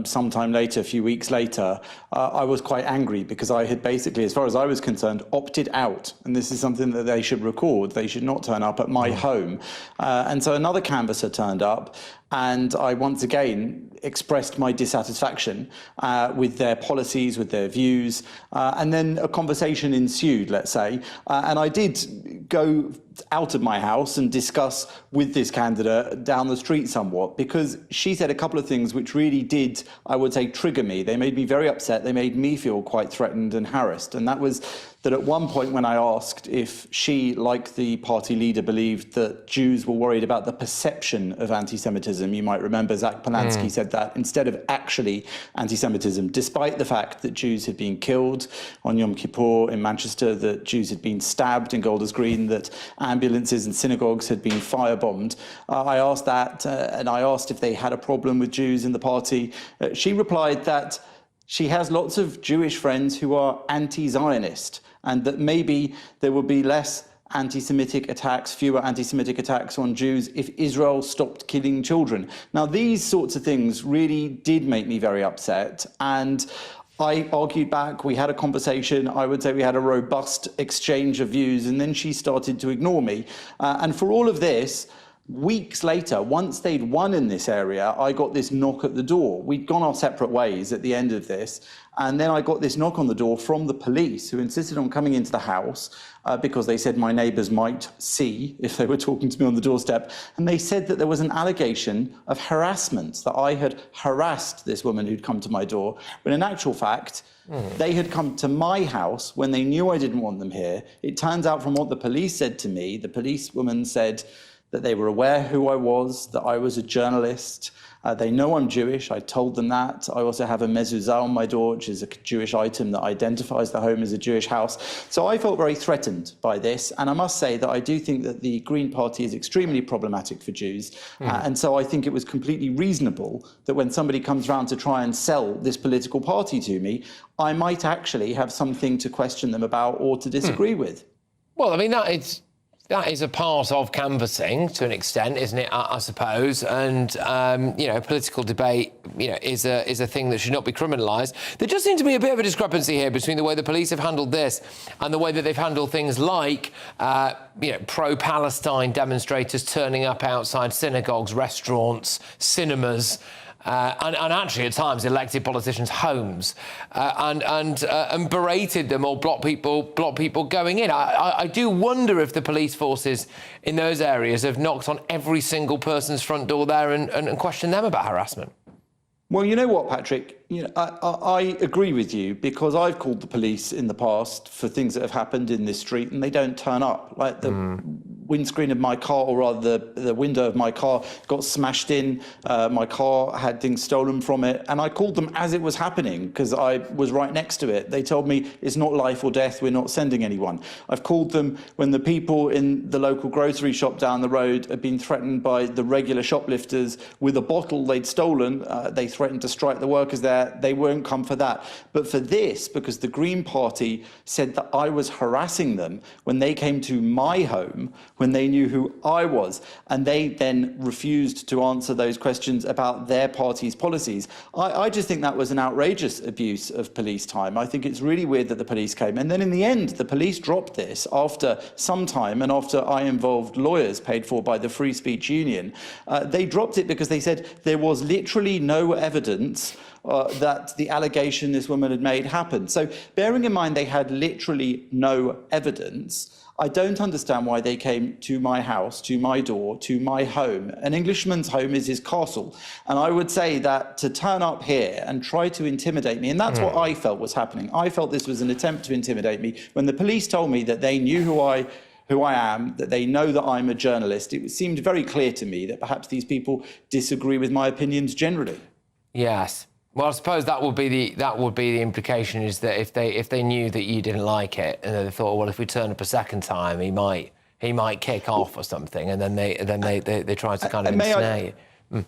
sometime later, a few weeks later, I was quite angry because I had basically, as far as I was concerned, opted out. And this is something that they should record. They should not turn up at my home. And so another canvasser turned up, and I once again expressed my dissatisfaction with their policies, with their views, and then a conversation ensued, let's say, and I did go out of my house and discuss with this candidate down the street somewhat, because she said a couple of things which really did, I would say, trigger me. They made me very upset. They made me feel quite threatened and harassed. And that was that at one point when I asked if she, like the party leader, believed that Jews were worried about the perception of anti-Semitism, you might remember Zach Polanski said that, instead of actually anti-Semitism, despite the fact that Jews had been killed on Yom Kippur in Manchester, that Jews had been stabbed in Golders Green, that ambulances and synagogues had been firebombed. I asked that, and I asked if they had a problem with Jews in the party. She replied that she has lots of Jewish friends who are anti-Zionist, and that maybe there would be less anti-Semitic attacks, fewer anti-Semitic attacks on Jews if Israel stopped killing children. Now, these sorts of things really did make me very upset, and I argued back. We had a conversation. I would say we had a robust exchange of views, and then she started to ignore me. And for all of this, weeks later, once they'd won in this area, I got this knock at the door. We'd gone our separate ways at the end of this. And then I got this knock on the door from the police, who insisted on coming into the house because they said my neighbours might see if they were talking to me on the doorstep. And they said that there was an allegation of harassment, that I had harassed this woman who'd come to my door. But in actual fact, they had come to my house when they knew I didn't want them here. It turns out from what the police said to me, the policewoman said that they were aware who I was, that I was a journalist. They know I'm Jewish. I told them that. I also have a mezuzah on my door, which is a Jewish item that identifies the home as a Jewish house. So I felt very threatened by this. And I must say that I do think that the Green Party is extremely problematic for Jews. And so I think it was completely reasonable that when somebody comes around to try and sell this political party to me, I might actually have something to question them about or to disagree with. Well, I mean, that is a part of canvassing to an extent, isn't it? I suppose, and you know, political debate, you know, is a thing that should not be criminalised. There just seems to be a bit of a discrepancy here between the way the police have handled this and the way that they've handled things like, you know, pro-Palestine demonstrators turning up outside synagogues, restaurants, cinemas. And actually, at times, elected politicians' homes, and berated them or blocked people going in. I do wonder if the police forces in those areas have knocked on every single person's front door there and questioned them about harassment. Well, you know what, Patrick? You know, I agree with you, because I've called the police in the past for things that have happened in this street and they don't turn up. Like the windscreen of my car, or rather the window of my car got smashed in. My car had things stolen from it. And I called them as it was happening because I was right next to it. They told me it's not life or death. We're not sending anyone. I've called them when the people in the local grocery shop down the road have been threatened by the regular shoplifters with a bottle they'd stolen. They threatened to strike the workers there. They won't come for that. But for this, because the Green Party said that I was harassing them when they came to my home, when they knew who I was, and they then refused to answer those questions about their party's policies. I just think that was an outrageous abuse of police time. I think it's really weird that the police came. And then in the end, the police dropped this after some time, and after I involved lawyers paid for by the Free Speech Union. They dropped it because they said there was literally no evidence that the allegation this woman had made happened. So bearing in mind they had literally no evidence, I don't understand why they came to my house, to my door, to my home. An Englishman's home is his castle. And I would say that to turn up here and try to intimidate me, and that's what I felt was happening. I felt this was an attempt to intimidate me. When the police told me that they knew who I am, that they know that I'm a journalist, it seemed very clear to me that perhaps these people disagree with my opinions generally. Yes. Well, I suppose that would be the implication, is that if they knew that you didn't like it and they thought, well, if we turn up a second time, he might kick off or something, and then they try to kind of ensnare you.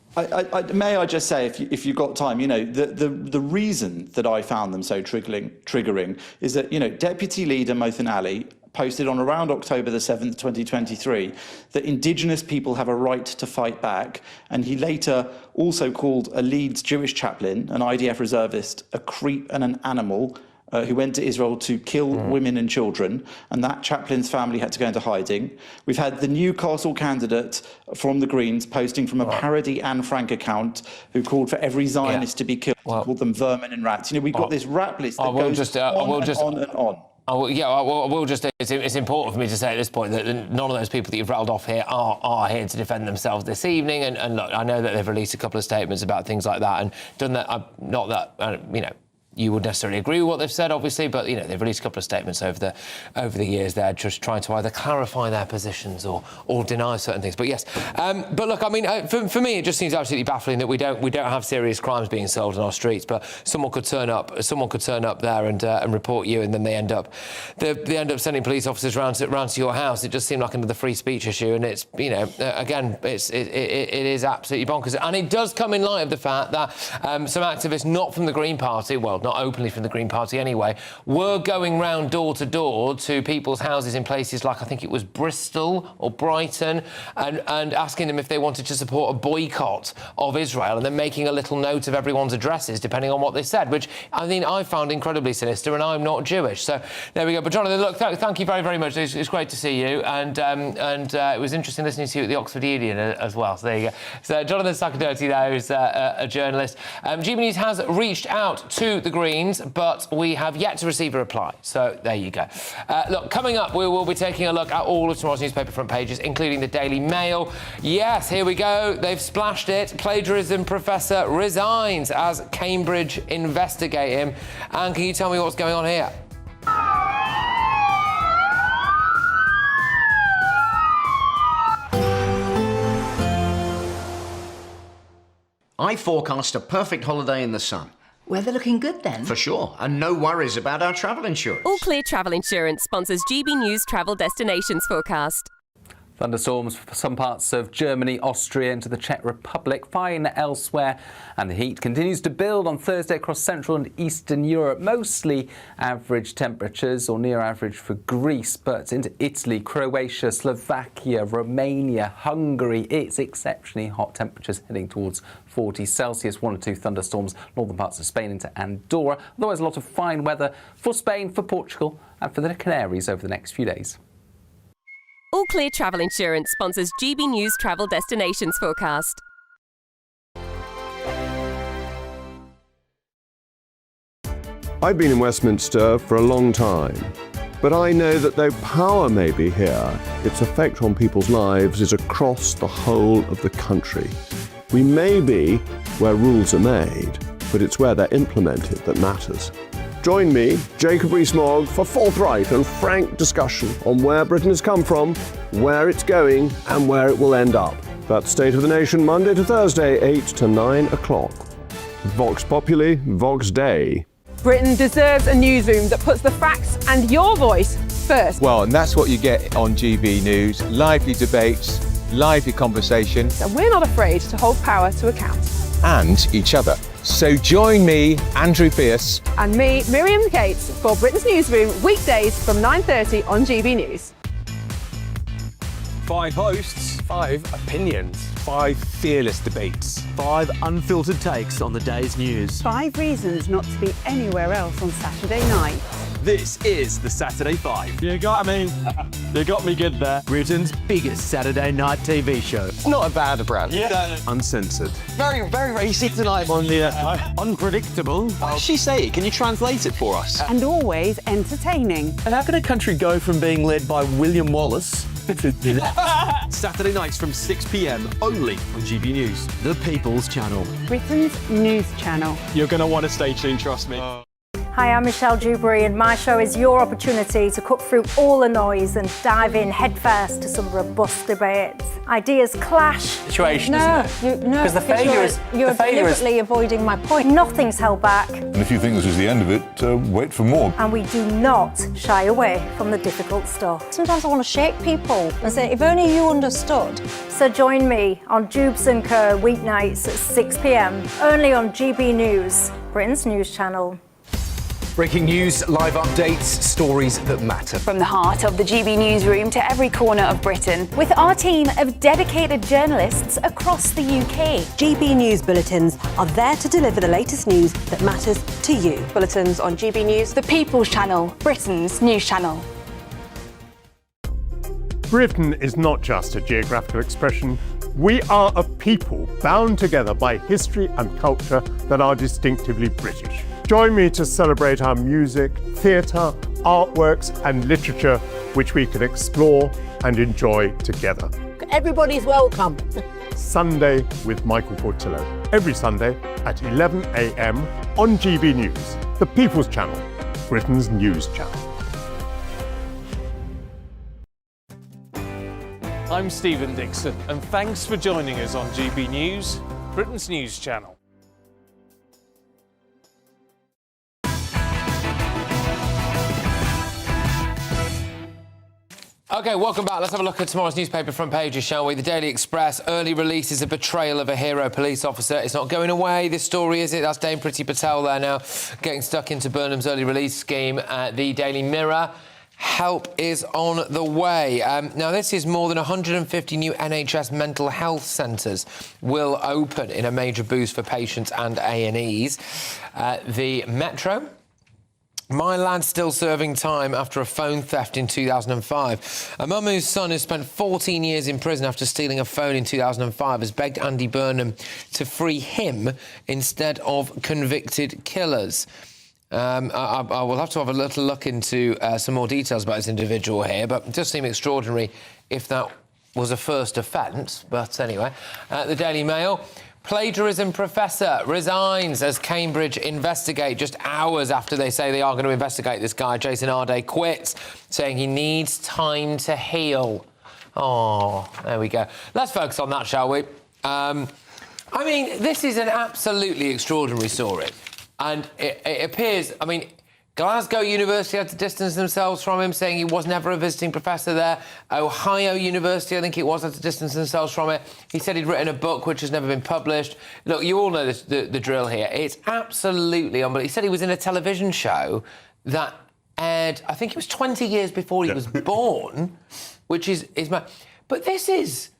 May I just say, if you've got time, you know, the reason that I found them so triggering is that, you know, Deputy Leader Mothin Ali posted on around October the 7th, 2023, that Indigenous people have a right to fight back. And he later also called a Leeds Jewish chaplain, an IDF reservist, a creep and an animal, who went to Israel to kill women and children, and that chaplain's family had to go into hiding. We've had the Newcastle candidate from the Greens posting from a parody Anne Frank account, who called for every Zionist to be killed, called them vermin and rats. You know, we've got this rap list that goes on and on. Oh, yeah, I will just. It's important for me to say at this point that none of those people that you've rattled off here are here to defend themselves this evening. And look, I know that they've released a couple of statements about things like that and done that. Not that you would necessarily agree with what they've said, obviously, but they've released a couple of statements over the years. They're just trying to either clarify their positions or deny certain things. But yes, but look, I mean, for me, it just seems absolutely baffling that we don't have serious crimes being solved on our streets, but someone could turn up there and report you, and then they end up sending police officers round to your house. It just seemed like another free speech issue, and it's again, it is absolutely bonkers, and it does come in light of the fact that some activists not from the Green Party, well, not openly from the Green Party anyway, were going round door to door to people's houses in places like, I think it was Bristol or Brighton, and asking them if they wanted to support a boycott of Israel, and then making a little note of everyone's addresses depending on what they said, which I mean I found incredibly sinister, and I'm not Jewish. So there we go. But Jonathan, look, thank you very, very much. It's great to see you, and it was interesting listening to you at the Oxford Union as well. So there you go. So Jonathan Sakadirty there is a journalist. GBNews has reached out to the Greens, but we have yet to receive a reply. So there you go. Look, coming up, we will be taking a look at all of tomorrow's newspaper front pages, including the Daily Mail. Yes, here we go. They've splashed it. Plagiarism professor resigns as Cambridge investigate him. And can you tell me what's going on here? I forecast a perfect holiday in the sun. Weather looking good then? For sure, and no worries about our travel insurance. All Clear Travel Insurance sponsors GBNews Travel Destinations Forecast. Thunderstorms for some parts of Germany, Austria into the Czech Republic, fine elsewhere, and the heat continues to build on Thursday across Central and Eastern Europe. Mostly average temperatures or near average for Greece, but into Italy, Croatia, Slovakia, Romania, Hungary, it's exceptionally hot temperatures heading towards 40 Celsius, 1 or 2 thunderstorms, northern parts of Spain into Andorra. Otherwise, a lot of fine weather for Spain, for Portugal and for the Canaries over the next few days. All Clear Travel Insurance sponsors GBNews Travel Destinations Forecast. I've been in Westminster for a long time, but I know that though power may be here, its effect on people's lives is across the whole of the country. We may be where rules are made, but it's where they're implemented that matters. Join me, Jacob Rees-Mogg, for forthright and frank discussion on where Britain has come from, where it's going, and where it will end up. That's State of the Nation, Monday to Thursday, 8 to 9 o'clock. Vox Populi, Vox Dei. Britain deserves a newsroom that puts the facts and your voice first. Well, and that's what you get on GB News. Lively debates, lively conversations. And we're not afraid to hold power to account. And each other. So join me, Andrew Pearce. And me, Miriam Cates, for Britain's Newsroom, weekdays from 9:30 on GB News. 5 hosts, 5 opinions, 5 fearless debates, 5 unfiltered takes on the day's news. 5 reasons not to be anywhere else on Saturday night. This is the Saturday 5. You got me good there. Britain's biggest Saturday night TV show. It's not a bad brand. Yeah. Uncensored. Very, very racy tonight on the unpredictable. What does she say? Can you translate it for us? And always entertaining. And how can a country go from being led by William Wallace Saturday nights from 6 p.m. only on GB News. The People's Channel. Britain's news channel. You're going to want to stay tuned, trust me. Hi, I'm Michelle Dewberry, and my show is your opportunity to cut through all the noise and dive in headfirst to some robust debates. Ideas clash. Situation, isn't it? Because the failure is... You're deliberately avoiding my point. Nothing's held back. And if you think this is the end of it, wait for more. And we do not shy away from the difficult stuff. Sometimes I want to shake people and say, if only you understood. So join me on Jubes & Co. weeknights at 6 p.m. only on GB News, Britain's news channel. Breaking news, live updates, stories that matter. From the heart of the GB newsroom to every corner of Britain. With our team of dedicated journalists across the UK. GB News bulletins are there to deliver the latest news that matters to you. Bulletins on GB News, the People's Channel, Britain's news channel. Britain is not just a geographical expression. We are a people bound together by history and culture that are distinctively British. Join me to celebrate our music, theatre, artworks and literature which we can explore and enjoy together. Everybody's welcome. Sunday with Michael Portillo. Every Sunday at 11 a.m. on GB News, the People's Channel, Britain's news channel. I'm Stephen Dixon, and thanks for joining us on GB News, Britain's news channel. OK, welcome back. Let's have a look at tomorrow's newspaper front pages, shall we? The Daily Express, early release is a betrayal of a hero police officer. It's not going away, this story, is it? That's Dame Priti Patel there now, getting stuck into Burnham's early release scheme. The Daily Mirror, help is on the way. Now, this is more than 150 new NHS mental health centres will open in a major boost for patients and A&Es. The Metro, my lad's still serving time after a phone theft in 2005. A mum whose son has spent 14 years in prison after stealing a phone in 2005 has begged Andy Burnham to free him instead of convicted killers. I will have to have a little look into some more details about this individual here, but it does seem extraordinary if that was a first offence. But anyway, the Daily Mail. Plagiarism professor resigns as Cambridge investigate. Just hours after they say they are going to investigate this guy, Jason Arday quits, saying he needs time to heal. Oh, there we go. Let's focus on that, shall we? I mean, this is an absolutely extraordinary story. And it appears, I mean, Glasgow University had to distance themselves from him, saying he was never a visiting professor there. Ohio University, I think it was, had to distance themselves from it. He said he'd written a book which has never been published. Look, you all know this, the drill here. It's absolutely unbelievable. He said he was in a television show that aired, I think it was 20 years before he was born, which is mad. But this is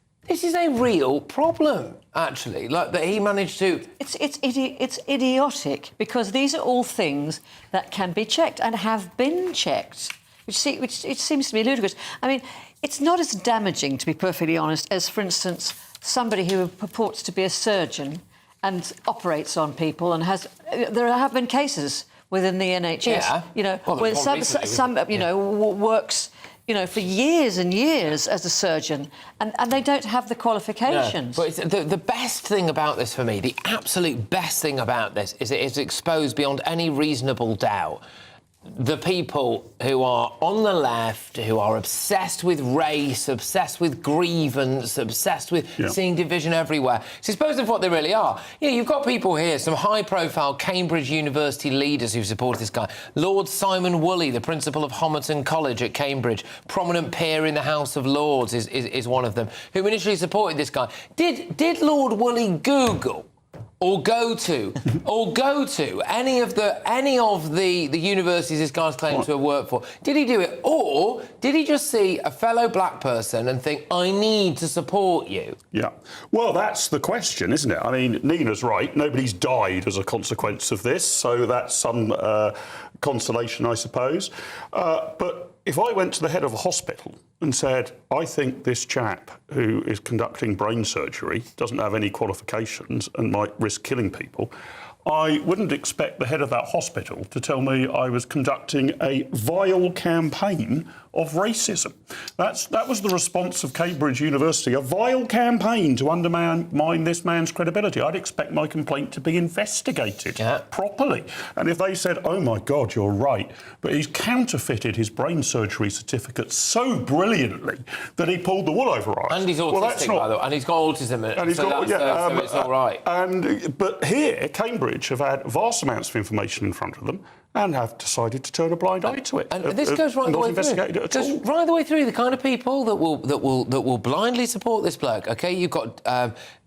a real problem, actually, like that he managed to... It's idiotic, because these are all things that can be checked and have been checked, which it seems to me ludicrous. I mean, it's not as damaging, to be perfectly honest, as, for instance, somebody who purports to be a surgeon and operates on people and has... There have been cases within the NHS, yeah. You know, where some works... you know, for years and years as a surgeon, and they don't have the qualifications. No, but the best thing about this for me, the absolute best thing about this, is it is exposed beyond any reasonable doubt the people who are on the left, who are obsessed with race, obsessed with grievance, obsessed with seeing division everywhere. It's exposed of what they really are. You know, you've got people here, some high-profile Cambridge University leaders who support this guy. Lord Simon Woolley, the principal of Homerton College at Cambridge, prominent peer in the House of Lords, is one of them, who initially supported this guy. Did Lord Woolley Google or go to any of the universities this guy's claimed to have worked for? Did he do it? Or did he just see a fellow black person and think, I need to support you? Yeah. Well, that's the question, isn't it? I mean, Nina's right. Nobody's died as a consequence of this, so that's some consolation, I suppose. But if I went to the head of a hospital and said, I think this chap who is conducting brain surgery doesn't have any qualifications and might risk killing people, I wouldn't expect the head of that hospital to tell me I was conducting a vile campaign of racism. That was the response of Cambridge University, a vile campaign to undermine this man's credibility. I'd expect my complaint to be investigated properly. And if they said, oh, my God, you're right, but he's counterfeited his brain surgery certificate so brilliantly that he pulled the wool over our eyes. And he's autistic, by the way, and he's got autism, and he's got, so it's all right. But here, Cambridge have had vast amounts of information in front of them and have decided to turn a blind eye to it. And this goes right the way through. Goes right the way through. The kind of people that will blindly support this bloke. OK, you've got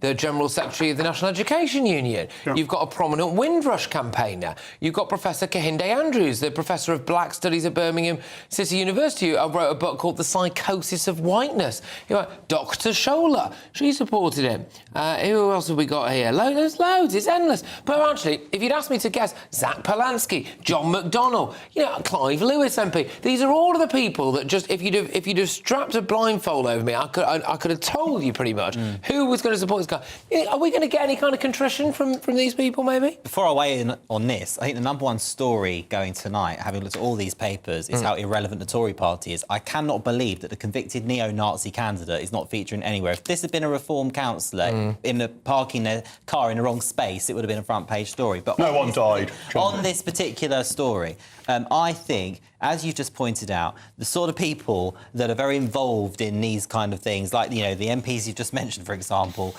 the General Secretary of the National Education Union. Yeah. You've got a prominent Windrush campaigner. You've got Professor Kehinde Andrews, the Professor of Black Studies at Birmingham City University, who wrote a book called The Psychosis of Whiteness. Dr. Scholar, she supported him. Who else have we got here? There's loads. It's endless. But actually, if you'd asked me to guess, Zach Polanski, John McDonnell, Clive Lewis MP. These are all of the people that just, if you'd have strapped a blindfold over me, I could have told you pretty much who was going to support this guy. Are we going to get any kind of contrition from these people, maybe? Before I weigh in on this, I think the number one story going tonight, having looked at all these papers, is how irrelevant the Tory party is. I cannot believe that the convicted neo-Nazi candidate is not featuring anywhere. If this had been a Reform councillor parking their car in the wrong space, it would have been a front-page story. But no one died. On this particular story, I think, as you've just pointed out, the sort of people that are very involved in these kind of things, like, the MPs you've just mentioned, for example,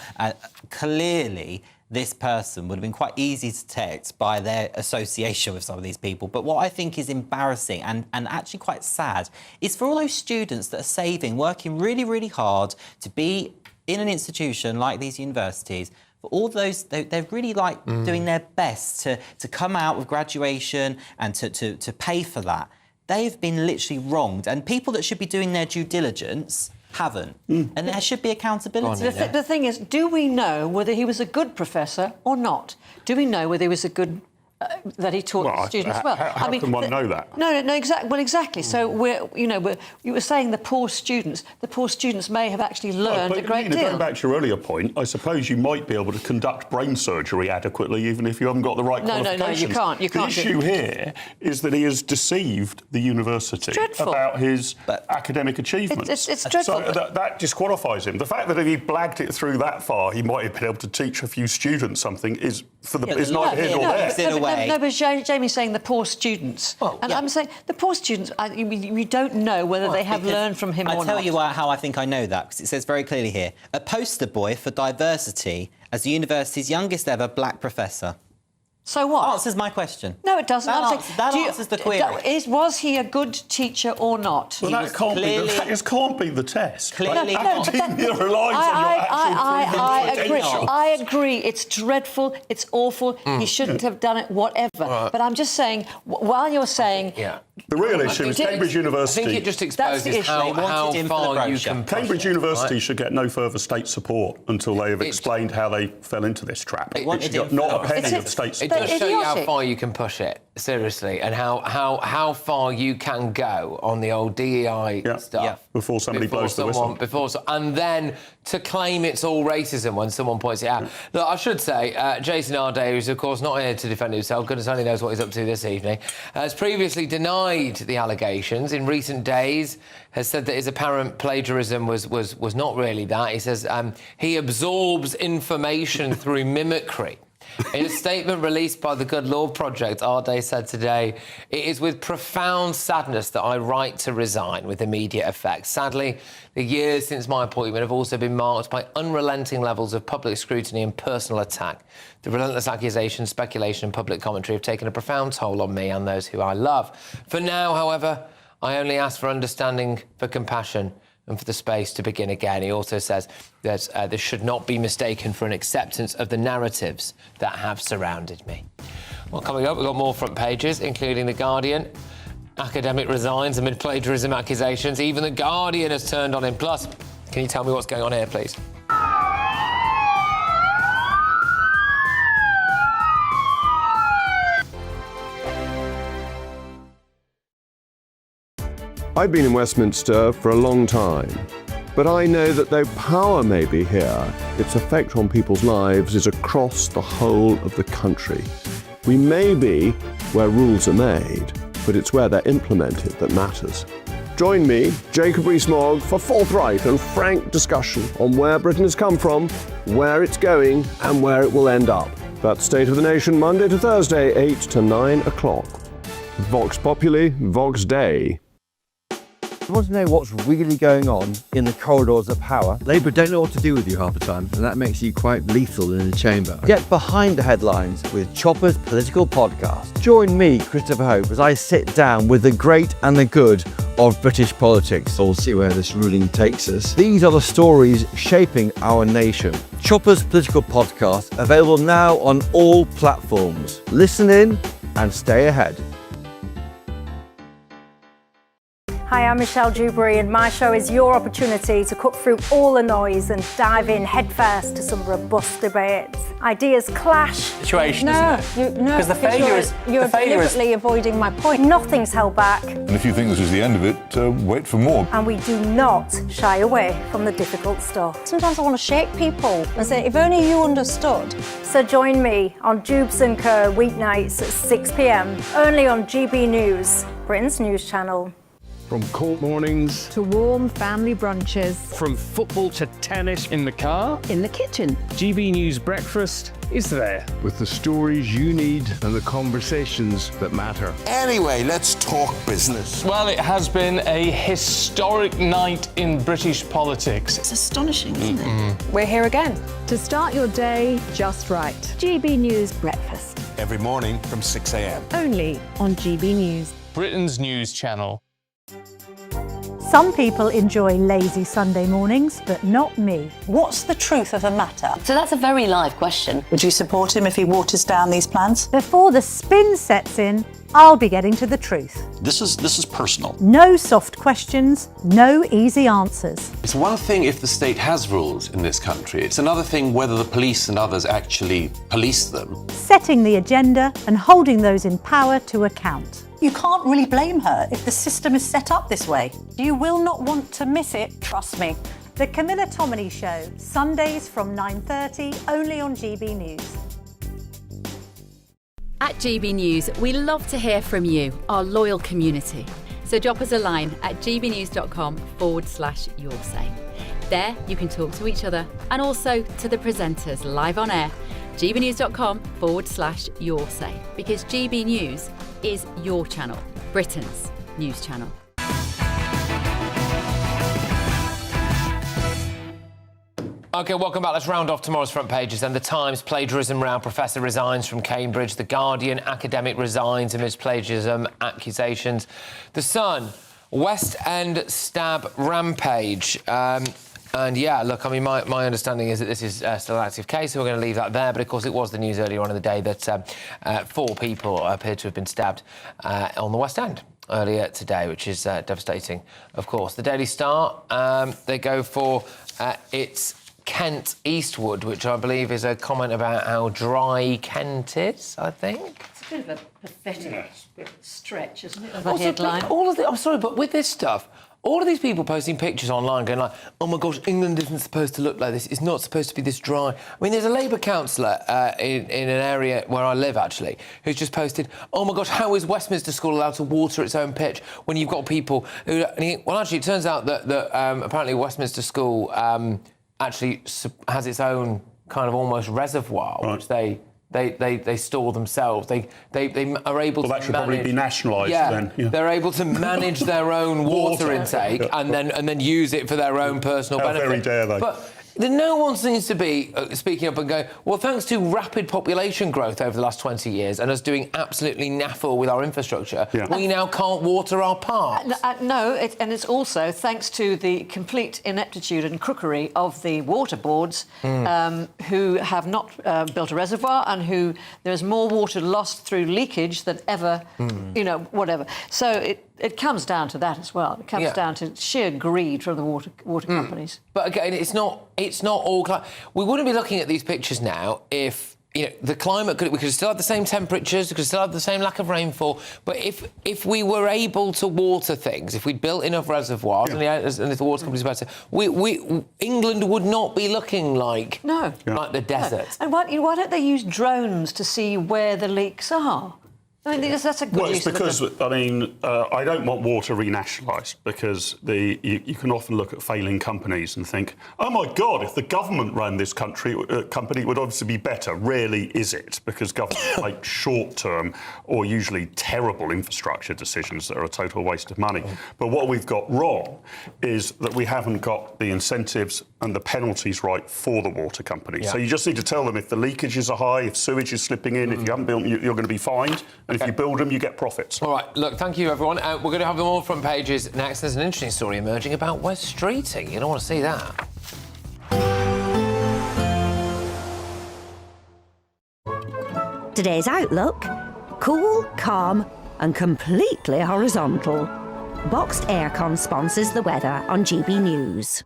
clearly this person would have been quite easy to detect by their association with some of these people. But what I think is embarrassing and actually quite sad is for all those students that are saving, working really, really hard to be in an institution like these universities, for all those, they're really doing their best to come out with graduation and to pay for that. They've been literally wronged. And people that should be doing their due diligence haven't. And there should be accountability. The thing is, do we know whether he was a good professor or not? Do we know whether he was a good... that he taught the students well. How can one know that? No, exactly. Well, exactly. So you were saying the poor students may have actually learned a great deal. Going back to your earlier point, I suppose you might be able to conduct brain surgery adequately, even if you haven't got the right qualifications. No, you can't. You can't. The issue here is that he has deceived the university about his academic achievements. It's dreadful. So that disqualifies him. The fact that if he blagged it through that far, he might have been able to teach a few students something is neither here nor there. No, but Jamie's saying the poor students. I'm saying the poor students, we don't know whether they have learned from him or not. I'll tell you how I think I know that, because it says very clearly here, a poster boy for diversity as the university's youngest ever black professor. So what? Answers my question. No, it doesn't. That answers the query. Was he a good teacher or not? Well, that can't be the test. Clearly academia relies on your actual I agree. It's dreadful. It's awful. He shouldn't have done it, whatever. But I'm just saying, while you're saying... The real issue is Cambridge University... I think it just exposes how far you can... Cambridge University should get no further state support until they have explained how they fell into this trap. It should not a penny of state support. It does show you how far you can push it, seriously, and how far you can go on the old DEI stuff. Before somebody blows the whistle. And then to claim it's all racism when someone points it out. Look, I should say, Jason Arday, who's, of course, not here to defend himself, goodness only knows what he's up to this evening, has previously denied the allegations in recent days, has said that his apparent plagiarism was not really that. He says he absorbs information through mimicry. In a statement released by the Good Law Project, Arday said today, "It is with profound sadness that I write to resign with immediate effect. Sadly, the years since my appointment have also been marked by unrelenting levels of public scrutiny and personal attack. The relentless accusations, speculation and public commentary have taken a profound toll on me and those who I love. For now, however, I only ask for understanding, for compassion and for the space to begin again." He also says that this should not be mistaken for an acceptance of the narratives that have surrounded me. Well, coming up, we've got more front pages, including The Guardian. Academic resigns amid plagiarism accusations. Even The Guardian has turned on him. Plus, can you tell me what's going on here, please? I've been in Westminster for a long time, but I know that though power may be here, its effect on people's lives is across the whole of the country. We may be where rules are made, but it's where they're implemented that matters. Join me, Jacob Rees-Mogg, for forthright and frank discussion on where Britain has come from, where it's going, and where it will end up. That's State of the Nation, Monday to Thursday, 8 to 9 o'clock. Vox Populi, Vox Dei. You want to know what's really going on in the corridors of power? Labour don't know what to do with you half the time, and that makes you quite lethal in the chamber. Get behind the headlines with Chopper's Political Podcast. Join me, Christopher Hope, as I sit down with the great and the good of British politics. We'll see where this ruling takes us. These are the stories shaping our nation. Chopper's Political Podcast, available now on all platforms. Listen in and stay ahead. Hi, I'm Michelle Dewberry, and my show is your opportunity to cut through all the noise and dive in headfirst to some robust debates. Ideas clash. Situation, isn't it? Because the failure is you're deliberately avoiding my point. Nothing's held back, And if you think this is the end of it, wait for more. and we do not shy away from the difficult stuff. Sometimes I want to shake people and say, if only you understood. So join me on Jubes & Co. weeknights at 6 p.m. only on GB News, Britain's news channel. From court mornings To warm family brunches. From football to tennis in the car, In the kitchen. GB News Breakfast is there. with the stories you need and the conversations that matter. Anyway, let's talk business. Well, it has been a historic night in British politics. It's astonishing, isn't it? We're here again. To start your day just right. GB News Breakfast. Every morning from 6 a.m. Only on GB News. Britain's news channel. Some people enjoy lazy Sunday mornings, but not me. What's the truth of the matter? So that's a very live question. Would you support him if he waters down these plans? Before the spin sets in, I'll be getting to the truth. This is personal. No soft questions, no easy answers. It's one thing if the state has rules in this country. It's another thing whether the police and others actually police them. Setting the agenda and holding those in power to account. You can't really blame her if the system is set up this way. You will not want to miss it, trust me. The Camilla Tominey Show, Sundays from 9:30, only on GB News. At GB News, we love to hear from you, our loyal community. So drop us a line at gbnews.com/yoursay. There you can talk to each other and also to the presenters live on air. gbnews.com/yoursay, because GB News is your channel, Britain's news channel. OK, welcome back. Let's round off tomorrow's front pages. And The Times, plagiarism row, professor resigns from Cambridge. The Guardian, academic resigns amidst plagiarism accusations. The Sun, West End stab rampage. And yeah, look, I mean, my understanding is that this is still an active case, so we're going to leave that there. But of course, it was the news earlier on in the day that 4 people appear to have been stabbed on the West End earlier today, which is devastating, of course. The Daily Star, they go for it's Kent Eastwood, which I believe is a comment about how dry Kent is, I think. It's a bit of a pathetic stretch, isn't it, of Also, a headline? I'm sorry, but with this stuff, all of these people posting pictures online going like, oh my gosh, England isn't supposed to look like this. It's not supposed to be this dry. I mean, there's a Labour councillor in an area where I live, actually, who's just posted, oh my gosh, how is Westminster School allowed to water its own pitch when you've got people who... Well, actually, it turns out that apparently Westminster School actually has its own kind of almost reservoir, which they store themselves. They are able to. Well, that should probably be nationalised then. Yeah. They're able to manage their own water intake and then use it for their own personal benefit. How very dare they? But no one seems to be speaking up and going, well, thanks to rapid population growth over the last 20 years and us doing absolutely naffle with our infrastructure, we now can't water our parks. No, and it's also thanks to the complete ineptitude and crookery of the water boards who have not built a reservoir and who there's more water lost through leakage than ever, whatever. So it comes down to that as well. It comes down to sheer greed from the water companies. But again, it's not all... We wouldn't be looking at these pictures now if, the climate... We could have still had the same temperatures, we could have still had the same lack of rainfall, but if we were able to water things, if we'd built enough reservoirs and if the water companies were better, England would not be looking like the desert. No. And why don't they use drones to see where the leaks are? I mean, that's a good use of because, I don't want water renationalised because you can often look at failing companies and think, oh, my God, if the government ran this company, it would obviously be better. Rarely is it, because governments make short-term or usually terrible infrastructure decisions that are a total waste of money. But what we've got wrong is that we haven't got the incentives and the penalties right for the water companies. So you just need to tell them if the leakages are high, if sewage is slipping in, if you haven't built them, you're going to be fined. And if you build them, you get profits. All right, look, thank you, everyone. We're going to have them all front pages next. There's an interesting story emerging about West Streeting. You don't want to see that. Today's outlook: cool, calm and completely horizontal. Boxed Aircon sponsors the weather on GB News.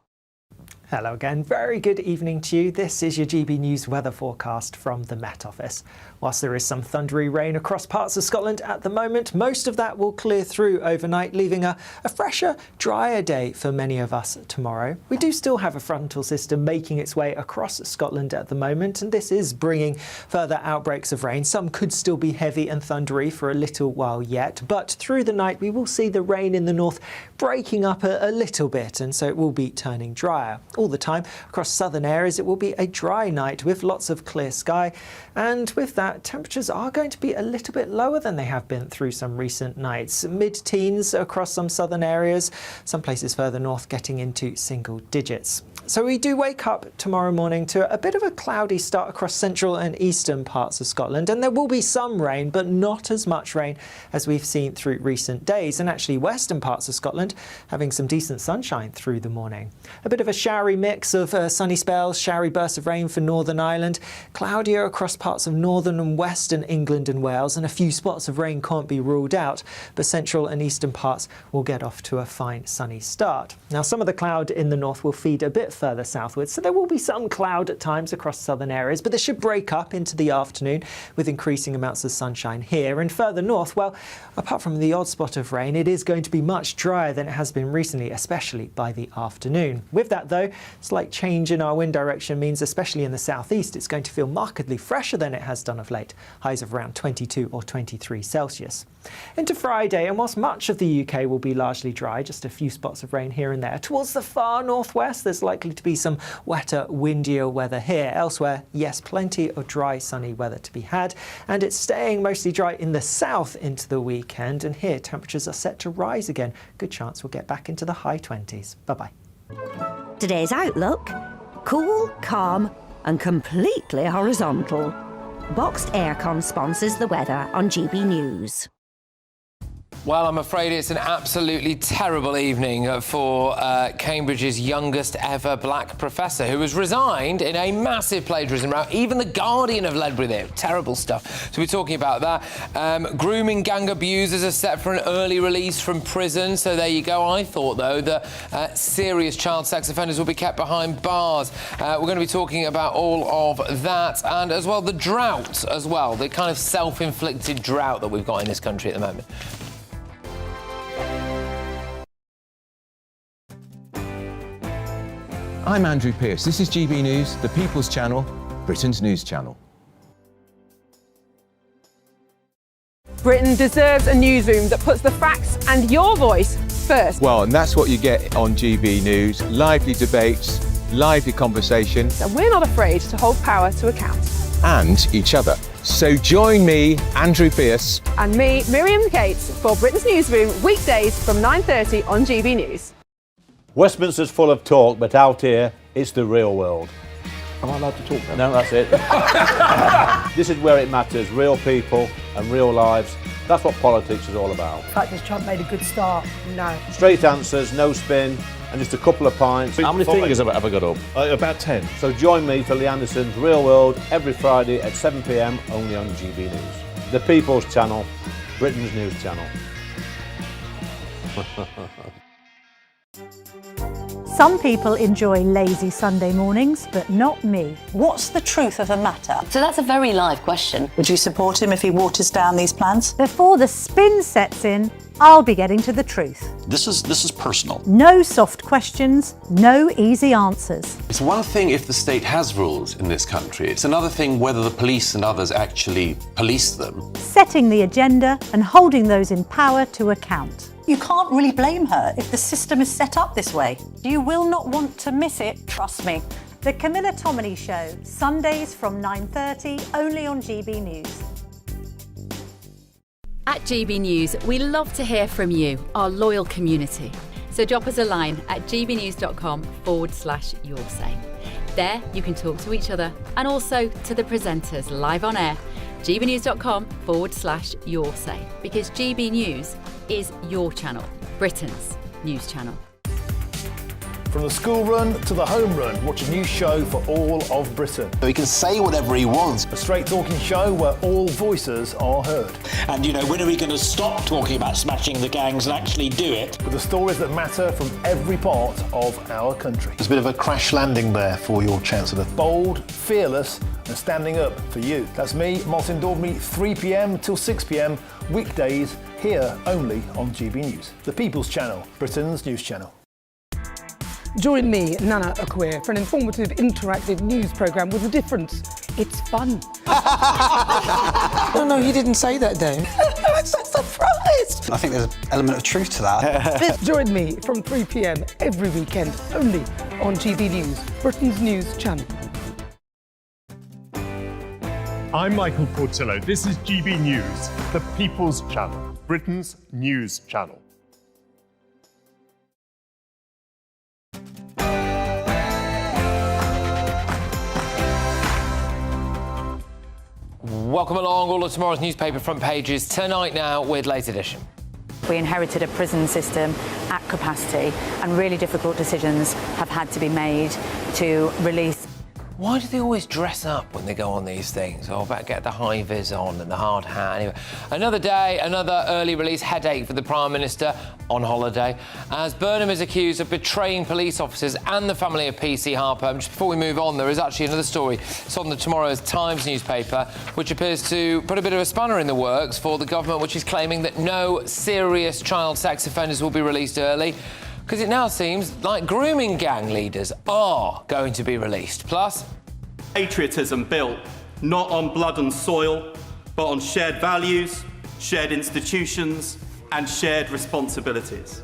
Hello again, very good evening to you. This is your GB News weather forecast from the Met Office. Whilst there is some thundery rain across parts of Scotland at the moment, most of that will clear through overnight, leaving a fresher, drier day for many of us tomorrow. We do still have a frontal system making its way across Scotland at the moment, and this is bringing further outbreaks of rain. Some could still be heavy and thundery for a little while yet, but through the night we will see the rain in the north breaking up a little bit, and so it will be turning drier. All the time across southern areas it will be a dry night with lots of clear sky, and with that temperatures are going to be a little bit lower than they have been through some recent nights. Mid-teens across some southern areas, some places further north getting into single digits. So we do wake up tomorrow morning to a bit of a cloudy start across central and eastern parts of Scotland, and there will be some rain, but not as much rain as we've seen through recent days, and actually western parts of Scotland having some decent sunshine through the morning. A bit of a showery mix of sunny spells, showery bursts of rain for Northern Ireland, cloudier across parts of northern and western England and Wales, and a few spots of rain can't be ruled out, but central and eastern parts will get off to a fine sunny start. Now some of the cloud in the north will feed a bit further southwards, so there will be some cloud at times across southern areas, but this should break up into the afternoon with increasing amounts of sunshine here. And further north, well, apart from the odd spot of rain, it is going to be much drier than it has been recently, especially by the afternoon. With that though, slight change in our wind direction means, especially in the southeast, it's going to feel markedly fresher than it has done of late, highs of around 22 or 23 Celsius. Into Friday, and whilst much of the UK will be largely dry, just a few spots of rain here and there, towards the far northwest there's likely to be some wetter, windier weather here. Elsewhere, yes, plenty of dry, sunny weather to be had, and it's staying mostly dry in the south into the weekend, and here temperatures are set to rise again. Good chance we'll get back into the high 20s. Bye-bye. Today's outlook: cool, calm and completely horizontal. Boxed Aircon sponsors the weather on GB News. Well, I'm afraid it's an absolutely terrible evening for Cambridge's youngest ever black professor, who has resigned in a massive plagiarism row. Even The Guardian have led with it. Terrible stuff. So we're talking about that. Grooming gang abusers are set for an early release from prison. So there you go. I thought, though, that serious child sex offenders will be kept behind bars. We're going to be talking about all of that, and as well the drought as well, the kind of self-inflicted drought that we've got in this country at the moment. I'm Andrew Pearce. This is GB News, the People's Channel, Britain's news channel. Britain deserves a newsroom that puts the facts and your voice first. Well, and that's what you get on GB News. Lively debates, lively conversation. And we're not afraid to hold power to account. And each other. So join me, Andrew Pearce. And me, Miriam Gates, for Britain's Newsroom, weekdays from 9:30 on GB News. Westminster's full of talk, but out here, it's the real world. Am I allowed to talk now? No, that's it. This is where it matters, real people and real lives. That's what politics is all about. In fact, has Trump made a good start? No. Straight answers, no spin, and just a couple of pints. How many fingers have I got up? About 10. So join me for Lee Anderson's Real World every Friday at 7 p.m, only on GB News. The People's Channel, Britain's news channel. Some people enjoy lazy Sunday mornings, but not me. What's the truth of the matter? So that's a very live question. Would you support him if he waters down these plans? Before the spin sets in, I'll be getting to the truth. This is personal. No soft questions, no easy answers. It's one thing if the state has rules in this country. It's another thing whether the police and others actually police them. Setting the agenda and holding those in power to account. You can't really blame her if the system is set up this way. You will not want to miss it, trust me. The Camilla Tominey Show, Sundays from 9:30, only on GB News. At GB News, we love to hear from you, our loyal community. So drop us a line at gbnews.com/yoursay. There you can talk to each other and also to the presenters live on air. gbnews.com/yoursay, because GB News is your channel, Britain's news channel. From the school run to the home run, watch a new show for all of Britain. So he can say whatever he wants. A straight-talking show where all voices are heard. And, you know, when are we going to stop talking about smashing the gangs and actually do it? With the stories that matter from every part of our country. There's a bit of a crash landing there for your Chancellor. Bold, fearless and standing up for you. That's me, Martin Daubney, 3 p.m. till 6 p.m, weekdays, here only on GB News. The People's Channel, Britain's news channel. Join me, Nana Akwe, for an informative, interactive news programme with a difference. It's fun. No, he didn't say that, Dave. I'm so surprised. I think there's an element of truth to that. Join me from 3 p.m. every weekend, only on GB News, Britain's news channel. I'm Michael Portillo. This is GB News, the People's Channel, Britain's news channel. Welcome along, all of tomorrow's newspaper front pages tonight now with Late Edition. We inherited a prison system at capacity and really difficult decisions have had to be made to release. Why do they always dress up when they go on these things? Oh, I better get the high vis on and the hard hat. Anyway, another day, another early release headache for the Prime Minister on holiday, as Burnham is accused of betraying police officers and the family of PC Harper. And just before we move on, there is actually another story. It's on the tomorrow's Times newspaper, which appears to put a bit of a spanner in the works for the government, which is claiming that no serious child sex offenders will be released early, because it now seems like grooming gang leaders are going to be released. Plus, patriotism built not on blood and soil, but on shared values, shared institutions, and shared responsibilities.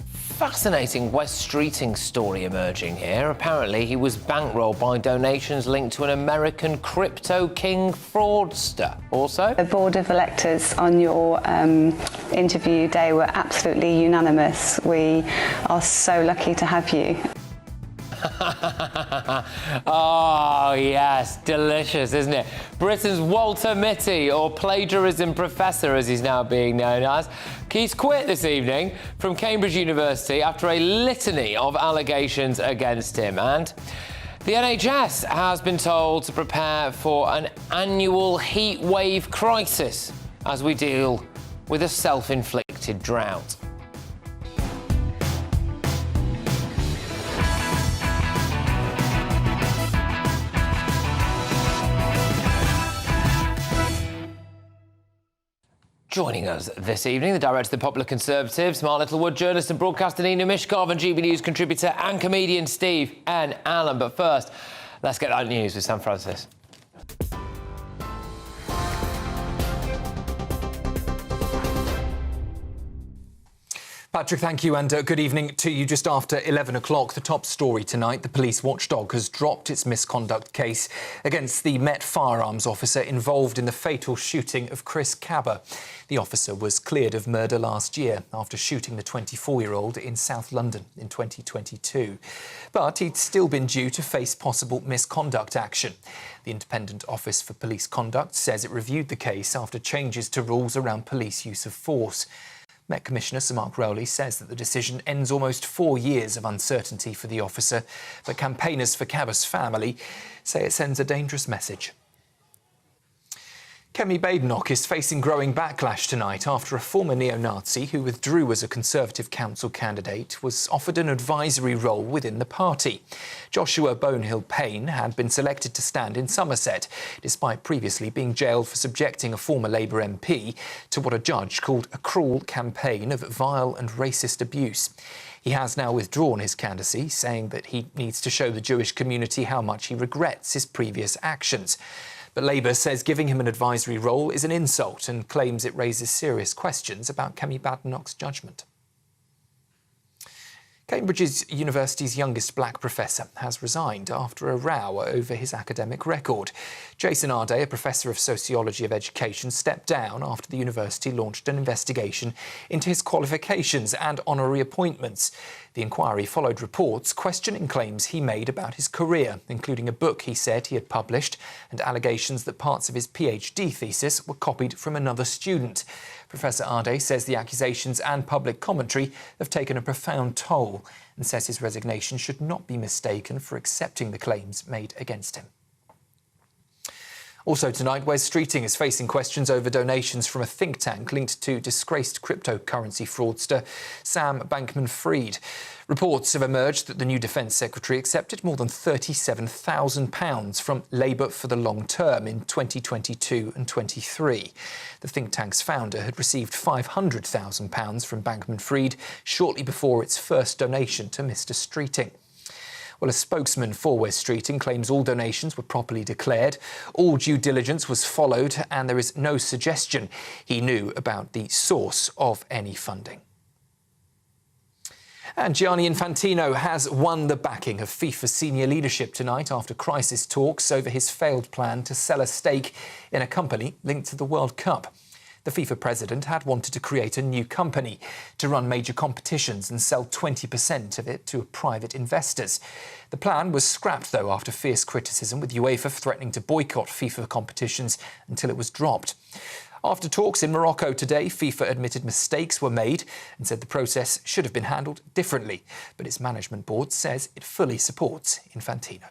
Fascinating West Streeting story emerging here. Apparently, he was bankrolled by donations linked to an American crypto king fraudster. Also, the Board of Electors on your interview day were absolutely unanimous. We are so lucky to have you. Oh, yes, delicious, isn't it? Britain's Walter Mitty, or plagiarism professor, as he's now being known as. He's quit this evening from Cambridge University after a litany of allegations against him. And the NHS has been told to prepare for an annual heat wave crisis as we deal with a self-inflicted drought. Joining us this evening, the director of the Popular Conservative, Smart Littlewood, journalist and broadcaster Nina Mishkov, and GB News contributor and comedian Steve N. Allen. But first, let's get that news with Sam Francis. Patrick, thank you, and good evening to you. Just after 11 o'clock, the top story tonight, the police watchdog has dropped its misconduct case against the Met firearms officer involved in the fatal shooting of Chris Cabba. The officer was cleared of murder last year after shooting the 24-year-old in South London in 2022. But he'd still been due to face possible misconduct action. The Independent Office for Police Conduct says it reviewed the case after changes to rules around police use of force. Met Commissioner Sir Mark Rowley says that the decision ends almost 4 years of uncertainty for the officer, but campaigners for Cabba's family say it sends a dangerous message. Kemi Badenoch is facing growing backlash tonight after a former neo-Nazi who withdrew as a Conservative council candidate was offered an advisory role within the party. Joshua Bonehill-Payne had been selected to stand in Somerset, despite previously being jailed for subjecting a former Labour MP to what a judge called a cruel campaign of vile and racist abuse. He has now withdrawn his candidacy, saying that he needs to show the Jewish community how much he regrets his previous actions. But Labour says giving him an advisory role is an insult and claims it raises serious questions about Kemi Badenoch's judgment. Cambridge University's youngest black professor has resigned after a row over his academic record. Jason Arday, a professor of sociology of education, stepped down after the university launched an investigation into his qualifications and honorary appointments. The inquiry followed reports questioning claims he made about his career, including a book he said he had published and allegations that parts of his PhD thesis were copied from another student. Professor Ade says the accusations and public commentary have taken a profound toll and says his resignation should not be mistaken for accepting the claims made against him. Also tonight, Wes Streeting is facing questions over donations from a think tank linked to disgraced cryptocurrency fraudster Sam Bankman-Fried. Reports have emerged that the new Defence Secretary accepted more than £37,000 from Labour for the Long Term in 2022 and 23. The think tank's founder had received £500,000 from Bankman-Fried shortly before its first donation to Mr Streeting. Well, a spokesman for Wes Streeting claims all donations were properly declared, all due diligence was followed, and there is no suggestion he knew about the source of any funding. And Gianni Infantino has won the backing of FIFA senior leadership tonight after crisis talks over his failed plan to sell a stake in a company linked to the World Cup. The FIFA president had wanted to create a new company to run major competitions and sell 20% of it to private investors. The plan was scrapped, though, after fierce criticism, with UEFA threatening to boycott FIFA competitions until it was dropped. After talks in Morocco today, FIFA admitted mistakes were made and said the process should have been handled differently. But its management board says it fully supports Infantino.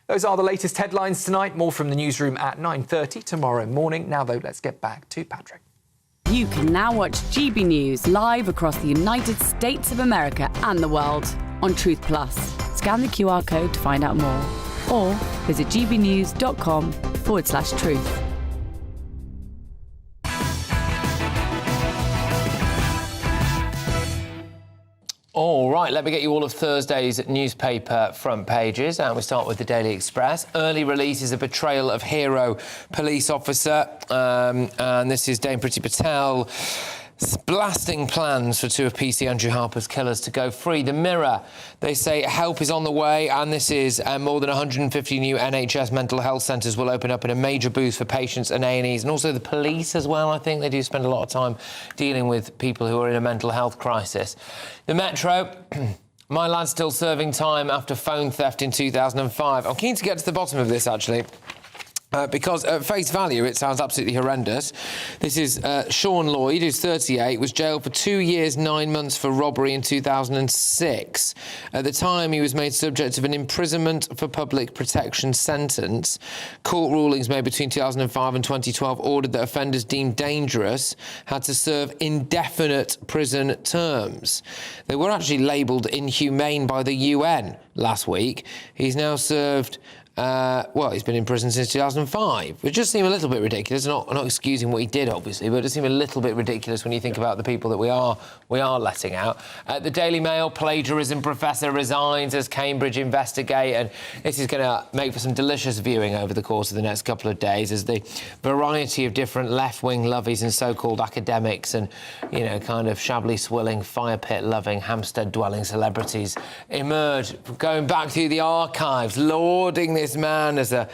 Those are the latest headlines tonight. More from the newsroom at 9:30 tomorrow morning. Now, though, let's get back to Patrick. You can now watch GB News live across the United States of America and the world on Truth Plus. Scan the QR code to find out more or visit gbnews.com/truth. All right, let me get you all of Thursday's newspaper front pages. And we start with the Daily Express. Early release is a betrayal of hero police officer. And this is Dame Priti Patel blasting plans for two of PC Andrew Harper's killers to go free. The Mirror, they say help is on the way, and this is more than 150 new NHS mental health centres will open up in a major boost for patients and A&Es, and also the police as well. I think they do spend a lot of time dealing with people who are in a mental health crisis. The Metro, my lad's still serving time after phone theft in 2005. I'm keen to get to the bottom of this, actually. Because at face value, it sounds absolutely horrendous. This is Sean Lloyd, who's 38, was jailed for 2 years, 9 months for robbery in 2006. At the time, he was made subject of an imprisonment for public protection sentence. Court rulings made between 2005 and 2012 ordered that offenders deemed dangerous had to serve indefinite prison terms. They were actually labelled inhumane by the UN last week. He's now served... he's been in prison since 2005, which just seems a little bit ridiculous. Not excusing what he did, obviously, but it does seem a little bit ridiculous when you think about the people that we are letting out. The Daily Mail, plagiarism professor resigns as Cambridge investigate, and this is going to make for some delicious viewing over the course of the next couple of days as the variety of different left-wing lovies and so-called academics and, kind of shabbily swilling, fire pit-loving, Hampstead-dwelling celebrities emerge, going back through the archives, lauding this man as a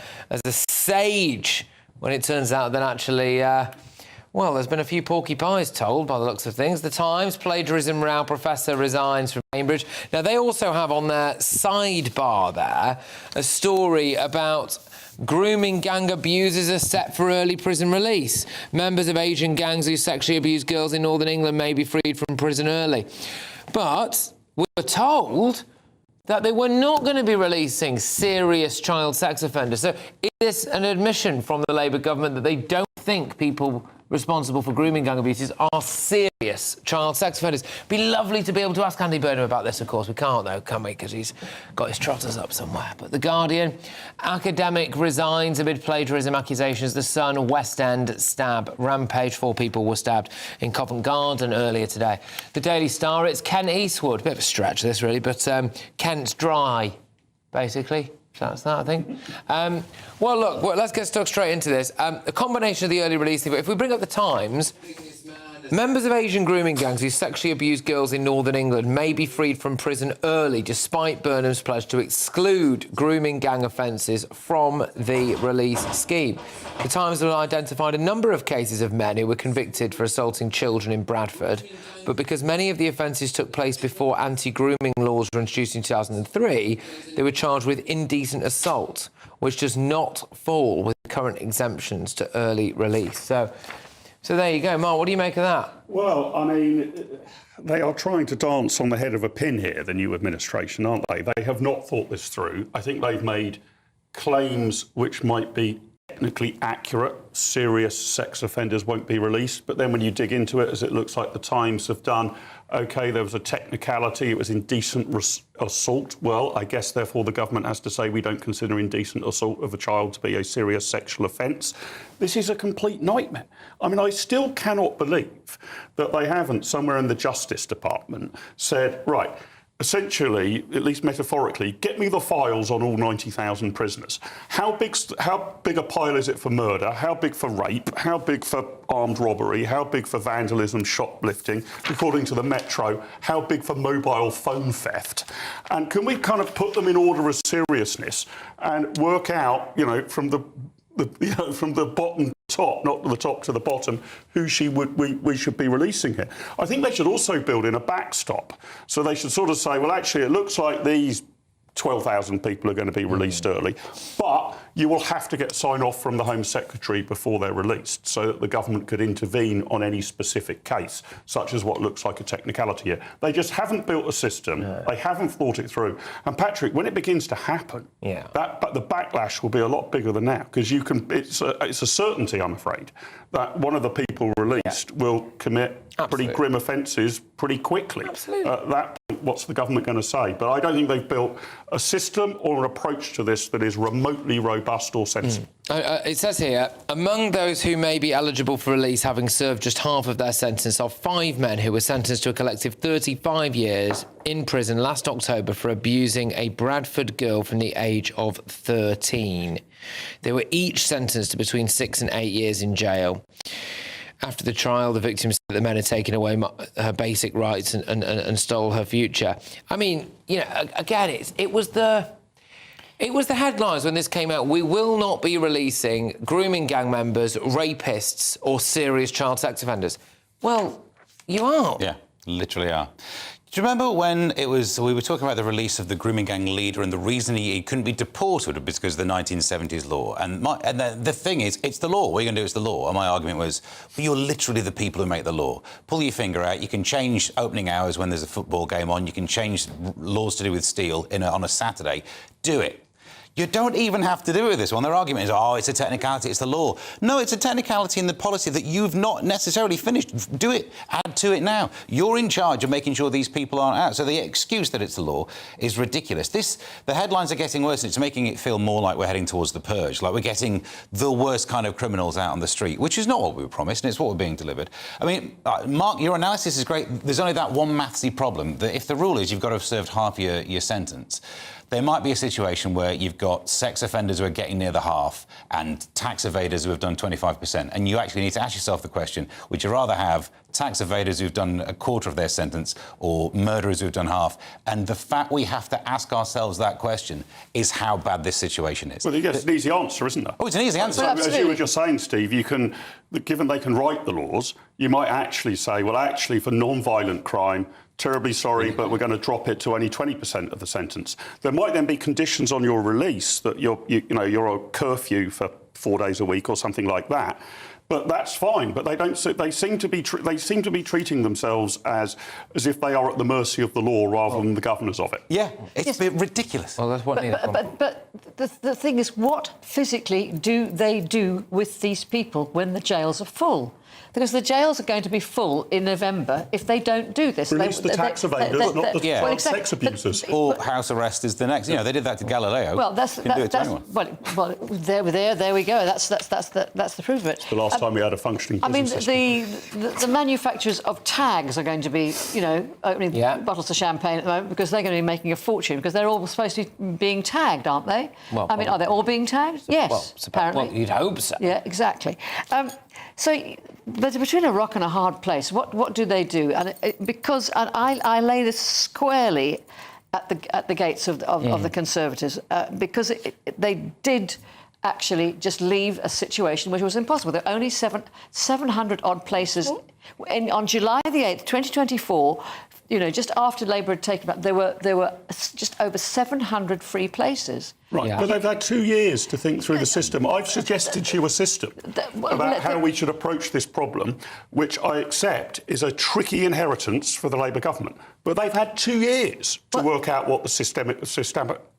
sage, when it turns out that actually, there's been a few porky pies told by the looks of things. The Times, plagiarism row, professor resigns from Cambridge. Now, they also have on their sidebar there a story about grooming gang abusers are set for early prison release. Members of Asian gangs who sexually abuse girls in Northern England may be freed from prison early. But we were told that they were not going to be releasing serious child sex offenders. So is this an admission from the Labour government that they don't think people responsible for grooming gang abuses are serious child sex offenders? Be lovely to be able to ask Andy Burnham about this, of course. We can't, though, can we? Because he's got his trotters up somewhere. But The Guardian, academic resigns amid plagiarism accusations. The Sun, West End stab rampage. 4 people were stabbed in Covent Garden earlier today. The Daily Star, it's Kent Eastwood. Bit of a stretch, this, really, but Kent's dry, basically. That's that, I think. Look, let's get stuck straight into this. A combination of the early release thing, but if we bring up the Times... This man Members of Asian grooming gangs who sexually abuse girls in Northern England may be freed from prison early, despite Burnham's pledge to exclude grooming gang offences from the release scheme. The Times have identified a number of cases of men who were convicted for assaulting children in Bradford, but because many of the offences took place before anti-grooming laws were introduced in 2003, they were charged with indecent assault, which does not fall with current exemptions to early release. So there you go. Mark, what do you make of that? Well, I mean, they are trying to dance on the head of a pin here, the new administration, aren't they? They have not thought this through. I think they've made claims which might be technically accurate. Serious sex offenders won't be released. But then when you dig into it, as it looks like the Times have done, OK, there was a technicality, it was indecent assault. Well, I guess, therefore, the government has to say we don't consider indecent assault of a child to be a serious sexual offence. This is a complete nightmare. I mean, I still cannot believe that they haven't, somewhere in the Justice Department, said, right, essentially, at least metaphorically, get me the files on all 90,000 prisoners. How big a pile is it for murder? How big for rape? How big for armed robbery? How big for vandalism, shoplifting? According to the Metro, how big for mobile phone theft? And can we kind of put them in order of seriousness and work out, you know, from the bottom top, not the top to the bottom, who we should be releasing here? I think they should also build in a backstop. So they should sort of say, well, actually, it looks like these 12,000 people are going to be released early, but you will have to get sign-off from the Home Secretary before they're released, so that the government could intervene on any specific case, such as what looks like a technicality here. They just haven't built a system. They haven't thought it through. And Patrick, when it begins to happen, but the backlash will be a lot bigger than now, because you can. It's a certainty, I'm afraid, that one of the people released will commit pretty grim offences pretty quickly. At that point, what's the government going to say? But I don't think they've built a system or an approach to this that is remotely robust or sensible. It says here, among those who may be eligible for release having served just half of their sentence are 5 men who were sentenced to a collective 35 years in prison last October for abusing a Bradford girl from the age of 13. They were each sentenced to between 6 and 8 years in jail. After the trial, the victim said that the men had taken away her basic rights and stole her future. I mean, you know, again, it was the headlines when this came out. We will not be releasing grooming gang members, rapists or serious child sex offenders. Well, you are. Yeah, literally are. Do you remember when we were talking about the release of the grooming gang leader, and the reason he couldn't be deported was because of the 1970s law? And the thing is, it's the law. What are you going to do? It's the law. And my argument was, well, you're literally the people who make the law. Pull your finger out. You can change opening hours when there's a football game on. You can change laws to do with steel on a Saturday. Do it. You don't even have to do with this one. Their argument is, oh, it's a technicality, it's the law. No, it's a technicality in the policy that you've not necessarily finished. Do it. Add to it now. You're in charge of making sure these people aren't out. So the excuse that it's the law is ridiculous. The headlines are getting worse, and it's making it feel more like we're heading towards the purge, like we're getting the worst kind of criminals out on the street, which is not what we were promised, and it's what we're being delivered. I mean, Mark, your analysis is great. There's only that one mathsy problem, that if the rule is you've got to have served half your sentence, there might be a situation where you've got sex offenders who are getting near the half and tax evaders who have done 25%. And you actually need to ask yourself the question, would you rather have tax evaders who've done a quarter of their sentence or murderers who've done half? And the fact we have to ask ourselves that question is how bad this situation is. Well, it's an easy answer, isn't it? Oh, it's an easy answer. As you were just saying, Steve, given they can write the laws, you might actually say, well, actually, for non-violent crime, terribly sorry, but we're going to drop it to only 20% of the sentence. There might then be conditions on your release that you're a curfew for 4 days a week or something like that. But that's fine. But they seem to be treating themselves as if they are at the mercy of the law rather than the governors of it. Yeah, it's ridiculous. Well, that's what. But the thing is, what physically do they do with these people when the jails are full? Because the jails are going to be full in November if they don't do this. Release the tax evaders, not the sex abusers. Or house arrest is the next. You know, they did that to Galileo. Well, there we go. That's the proof of it. It's the last time we had a functioning prison system. The manufacturers of tags are going to be, opening bottles of champagne at the moment because they're going to be making a fortune because they're all supposed to be being tagged, aren't they? Well, are they all being tagged? Yes, apparently. Well, you'd hope so. Yeah, exactly. So they're between a rock and a hard place. What do they do? And because I lay this squarely at the gates of the Conservatives because they did actually just leave a situation which was impossible. There are only 700 odd places. On July the 8th, 2024, just after Labour had taken back, there were just over 700 free places. Right, but they've had 2 years to think through the system. I've suggested to you a system about how we should approach this problem, which I accept is a tricky inheritance for the Labour government. But they've had 2 years to work out what the systemic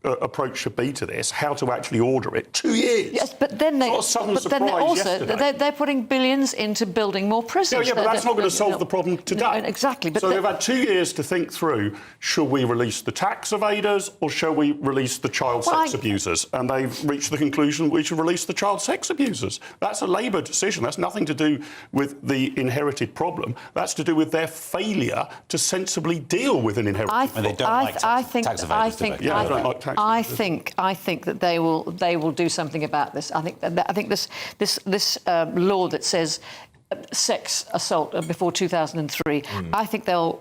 approach should be to this, how to actually order it. 2 years. Yes, but then they're putting billions into building more prisons. Yeah, but that's not going to solve the problem today. Exactly. But so they've had 2 years to think through: should we release the tax evaders or shall we release the child sex abusers? And they've reached the conclusion we should release the child sex abusers. That's a Labour decision. That's nothing to do with the inherited problem. That's to do with their failure to sensibly deal with an inherited problem. They don't like tax evaders, do they? Yeah, they don't like tax evaders. I think that they will do something about this. I think this law that says sex assault before 2003. I think they'll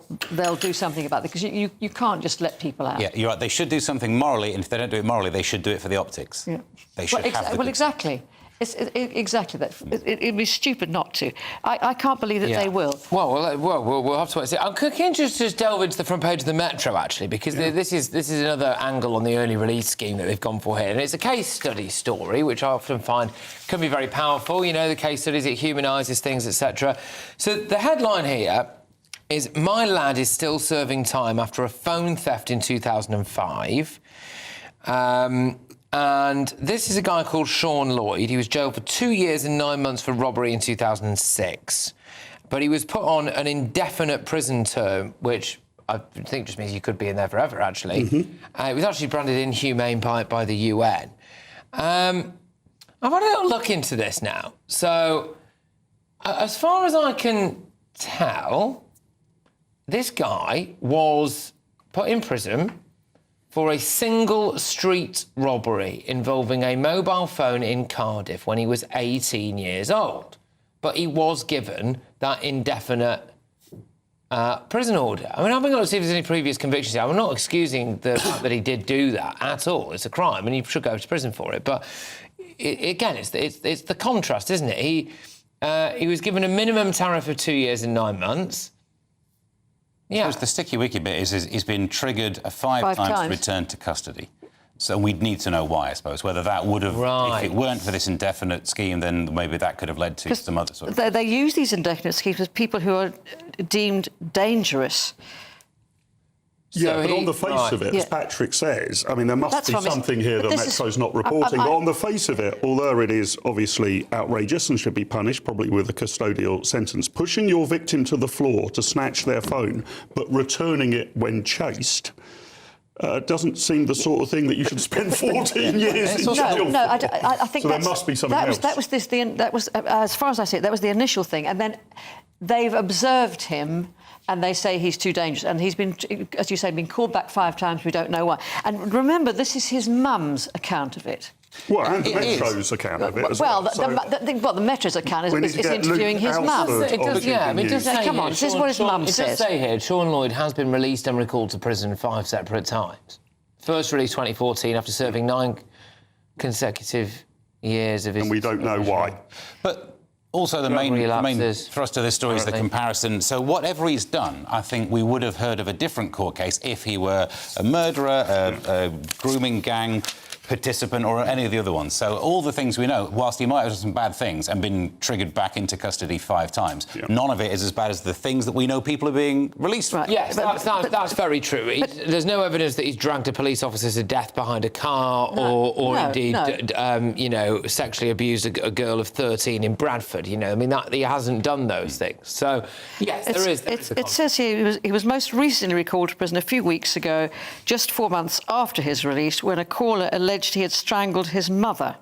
do something about it because you can't just let people out. Yeah, you're right. They should do something morally, and if they don't do it morally, they should do it for the optics. Yeah. They should exactly. It's exactly that. It'd be stupid not to. I can't believe that they will. Well, we'll have to wait. Can you just delve into the front page of the Metro, actually, because this is another angle on the early release scheme that they've gone for here. And it's a case study story, which I often find can be very powerful. The case studies, it humanises things, etc. So the headline here is, "My lad is still serving time after a phone theft in 2005. And this is a guy called Sean Lloyd. He was jailed for 2 years and 9 months for robbery in 2006. But he was put on an indefinite prison term, which I think just means you could be in there forever, actually. It was actually branded inhumane by the UN. I've had a little look into this now. So, as far as I can tell, this guy was put in prison for a single street robbery involving a mobile phone in Cardiff when he was 18 years old. But he was given that indefinite prison order. I mean, I've been going to see if there's any previous convictions here. I'm not excusing the fact that he did do that at all. It's a crime and he should go to prison for it. But, again, it's the contrast, isn't it? He was given a minimum tariff of 2 years and 9 months. Yeah. The sticky wicket bit is he's been triggered five times return to custody. So we'd need to know why, I suppose, whether that would have... If it weren't for this indefinite scheme, then maybe that could have led to some other sort of... They use these indefinite schemes with people who are deemed dangerous. Yeah, but on the face of it, as Patrick says, I mean, there must be something here that Metro's not reporting. But on the face of it, although it is obviously outrageous and should be punished, probably with a custodial sentence, pushing your victim to the floor to snatch their phone, but returning it when chased, doesn't seem the sort of thing that you should spend 14 years in jail No, I think so there must be something else. That was, as far as I see it, that was the initial thing. And then they've observed him and they say he's too dangerous. And he's been, as you say, been called back 5 times. We don't know why. And remember, this is his mum's account of it. Well, and the Metro's account of it as well. The Metro's account is interviewing his mum. Come on, this is what his mum says. It does say here, Sean Lloyd has been released and recalled to prison 5 separate times. First released 2014 after serving 9 consecutive years of his... And we don't know why. But... Also, the main thrust of this story is the comparison. So whatever he's done, I think we would have heard of a different court case if he were a murderer, a grooming gang participant or any of the other ones. So all the things we know, whilst he might have done some bad things and been triggered back into custody 5 times, none of it is as bad as the things that we know people are being released from. Yes, that's very true. There's no evidence that he's dragged a police officer to death behind a car or indeed, sexually abused a girl of 13 in Bradford. I mean, he hasn't done those things. So, yes, there is. It says here he was most recently recalled to prison a few weeks ago, just 4 months after his release, when a caller alleged he had strangled his mother.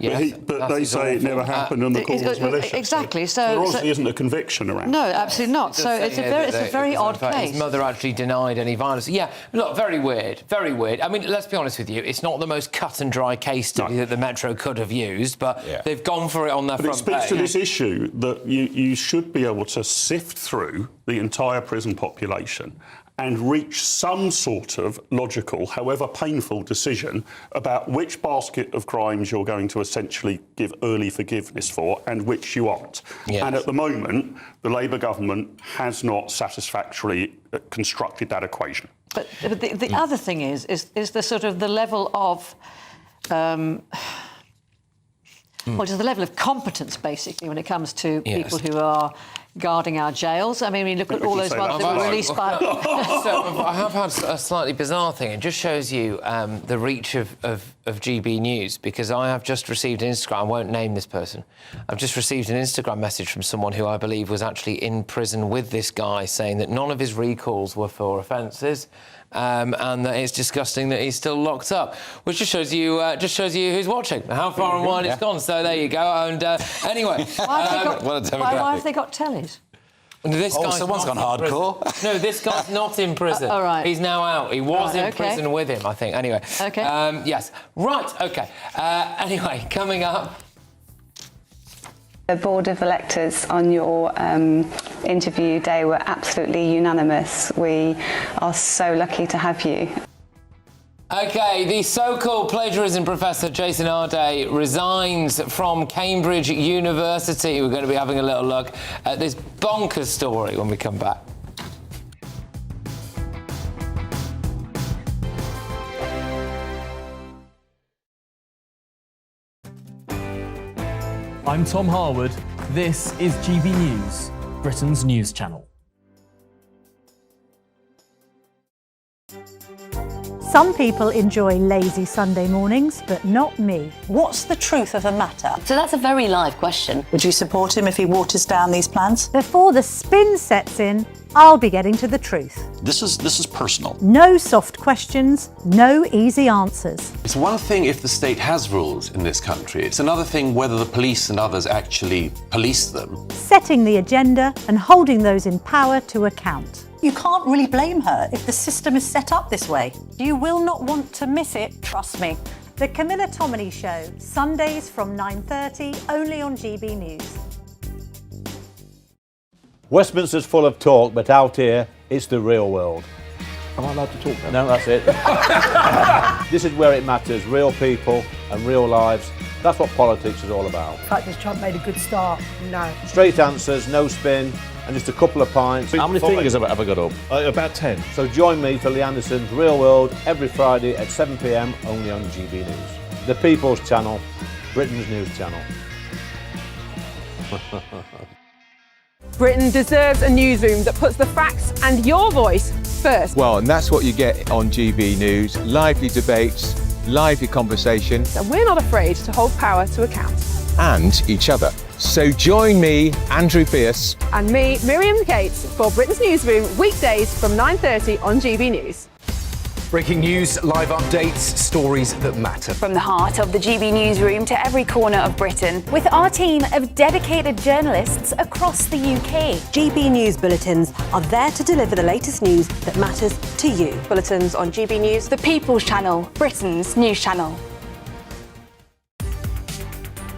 Yes, but they say it never happened and the call was malicious. Exactly. So there obviously isn't a conviction around. No, absolutely not. So it's a very odd case. His mother actually denied any violence. Yeah, look, very weird, very weird. I mean, let's be honest with you, it's not the most cut and dry case study that the Metro could have used, but they've gone for it on their front page. But it speaks to this issue that you should be able to sift through the entire prison population and reach some sort of logical, however painful, decision about which basket of crimes you're going to essentially give early forgiveness for and which you aren't. Yes. And at the moment, the Labour government has not satisfactorily constructed that equation. But the other thing is the sort of the level of... Well, just the level of competence, basically, when it comes to people who are guarding our jails. I mean, we look at all those ones that were released by... So I have had a slightly bizarre thing. It just shows you the reach of GB News, because I have just received an Instagram... I won't name this person. I've just received an Instagram message from someone who I believe was actually in prison with this guy, saying that none of his recalls were for offences, and that it's disgusting that he's still locked up, which just shows you who's watching, how far and wide it's gone. So there you go. And anyway, why have they got tellies? This guy's someone's gone hardcore. No, this guy's not in prison. All right. He's now out. He was in prison with him, I think. Anyway. Okay. Yes. Right. OK. Anyway, coming up... The Board of Electors on your interview day were absolutely unanimous. We are so lucky to have you. OK, the so-called plagiarism professor Jason Arday resigns from Cambridge University. We're going to be having a little look at this bonkers story when we come back. I'm Tom Harwood. This is GB News, Britain's news channel. Some people enjoy lazy Sunday mornings, but not me. What's the truth of the matter? So that's a very live question. Would you support him if he waters down these plans? Before the spin sets in, I'll be getting to the truth. This is personal. No soft questions, no easy answers. It's one thing if the state has rules in this country. It's another thing whether the police and others actually police them. Setting the agenda and holding those in power to account. You can't really blame her if the system is set up this way. You will not want to miss it, trust me. The Camilla Tominey Show, Sundays from 9:30, only on GB News. Westminster's full of talk, but out here, it's the real world. Am I allowed to talk now? No, that's it. This is where it matters, real people and real lives. That's what politics is all about. The fact that Trump made a good start, no. Straight answers, no spin, and just a couple of pints. How many fingers have I got up? About 10. So join me for Lee Anderson's Real World every Friday at 7 p.m, only on GB News. The People's Channel, Britain's news channel. Britain deserves a newsroom that puts the facts and your voice first. Well, and that's what you get on GB News. Lively debates, lively conversation. And we're not afraid to hold power to account. And each other. So join me, Andrew Pierce. And me, Miriam Gates, for Britain's Newsroom, weekdays from 9:30 on GB News. Breaking news, live updates, stories that matter. From the heart of the GB Newsroom to every corner of Britain, with our team of dedicated journalists across the UK. GB News bulletins are there to deliver the latest news that matters to you. Bulletins on GB News, the People's Channel, Britain's news channel.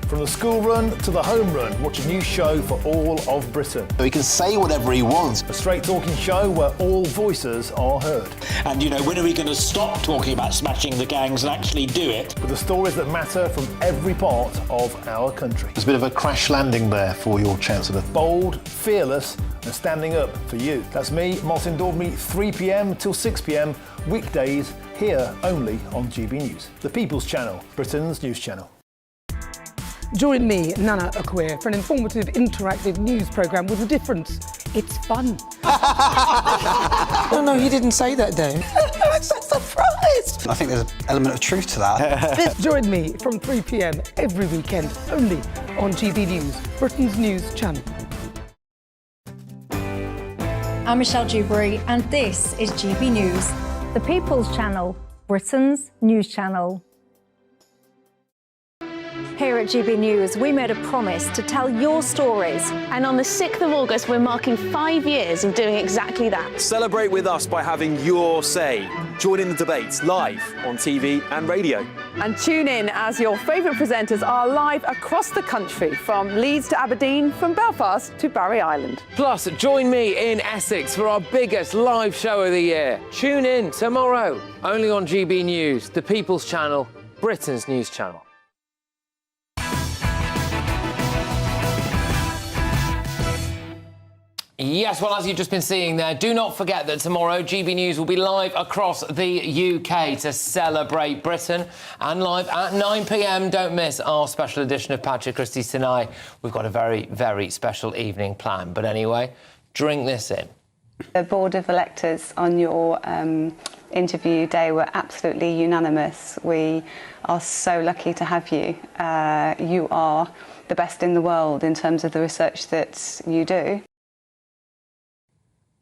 From the school run to the home run, watch a new show for all of Britain. So he can say whatever he wants. A straight talking show where all voices are heard. And, when are we going to stop talking about smashing the gangs and actually do it? With the stories that matter from every part of our country. There's a bit of a crash landing there for your Chancellor. Bold, fearless and standing up for you. That's me, Martin Daubney, 3 p.m. till 6 p.m, weekdays, here only on GB News. The People's Channel, Britain's news channel. Join me, Nana Akweer, for an informative, interactive news programme with a difference. It's fun. No, he didn't say that, though. I'm so surprised. I think there's an element of truth to that. Join me from 3 p.m. every weekend, only on GB News, Britain's news channel. I'm Michelle Dewberry, and this is GB News. The People's Channel, Britain's news channel. Here at GB News, we made a promise to tell your stories. And on the 6th of August, we're marking 5 years of doing exactly that. Celebrate with us by having your say. Join in the debates live on TV and radio. And tune in as your favourite presenters are live across the country, from Leeds to Aberdeen, from Belfast to Barry Island. Plus, join me in Essex for our biggest live show of the year. Tune in tomorrow, only on GB News, the People's Channel, Britain's news channel. Yes, well, as you've just been seeing there, do not forget that tomorrow GB News will be live across the UK to celebrate Britain, and live at 9 p.m. Don't miss our special edition of Patrick Christys tonight. We've got a very, very special evening planned. But anyway, drink this in. The board of electors on your interview day were absolutely unanimous. We are so lucky to have you. You are the best in the world in terms of the research that you do.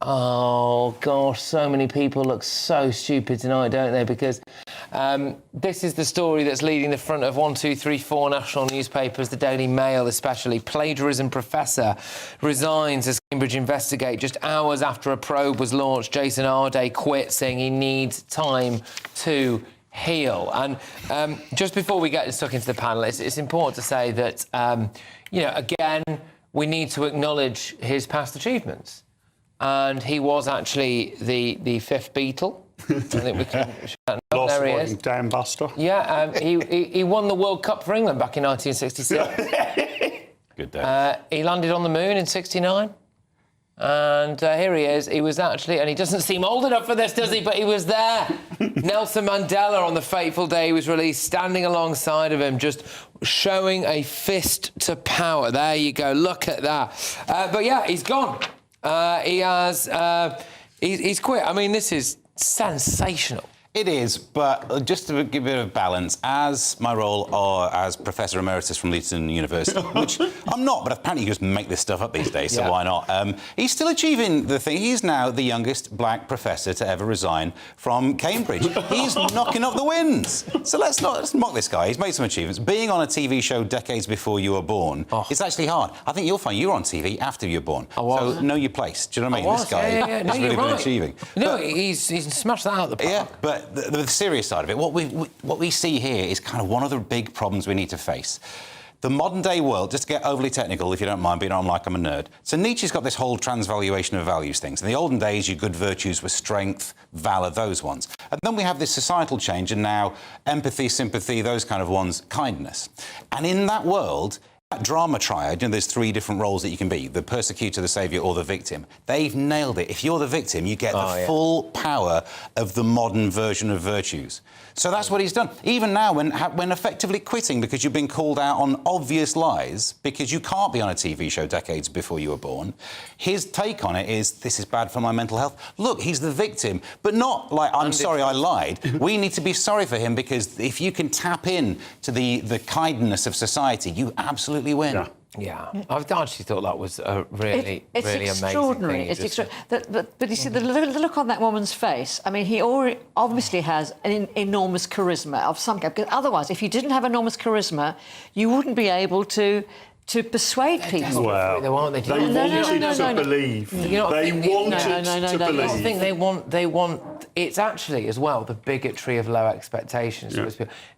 Oh, gosh, so many people look so stupid tonight, don't they? Because this is the story that's leading the front of 1, 2, 3, 4 national newspapers, the Daily Mail especially. Plagiarism professor resigns as Cambridge investigate. Just hours after a probe was launched, Jason Arday quit, saying he needs time to heal. And just before we get stuck into the panel, it's important to say that, you know, again, we need to acknowledge his past achievements. And he was actually the fifth Beatle. I think we can. Lost there he one, is. Dan Buster. Yeah, he won the World Cup for England back in 1966. Good day. He landed on the moon in '69. And here he is. He was actually, and he doesn't seem old enough for this, does he? But he was there. Nelson Mandela, on the fateful day he was released, standing alongside of him, just showing a fist to power. There you go. Look at that. But yeah, he's gone. He has. He's quit. I mean, this is sensational. It is, but just to give a bit of balance, as my role or as Professor Emeritus from Leeds University, which I'm not, but apparently you just make this stuff up these days, so why not? He's still achieving the thing. He's now the youngest black professor to ever resign from Cambridge. He's knocking up the wins. So let's mock this guy. He's made some achievements. Being on a TV show decades before you were born, it's actually hard. I think you'll find you were on TV after you were born. So know your place. Do you know what I mean? This guy has really been achieving. No, he's smashed that out of the park. Yeah, but the serious side of it, what we see here is kind of one of the big problems we need to face. The modern-day world, just to get overly technical, if you don't mind, being on like I'm a nerd. So Nietzsche's got this whole transvaluation of values things. In the olden days, your good virtues were strength, valour, those ones. And then we have this societal change, and now empathy, sympathy, those kind of ones, kindness. And in that world, that drama triad, you know, there's 3 different roles that you can be, the persecutor, the saviour or the victim. They've nailed it. If you're the victim, you get the full power of the modern version of virtues. So that's what he's done. Even now, when effectively quitting because you've been called out on obvious lies, because you can't be on a TV show decades before you were born, his take on it is, this is bad for my mental health. Look, he's the victim, but not like, I'm sorry I lied. We need to be sorry for him, because if you can tap in to the kindness of society, you absolutely win. Yeah, I've actually thought that was a really, really amazing thing. It's extraordinary. But you see, the look on that woman's face, I mean, he obviously has an enormous charisma of some kind. Because otherwise, if you didn't have enormous charisma, you wouldn't be able to persuade people. Well, they wanted to believe. They wanted to believe. I think they want. It's actually, as well, the bigotry of low expectations.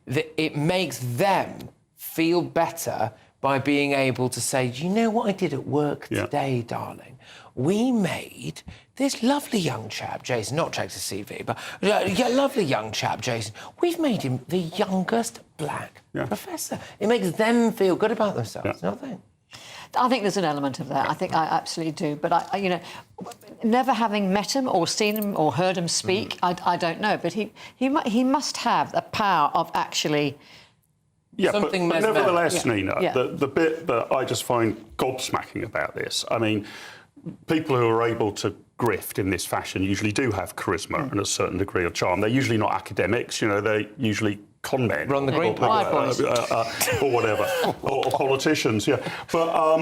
It makes them feel better by being able to say, do you know what I did at work today, darling? We made this lovely young chap, Jason, not checked his CV, but lovely young chap, Jason. We've made him the youngest black professor. It makes them feel good about themselves, nothing. I think there's an element of that. I think I absolutely do. But I you know, never having met him or seen him or heard him speak, I don't know. But he must have the power of actually. Yeah, but nevertheless, Nina, the bit that I just find gobsmacking about this, I mean, people who are able to grift in this fashion usually do have charisma and a certain degree of charm. They're usually not academics, you know, they're usually con men. Run the green or whatever, or politicians, But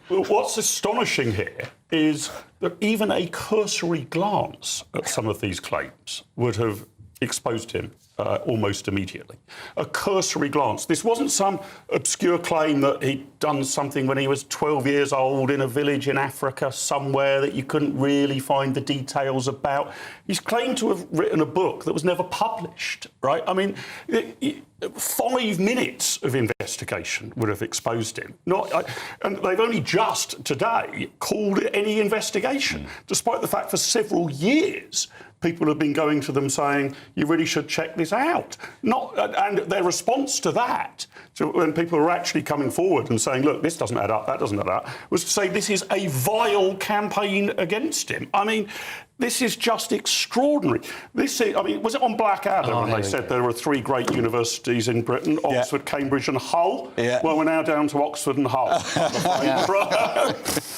what's astonishing here is that even a cursory glance at some of these claims would have exposed him almost immediately. A cursory glance. This wasn't some obscure claim that he'd done something when he was 12 years old in a village in Africa somewhere that you couldn't really find the details about. He's claimed to have written a book that was never published, right? I mean, 5 minutes of investigation would have exposed him. And they've only just today called it any investigation, despite the fact for several years people have been going to them saying, you really should check this out. And their response to that, when people are actually coming forward and saying, look, this doesn't add up, that doesn't add up, was to say this is a vile campaign against him. I mean, this is just extraordinary. Was it on Blackadder when they said there were 3 great universities in Britain, Oxford, Cambridge and Hull? Yeah. Well, we're now down to Oxford and Hull.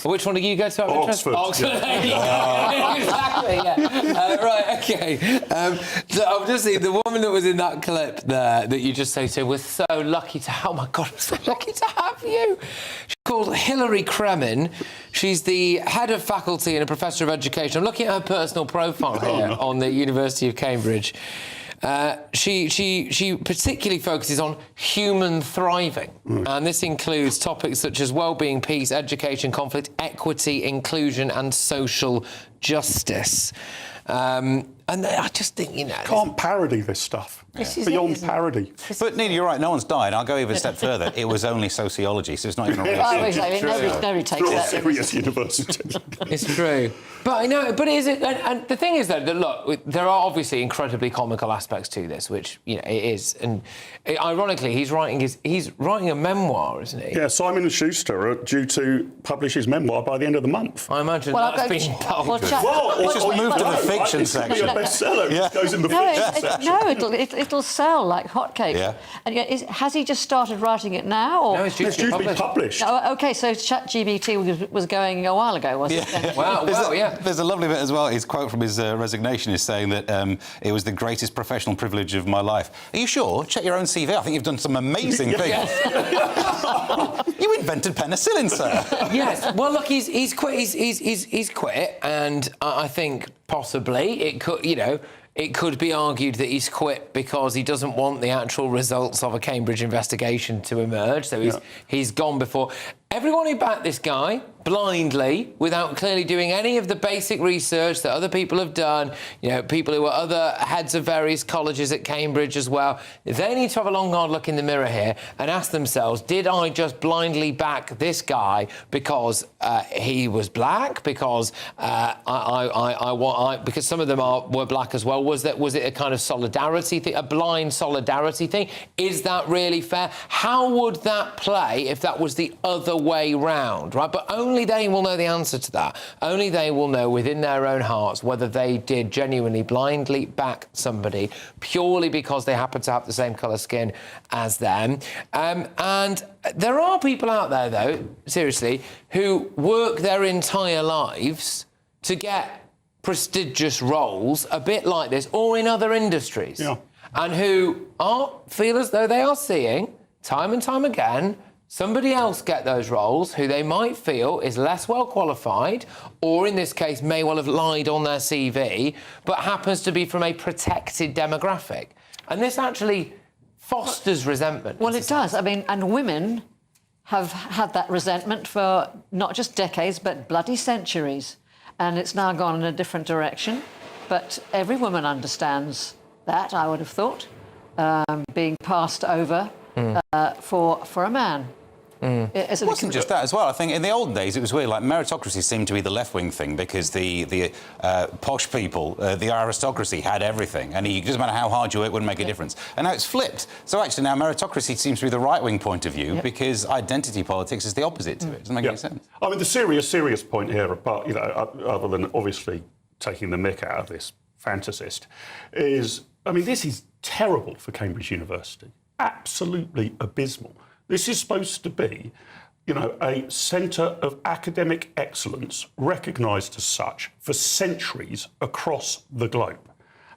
Which one do you go to? Oxford. Yeah. Exactly, yeah. Right, OK. So I've just seen the woman that was in that clip there that you just say to, we're so lucky to have, oh my God, we're so lucky to have you. She's called Hilary Kremen. She's the head of faculty and a professor of education. I'm looking at her personal profile here on the University of Cambridge. She particularly focuses on human thriving, and this includes topics such as well-being, peace, education, conflict, equity, inclusion and social justice. And I just think, Can't parody this stuff. This is beyond parody. But, Nina, you're right, no one's died. I'll go even a step further. It was only sociology, so it's not even a real exactly. Nobody takes that. Serious university. It's true. But I know, but is it? And the thing is, though, that look, there are obviously incredibly comical aspects to this, which it is. And ironically, he's writing a memoir, isn't he? Yeah, Simon & Schuster are due to publish his memoir by the end of the month. I imagine that's been done. It's just moved to the fiction section. It could be a bestseller. It goes in the fiction section. It'll sell like hotcakes. Yeah. And has he just started writing it now? Or? No, it's due to be published. Oh, OK, so ChatGPT was going a while ago, wasn't it? Well, yeah. There's a lovely bit as well. His quote from his resignation is saying that it was the greatest professional privilege of my life. Are you sure? Check your own CV. I think you've done some amazing things. You invented penicillin, sir. Yes. Well, look, he's quit. He's quit, and I think possibly it could, it could be argued that he's quit because he doesn't want the actual results of a Cambridge investigation to emerge. So he's gone before. Everyone who backed this guy blindly, without clearly doing any of the basic research that other people have done, people who were other heads of various colleges at Cambridge as well, they need to have a long, hard look in the mirror here and ask themselves, did I just blindly back this guy because he was black, because because some of them were black as well? Was it a kind of solidarity thing, a blind solidarity thing? Is that really fair? How would that play if that was the other way round, right? But only they will know the answer to that. Only they will know within their own hearts whether they did genuinely blindly back somebody purely because they happen to have the same colour skin as them. And there are people out there, though, seriously, who work their entire lives to get prestigious roles, a bit like this, or in other industries, and who feel as though they are seeing, time and time again, somebody else get those roles who they might feel is less well qualified, or in this case may well have lied on their CV, but happens to be from a protected demographic. And this actually fosters resentment. Well, it does. I mean, and women have had that resentment for not just decades, but bloody centuries. And it's now gone in a different direction. But every woman understands that, I would have thought, being passed over for a man. It wasn't just that as well. I think in the olden days it was weird. Like meritocracy seemed to be the left-wing thing because the posh people, the aristocracy, had everything, and it doesn't matter how hard you work, it wouldn't make a difference. And now it's flipped. So actually now meritocracy seems to be the right-wing point of view because identity politics is the opposite to it. Doesn't make any sense. I mean, the serious point here, apart, other than obviously taking the mick out of this fantasist, is, I mean, this is terrible for Cambridge University. Absolutely abysmal. This is supposed to be, a centre of academic excellence recognised as such for centuries across the globe.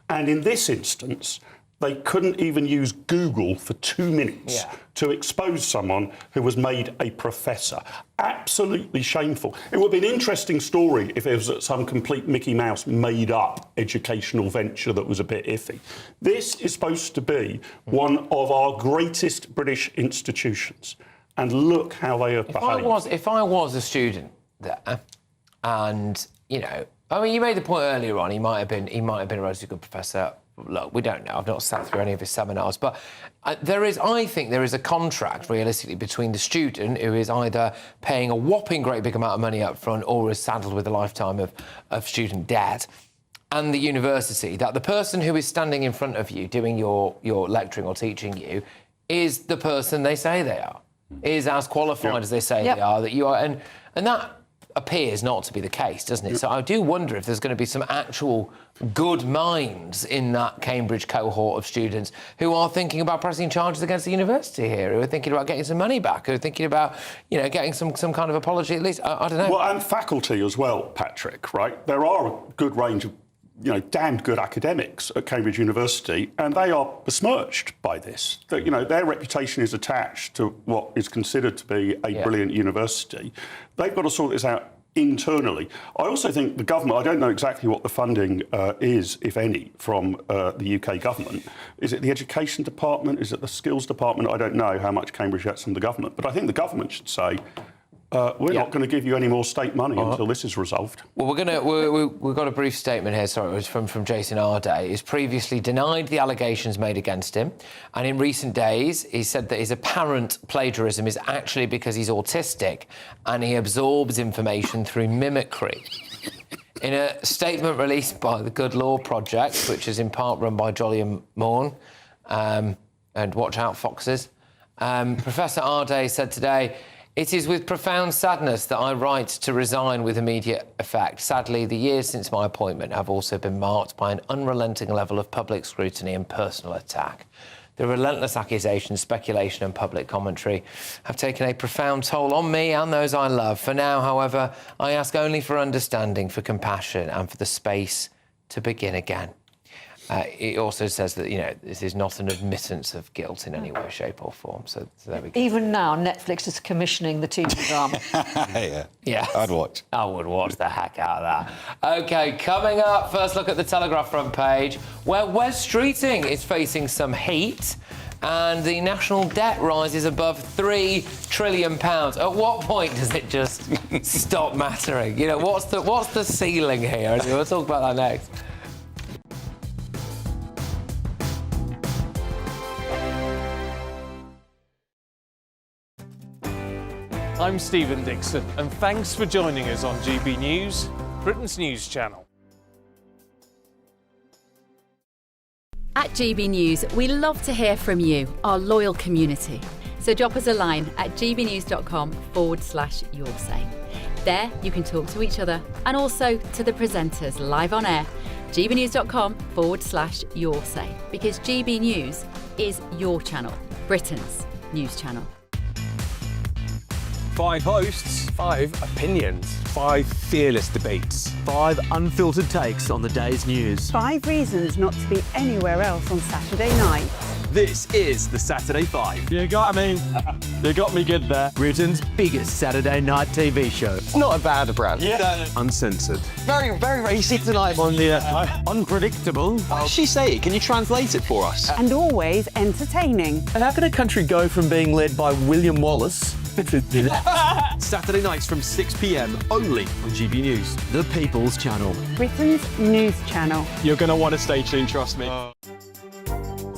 And in this instance, they couldn't even use Google for 2 minutes to expose someone who was made a professor. Absolutely shameful. It would be an interesting story if it was some complete Mickey Mouse made-up educational venture that was a bit iffy. This is supposed to be one of our greatest British institutions, and look how they have behaved. If I was a student there, and you know, I mean, you made the point earlier on. He might have been a relatively good professor. Look, we don't know. I've not sat through any of his seminars, but I think there is a contract, realistically, between the student, who is either paying a whopping great big amount of money up front or is saddled with a lifetime of student debt, and the university, that the person who is standing in front of you doing your lecturing or teaching you is the person they say they are, is as qualified as they say they are, that you are, and that appears not to be the case, doesn't it? So I do wonder if there's going to be some actual good minds in that Cambridge cohort of students who are thinking about pressing charges against the university here, who are thinking about getting some money back, who are thinking about, you know, getting some kind of apology at least. I don't know. Well, and faculty as well, Patrick, right? There are a good range of, you know, damned good academics at Cambridge University, and they are besmirched by this. That, you know, their reputation is attached to what is considered to be a brilliant university. They've got to sort this out internally. I also think the government, I don't know exactly what the funding is, if any, from the UK government. Is it the education department? Is it the skills department? I don't know how much Cambridge gets from the government, but I think the government should say, we're not going to give you any more state money until this is resolved. Well, we've got a brief statement here. Sorry, it was from Jason Arday. He's previously denied the allegations made against him, and in recent days, he said that his apparent plagiarism is actually because he's autistic and he absorbs information through mimicry. In a statement released by the Good Law Project, which is in part run by Jolly and Morn, and Watch Out Foxes, Professor Arday said today, "It is with profound sadness that I write to resign with immediate effect. Sadly, the years since my appointment have also been marked by an unrelenting level of public scrutiny and personal attack. The relentless accusations, speculation and public commentary have taken a profound toll on me and those I love. For now, however, I ask only for understanding, for compassion and for the space to begin again." It also says that, you know, this is not an admittance of guilt in any way, shape or form. So there we go. Even now, Netflix is commissioning the TV drama. Yeah. I'd watch. I would watch the heck out of that. OK, coming up, first look at the Telegraph front page, where Wes Streeting is facing some heat and the national debt rises above £3 trillion. At what point does it just stop mattering? You know, what's the ceiling here? We'll talk about that next. I'm Stephen Dixon, and thanks for joining us on GB News, Britain's news channel. At GB News, we love to hear from you, our loyal community. So drop us a line at gbnews.com/yoursay. There you can talk to each other and also to the presenters live on air. gbnews.com/yoursay, because GB News is your channel, Britain's news channel. 5 hosts, 5 opinions, 5 fearless debates, 5 unfiltered takes on the day's news. 5 reasons not to be anywhere else on Saturday night. This is the Saturday 5. You got me good there. Britain's biggest Saturday night TV show. It's not a bad brand. Yeah. Uncensored. Very, very racy tonight. On the unpredictable. What did she say? Can you translate it for us? And always entertaining. And how can a country go from being led by William Wallace Saturday nights from 6 p.m. only on GB News, the People's Channel. Britain's news channel. You're going to want to stay tuned, trust me.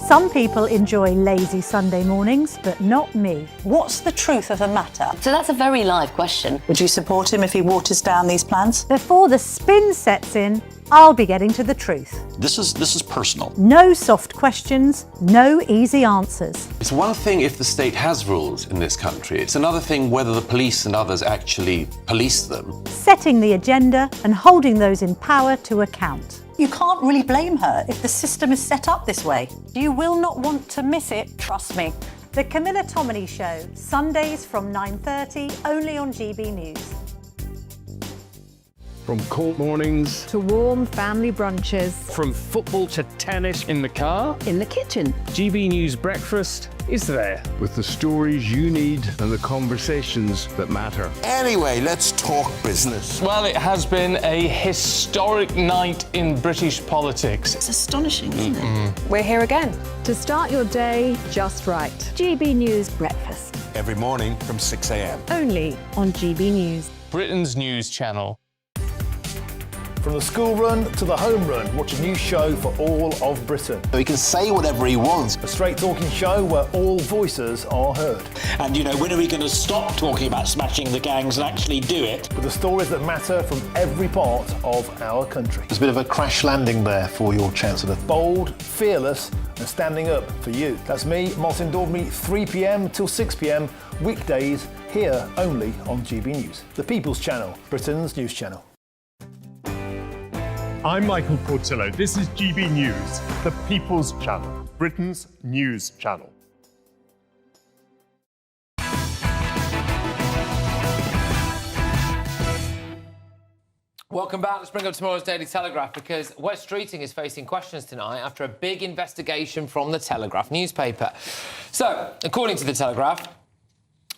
Some people enjoy lazy Sunday mornings, but not me. What's the truth of the matter? So that's a very live question. Would you support him if he waters down these plans? Before the spin sets in, I'll be getting to the truth. This is personal. No soft questions, no easy answers. It's one thing if the state has rules in this country. It's another thing whether the police and others actually police them. Setting the agenda and holding those in power to account. You can't really blame her if the system is set up this way. You will not want to miss it, trust me. The Camilla Tominey Show, Sundays from 9:30, only on GB News. From cold mornings to warm family brunches. From football to tennis in the car, in the kitchen. GB News Breakfast is there. with the stories you need and the conversations that matter. Anyway, let's talk business. Well, it has been a historic night in British politics. It's astonishing, isn't it? We're here again to start your day just right. GB News Breakfast. Every morning from 6 a.m. Only on GB News. Britain's news channel. From the school run to the home run, watch a new show for all of Britain. So he can say whatever he wants. A straight talking show where all voices are heard. And, you know, when are we going to stop talking about smashing the gangs and actually do it? With the stories that matter from every part of our country. There's a bit of a crash landing there for your Chancellor. Bold, fearless and standing up for you. That's me, Martin Daubney, 3 p.m. till 6 p.m, weekdays, here only on GB News. The People's Channel, Britain's news channel. I'm Michael Portillo. This is GB News, the People's Channel, Britain's news channel. Welcome back. Let's bring up tomorrow's Daily Telegraph because Wes Streeting is facing questions tonight after a big investigation from the Telegraph newspaper. So, according to the Telegraph,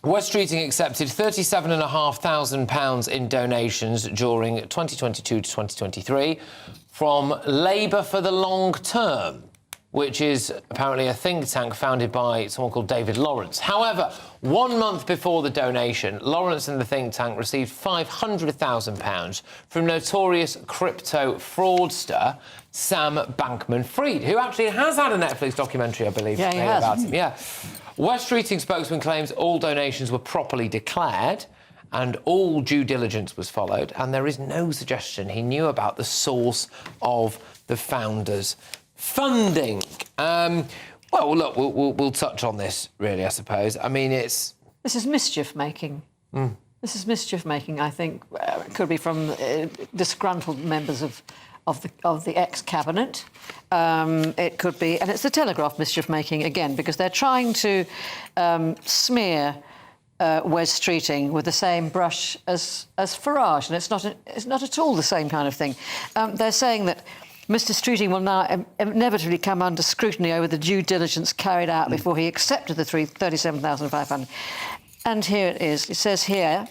Wes Streeting accepted £37,500 in donations during 2022 to 2023 from Labour for the Long Term, which is apparently a think tank founded by someone called David Lawrence. However, 1 month before the donation, Lawrence and the think tank received £500,000 from notorious crypto fraudster Sam Bankman-Fried, who actually has had a Netflix documentary, I believe, he made has. about him. Yeah. Wes Streeting spokesman claims all donations were properly declared and all due diligence was followed, and there is no suggestion he knew about the source of the founders' funding. Well, look, we'll touch on this, really, I suppose. I mean, it's... This is mischief-making. This is mischief-making, I think. It could be from disgruntled members of the ex-cabinet. It could be... And it's the Telegraph mischief-making, again, because they're trying to smear Wes Streeting with the same brush as Farage, and it's not at all the same kind of thing. They're saying that Mr Streeting will now inevitably come under scrutiny over the due diligence carried out before he accepted the £37,500. And here it is. It says here,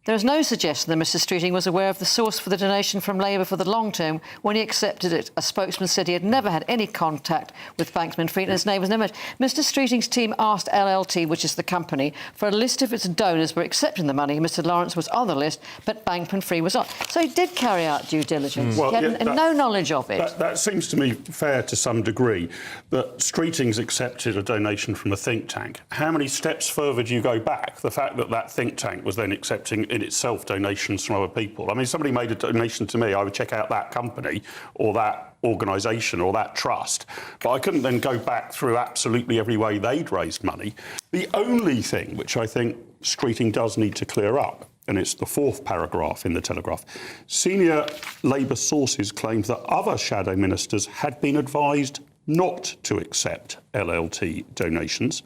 there is no suggestion that Mr Streeting was aware of the source for the donation from Labour for the long term when he accepted it. A spokesman said he had never had any contact with Bankman-Fried and his name was never... Mr Streeting's team asked LLT, which is the company, for a list of its donors were accepting the money. Mr Lawrence was on the list, but Bankman-Fried was not. So he did carry out due diligence. Well, he had no knowledge of it. That seems to me fair to some degree, that Streeting's accepted a donation from a think tank. How many steps further do you go back? The fact that that think tank was then accepting in itself donations from other people. I mean, if somebody made a donation to me, I would check out that company or that organisation or that trust. But I couldn't then go back through absolutely every way they'd raised money. The only thing which I think Streeting does need to clear up, and it's the fourth paragraph in the Telegraph, senior Labour sources claimed that other shadow ministers had been advised not to accept LLT donations.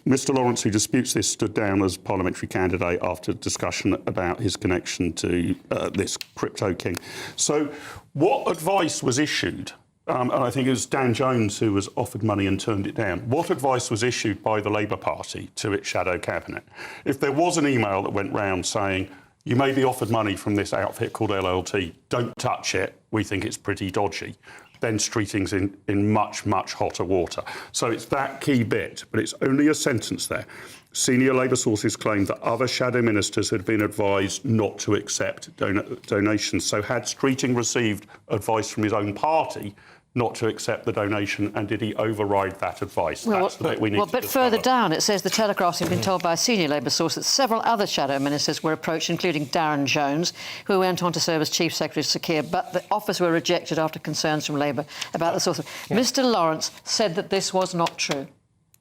Mr Lawrence, who disputes this, stood down as parliamentary candidate after discussion about his connection to this crypto king. So what advice was issued? And I think it was Dan Jones who was offered money and turned it down. What advice was issued by the Labour Party to its shadow cabinet? If there was an email that went round saying, you may be offered money from this outfit called LLT, don't touch it, we think it's pretty dodgy, then Streeting's in much, much hotter water. So it's that key bit, but it's only a sentence there. Senior Labour sources claimed that other shadow ministers had been advised not to accept donations. So had Streeting received advice from his own party not to accept the donation, and did he override that advice? That's the bit we need to but discover. further down, it says the Telegraph's been told by a senior Labour source that several other shadow ministers were approached, including Darren Jones, who went on to serve as Chief Secretary to Sir Keir, but the offers were rejected after concerns from Labour about the source. Mr Lawrence said that this was not true.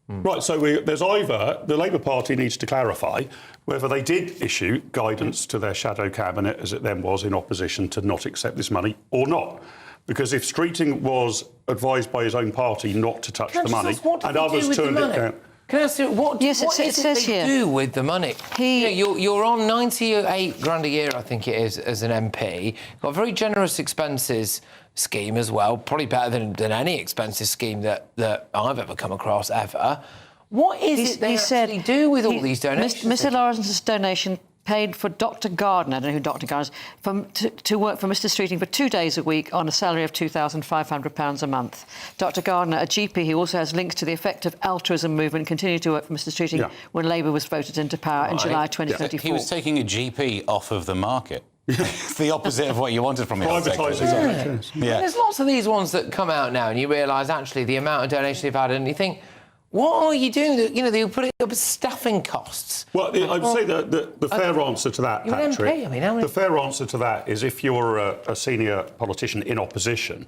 Right, so there's either the Labour Party needs to clarify whether they did issue guidance to their shadow cabinet, as it then was in opposition, to not accept this money, or not. Because if Streeting was advised by his own party not to touch the money, and others turned it down... Can I ask you, what Yes, what it is says they here. do with the money? You're on 98 grand a year, I think it is, as an MP. Got a very generous expenses scheme as well, probably better than any expenses scheme that I've ever come across, ever. What is it they actually do with all these donations? Mr Lawrence's donation paid for Dr Gardner, I don't know who Dr Gardner is, to work for Mr Streeting for 2 days a week on a salary of £2,500 a month. Dr Gardner, a GP who also has links to the effective altruism movement, continued to work for Mr Streeting when Labour was voted into power in July 2024. He was taking a GP off of the market. It's the opposite of what you wanted from the privatising. Yeah. There's lots of these ones that come out now and you realise, actually, the amount of donations they've had, and you think, what are you doing? You know, they put it up as staffing costs. Well, I'd say that the fair answer to that, Patrick, MP, I mean, the fair answer to that is if you're a senior politician in opposition,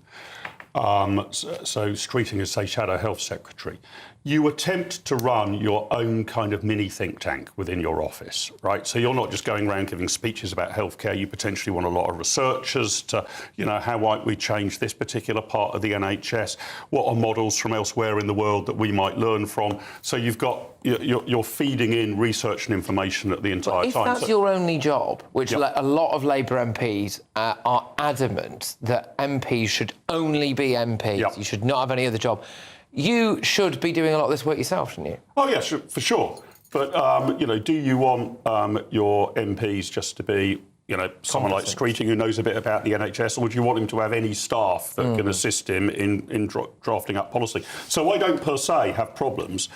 so Streeting as, say, Shadow Health Secretary, you attempt to run your own kind of mini think tank within your office, right? So you're not just going around giving speeches about healthcare. You potentially want a lot of researchers to, you know, how might we change this particular part of the NHS? What are models from elsewhere in the world that we might learn from? So you've got, you're feeding in research and information at the entire time. If that's your only job, which a lot of Labour MPs are adamant that MPs should only be MPs, you should not have any other job. You should be doing a lot of this work yourself, shouldn't you? Oh, yeah, sure, for sure. But, you know, do you want your MPs just to be, you know, someone like Streeting who knows a bit about the NHS, or do you want him to have any staff that can assist him in drafting up policy? So I don't, per se, have problems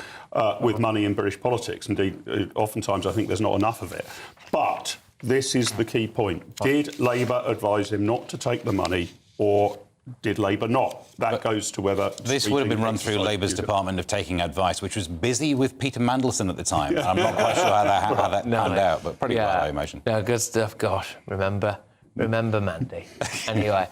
with money in British politics. Indeed, oftentimes I think there's not enough of it. But this is the key point. Did Labour advise him not to take the money, or did Labour not? That goes to whether... This would have been run through Labour's Department of Taking Advice, which was busy with Peter Mandelson at the time. I'm not quite sure how that panned out, but pretty well, I imagine. No, good stuff. Gosh, remember Mandy. Anyway,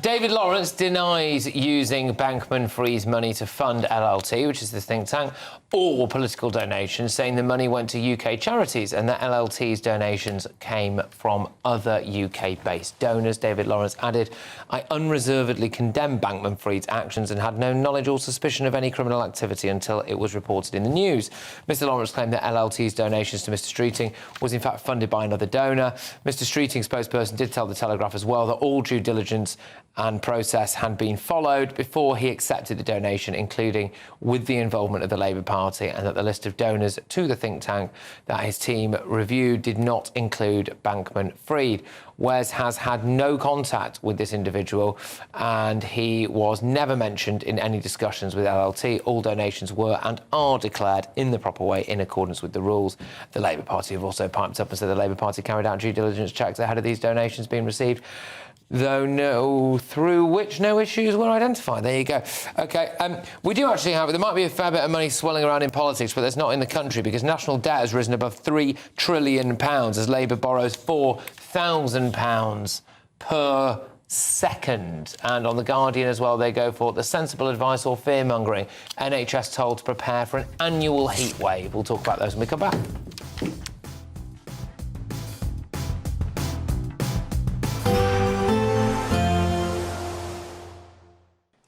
David Lawrence denies using Bankman-Fried's money to fund LLT, which is the think tank, or political donations, saying the money went to UK charities and that LLT's donations came from other UK-based donors. David Lawrence added, I unreservedly condemn Bankman-Fried's actions and had no knowledge or suspicion of any criminal activity until it was reported in the news. Mr Lawrence claimed that LLT's donations to Mr Streeting was in fact funded by another donor. Mr Streeting's spokesperson did tell The Telegraph as well that all due diligence and process had been followed before he accepted the donation, including with the involvement of the Labour Party, and that the list of donors to the think tank that his team reviewed did not include Bankman-Fried. Wes has had no contact with this individual and he was never mentioned in any discussions with LLT. All donations were and are declared in the proper way in accordance with the rules. The Labour Party have also piped up and said the Labour Party carried out due diligence checks ahead of these donations being received, through which no issues were identified. There you go. OK, we do actually have... There might be a fair bit of money swirling around in politics, but there's not in the country, because national debt has risen above £3 trillion as Labour borrows £4,000 per second. And on The Guardian as well, they go for the sensible advice or fear-mongering. NHS told to prepare for an annual heat wave. We'll talk about those when we come back.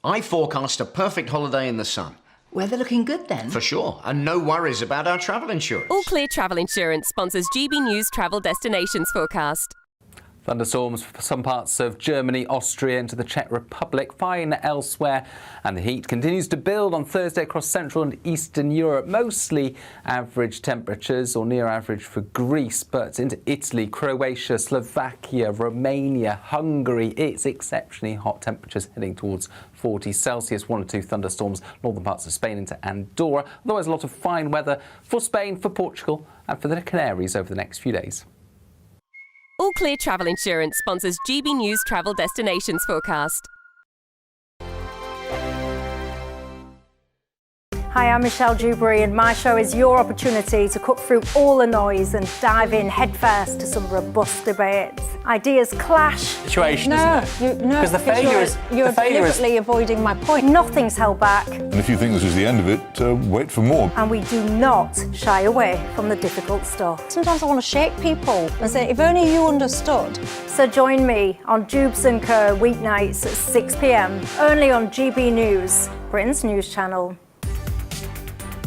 I forecast a perfect holiday in the sun. Weather looking good then? For sure, and no worries about our travel insurance. All Clear Travel Insurance sponsors GB News travel destinations forecast. Thunderstorms for some parts of Germany, Austria and to the Czech Republic, fine elsewhere, and the heat continues to build on Thursday across Central and Eastern Europe. Mostly average temperatures or near average for Greece, but into Italy, Croatia, Slovakia, Romania, Hungary, it's exceptionally hot temperatures heading towards 40 Celsius, 1 or 2 thunderstorms, northern parts of Spain into Andorra. Otherwise, a lot of fine weather for Spain, for Portugal and for the Canaries over the next few days. All Clear Travel Insurance sponsors GB News travel destinations forecast. Hi, I'm Michelle Dewberry and my show is your opportunity to cut through all the noise and dive in headfirst to some robust debates. Ideas clash. Situation, isn't it? Because the failure is... You're deliberately avoiding my point. Nothing's held back. And if you think this is the end of it, wait for more. And we do not shy away from the difficult stuff. Sometimes I want to shake people and say, if only you understood. So join me on Dubes & Co. weeknights at 6 p.m, only on GB News, Britain's news channel.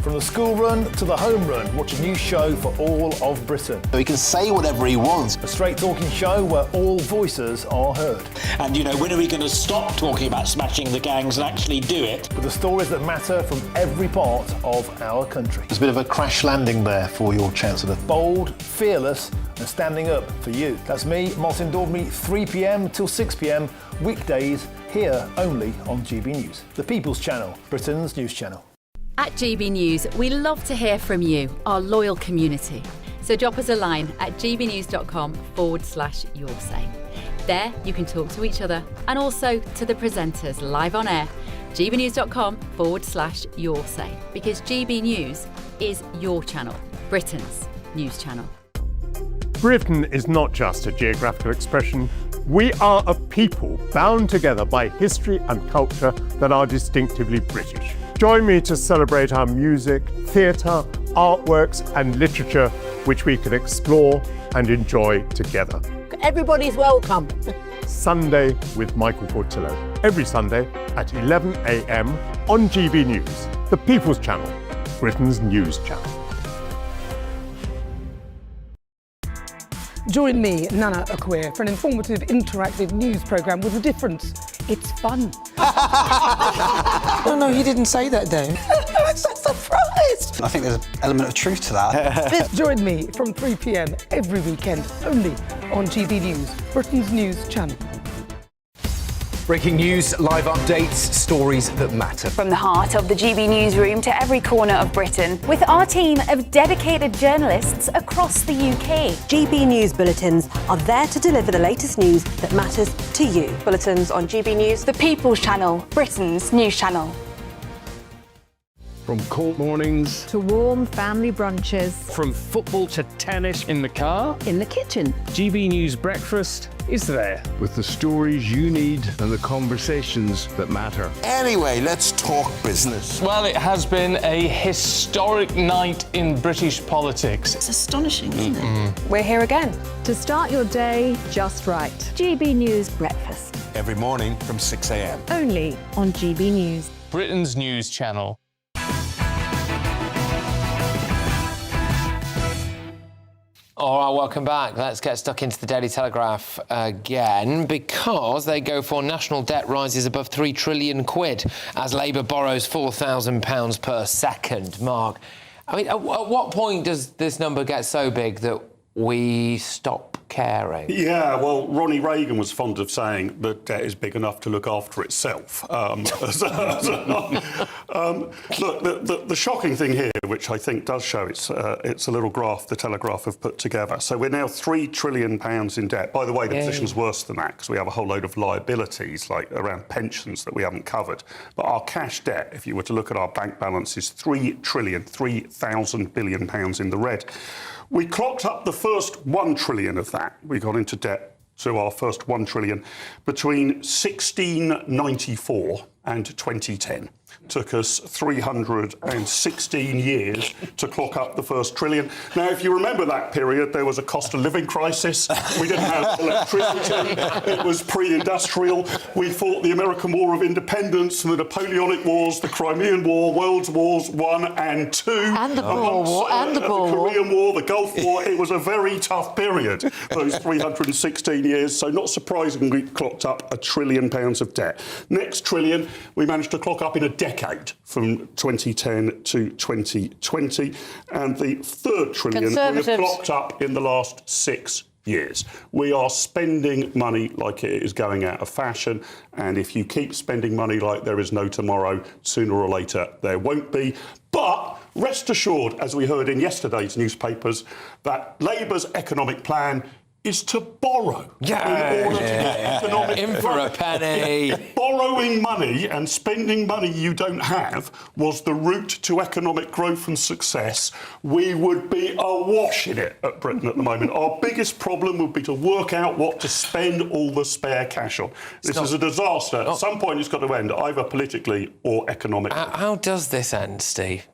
From the school run to the home run, watch a new show for all of Britain. So he can say whatever he wants. A straight talking show where all voices are heard. And, you know, when are we going to stop talking about smashing the gangs and actually do it? With the stories that matter from every part of our country. There's a bit of a crash landing there for your Chancellor. Bold, fearless and standing up for you. That's me, Martin Daubney, 3 p.m. till 6 p.m. weekdays here only on GB News. The People's Channel, Britain's news channel. At GB News, we love to hear from you, our loyal community. So drop us a line at gbnews.com/your say. There you can talk to each other and also to the presenters live on air. gbnews.com/your say, because GB News is your channel, Britain's news channel. Britain is not just a geographical expression. We are a people bound together by history and culture that are distinctively British. Join me to celebrate our music, theatre, artworks and literature, which we can explore and enjoy together. Everybody's welcome. Sunday with Michael Portillo. Every Sunday at 11 a.m. on GB News, the People's Channel, Britain's news channel. Join me, Nana Akweer, for an informative, interactive news programme with a difference. It's fun. No, he didn't say that, though. I'm so surprised. I think there's an element of truth to that. Join me from 3 p.m. every weekend, only on GB News, Britain's news channel. Breaking news, live updates, stories that matter. From the heart of the GB newsroom to every corner of Britain, with our team of dedicated journalists across the UK. GB News bulletins are there to deliver the latest news that matters to you. Bulletins on GB News, the People's Channel, Britain's news channel. From cold mornings to warm family brunches. From football to tennis in the car, in the kitchen. GB News breakfast is there. with the stories you need and the conversations that matter. Anyway, let's talk business. Well, it has been a historic night in British politics. It's astonishing, isn't it? We're here again to start your day just right. GB News Breakfast. Every morning from 6 a.m. Only on GB News. Britain's news channel. All right, welcome back. Let's get stuck into the Daily Telegraph again, because they go for national debt rises above 3 trillion quid as Labour borrows £4,000 per second. Mark, I mean, at what point does this number get so big that we stop caring? Yeah, well, Ronnie Reagan was fond of saying that debt is big enough to look after itself. Look, the shocking thing here, which I think does show, it's a little graph the Telegraph have put together. So we're now £3 trillion in debt. By the way, the position's worse than that, because we have a whole load of liabilities, like around pensions, that we haven't covered. But our cash debt, if you were to look at our bank balance, is 3,000 billion pounds in the red. We clocked up the first 1 trillion of that. We got into debt to our first 1 trillion between 1694 and 2010. Took us 316 years to clock up the first trillion. Now, if you remember that period, there was a cost of living crisis. We didn't have electricity. It was pre-industrial. We fought the American War of Independence, the Napoleonic Wars, the Crimean War, World Wars I and II. And the Boer War, and the Boer War. The Korean War, the Gulf War. It was a very tough period, those 316 years. So not surprisingly, we clocked up £1 trillion of debt. Next trillion, we managed to clock up in a decade, from 2010 to 2020, and the third trillion we have clocked up in the last 6 years. We are spending money like it is going out of fashion, and if you keep spending money like there is no tomorrow, sooner or later there won't be. But rest assured, as we heard in yesterday's newspapers, that Labour's economic plan is to borrow in order to get economic in for a penny. If borrowing money and spending money you don't have was the route to economic growth and success, we would be awash in it at Britain at the moment. Our biggest problem would be to work out what to spend all the spare cash on. This is a disaster. At some point it's got to end, either politically or economically. How does this end, Steve?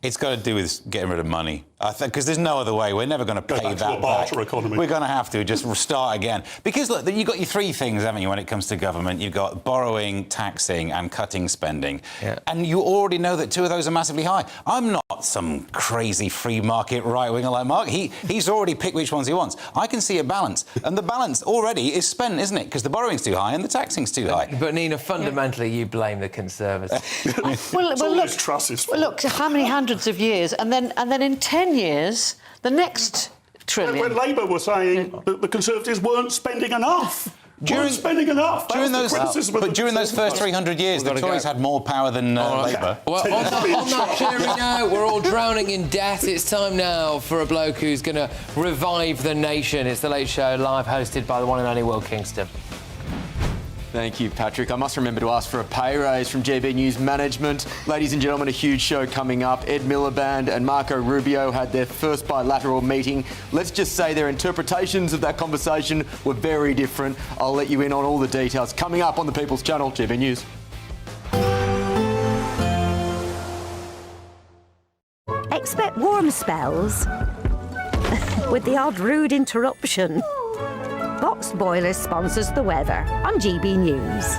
It's got to do with getting rid of money. I think because there's no other way. We're never going to pay that back. Barter economy. We're going to have to just start again. Because look, you've got your three things, haven't you, when it comes to government? You've got borrowing, taxing, and cutting spending. Yeah. And you already know that two of those are massively high. I'm not some crazy free market right-winger like Mark. He's already picked which ones he wants. I can see a balance, and the balance already is spent, isn't it? Because the borrowing's too high and the taxing's too high. But Nina, fundamentally, you blame the Conservatives. Well, look, how many hundreds of years, and then in 10 years, the next trillion. When Labour were saying that the Conservatives weren't spending enough. During those first 300 years, the Tories had more power than Labour. Well, on that cheery note, we're all drowning in debt. It's time now for a bloke who's going to revive the nation. It's The Late Show, live hosted by the one and only Will Kingston. Thank you, Patrick. I must remember to ask for a pay raise from GB News management. Ladies and gentlemen, a huge show coming up. Ed Miliband and Marco Rubio had their first bilateral meeting. Let's just say their interpretations of that conversation were very different. I'll let you in on all the details coming up on the People's Channel, GB News. Expect warm spells with the odd rude interruption. Box Boilers sponsors the weather on GB News.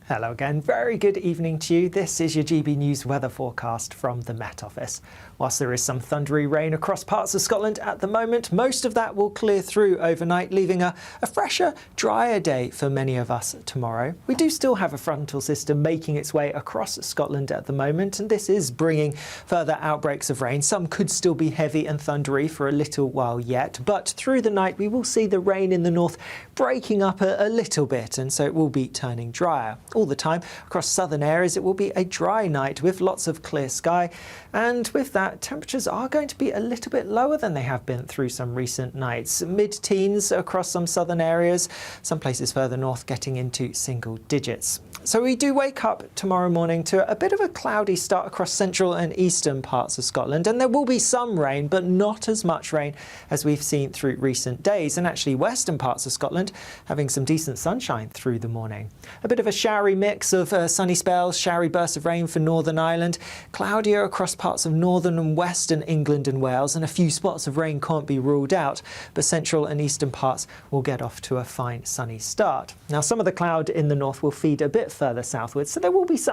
Hello again, very good evening to you. This is your GB News weather forecast from the Met Office. Whilst there is some thundery rain across parts of Scotland at the moment, most of that will clear through overnight, leaving a fresher, drier day for many of us tomorrow. We do still have a frontal system making its way across Scotland at the moment, and this is bringing further outbreaks of rain. Some could still be heavy and thundery for a little while yet, but through the night we will see the rain in the north breaking up a little bit, and so it will be turning drier. All the time across southern areas it will be a dry night with lots of clear sky, and with that temperatures are going to be a little bit lower than they have been through some recent nights. Mid-teens across some southern areas, some places further north getting into single digits. So we do wake up tomorrow morning to a bit of a cloudy start across central and eastern parts of Scotland, and there will be some rain, but not as much rain as we've seen through recent days, and actually western parts of Scotland having some decent sunshine through the morning. A bit of a showery mix of sunny spells, showery bursts of rain for Northern Ireland, cloudier across parts of northern and western England and Wales, and a few spots of rain can't be ruled out, but central and eastern parts will get off to a fine sunny start. Now some of the cloud in the north will feed a bit further southwards, so there will be some